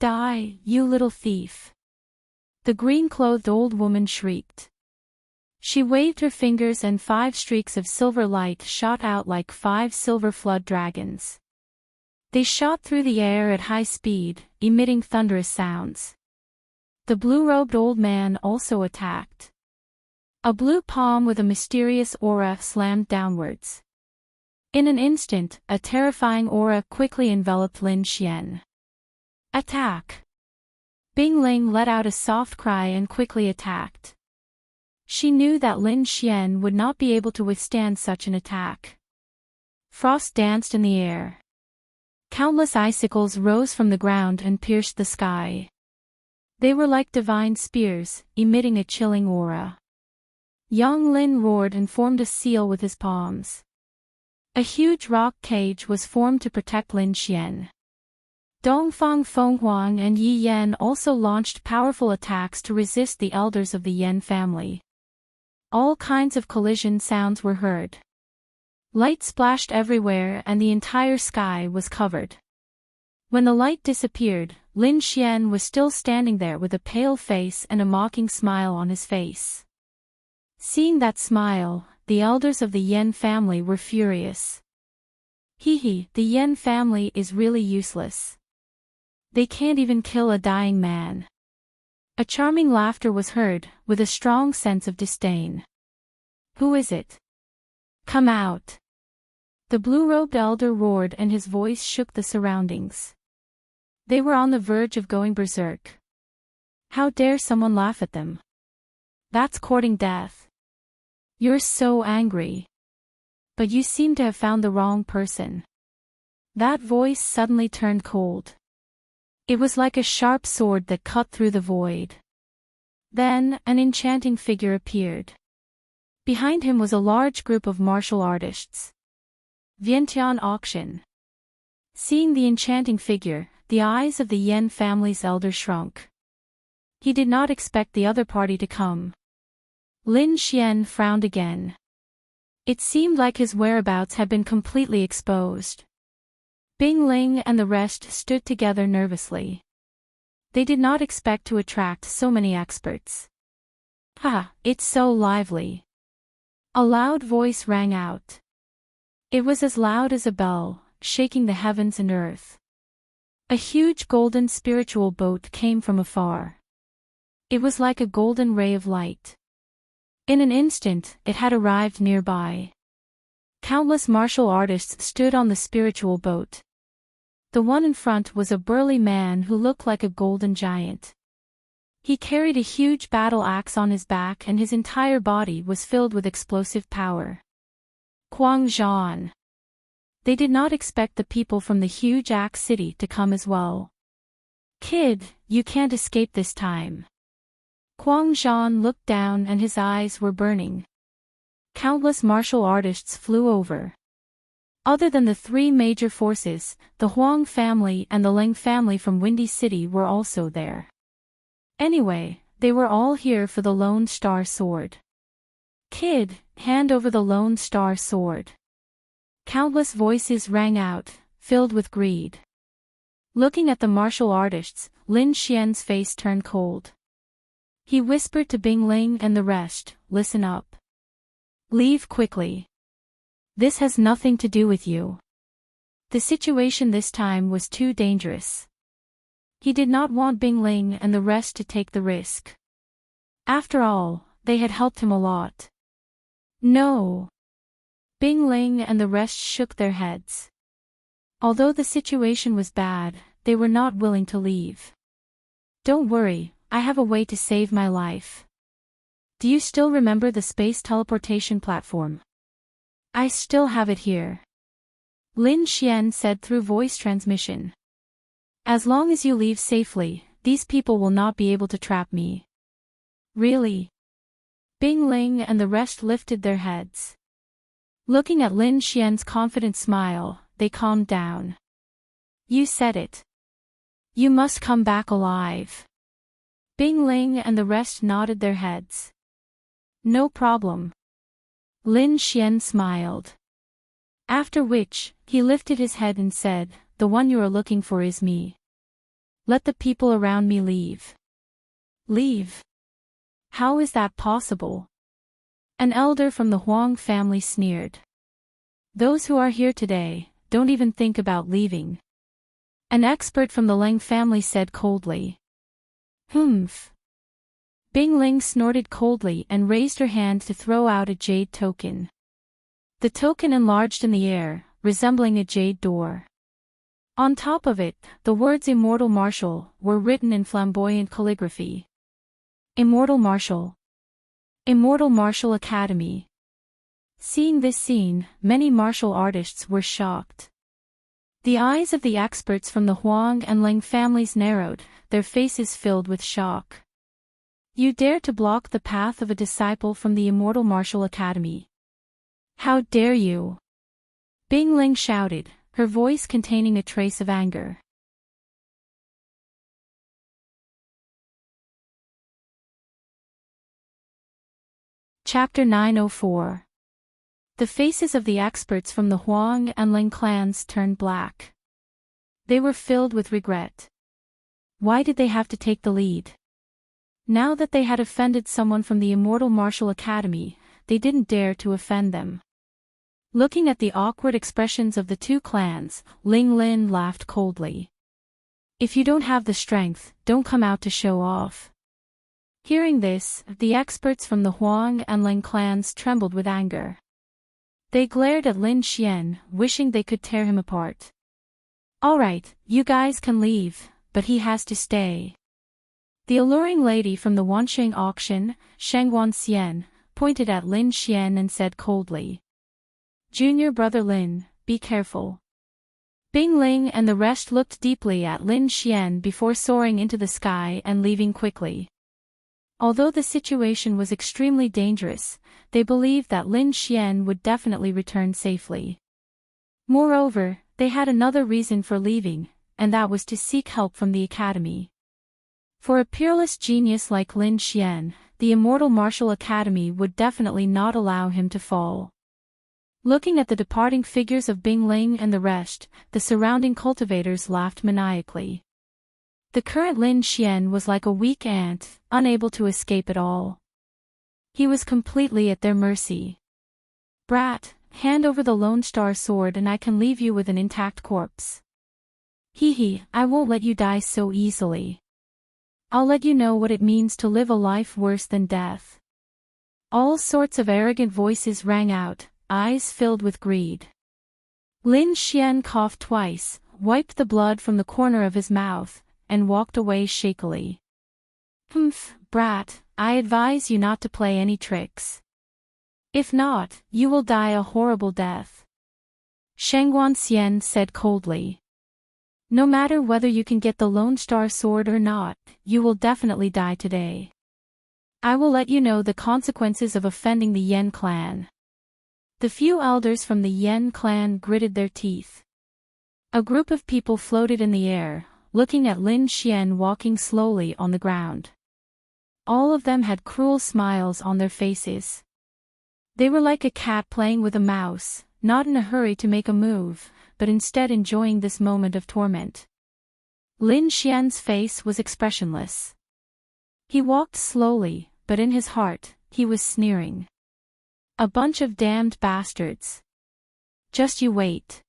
Die, you little thief! The green-clothed old woman shrieked. She waved her fingers and 5 streaks of silver light shot out like 5 silver flood dragons. They shot through the air at high speed, emitting thunderous sounds. The blue-robed old man also attacked. A blue palm with a mysterious aura slammed downwards. In an instant, a terrifying aura quickly enveloped Lin Xian. Attack! Bing Ling let out a soft cry and quickly attacked. She knew that Lin Xian would not be able to withstand such an attack. Frost danced in the air. Countless icicles rose from the ground and pierced the sky. They were like divine spears, emitting a chilling aura. Young Lin roared and formed a seal with his palms. A huge rock cage was formed to protect Lin Xian. Dongfang Fenghuang and Yi Yan also launched powerful attacks to resist the elders of the Yan family. All kinds of collision sounds were heard. Light splashed everywhere and the entire sky was covered. When the light disappeared, Lin Xian was still standing there with a pale face and a mocking smile on his face. Seeing that smile, the elders of the Yan family were furious. Hee, the Yan family is really useless. They can't even kill a dying man. A charming laughter was heard, with a strong sense of disdain. Who is it? Come out! The blue-robed elder roared and his voice shook the surroundings. They were on the verge of going berserk. How dare someone laugh at them? That's courting death. You're so angry. But you seem to have found the wrong person. That voice suddenly turned cold. It was like a sharp sword that cut through the void. Then, an enchanting figure appeared. Behind him was a large group of martial artists. Vientiane auction. Seeing the enchanting figure, the eyes of the Yan family's elder shrunk. He did not expect the other party to come. Lin Xian frowned again. It seemed like his whereabouts had been completely exposed. Bing Ling and the rest stood together nervously. They did not expect to attract so many experts. Ha, it's so lively. A loud voice rang out. It was as loud as a bell, shaking the heavens and earth. A huge golden spiritual boat came from afar. It was like a golden ray of light. In an instant, it had arrived nearby. Countless martial artists stood on the spiritual boat. The one in front was a burly man who looked like a golden giant. He carried a huge battle axe on his back and his entire body was filled with explosive power. Quang Zhan. They did not expect the people from the huge axe city to come as well. Kid, you can't escape this time. Quang Zhan looked down and his eyes were burning. Countless martial artists flew over. Other than the 3 major forces, the Huang family and the Ling family from Windy City were also there. Anyway, they were all here for the Lone Star Sword. Kid, hand over the Lone Star Sword. Countless voices rang out, filled with greed. Looking at the martial artists, Lin Xian's face turned cold. He whispered to Bing Ling and the rest, listen up. Leave quickly. This has nothing to do with you. The situation this time was too dangerous. He did not want Bing Ling and the rest to take the risk. After all, they had helped him a lot. No. Bing Ling and the rest shook their heads. Although the situation was bad, they were not willing to leave. Don't worry, I have a way to save my life. Do you still remember the space teleportation platform? I still have it here. Lin Xian said through voice transmission. As long as you leave safely, these people will not be able to trap me. Really? Bing Ling and the rest lifted their heads. Looking at Lin Xian's confident smile, they calmed down. You said it. You must come back alive. Bing Ling and the rest nodded their heads. No problem. Lin Xian smiled. After which, he lifted his head and said, "The one you are looking for is me. Let the people around me leave." "Leave? How is that possible?" An elder from the Huang family sneered. "Those who are here today, don't even think about leaving." An expert from the Leng family said coldly. "Humph." Bing Ling snorted coldly and raised her hand to throw out a jade token. The token enlarged in the air, resembling a jade door. On top of it, the words Immortal Martial were written in flamboyant calligraphy. Immortal Martial. Immortal Martial Academy. Seeing this scene, many martial artists were shocked. The eyes of the experts from the Huang and Leng families narrowed, their faces filled with shock. "You dare to block the path of a disciple from the Immortal Martial Academy? How dare you?" Bing Ling shouted, her voice containing a trace of anger. Chapter 904. The faces of the experts from the Huang and Leng clans turned black. They were filled with regret. Why did they have to take the lead? Now that they had offended someone from the Immortal Martial Academy, they didn't dare to offend them. Looking at the awkward expressions of the two clans, Ling Lin laughed coldly. "If you don't have the strength, don't come out to show off." Hearing this, the experts from the Huang and Leng clans trembled with anger. They glared at Lin Xian, wishing they could tear him apart. "Alright, you guys can leave, but he has to stay." The alluring lady from the Wansheng auction, Shangguan Xian, pointed at Lin Xian and said coldly. "Junior brother Lin, be careful." Bing Ling and the rest looked deeply at Lin Xian before soaring into the sky and leaving quickly. Although the situation was extremely dangerous, they believed that Lin Xian would definitely return safely. Moreover, they had another reason for leaving, and that was to seek help from the academy. For a peerless genius like Lin Xian, the Immortal Martial Academy would definitely not allow him to fall. Looking at the departing figures of Bing Ling and the rest, the surrounding cultivators laughed maniacally. The current Lin Xian was like a weak ant, unable to escape at all. He was completely at their mercy. "Brat, hand over the Lone Star Sword and I can leave you with an intact corpse." "Hee, I won't let you die so easily. I'll let you know what it means to live a life worse than death." All sorts of arrogant voices rang out, eyes filled with greed. Lin Xian coughed twice, wiped the blood from the corner of his mouth, and walked away shakily. "Humph, brat, I advise you not to play any tricks. If not, you will die a horrible death." Shangguan Xian said coldly. "No matter whether you can get the Lone Star Sword or not, you will definitely die today. I will let you know the consequences of offending the Yen clan." The few elders from the Yen clan gritted their teeth. A group of people floated in the air, looking at Lin Xian walking slowly on the ground. All of them had cruel smiles on their faces. They were like a cat playing with a mouse, not in a hurry to make a move, but instead enjoying this moment of torment. Lin Xian's face was expressionless. He walked slowly, but in his heart, he was sneering. "A bunch of damned bastards. Just you wait.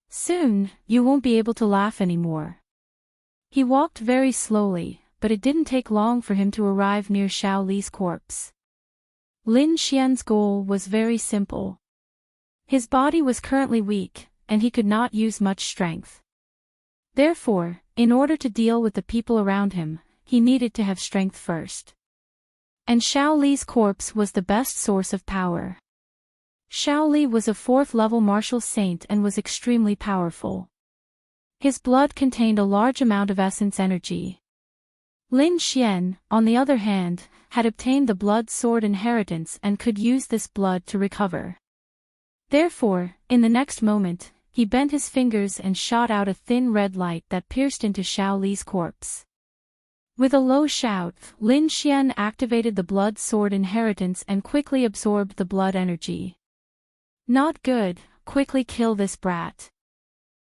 Soon, you won't be able to laugh anymore." He walked very slowly, but it didn't take long for him to arrive near Xiao Li's corpse. Lin Xian's goal was very simple. His body was currently weak, and he could not use much strength. Therefore, in order to deal with the people around him, he needed to have strength first. And Xiao Li's corpse was the best source of power. Xiao Li was a 4th-level martial saint and was extremely powerful. His blood contained a large amount of essence energy. Lin Xian, on the other hand, had obtained the blood sword inheritance and could use this blood to recover. Therefore, in the next moment, he bent his fingers and shot out a thin red light that pierced into Xiao Li's corpse. With a low shout, Lin Xian activated the blood sword inheritance and quickly absorbed the blood energy. Not good, quickly kill this brat.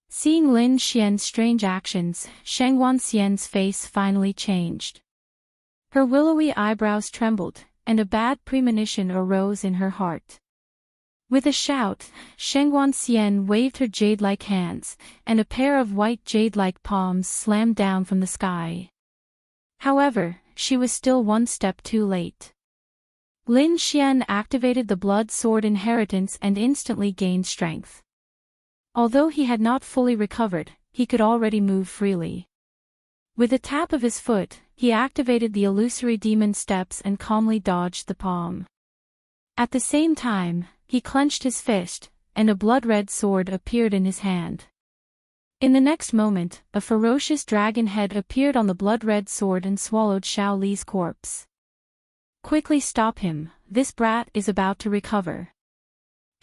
Seeing Lin Xian's strange actions, Shengguan Xian's face finally changed. Her willowy eyebrows trembled, and a bad premonition arose in her heart. With a shout, Shengguan Xian waved her jade-like hands, and a pair of white jade-like palms slammed down from the sky. However, she was still one step too late. Lin Xian activated the blood sword inheritance and instantly gained strength. Although he had not fully recovered, he could already move freely. With a tap of his foot, he activated the illusory demon steps and calmly dodged the palm. At the same time, he clenched his fist, and a blood-red sword appeared in his hand. In the next moment, a ferocious dragon head appeared on the blood-red sword and swallowed Xiao Li's corpse. Quickly stop him, this brat is about to recover.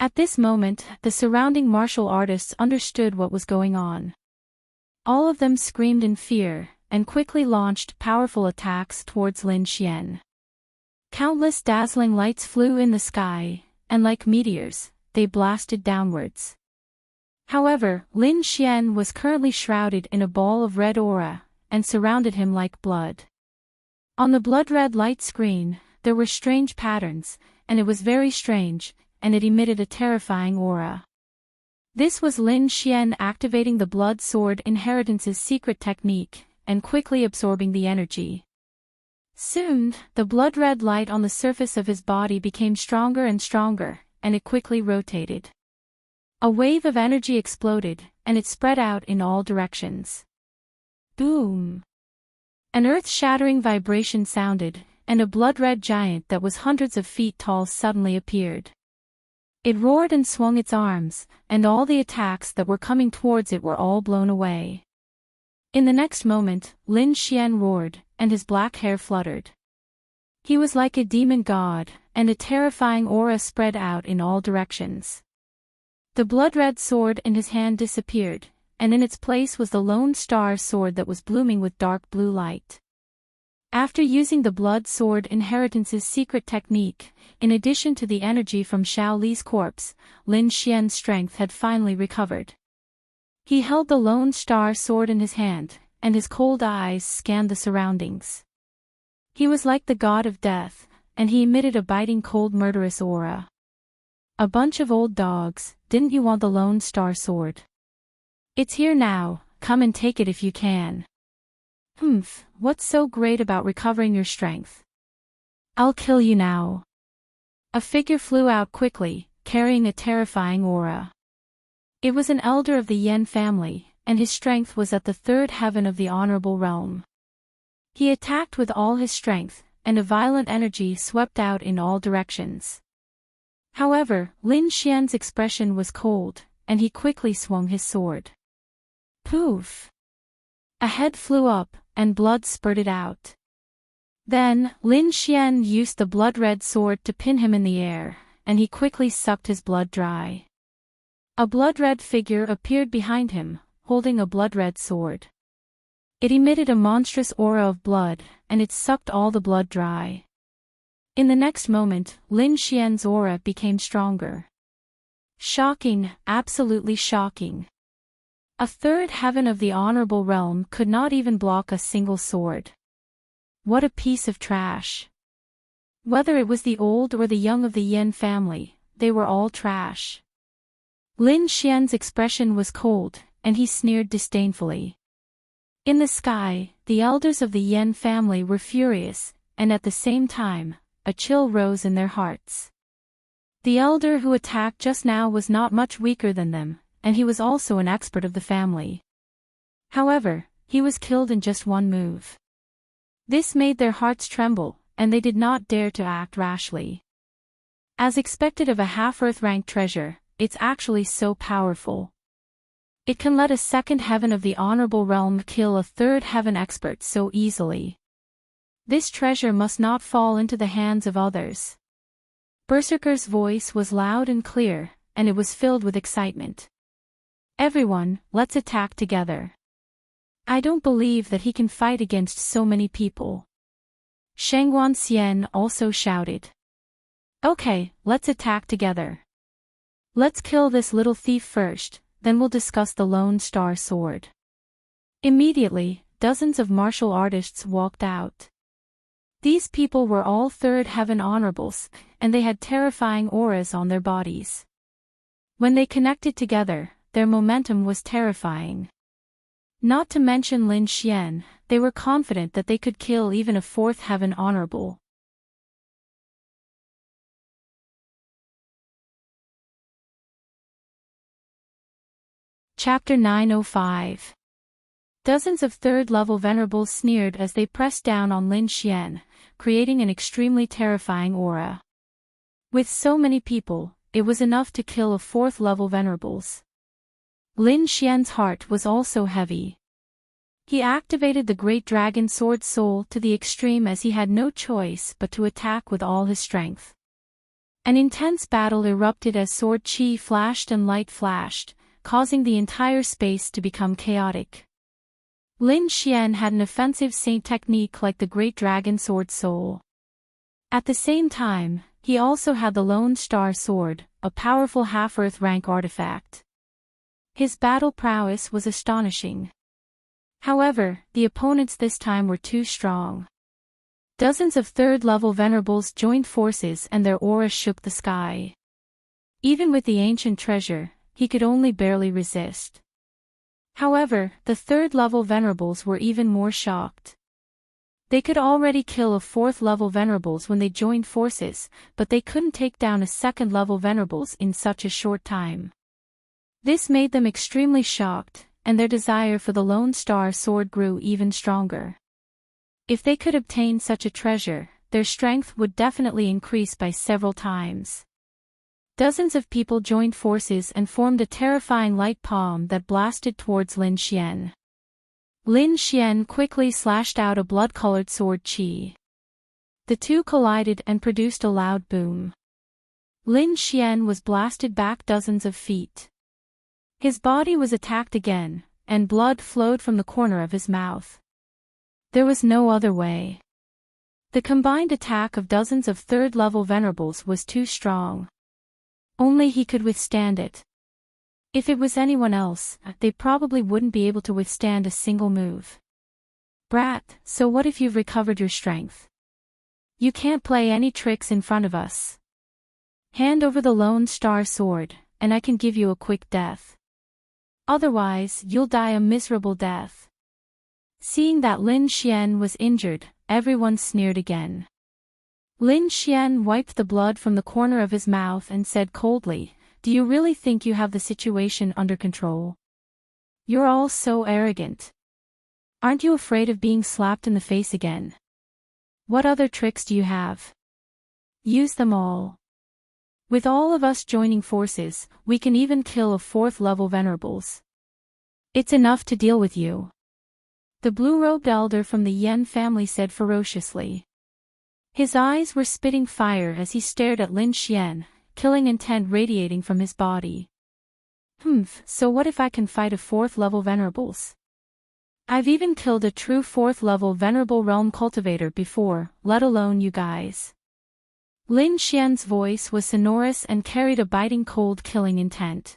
At this moment, the surrounding martial artists understood what was going on. All of them screamed in fear, and quickly launched powerful attacks towards Lin Xian. Countless dazzling lights flew in the sky, and like meteors, they blasted downwards. However, Lin Xian was currently shrouded in a ball of red aura, and surrounded him like blood. On the blood-red light screen, there were strange patterns, and it was very strange, and it emitted a terrifying aura. This was Lin Xian activating the blood sword inheritance's secret technique, and quickly absorbing the energy. Soon, the blood-red light on the surface of his body became stronger and stronger, and it quickly rotated. A wave of energy exploded, and it spread out in all directions. Boom! An earth-shattering vibration sounded, and a blood-red giant that was hundreds of feet tall suddenly appeared. It roared and swung its arms, and all the attacks that were coming towards it were all blown away. In the next moment, Lin Xian roared, and his black hair fluttered. He was like a demon god, and a terrifying aura spread out in all directions. The blood-red sword in his hand disappeared, and in its place was the lone star sword that was blooming with dark blue light. After using the blood sword inheritance's secret technique, in addition to the energy from Xiao Li's corpse, Lin Xian's strength had finally recovered. He held the lone star sword in his hand, and his cold eyes scanned the surroundings. He was like the god of death, and he emitted a biting cold murderous aura. A bunch of old dogs, didn't you want the lone star sword? It's here now, come and take it if you can. Humph, what's so great about recovering your strength? I'll kill you now. A figure flew out quickly, carrying a terrifying aura. It was an elder of the Yen family, and his strength was at the third heaven of the honorable realm. He attacked with all his strength, and a violent energy swept out in all directions. However, Lin Xian's expression was cold, and he quickly swung his sword. Poof! A head flew up, and blood spurted out. Then, Lin Xian used the blood-red sword to pin him in the air, and he quickly sucked his blood dry. A blood-red figure appeared behind him, holding a blood-red sword. It emitted a monstrous aura of blood, and it sucked all the blood dry. In the next moment, Lin Xian's aura became stronger. Shocking, absolutely shocking. A third heaven of the honorable realm could not even block a single sword. What a piece of trash. Whether it was the old or the young of the Yen family, they were all trash. Lin Xian's expression was cold, and he sneered disdainfully. In the sky, the elders of the Yen family were furious, and at the same time, a chill rose in their hearts. The elder who attacked just now was not much weaker than them, and he was also an expert of the family. However, he was killed in just one move. This made their hearts tremble, and they did not dare to act rashly. As expected of a half-Earth ranked treasure, it's actually so powerful. It can let a second heaven of the honorable realm kill a third heaven expert so easily. This treasure must not fall into the hands of others. Berserker's voice was loud and clear, and it was filled with excitement. Everyone, let's attack together. I don't believe that he can fight against so many people. Shangguan Xian also shouted. Okay, let's attack together. Let's kill this little thief first, then we'll discuss the Lone Star Sword. Immediately, dozens of martial artists walked out. These people were all third heaven honorables, and they had terrifying auras on their bodies. When they connected together, their momentum was terrifying. Not to mention Lin Xian, they were confident that they could kill even a fourth heaven honorable. Chapter 905. Dozens of third-level venerables sneered as they pressed down on Lin Xian, creating an extremely terrifying aura. With so many people, it was enough to kill a fourth-level venerables. Lin Xian's heart was also heavy. He activated the Great Dragon Sword Soul to the extreme as he had no choice but to attack with all his strength. An intense battle erupted as sword chi flashed and light flashed, causing the entire space to become chaotic. Lin Xian had an offensive saint technique like the Great Dragon Sword Soul. At the same time, he also had the Lone Star Sword, a powerful half-earth rank artifact. His battle prowess was astonishing. However, the opponents this time were too strong. Dozens of third-level venerables joined forces and their aura shook the sky. Even with the ancient treasure, he could only barely resist. However, the third-level venerables were even more shocked. They could already kill a fourth-level venerables when they joined forces, but they couldn't take down a second-level venerables in such a short time. This made them extremely shocked, and their desire for the Lone Star Sword grew even stronger. If they could obtain such a treasure, their strength would definitely increase by several times. Dozens of people joined forces and formed a terrifying light palm that blasted towards Lin Xian. Lin Xian quickly slashed out a blood-colored sword chi. The two collided and produced a loud boom. Lin Xian was blasted back dozens of feet. His body was attacked again, and blood flowed from the corner of his mouth. There was no other way. The combined attack of dozens of third-level venerables was too strong. Only he could withstand it. If it was anyone else, they probably wouldn't be able to withstand a single move. Brat, so what if you've recovered your strength? You can't play any tricks in front of us. Hand over the Lone Star Sword, and I can give you a quick death. Otherwise, you'll die a miserable death. Seeing that Lin Xian was injured, everyone sneered again. Lin Xian wiped the blood from the corner of his mouth and said coldly, "Do you really think you have the situation under control? You're all so arrogant. Aren't you afraid of being slapped in the face again? What other tricks do you have? Use them all. With all of us joining forces, we can even kill a fourth-level venerables. It's enough to deal with you." The blue-robed elder from the Yen family said ferociously. His eyes were spitting fire as he stared at Lin Xian, killing intent radiating from his body. So what if I can fight a fourth-level venerables? I've even killed a true fourth-level venerable realm cultivator before, let alone you guys. Lin Xian's voice was sonorous and carried a biting cold killing intent.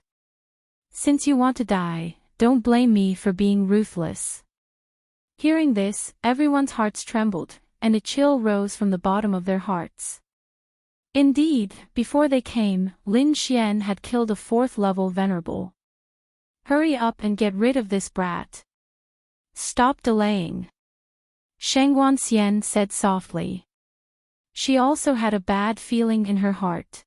Since you want to die, don't blame me for being ruthless. Hearing this, everyone's hearts trembled, and a chill rose from the bottom of their hearts. Indeed, before they came, Lin Xian had killed a fourth-level venerable. Hurry up and get rid of this brat. Stop delaying. Shangguan Xian said softly. She also had a bad feeling in her heart.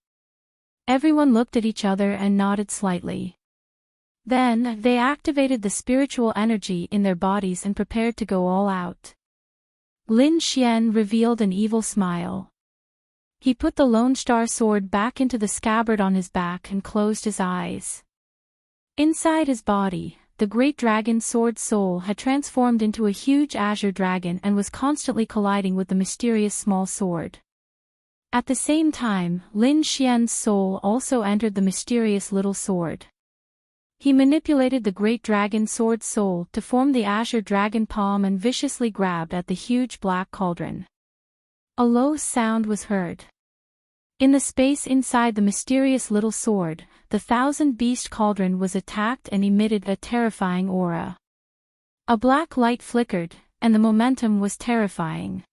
Everyone looked at each other and nodded slightly. Then, they activated the spiritual energy in their bodies and prepared to go all out. Lin Xian revealed an evil smile. He put the Lone Star Sword back into the scabbard on his back and closed his eyes. Inside his body, the Great Dragon Sword Soul had transformed into a huge azure dragon and was constantly colliding with the mysterious small sword. At the same time, Lin Xian's soul also entered the mysterious little sword. He manipulated the great dragon sword soul to form the azure dragon palm and viciously grabbed at the huge black cauldron. A low sound was heard. In the space inside the mysterious little sword, the thousand-beast cauldron was attacked and emitted a terrifying aura. A black light flickered, and the momentum was terrifying.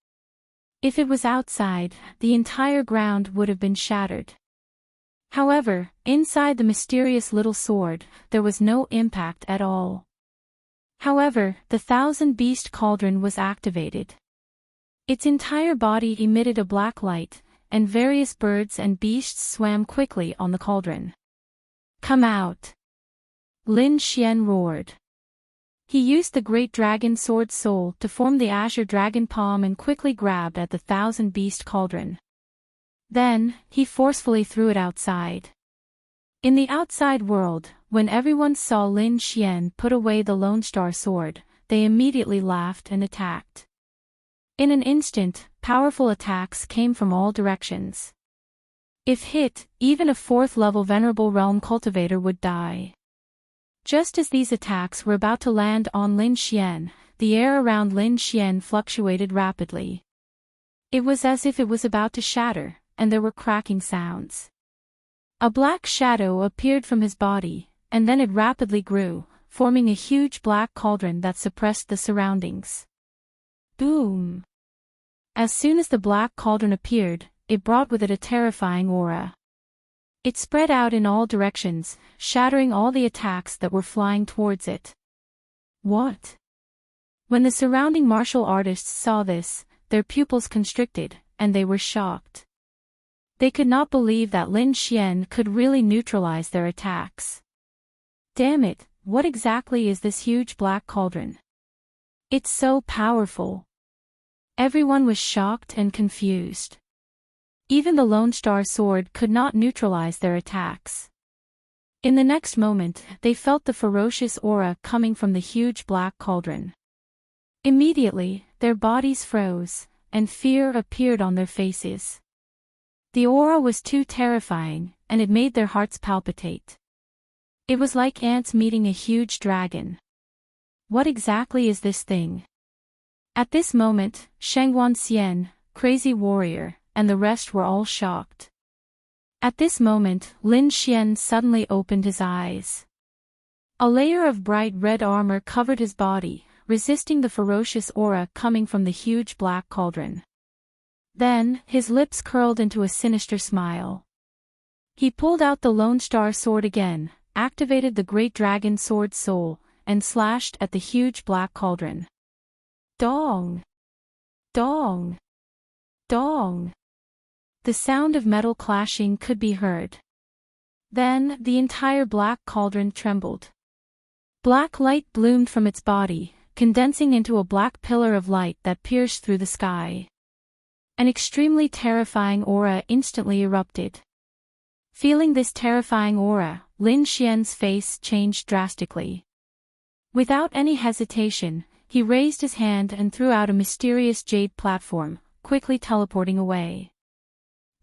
If it was outside, the entire ground would have been shattered. However, inside the mysterious little sword, there was no impact at all. However, the thousand-beast cauldron was activated. Its entire body emitted a black light, and various birds and beasts swam quickly on the cauldron. "Come out!" Lin Xian roared. He used the great dragon sword soul to form the azure dragon palm and quickly grabbed at the thousand-beast cauldron. Then, he forcefully threw it outside. In the outside world, when everyone saw Lin Xian put away the Lone Star sword, they immediately laughed and attacked. In an instant, powerful attacks came from all directions. If hit, even a 4th-level Venerable Realm Cultivator would die. Just as these attacks were about to land on Lin Xian, the air around Lin Xian fluctuated rapidly. It was as if it was about to shatter, and there were cracking sounds. A black shadow appeared from his body, and then it rapidly grew, forming a huge black cauldron that suppressed the surroundings. Boom! As soon as the black cauldron appeared, it brought with it a terrifying aura. It spread out in all directions, shattering all the attacks that were flying towards it. What? When the surrounding martial artists saw this, their pupils constricted, and they were shocked. They could not believe that Lin Xian could really neutralize their attacks. Damn it, what exactly is this huge black cauldron? It's so powerful. Everyone was shocked and confused. Even the Lone Star sword could not neutralize their attacks. In the next moment, they felt the ferocious aura coming from the huge black cauldron. Immediately, their bodies froze, and fear appeared on their faces. The aura was too terrifying, and it made their hearts palpitate. It was like ants meeting a huge dragon. What exactly is this thing? At this moment, Shangguan Xian, Crazy Warrior, and the rest were all shocked. At this moment, Lin Xian suddenly opened his eyes. A layer of bright red armor covered his body, resisting the ferocious aura coming from the huge black cauldron. Then, his lips curled into a sinister smile. He pulled out the Lone Star sword again, activated the Great Dragon Sword Soul, and slashed at the huge black cauldron. Dong! Dong! Dong! The sound of metal clashing could be heard. Then, the entire black cauldron trembled. Black light bloomed from its body, condensing into a black pillar of light that pierced through the sky. An extremely terrifying aura instantly erupted. Feeling this terrifying aura, Lin Xian's face changed drastically. Without any hesitation, he raised his hand and threw out a mysterious jade platform, quickly teleporting away.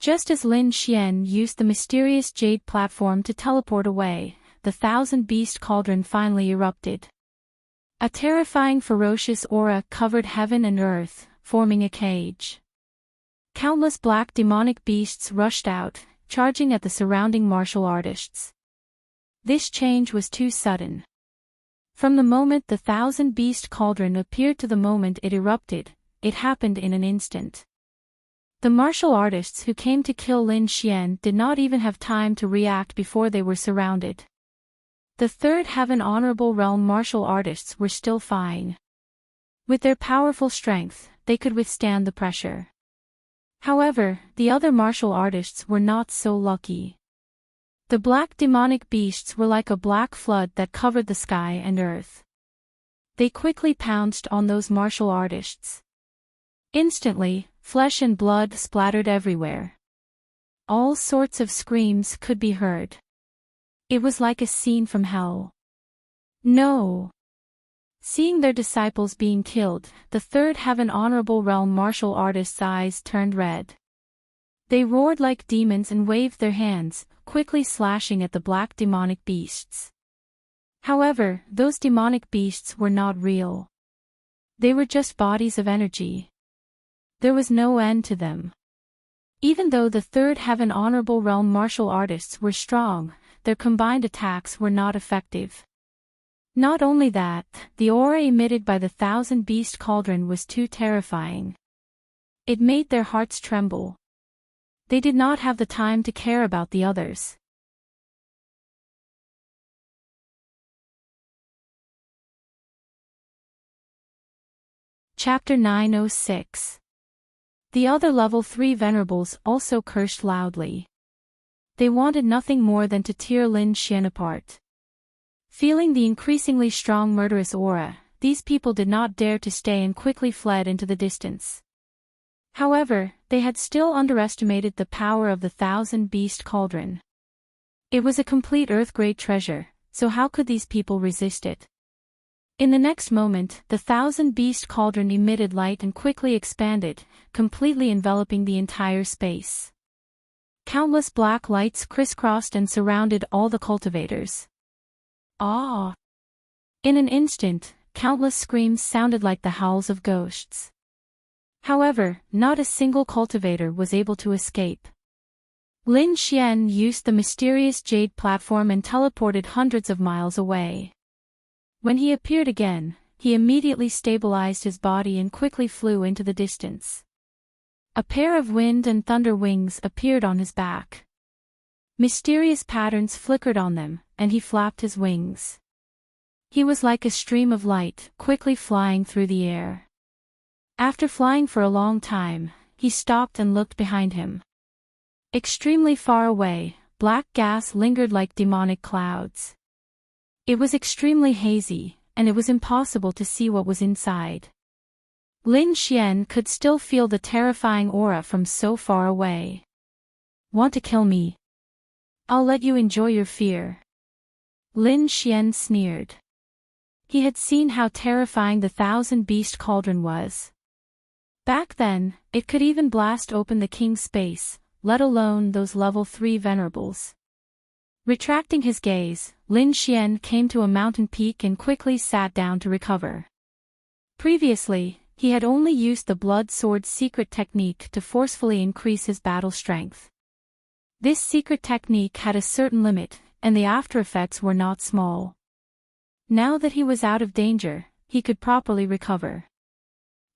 Just as Lin Xian used the mysterious jade platform to teleport away, the thousand-beast cauldron finally erupted. A terrifying ferocious aura covered heaven and earth, forming a cage. Countless black demonic beasts rushed out, charging at the surrounding martial artists. This change was too sudden. From the moment the thousand-beast cauldron appeared to the moment it erupted, it happened in an instant. The martial artists who came to kill Lin Xian did not even have time to react before they were surrounded. The Third Heaven Honorable Realm martial artists were still fine. With their powerful strength, they could withstand the pressure. However, the other martial artists were not so lucky. The black demonic beasts were like a black flood that covered the sky and earth. They quickly pounced on those martial artists. Instantly, flesh and blood splattered everywhere. All sorts of screams could be heard. It was like a scene from hell. No! Seeing their disciples being killed, the Third Heaven Honorable Realm martial artists' eyes turned red. They roared like demons and waved their hands, quickly slashing at the black demonic beasts. However, those demonic beasts were not real. They were just bodies of energy. There was no end to them. Even though the Third Heaven Honorable Realm martial artists were strong, their combined attacks were not effective. Not only that, the aura emitted by the Thousand Beast Cauldron was too terrifying. It made their hearts tremble. They did not have the time to care about the others. Chapter 906. The other level 3 venerables also cursed loudly. They wanted nothing more than to tear Lin Xian apart. Feeling the increasingly strong murderous aura, these people did not dare to stay and quickly fled into the distance. However, they had still underestimated the power of the Thousand Beast Cauldron. It was a complete Earth-grade treasure, so how could these people resist it? In the next moment, the Thousand Beast Cauldron emitted light and quickly expanded, completely enveloping the entire space. Countless black lights crisscrossed and surrounded all the cultivators. Ah! In an instant, countless screams sounded like the howls of ghosts. However, not a single cultivator was able to escape. Lin Xian used the mysterious jade platform and teleported hundreds of miles away. When he appeared again, he immediately stabilized his body and quickly flew into the distance. A pair of wind and thunder wings appeared on his back. Mysterious patterns flickered on them, and he flapped his wings. He was like a stream of light, quickly flying through the air. After flying for a long time, he stopped and looked behind him. Extremely far away, black gas lingered like demonic clouds. It was extremely hazy, and it was impossible to see what was inside. Lin Xian could still feel the terrifying aura from so far away. Want to kill me? I'll let you enjoy your fear. Lin Xian sneered. He had seen how terrifying the Thousand Beast Cauldron was. Back then, it could even blast open the king's space, let alone those level 3 venerables. Retracting his gaze, Lin Xian came to a mountain peak and quickly sat down to recover. Previously, he had only used the Blood Sword's secret technique to forcefully increase his battle strength. This secret technique had a certain limit, and the after-effects were not small. Now that he was out of danger, he could properly recover.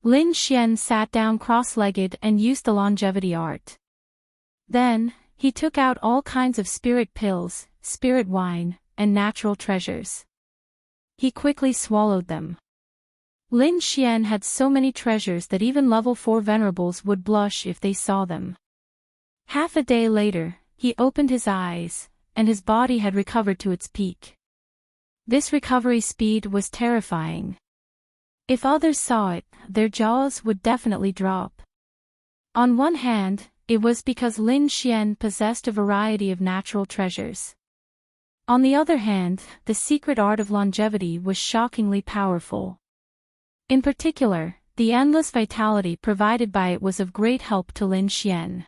Lin Xian sat down cross-legged and used the longevity art. Then, he took out all kinds of spirit pills, spirit wine, and natural treasures. He quickly swallowed them. Lin Xian had so many treasures that even level 4 venerables would blush if they saw them. Half a day later, he opened his eyes, and his body had recovered to its peak. This recovery speed was terrifying. If others saw it, their jaws would definitely drop. On one hand, it was because Lin Xian possessed a variety of natural treasures. On the other hand, the secret art of longevity was shockingly powerful. In particular, the endless vitality provided by it was of great help to Lin Xian.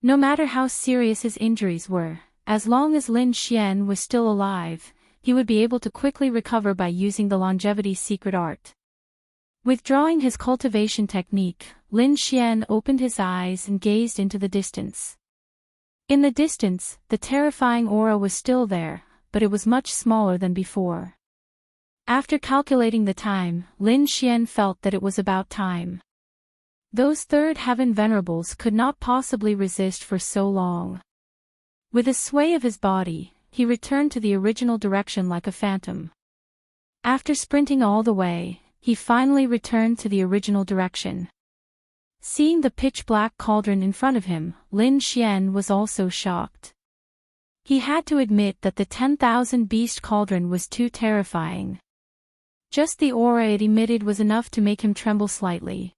No matter how serious his injuries were, as long as Lin Xian was still alive, he would be able to quickly recover by using the longevity secret art. Withdrawing his cultivation technique, Lin Xian opened his eyes and gazed into the distance. In the distance, the terrifying aura was still there, but it was much smaller than before. After calculating the time, Lin Xian felt that it was about time. Those Third Heaven venerables could not possibly resist for so long. With a sway of his body, he returned to the original direction like a phantom. After sprinting all the way, he finally returned to the original direction. Seeing the pitch-black cauldron in front of him, Lin Xian was also shocked. He had to admit that the 10,000 beast cauldron was too terrifying. Just the aura it emitted was enough to make him tremble slightly.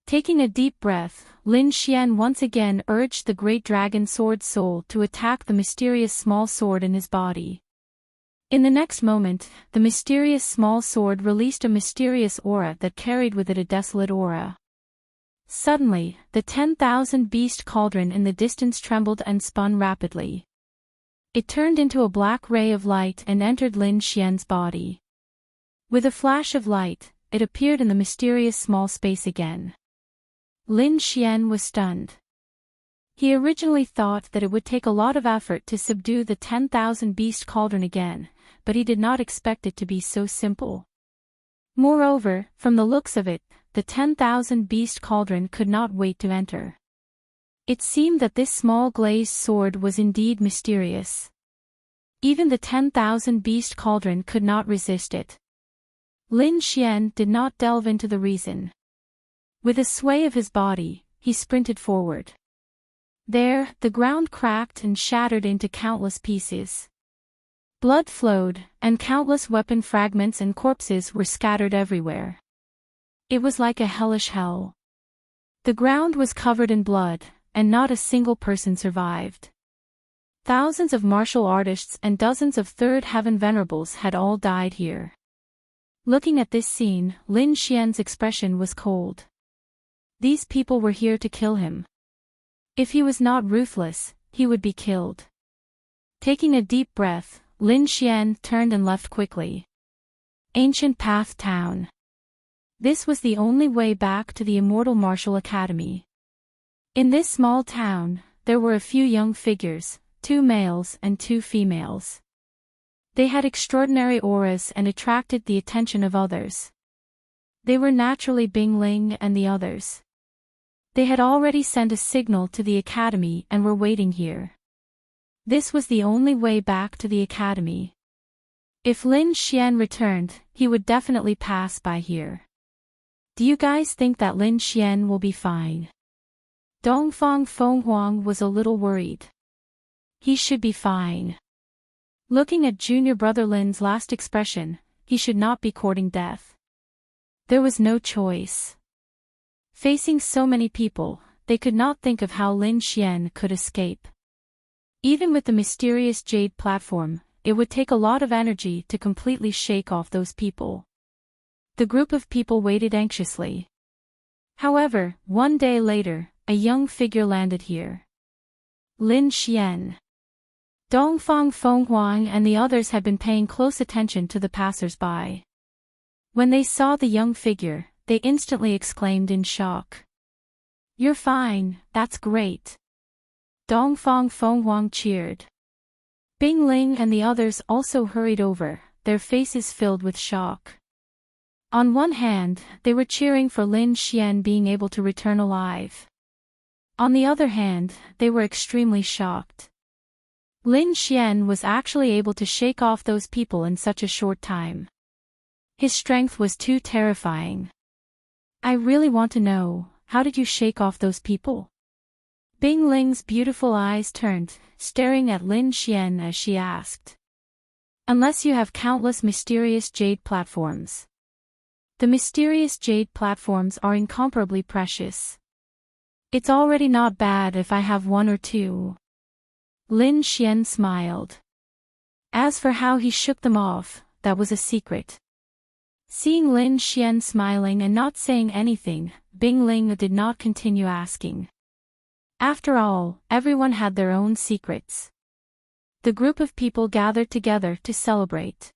Taking a deep breath, Lin Xian once again urged the great dragon sword soul to attack the mysterious small sword in his body. In the next moment, the mysterious small sword released a mysterious aura that carried with it a desolate aura. Suddenly, the 10,000 beast cauldron in the distance trembled and spun rapidly. It turned into a black ray of light and entered Lin Xian's body. With a flash of light, it appeared in the mysterious small space again. Lin Xian was stunned. He originally thought that it would take a lot of effort to subdue the 10,000 beast cauldron again, but he did not expect it to be so simple. Moreover, from the looks of it, the 10,000 beast cauldron could not wait to enter. It seemed that this small glazed sword was indeed mysterious. Even the 10,000 beast cauldron could not resist it. Lin Xian did not delve into the reason. With a sway of his body, he sprinted forward. There, the ground cracked and shattered into countless pieces. Blood flowed, and countless weapon fragments and corpses were scattered everywhere. It was like a hellish hell. The ground was covered in blood, and not a single person survived. Thousands of martial artists and dozens of Third Heaven venerables had all died here. Looking at this scene, Lin Xian's expression was cold. These people were here to kill him. If he was not ruthless, he would be killed. Taking a deep breath, Lin Xian turned and left quickly. Ancient Path Town. This was the only way back to the Immortal Martial Academy. In this small town, there were a few young figures, 2 males and 2 females. They had extraordinary auras and attracted the attention of others. They were naturally Bing Ling and the others. They had already sent a signal to the academy and were waiting here. This was the only way back to the academy. If Lin Xian returned, he would definitely pass by here. Do you guys think that Lin Xian will be fine? Dongfang Fenghuang was a little worried. He should be fine. Looking at junior brother Lin's last expression, he should not be courting death. There was no choice. Facing so many people, they could not think of how Lin Xian could escape. Even with the mysterious jade platform, it would take a lot of energy to completely shake off those people. The group of people waited anxiously. However, one day later, a young figure landed here. Lin Xian. Dongfang Fenghuang and the others had been paying close attention to the passers-by. When they saw the young figure, they instantly exclaimed in shock. "You're fine, that's great." Dongfang Fenghuang cheered. Bing Ling and the others also hurried over, their faces filled with shock. On one hand, they were cheering for Lin Xian being able to return alive. On the other hand, they were extremely shocked. Lin Xian was actually able to shake off those people in such a short time. His strength was too terrifying. "I really want to know, how did you shake off those people?" Bing Ling's beautiful eyes turned, staring at Lin Xian as she asked. "Unless you have countless mysterious jade platforms." The mysterious jade platforms are incomparably precious. "It's already not bad if I have 1 or 2. Lin Xian smiled. As for how he shook them off, that was a secret. Seeing Lin Xian smiling and not saying anything, Bing Ling did not continue asking. After all, everyone had their own secrets. The group of people gathered together to celebrate.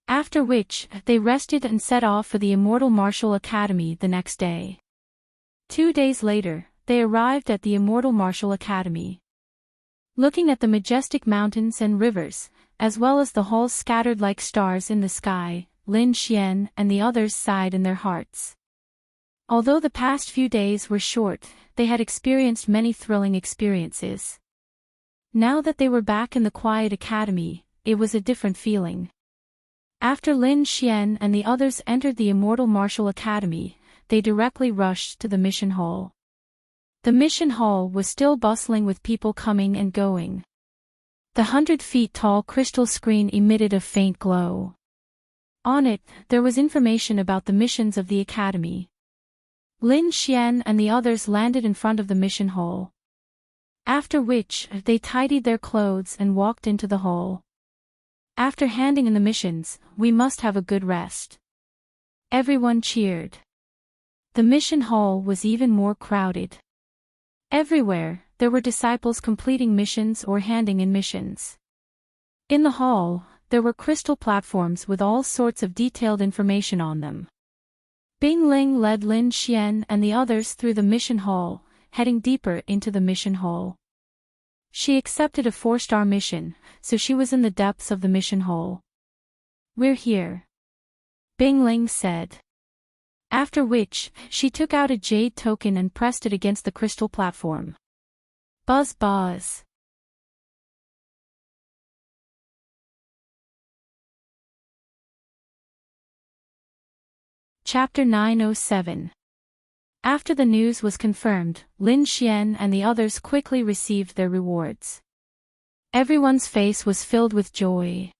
After which, they rested and set off for the Immortal Martial Academy the next day. 2 days later, they arrived at the Immortal Martial Academy. Looking at the majestic mountains and rivers, as well as the halls scattered like stars in the sky, Lin Xian and the others sighed in their hearts. Although the past few days were short, they had experienced many thrilling experiences. Now that they were back in the quiet academy, it was a different feeling. After Lin Xian and the others entered the Immortal Martial Academy, they directly rushed to the mission hall. The mission hall was still bustling with people coming and going. The 100-feet-tall crystal screen emitted a faint glow. On it, there was information about the missions of the academy. Lin Xian and the others landed in front of the mission hall. After which, they tidied their clothes and walked into the hall. After handing in the missions, "We must have a good rest." Everyone cheered. The mission hall was even more crowded. Everywhere, there were disciples completing missions or handing in missions. In the hall, there were crystal platforms with all sorts of detailed information on them. Bing Ling led Lin Xian and the others through the mission hall, heading deeper into the mission hall. She accepted a 4-star mission, so she was in the depths of the mission hall. "We're here," Bing Ling said. After which, she took out a jade token and pressed it against the crystal platform. Buzz buzz. Chapter 907. After the news was confirmed, Lin Xian and the others quickly received their rewards. Everyone's face was filled with joy.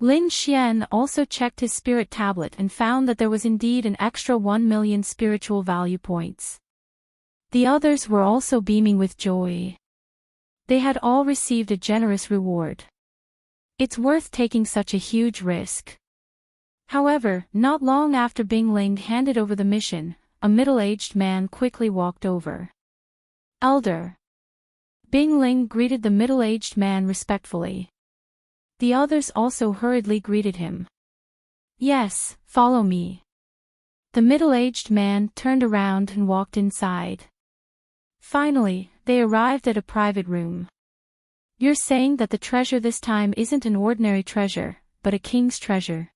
Lin Xian also checked his spirit tablet and found that there was indeed an extra 1 million spiritual value points. The others were also beaming with joy. They had all received a generous reward. It's worth taking such a huge risk. However, not long after Bing Ling handed over the mission, a middle-aged man quickly walked over. "Elder." Bing Ling greeted the middle-aged man respectfully. The others also hurriedly greeted him. "Yes, follow me." The middle-aged man turned around and walked inside. Finally, they arrived at a private room. "You're saying that the treasure this time isn't an ordinary treasure, but a king's treasure?"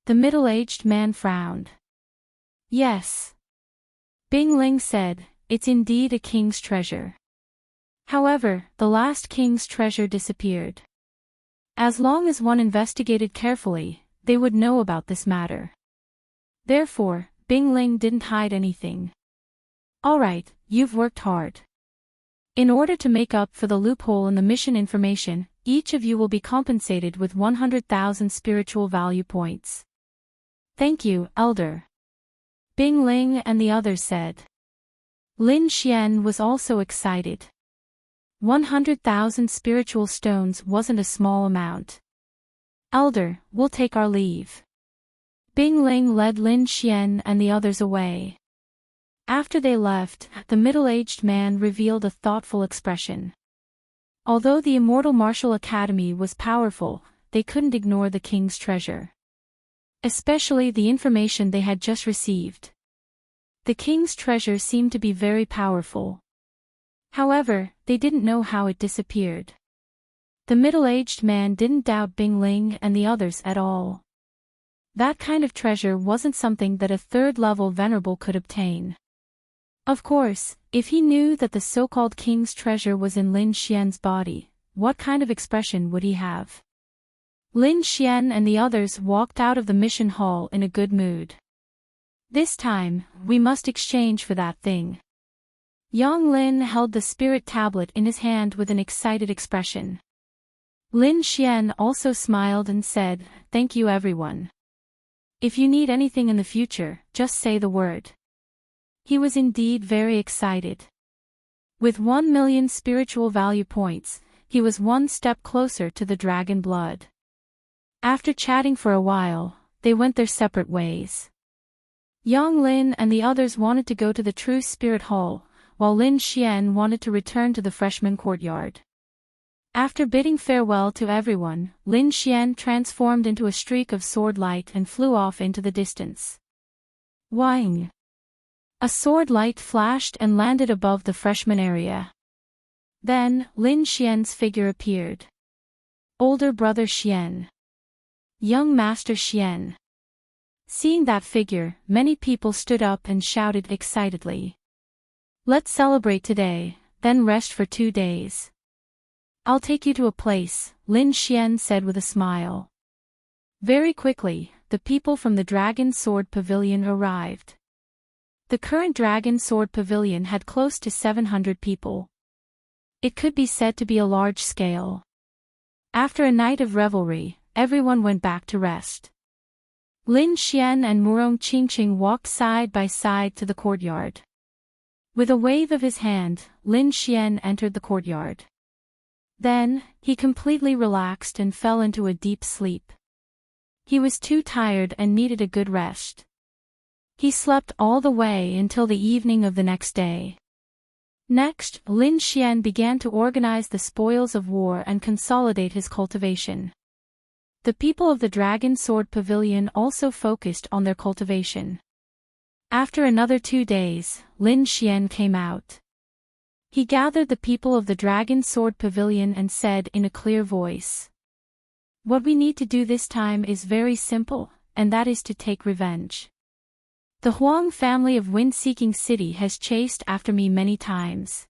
The middle-aged man frowned. "Yes." Bing Ling said, "It's indeed a king's treasure. However, the last king's treasure disappeared. As long as one investigated carefully, they would know about this matter." Therefore, Bing Ling didn't hide anything. "Alright, you've worked hard. In order to make up for the loophole in the mission information, each of you will be compensated with 100,000 spiritual value points." "Thank you, Elder," Bing Ling and the others said. Lin Xian was also excited. 100,000 spiritual stones wasn't a small amount. "Elder, we'll take our leave." Bing Ling led Lin Xian and the others away. After they left, the middle-aged man revealed a thoughtful expression. Although the Immortal Martial Academy was powerful, they couldn't ignore the king's treasure. Especially the information they had just received. The king's treasure seemed to be very powerful. However, they didn't know how it disappeared. The middle-aged man didn't doubt Bing Ling and the others at all. That kind of treasure wasn't something that a third-level venerable could obtain. Of course, if he knew that the so-called king's treasure was in Lin Xian's body, what kind of expression would he have? Lin Xian and the others walked out of the mission hall in a good mood. "This time, we must exchange for that thing." Yang Lin held the spirit tablet in his hand with an excited expression. Lin Xian also smiled and said, "Thank you everyone. If you need anything in the future, just say the word." He was indeed very excited. With 1 million spiritual value points, he was one step closer to the dragon blood. After chatting for a while, they went their separate ways. Yang Lin and the others wanted to go to the True Spirit Hall, while Lin Xian wanted to return to the freshman courtyard. After bidding farewell to everyone, Lin Xian transformed into a streak of sword light and flew off into the distance. Wang! A sword light flashed and landed above the freshman area. Then, Lin Xian's figure appeared. Older brother Xian. Young master Xian. Seeing that figure, many people stood up and shouted excitedly. "Let's celebrate today, then rest for 2 days. I'll take you to a place," Lin Xian said with a smile. Very quickly, the people from the Dragon Sword Pavilion arrived. The current Dragon Sword Pavilion had close to 700 people. It could be said to be a large scale. After a night of revelry, everyone went back to rest. Lin Xian and Murong Qingqing walked side by side to the courtyard. With a wave of his hand, Lin Xian entered the courtyard. Then, he completely relaxed and fell into a deep sleep. He was too tired and needed a good rest. He slept all the way until the evening of the next day. Next, Lin Xian began to organize the spoils of war and consolidate his cultivation. The people of the Dragon Sword Pavilion also focused on their cultivation. After another 2 days, Lin Xian came out. He gathered the people of the Dragon Sword Pavilion and said in a clear voice, "What we need to do this time is very simple, and that is to take revenge. The Huang family of Wind-Seeking City has chased after me many times.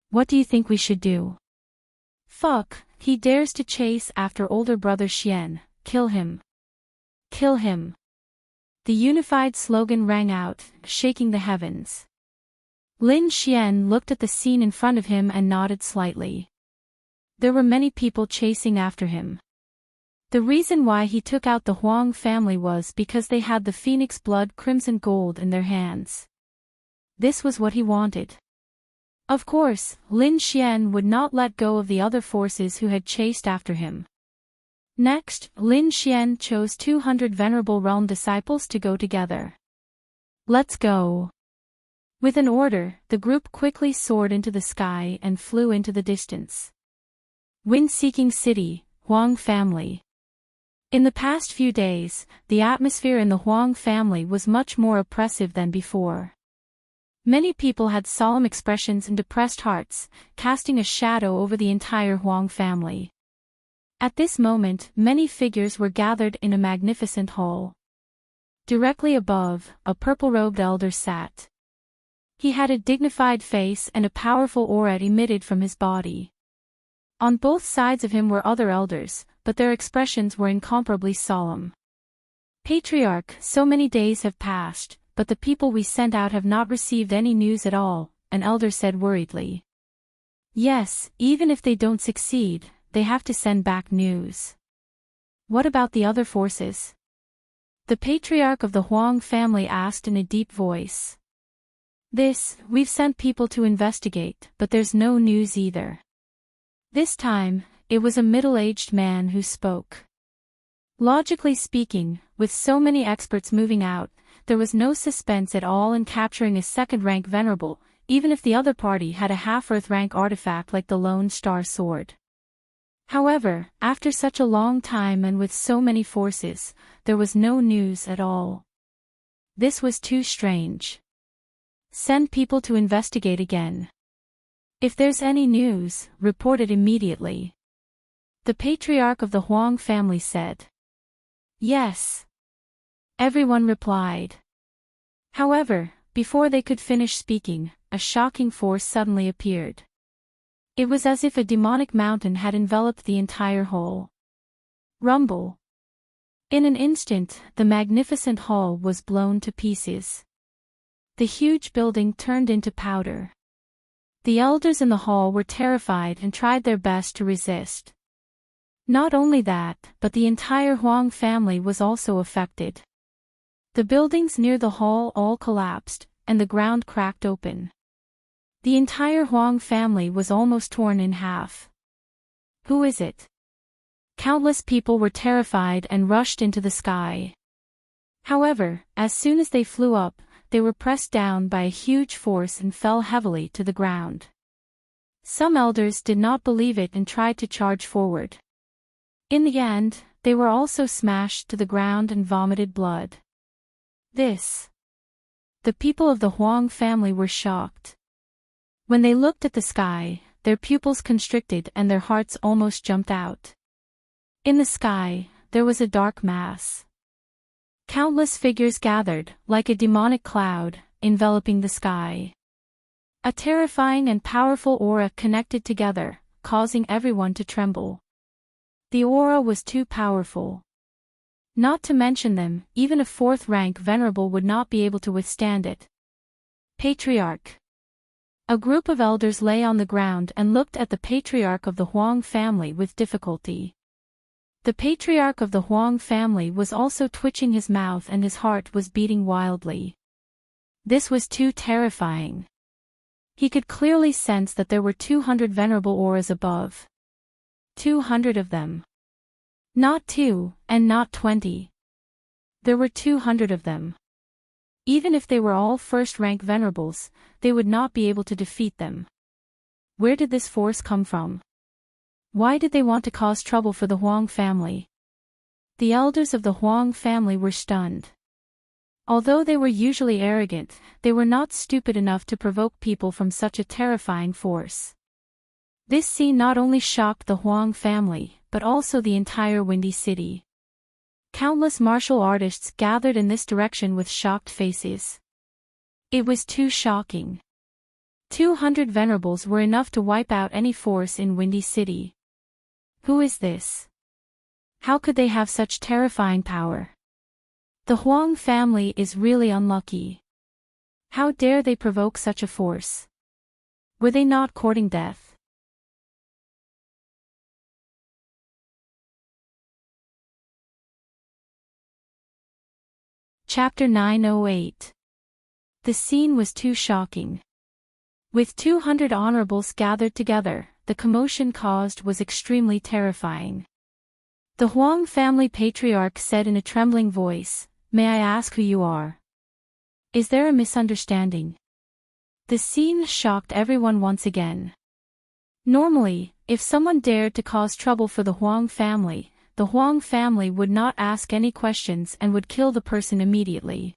What do you think we should do? Fuck, he dares to chase after older brother Xian, kill him. Kill him." The unified slogan rang out, shaking the heavens. Lin Xian looked at the scene in front of him and nodded slightly. There were many people chasing after him. The reason why he took out the Huang family was because they had the phoenix blood crimson gold in their hands. This was what he wanted. Of course, Lin Xian would not let go of the other forces who had chased after him. Next, Lin Xian chose 200 Venerable Realm disciples to go together. "Let's go." With an order, the group quickly soared into the sky and flew into the distance. Wind-Seeking City, Huang family. In the past few days, the atmosphere in the Huang family was much more oppressive than before. Many people had solemn expressions and depressed hearts, casting a shadow over the entire Huang family. At this moment, many figures were gathered in a magnificent hall. Directly above, a purple-robed elder sat. He had a dignified face and a powerful aura emitted from his body. On both sides of him were other elders, but their expressions were incomparably solemn. "Patriarch, so many days have passed, but the people we sent out have not received any news at all," an elder said worriedly. "Yes, even if they don't succeed, they have to send back news." "What about the other forces?" the patriarch of the Huang family asked in a deep voice. We've sent people to investigate, but there's no news either." This time, it was a middle-aged man who spoke. Logically speaking, with so many experts moving out, there was no suspense at all in capturing a second-rank venerable, even if the other party had a half-Earth rank artifact like the Lone Star Sword. However, after such a long time and with so many forces, there was no news at all. This was too strange. "Send people to investigate again. If there's any news, report it immediately," the patriarch of the Huang family said. "Yes." Everyone replied. However, before they could finish speaking, a shocking force suddenly appeared. It was as if a demonic mountain had enveloped the entire hall. Rumble. In an instant, the magnificent hall was blown to pieces. The huge building turned into powder. The elders in the hall were terrified and tried their best to resist. Not only that, but the entire Huang family was also affected. The buildings near the hall all collapsed, and the ground cracked open. The entire Huang family was almost torn in half. "Who is it?" Countless people were terrified and rushed into the sky. However, as soon as they flew up, they were pressed down by a huge force and fell heavily to the ground. Some elders did not believe it and tried to charge forward. In the end, they were also smashed to the ground and vomited blood. The people of the Huang family were shocked. When they looked at the sky, their pupils constricted and their hearts almost jumped out. In the sky, there was a dark mass. Countless figures gathered, like a demonic cloud, enveloping the sky. A terrifying and powerful aura connected together, causing everyone to tremble. The aura was too powerful. Not to mention them, even a fourth-rank venerable would not be able to withstand it. Patriarch. A group of elders lay on the ground and looked at the patriarch of the Huang family with difficulty. The patriarch of the Huang family was also twitching his mouth and his heart was beating wildly. This was too terrifying. He could clearly sense that there were 200 venerable auras above. 200 of them. Not 2, and not 20. There were 200 of them. Even if they were all first-rank venerables, they would not be able to defeat them. Where did this force come from? Why did they want to cause trouble for the Huang family? The elders of the Huang family were stunned. Although they were usually arrogant, they were not stupid enough to provoke people from such a terrifying force. This scene not only shocked the Huang family, but also the entire Windy City. Countless martial artists gathered in this direction with shocked faces. It was too shocking. 200 venerables were enough to wipe out any force in Windy City. Who is this? How could they have such terrifying power? The Huang family is really unlucky. How dare they provoke such a force? Were they not courting death? Chapter 908. The scene was too shocking. With 200 honorables gathered together, the commotion caused was extremely terrifying. The Huang family patriarch said in a trembling voice, "May I ask who you are? Is there a misunderstanding?" The scene shocked everyone once again. Normally, if someone dared to cause trouble for the Huang family would not ask any questions and would kill the person immediately.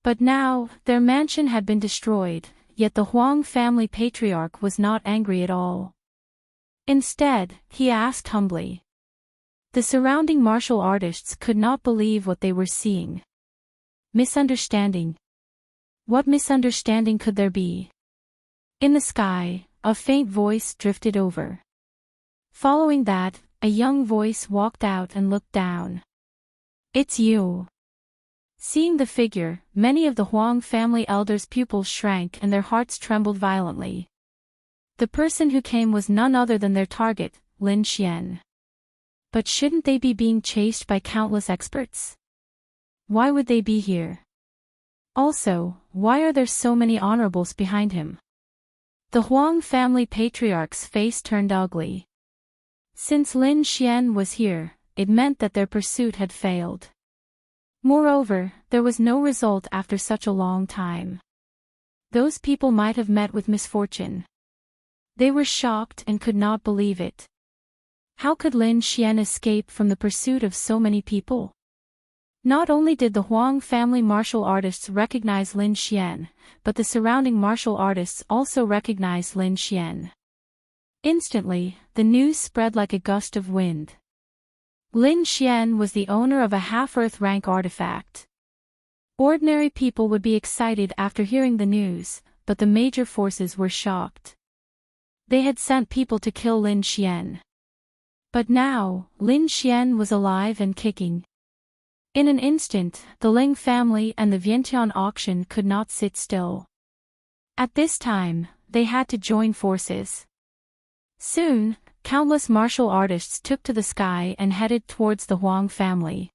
But now, their mansion had been destroyed, yet the Huang family patriarch was not angry at all. Instead, he asked humbly. The surrounding martial artists could not believe what they were seeing. Misunderstanding. What misunderstanding could there be? In the sky, a faint voice drifted over. Following that, a young voice walked out and looked down. "It's you." Seeing the figure, many of the Huang family elders' pupils shrank and their hearts trembled violently. The person who came was none other than their target, Lin Xian. But shouldn't they be being chased by countless experts? Why would they be here? Also, why are there so many honorables behind him? The Huang family patriarch's face turned ugly. Since Lin Xian was here, it meant that their pursuit had failed. Moreover, there was no result after such a long time. Those people might have met with misfortune. They were shocked and could not believe it. How could Lin Xian escape from the pursuit of so many people? Not only did the Huang family martial artists recognize Lin Xian, but the surrounding martial artists also recognized Lin Xian. Instantly, the news spread like a gust of wind. Lin Xian was the owner of a half-Earth rank artifact. Ordinary people would be excited after hearing the news, but the major forces were shocked. They had sent people to kill Lin Xian. But now, Lin Xian was alive and kicking. In an instant, the Ling family and the Vientiane auction could not sit still. At this time, they had to join forces. Soon, countless martial artists took to the sky and headed towards the Huang family.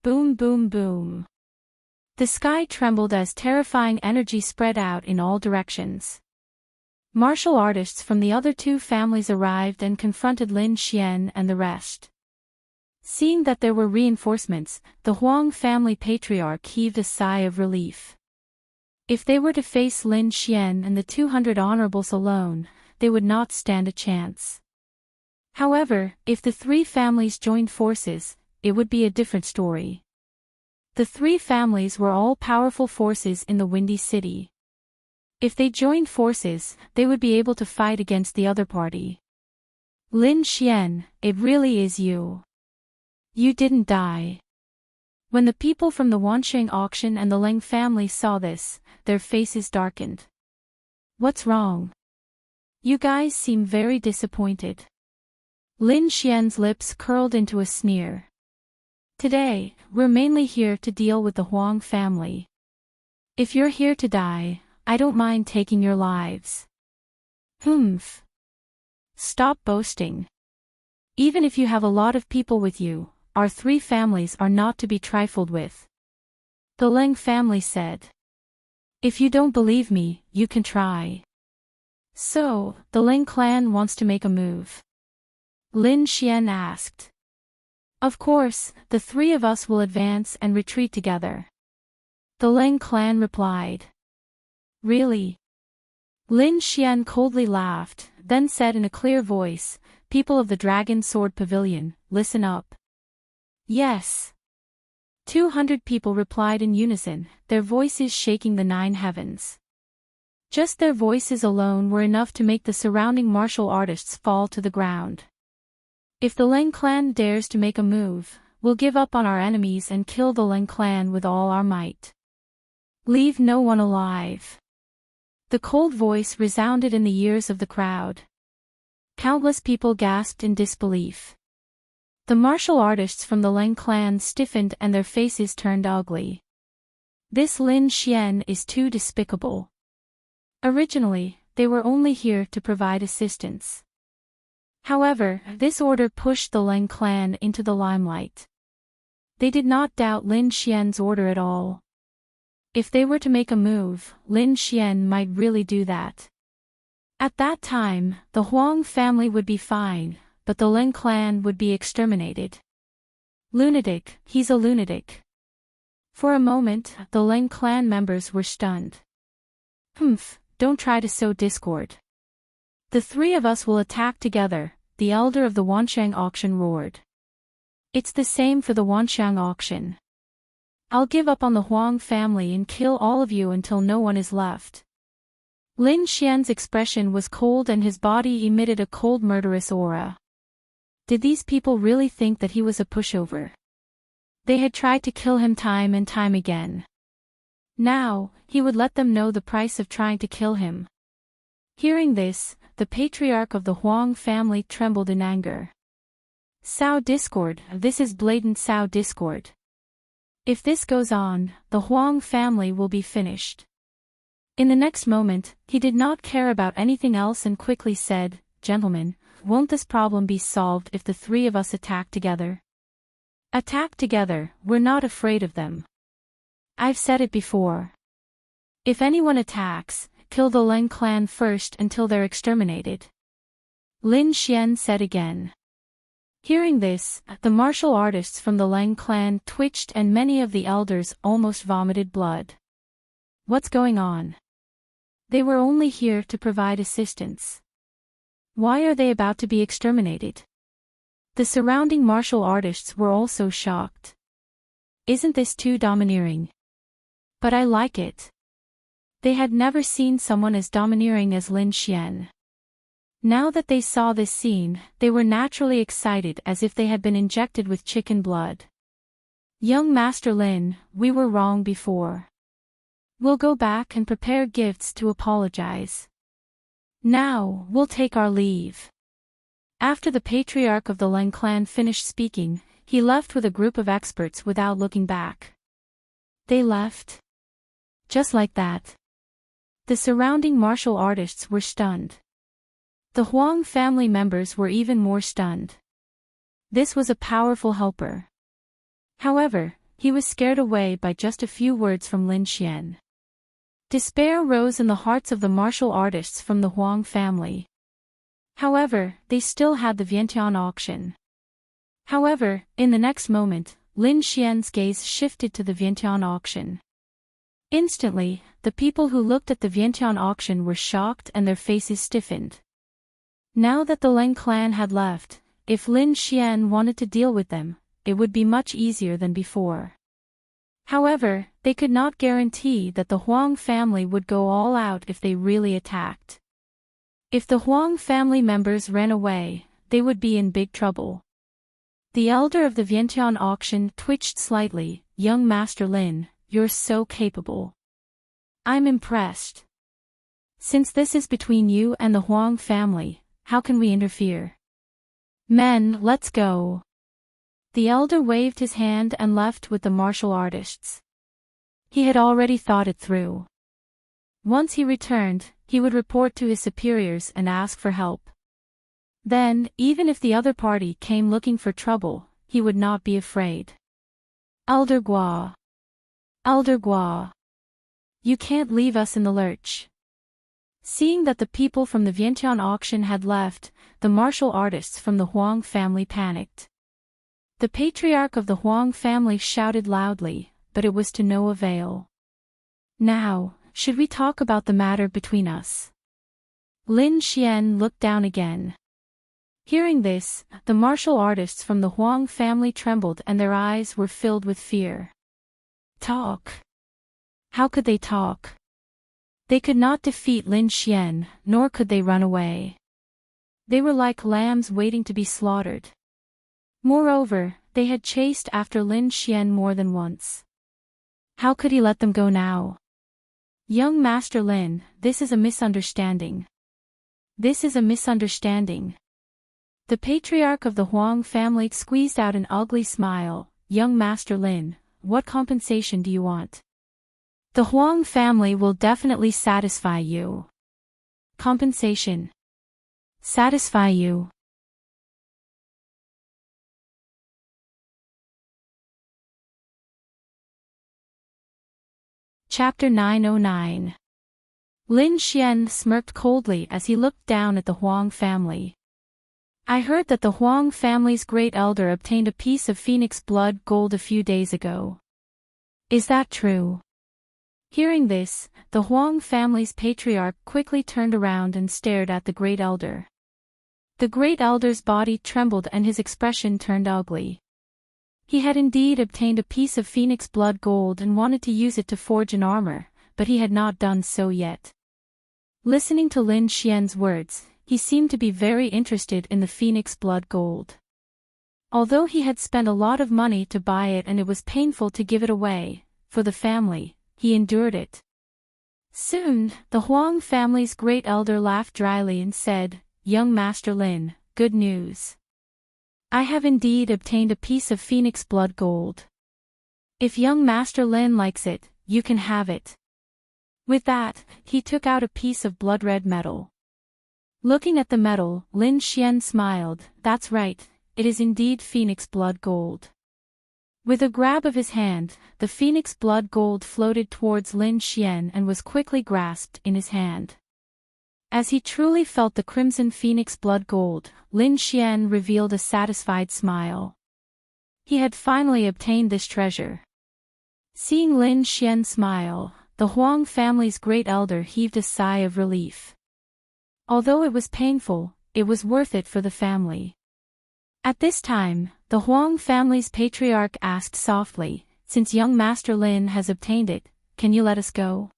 Boom, boom, boom. The sky trembled as terrifying energy spread out in all directions. Martial artists from the other two families arrived and confronted Lin Xian and the rest. Seeing that there were reinforcements, the Huang family patriarch heaved a sigh of relief. If they were to face Lin Xian and the 200 honorables alone, they would not stand a chance. However, if the three families joined forces, it would be a different story. The three families were all powerful forces in the Windy City. If they joined forces, they would be able to fight against the other party. Lin Xian, it really is you. You didn't die. When the people from the Wansheng auction and the Ling family saw this, their faces darkened. What's wrong? You guys seem very disappointed. Lin Xian's lips curled into a sneer. Today, we're mainly here to deal with the Huang family. If you're here to die, I don't mind taking your lives. Humph. Stop boasting. Even if you have a lot of people with you, our three families are not to be trifled with. The Ling family said. If you don't believe me, you can try. So, the Ling clan wants to make a move? Lin Xian asked. Of course, the three of us will advance and retreat together. The Lin clan replied. Really? Lin Xian coldly laughed, then said in a clear voice, People of the Dragon Sword Pavilion, listen up. Yes. 200 people replied in unison, their voices shaking the 9 heavens. Just their voices alone were enough to make the surrounding martial artists fall to the ground. If the Lin clan dares to make a move, we'll give up on our enemies and kill the Lin clan with all our might. Leave no one alive. The cold voice resounded in the ears of the crowd. Countless people gasped in disbelief. The martial artists from the Lin clan stiffened and their faces turned ugly. This Lin Xian is too despicable. Originally, they were only here to provide assistance. However, this order pushed the Lin clan into the limelight. They did not doubt Lin Xian's order at all. If they were to make a move, Lin Xian might really do that. At that time, the Huang family would be fine, but the Lin clan would be exterminated. Lunatic, he's a lunatic. For a moment, the Lin clan members were stunned. Humph, don't try to sow discord. The 3 of us will attack together, the elder of the Wanxiang auction roared. It's the same for the Wanxiang auction. I'll give up on the Huang family and kill all of you until no one is left. Lin Xian's expression was cold and his body emitted a cold murderous aura. Did these people really think that he was a pushover? They had tried to kill him time and time again. Now, he would let them know the price of trying to kill him. Hearing this, the patriarch of the Huang family trembled in anger. Sow discord, this is blatant sow discord. If this goes on, the Huang family will be finished. In the next moment, he did not care about anything else and quickly said, Gentlemen, won't this problem be solved if the 3 of us attack together? Attack together, we're not afraid of them. I've said it before. If anyone attacks, kill the Lin clan first until they're exterminated. Lin Xian said again. Hearing this, the martial artists from the Lin clan twitched and many of the elders almost vomited blood. What's going on? They were only here to provide assistance. Why are they about to be exterminated? The surrounding martial artists were also shocked. Isn't this too domineering? But I like it. They had never seen someone as domineering as Lin Xian. Now that they saw this scene, they were naturally excited as if they had been injected with chicken blood. Young Master Lin, we were wrong before. We'll go back and prepare gifts to apologize. Now, we'll take our leave. After the patriarch of the Lin clan finished speaking, he left with a group of experts without looking back. They left. Just like that. The surrounding martial artists were stunned. The Huang family members were even more stunned. This was a powerful helper. However, he was scared away by just a few words from Lin Xian. Despair rose in the hearts of the martial artists from the Huang family. However, they still had the Vientiane auction. However, in the next moment, Lin Xian's gaze shifted to the Vientiane auction. Instantly, the people who looked at the Vientiane auction were shocked and their faces stiffened. Now that the Lin clan had left, if Lin Xian wanted to deal with them, it would be much easier than before. However, they could not guarantee that the Huang family would go all out if they really attacked. If the Huang family members ran away, they would be in big trouble. The elder of the Vientiane auction twitched slightly. Young Master Lin, you're so capable. I'm impressed. Since this is between you and the Huang family, how can we interfere? Men, let's go. The elder waved his hand and left with the martial artists. He had already thought it through. Once he returned, he would report to his superiors and ask for help. Then, even if the other party came looking for trouble, he would not be afraid. Elder Gua. Elder Gua. You can't leave us in the lurch. Seeing that the people from the Vientiane auction had left, the martial artists from the Huang family panicked. The patriarch of the Huang family shouted loudly, but it was to no avail. Now, should we talk about the matter between us? Lin Xian looked down again. Hearing this, the martial artists from the Huang family trembled and their eyes were filled with fear. Talk? How could they talk? They could not defeat Lin Xian, nor could they run away. They were like lambs waiting to be slaughtered. Moreover, they had chased after Lin Xian more than once. How could he let them go now? Young Master Lin, this is a misunderstanding. This is a misunderstanding. The patriarch of the Huang family squeezed out an ugly smile. Young Master Lin, what compensation do you want? The Huang family will definitely satisfy you. Compensation. Satisfy you. Chapter 909. Lin Xian smirked coldly as he looked down at the Huang family. I heard that the Huang family's great elder obtained a piece of phoenix blood gold a few days ago. Is that true? Hearing this, the Huang family's patriarch quickly turned around and stared at the great elder. The great elder's body trembled and his expression turned ugly. He had indeed obtained a piece of phoenix blood gold and wanted to use it to forge an armor, but he had not done so yet. Listening to Lin Xian's words, he seemed to be very interested in the phoenix blood gold. Although he had spent a lot of money to buy it and it was painful to give it away, for the family, he endured it. Soon, the Huang family's great elder laughed dryly and said, Young Master Lin, good news. I have indeed obtained a piece of phoenix blood gold. If young Master Lin likes it, you can have it. With that, he took out a piece of blood-red metal. Looking at the metal, Lin Xian smiled. That's right, it is indeed phoenix blood gold. With a grab of his hand, the phoenix blood gold floated towards Lin Xian and was quickly grasped in his hand. As he truly felt the crimson phoenix blood gold, Lin Xian revealed a satisfied smile. He had finally obtained this treasure. Seeing Lin Xian smile, the Huang family's great elder heaved a sigh of relief. Although it was painful, it was worth it for the family. At this time, the Huang family's patriarch asked softly, Since young Master Lin has obtained it, can you let us go?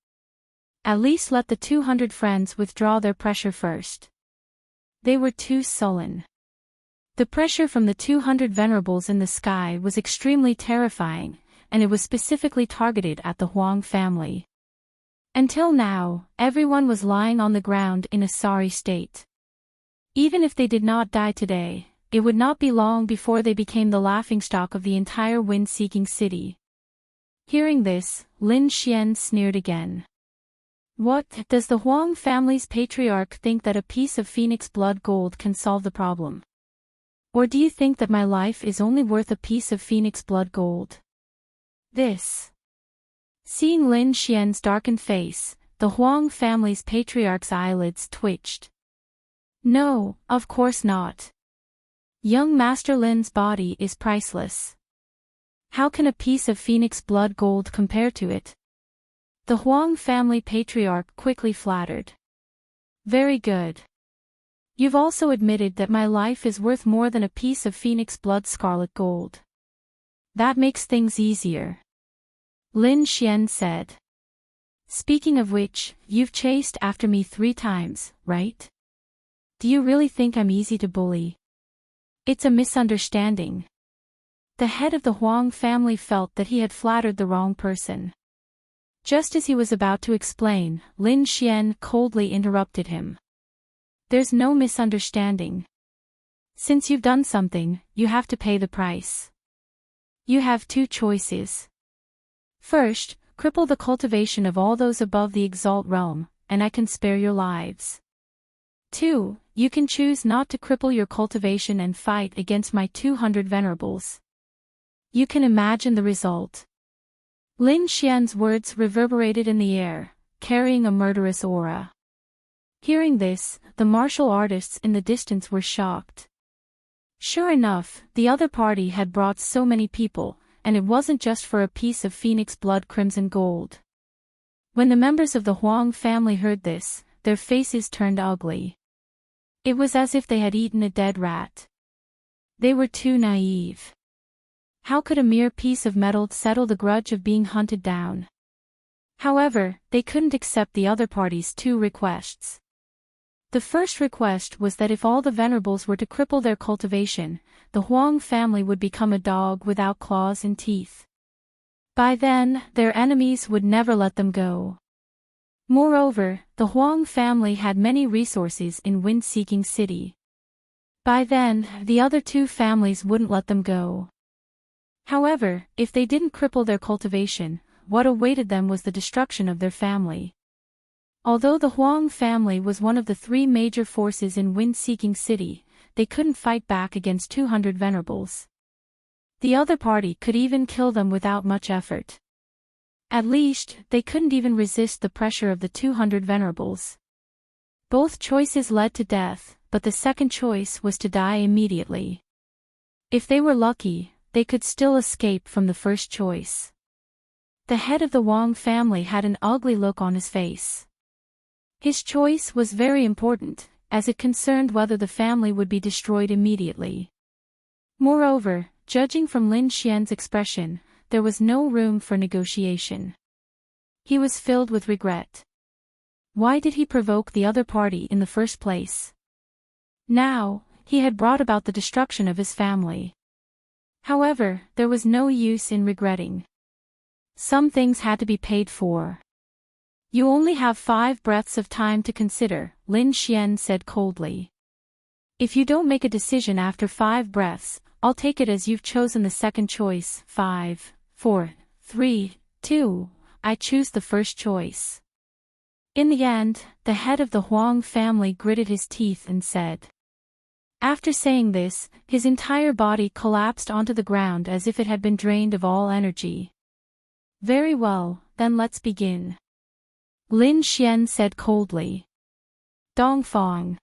At least let the 200 friends withdraw their pressure first. They were too sullen. The pressure from the 200 venerables in the sky was extremely terrifying, and it was specifically targeted at the Huang family. Until now, everyone was lying on the ground in a sorry state. Even if they did not die today, it would not be long before they became the laughingstock of the entire wind-seeking city. Hearing this, Lin Xian sneered again. What, does the Huang family's patriarch think that a piece of phoenix blood gold can solve the problem? Or do you think that my life is only worth a piece of phoenix blood gold? This. Seeing Lin Xian's darkened face, the Huang family's patriarch's eyelids twitched. No, of course not. Young Master Lin's body is priceless. How can a piece of phoenix blood gold compare to it? The Huang family patriarch quickly flattered. Very good. You've also admitted that my life is worth more than a piece of phoenix blood scarlet gold. That makes things easier. Lin Xian said. Speaking of which, you've chased after me 3 times, right? Do you really think I'm easy to bully? It's a misunderstanding. The head of the Huang family felt that he had flattered the wrong person. Just as he was about to explain, Lin Xian coldly interrupted him. There's no misunderstanding. Since you've done something, you have to pay the price. You have 2 choices. First, cripple the cultivation of all those above the Exalt realm, and I can spare your lives. 2, you can choose not to cripple your cultivation and fight against my 200 venerables. You can imagine the result. Lin Xian's words reverberated in the air, carrying a murderous aura. Hearing this, the martial artists in the distance were shocked. Sure enough, the other party had brought so many people, and it wasn't just for a piece of phoenix blood crimson gold. When the members of the Huang family heard this, their faces turned ugly. It was as if they had eaten a dead rat. They were too naive. How could a mere piece of metal settle the grudge of being hunted down? However, they couldn't accept the other party's two requests. The first request was that if all the venerables were to cripple their cultivation, the Huang family would become a dog without claws and teeth. By then, their enemies would never let them go. Moreover, the Huang family had many resources in Wind-Seeking City. By then, the other two families wouldn't let them go. However, if they didn't cripple their cultivation, what awaited them was the destruction of their family. Although the Huang family was one of the three major forces in Wind-Seeking City, they couldn't fight back against 200 venerables. The other party could even kill them without much effort. At least, they couldn't even resist the pressure of the 200 venerables. Both choices led to death, but the second choice was to die immediately. If they were lucky, they could still escape from the first choice. The head of the Huang family had an ugly look on his face. His choice was very important, as it concerned whether the family would be destroyed immediately. Moreover, judging from Lin Xian's expression, there was no room for negotiation. He was filled with regret. Why did he provoke the other party in the first place? Now, he had brought about the destruction of his family. However, there was no use in regretting. Some things had to be paid for. You only have 5 breaths of time to consider, Lin Xian said coldly. If you don't make a decision after 5 breaths, I'll take it as you've chosen the second choice. 5, 4, 3, 2, I choose the first choice. In the end, the head of the Huang family gritted his teeth and said. After saying this, his entire body collapsed onto the ground as if it had been drained of all energy. Very well, then let's begin. Lin Xian said coldly. Dongfang.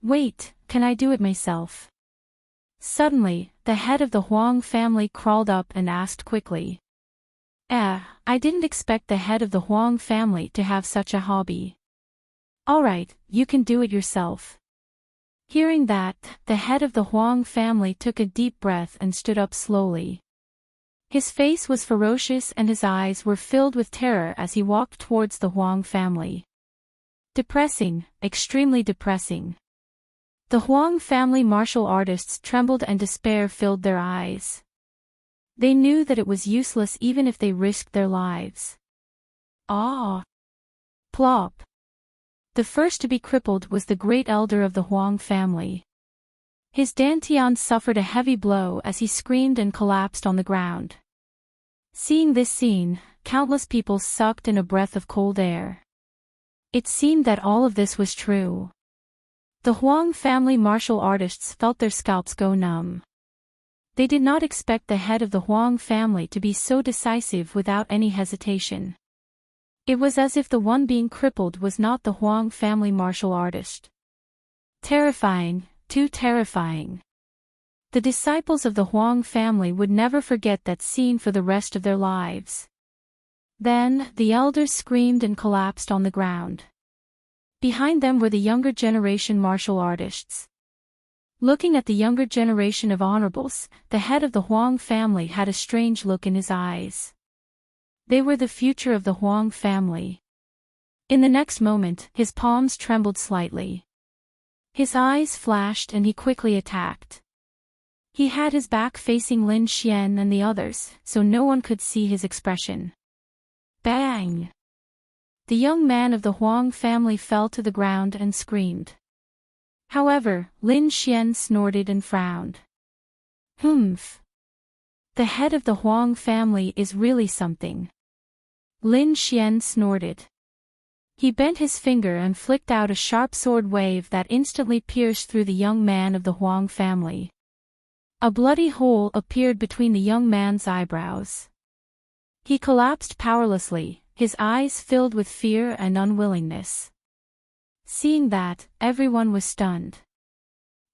Wait, can I do it myself? Suddenly, the head of the Huang family crawled up and asked quickly. I didn't expect the head of the Huang family to have such a hobby. Alright, you can do it yourself. Hearing that, the head of the Huang family took a deep breath and stood up slowly. His face was ferocious and his eyes were filled with terror as he walked towards the Huang family. Depressing, extremely depressing. The Huang family martial artists trembled and despair filled their eyes. They knew that it was useless even if they risked their lives. Ah! Plop! The first to be crippled was the great elder of the Huang family. His dantian suffered a heavy blow as he screamed and collapsed on the ground. Seeing this scene, countless people sucked in a breath of cold air. It seemed that all of this was true. The Huang family martial artists felt their scalps go numb. They did not expect the head of the Huang family to be so decisive without any hesitation. It was as if the one being crippled was not the Huang family martial artist. Terrifying, too terrifying. The disciples of the Huang family would never forget that scene for the rest of their lives. Then, the elders screamed and collapsed on the ground. Behind them were the younger generation martial artists. Looking at the younger generation of honorables, the head of the Huang family had a strange look in his eyes. They were the future of the Huang family. In the next moment, his palms trembled slightly. His eyes flashed and he quickly attacked. He had his back facing Lin Xian and the others, so no one could see his expression. Bang! The young man of the Huang family fell to the ground and screamed. However, Lin Xian snorted and frowned. Humph! The head of the Huang family is really something. Lin Xian snorted. He bent his finger and flicked out a sharp sword wave that instantly pierced through the young man of the Huang family. A bloody hole appeared between the young man's eyebrows. He collapsed powerlessly, his eyes filled with fear and unwillingness. Seeing that, everyone was stunned.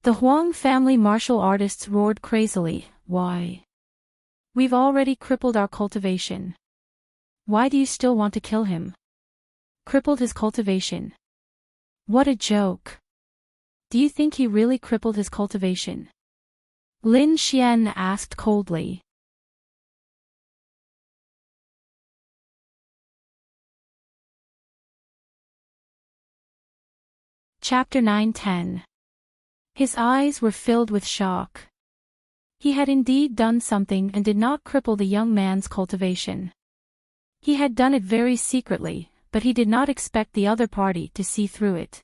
The Huang family martial artists roared crazily, Why? We've already crippled our cultivation. Why do you still want to kill him? Crippled his cultivation. What a joke. Do you think he really crippled his cultivation? Lin Xian asked coldly. Chapter 9-10. His eyes were filled with shock. He had indeed done something and did not cripple the young man's cultivation. He had done it very secretly, but he did not expect the other party to see through it.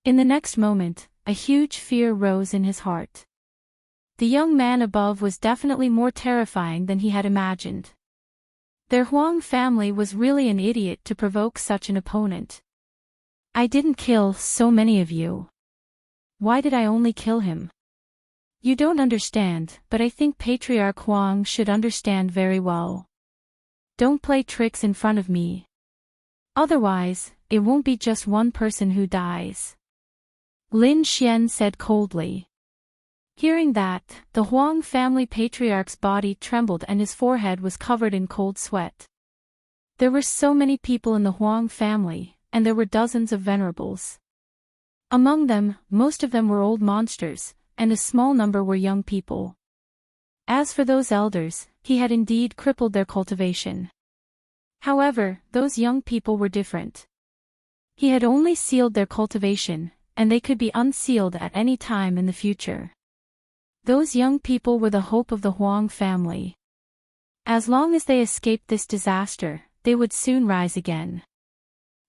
In the next moment, a huge fear rose in his heart. The young man above was definitely more terrifying than he had imagined. Their Huang family was really an idiot to provoke such an opponent. I didn't kill so many of you. Why did I only kill him? You don't understand, but I think Patriarch Huang should understand very well. Don't play tricks in front of me. Otherwise, it won't be just one person who dies. Lin Xian said coldly. Hearing that, the Huang family patriarch's body trembled and his forehead was covered in cold sweat. There were so many people in the Huang family, and there were dozens of venerables. Among them, most of them were old monsters, and a small number were young people. As for those elders, he had indeed crippled their cultivation. However, those young people were different. He had only sealed their cultivation, and they could be unsealed at any time in the future. Those young people were the hope of the Huang family. As long as they escaped this disaster, they would soon rise again.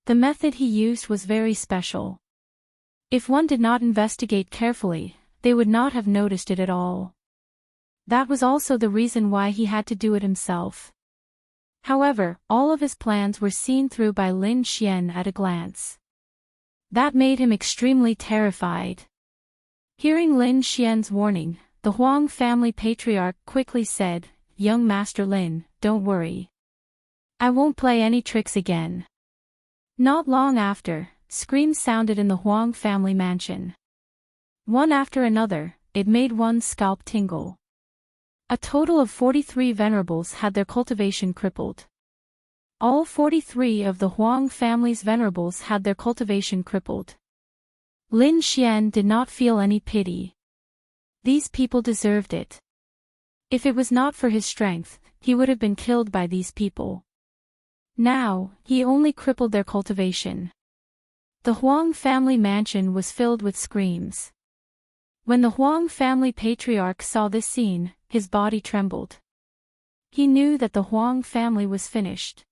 The method he used was very special. If one did not investigate carefully, they would not have noticed it at all. That was also the reason why he had to do it himself. However, all of his plans were seen through by Lin Xian at a glance. That made him extremely terrified. Hearing Lin Xian's warning, the Huang family patriarch quickly said, "Young Master Lin, don't worry. I won't play any tricks again." Not long after, screams sounded in the Huang family mansion. One after another, it made one's scalp tingle. A total of 43 venerables had their cultivation crippled. All 43 of the Huang family's venerables had their cultivation crippled. Lin Xian did not feel any pity. These people deserved it. If it was not for his strength, he would have been killed by these people. Now, he only crippled their cultivation. The Huang family mansion was filled with screams. When the Huang family patriarch saw this scene, his body trembled. He knew that the Huang family was finished.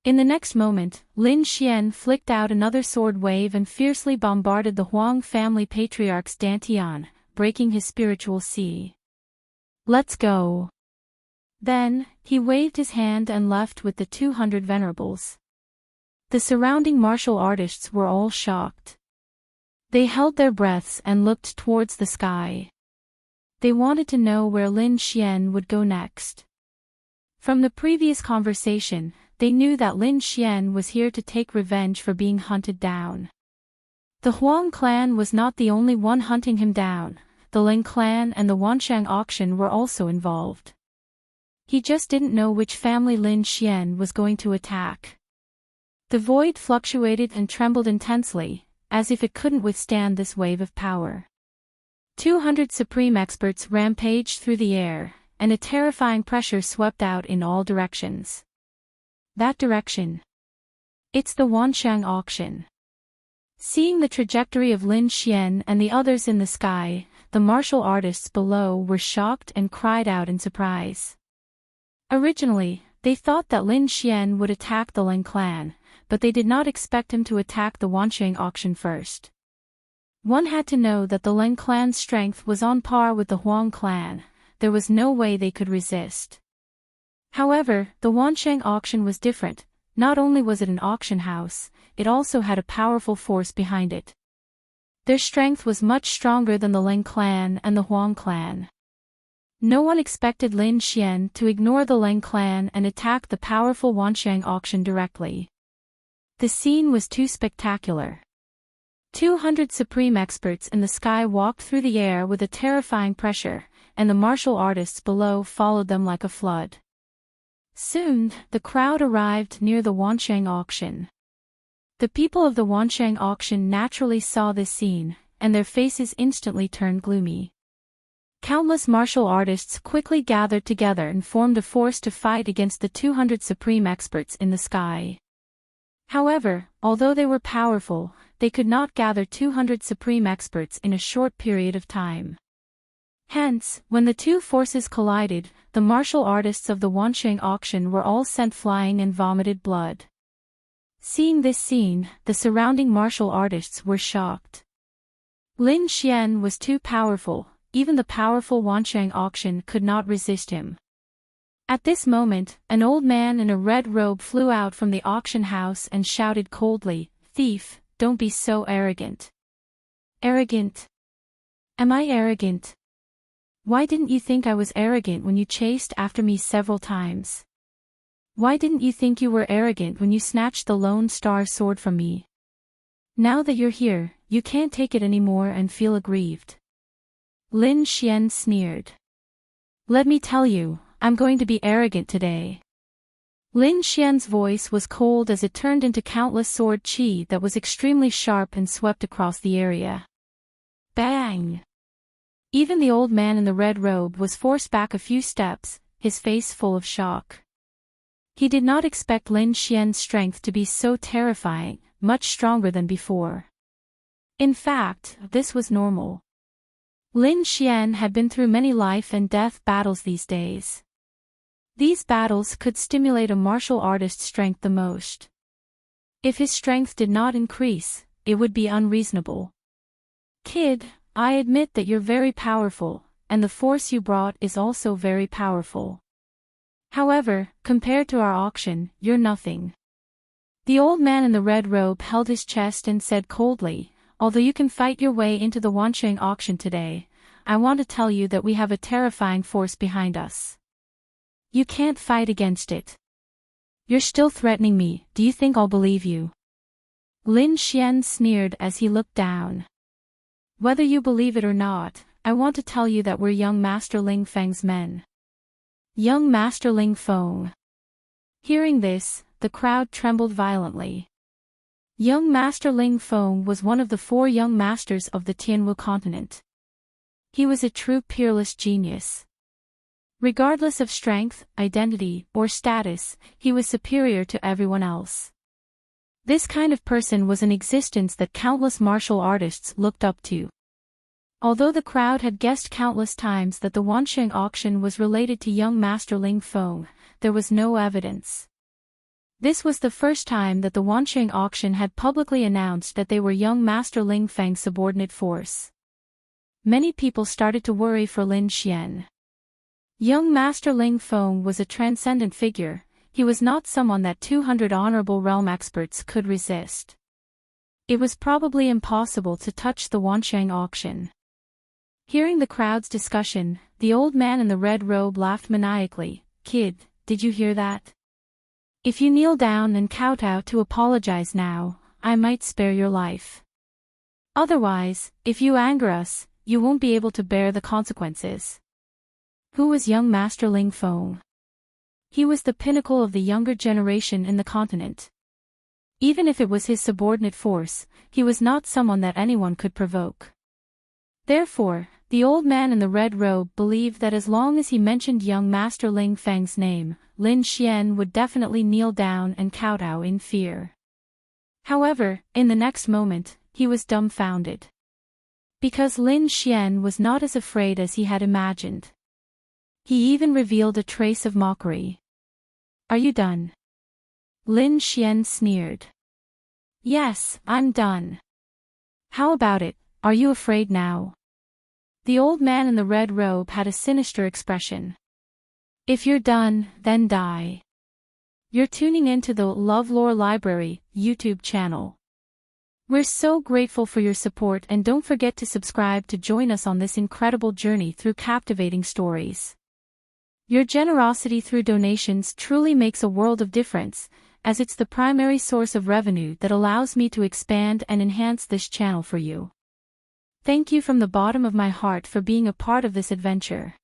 In the next moment, Lin Xian flicked out another sword wave and fiercely bombarded the Huang family patriarch's dantian, breaking his spiritual sea. "Let's go." Then, he waved his hand and left with the 200 venerables. The surrounding martial artists were all shocked. They held their breaths and looked towards the sky. They wanted to know where Lin Xian would go next. From the previous conversation, they knew that Lin Xian was here to take revenge for being hunted down. The Huang clan was not the only one hunting him down, the Lin clan and the Wanshang auction were also involved. He just didn't know which family Lin Xian was going to attack. The void fluctuated and trembled intensely, as if it couldn't withstand this wave of power. 200 supreme experts rampaged through the air, and a terrifying pressure swept out in all directions. That direction. It's the Wanshang auction. Seeing the trajectory of Lin Xian and the others in the sky, the martial artists below were shocked and cried out in surprise. Originally, they thought that Lin Xian would attack the Lin clan, but they did not expect him to attack the Wanshang auction first. One had to know that the Lin clan's strength was on par with the Huang clan. There was no way they could resist. However, the Wanshang auction was different. Not only was it an auction house, it also had a powerful force behind it. Their strength was much stronger than the Lin clan and the Huang clan. No one expected Lin Xian to ignore the Lin clan and attack the powerful Wanshang auction directly. The scene was too spectacular. 200 supreme experts in the sky walked through the air with a terrifying pressure, and the martial artists below followed them like a flood. Soon, the crowd arrived near the Wanshang auction. The people of the Wansheng auction naturally saw this scene, and their faces instantly turned gloomy. Countless martial artists quickly gathered together and formed a force to fight against the 200 supreme experts in the sky. However, although they were powerful, they could not gather 200 supreme experts in a short period of time. Hence, when the two forces collided, the martial artists of the Wansheng auction were all sent flying and vomited blood. Seeing this scene, the surrounding martial artists were shocked. Lin Xian was too powerful, even the powerful Wansheng auction could not resist him. At this moment, an old man in a red robe flew out from the auction house and shouted coldly, "Thief, don't be so arrogant." Arrogant? Am I arrogant? Why didn't you think I was arrogant when you chased after me several times? Why didn't you think you were arrogant when you snatched the Lone Star sword from me? Now that you're here, you can't take it anymore and feel aggrieved. Lin Xian sneered. Let me tell you, I'm going to be arrogant today. Lin Xian's voice was cold as it turned into countless sword qi that was extremely sharp and swept across the area. Bang! Even the old man in the red robe was forced back a few steps, his face full of shock. He did not expect Lin Xian's strength to be so terrifying, much stronger than before. In fact, this was normal. Lin Xian had been through many life and death battles these days. These battles could stimulate a martial artist's strength the most. If his strength did not increase, it would be unreasonable. Kid, I admit that you're very powerful, and the force you brought is also very powerful. However, compared to our auction, you're nothing. The old man in the red robe held his chest and said coldly, although you can fight your way into the Wansheng auction today, I want to tell you that we have a terrifying force behind us. You can't fight against it. You're still threatening me, do you think I'll believe you? Lin Xian sneered as he looked down. Whether you believe it or not, I want to tell you that we're young Master Ling Feng's men. Young Master Ling Feng. Hearing this, the crowd trembled violently. Young Master Ling Feng was one of the 4 young masters of the Tianwu continent. He was a true peerless genius. Regardless of strength, identity, or status, he was superior to everyone else. This kind of person was an existence that countless martial artists looked up to. Although the crowd had guessed countless times that the Wansheng auction was related to young Master Ling Feng, there was no evidence. This was the first time that the Wansheng auction had publicly announced that they were young Master Ling Feng's subordinate force. Many people started to worry for Lin Xian. Young Master Ling Feng was a transcendent figure. He was not someone that 200 honorable realm experts could resist. It was probably impossible to touch the Wansheng auction. Hearing the crowd's discussion, the old man in the red robe laughed maniacally. Kid, did you hear that? If you kneel down and kowtow to apologize now, I might spare your life. Otherwise, if you anger us, you won't be able to bear the consequences. Who was young Master Ling Feng? He was the pinnacle of the younger generation in the continent. Even if it was his subordinate force, he was not someone that anyone could provoke. Therefore, the old man in the red robe believed that as long as he mentioned young Master Ling Feng's name, Lin Xian would definitely kneel down and kowtow in fear. However, in the next moment, he was dumbfounded. Because Lin Xian was not as afraid as he had imagined. He even revealed a trace of mockery. Are you done? Lin Xian sneered. Yes, I'm done. How about it, are you afraid now? The old man in the red robe had a sinister expression. If you're done, then die. You're tuning into the LoveLore Library YouTube channel. We're so grateful for your support, and don't forget to subscribe to join us on this incredible journey through captivating stories. Your generosity through donations truly makes a world of difference, as it's the primary source of revenue that allows me to expand and enhance this channel for you. Thank you from the bottom of my heart for being a part of this adventure.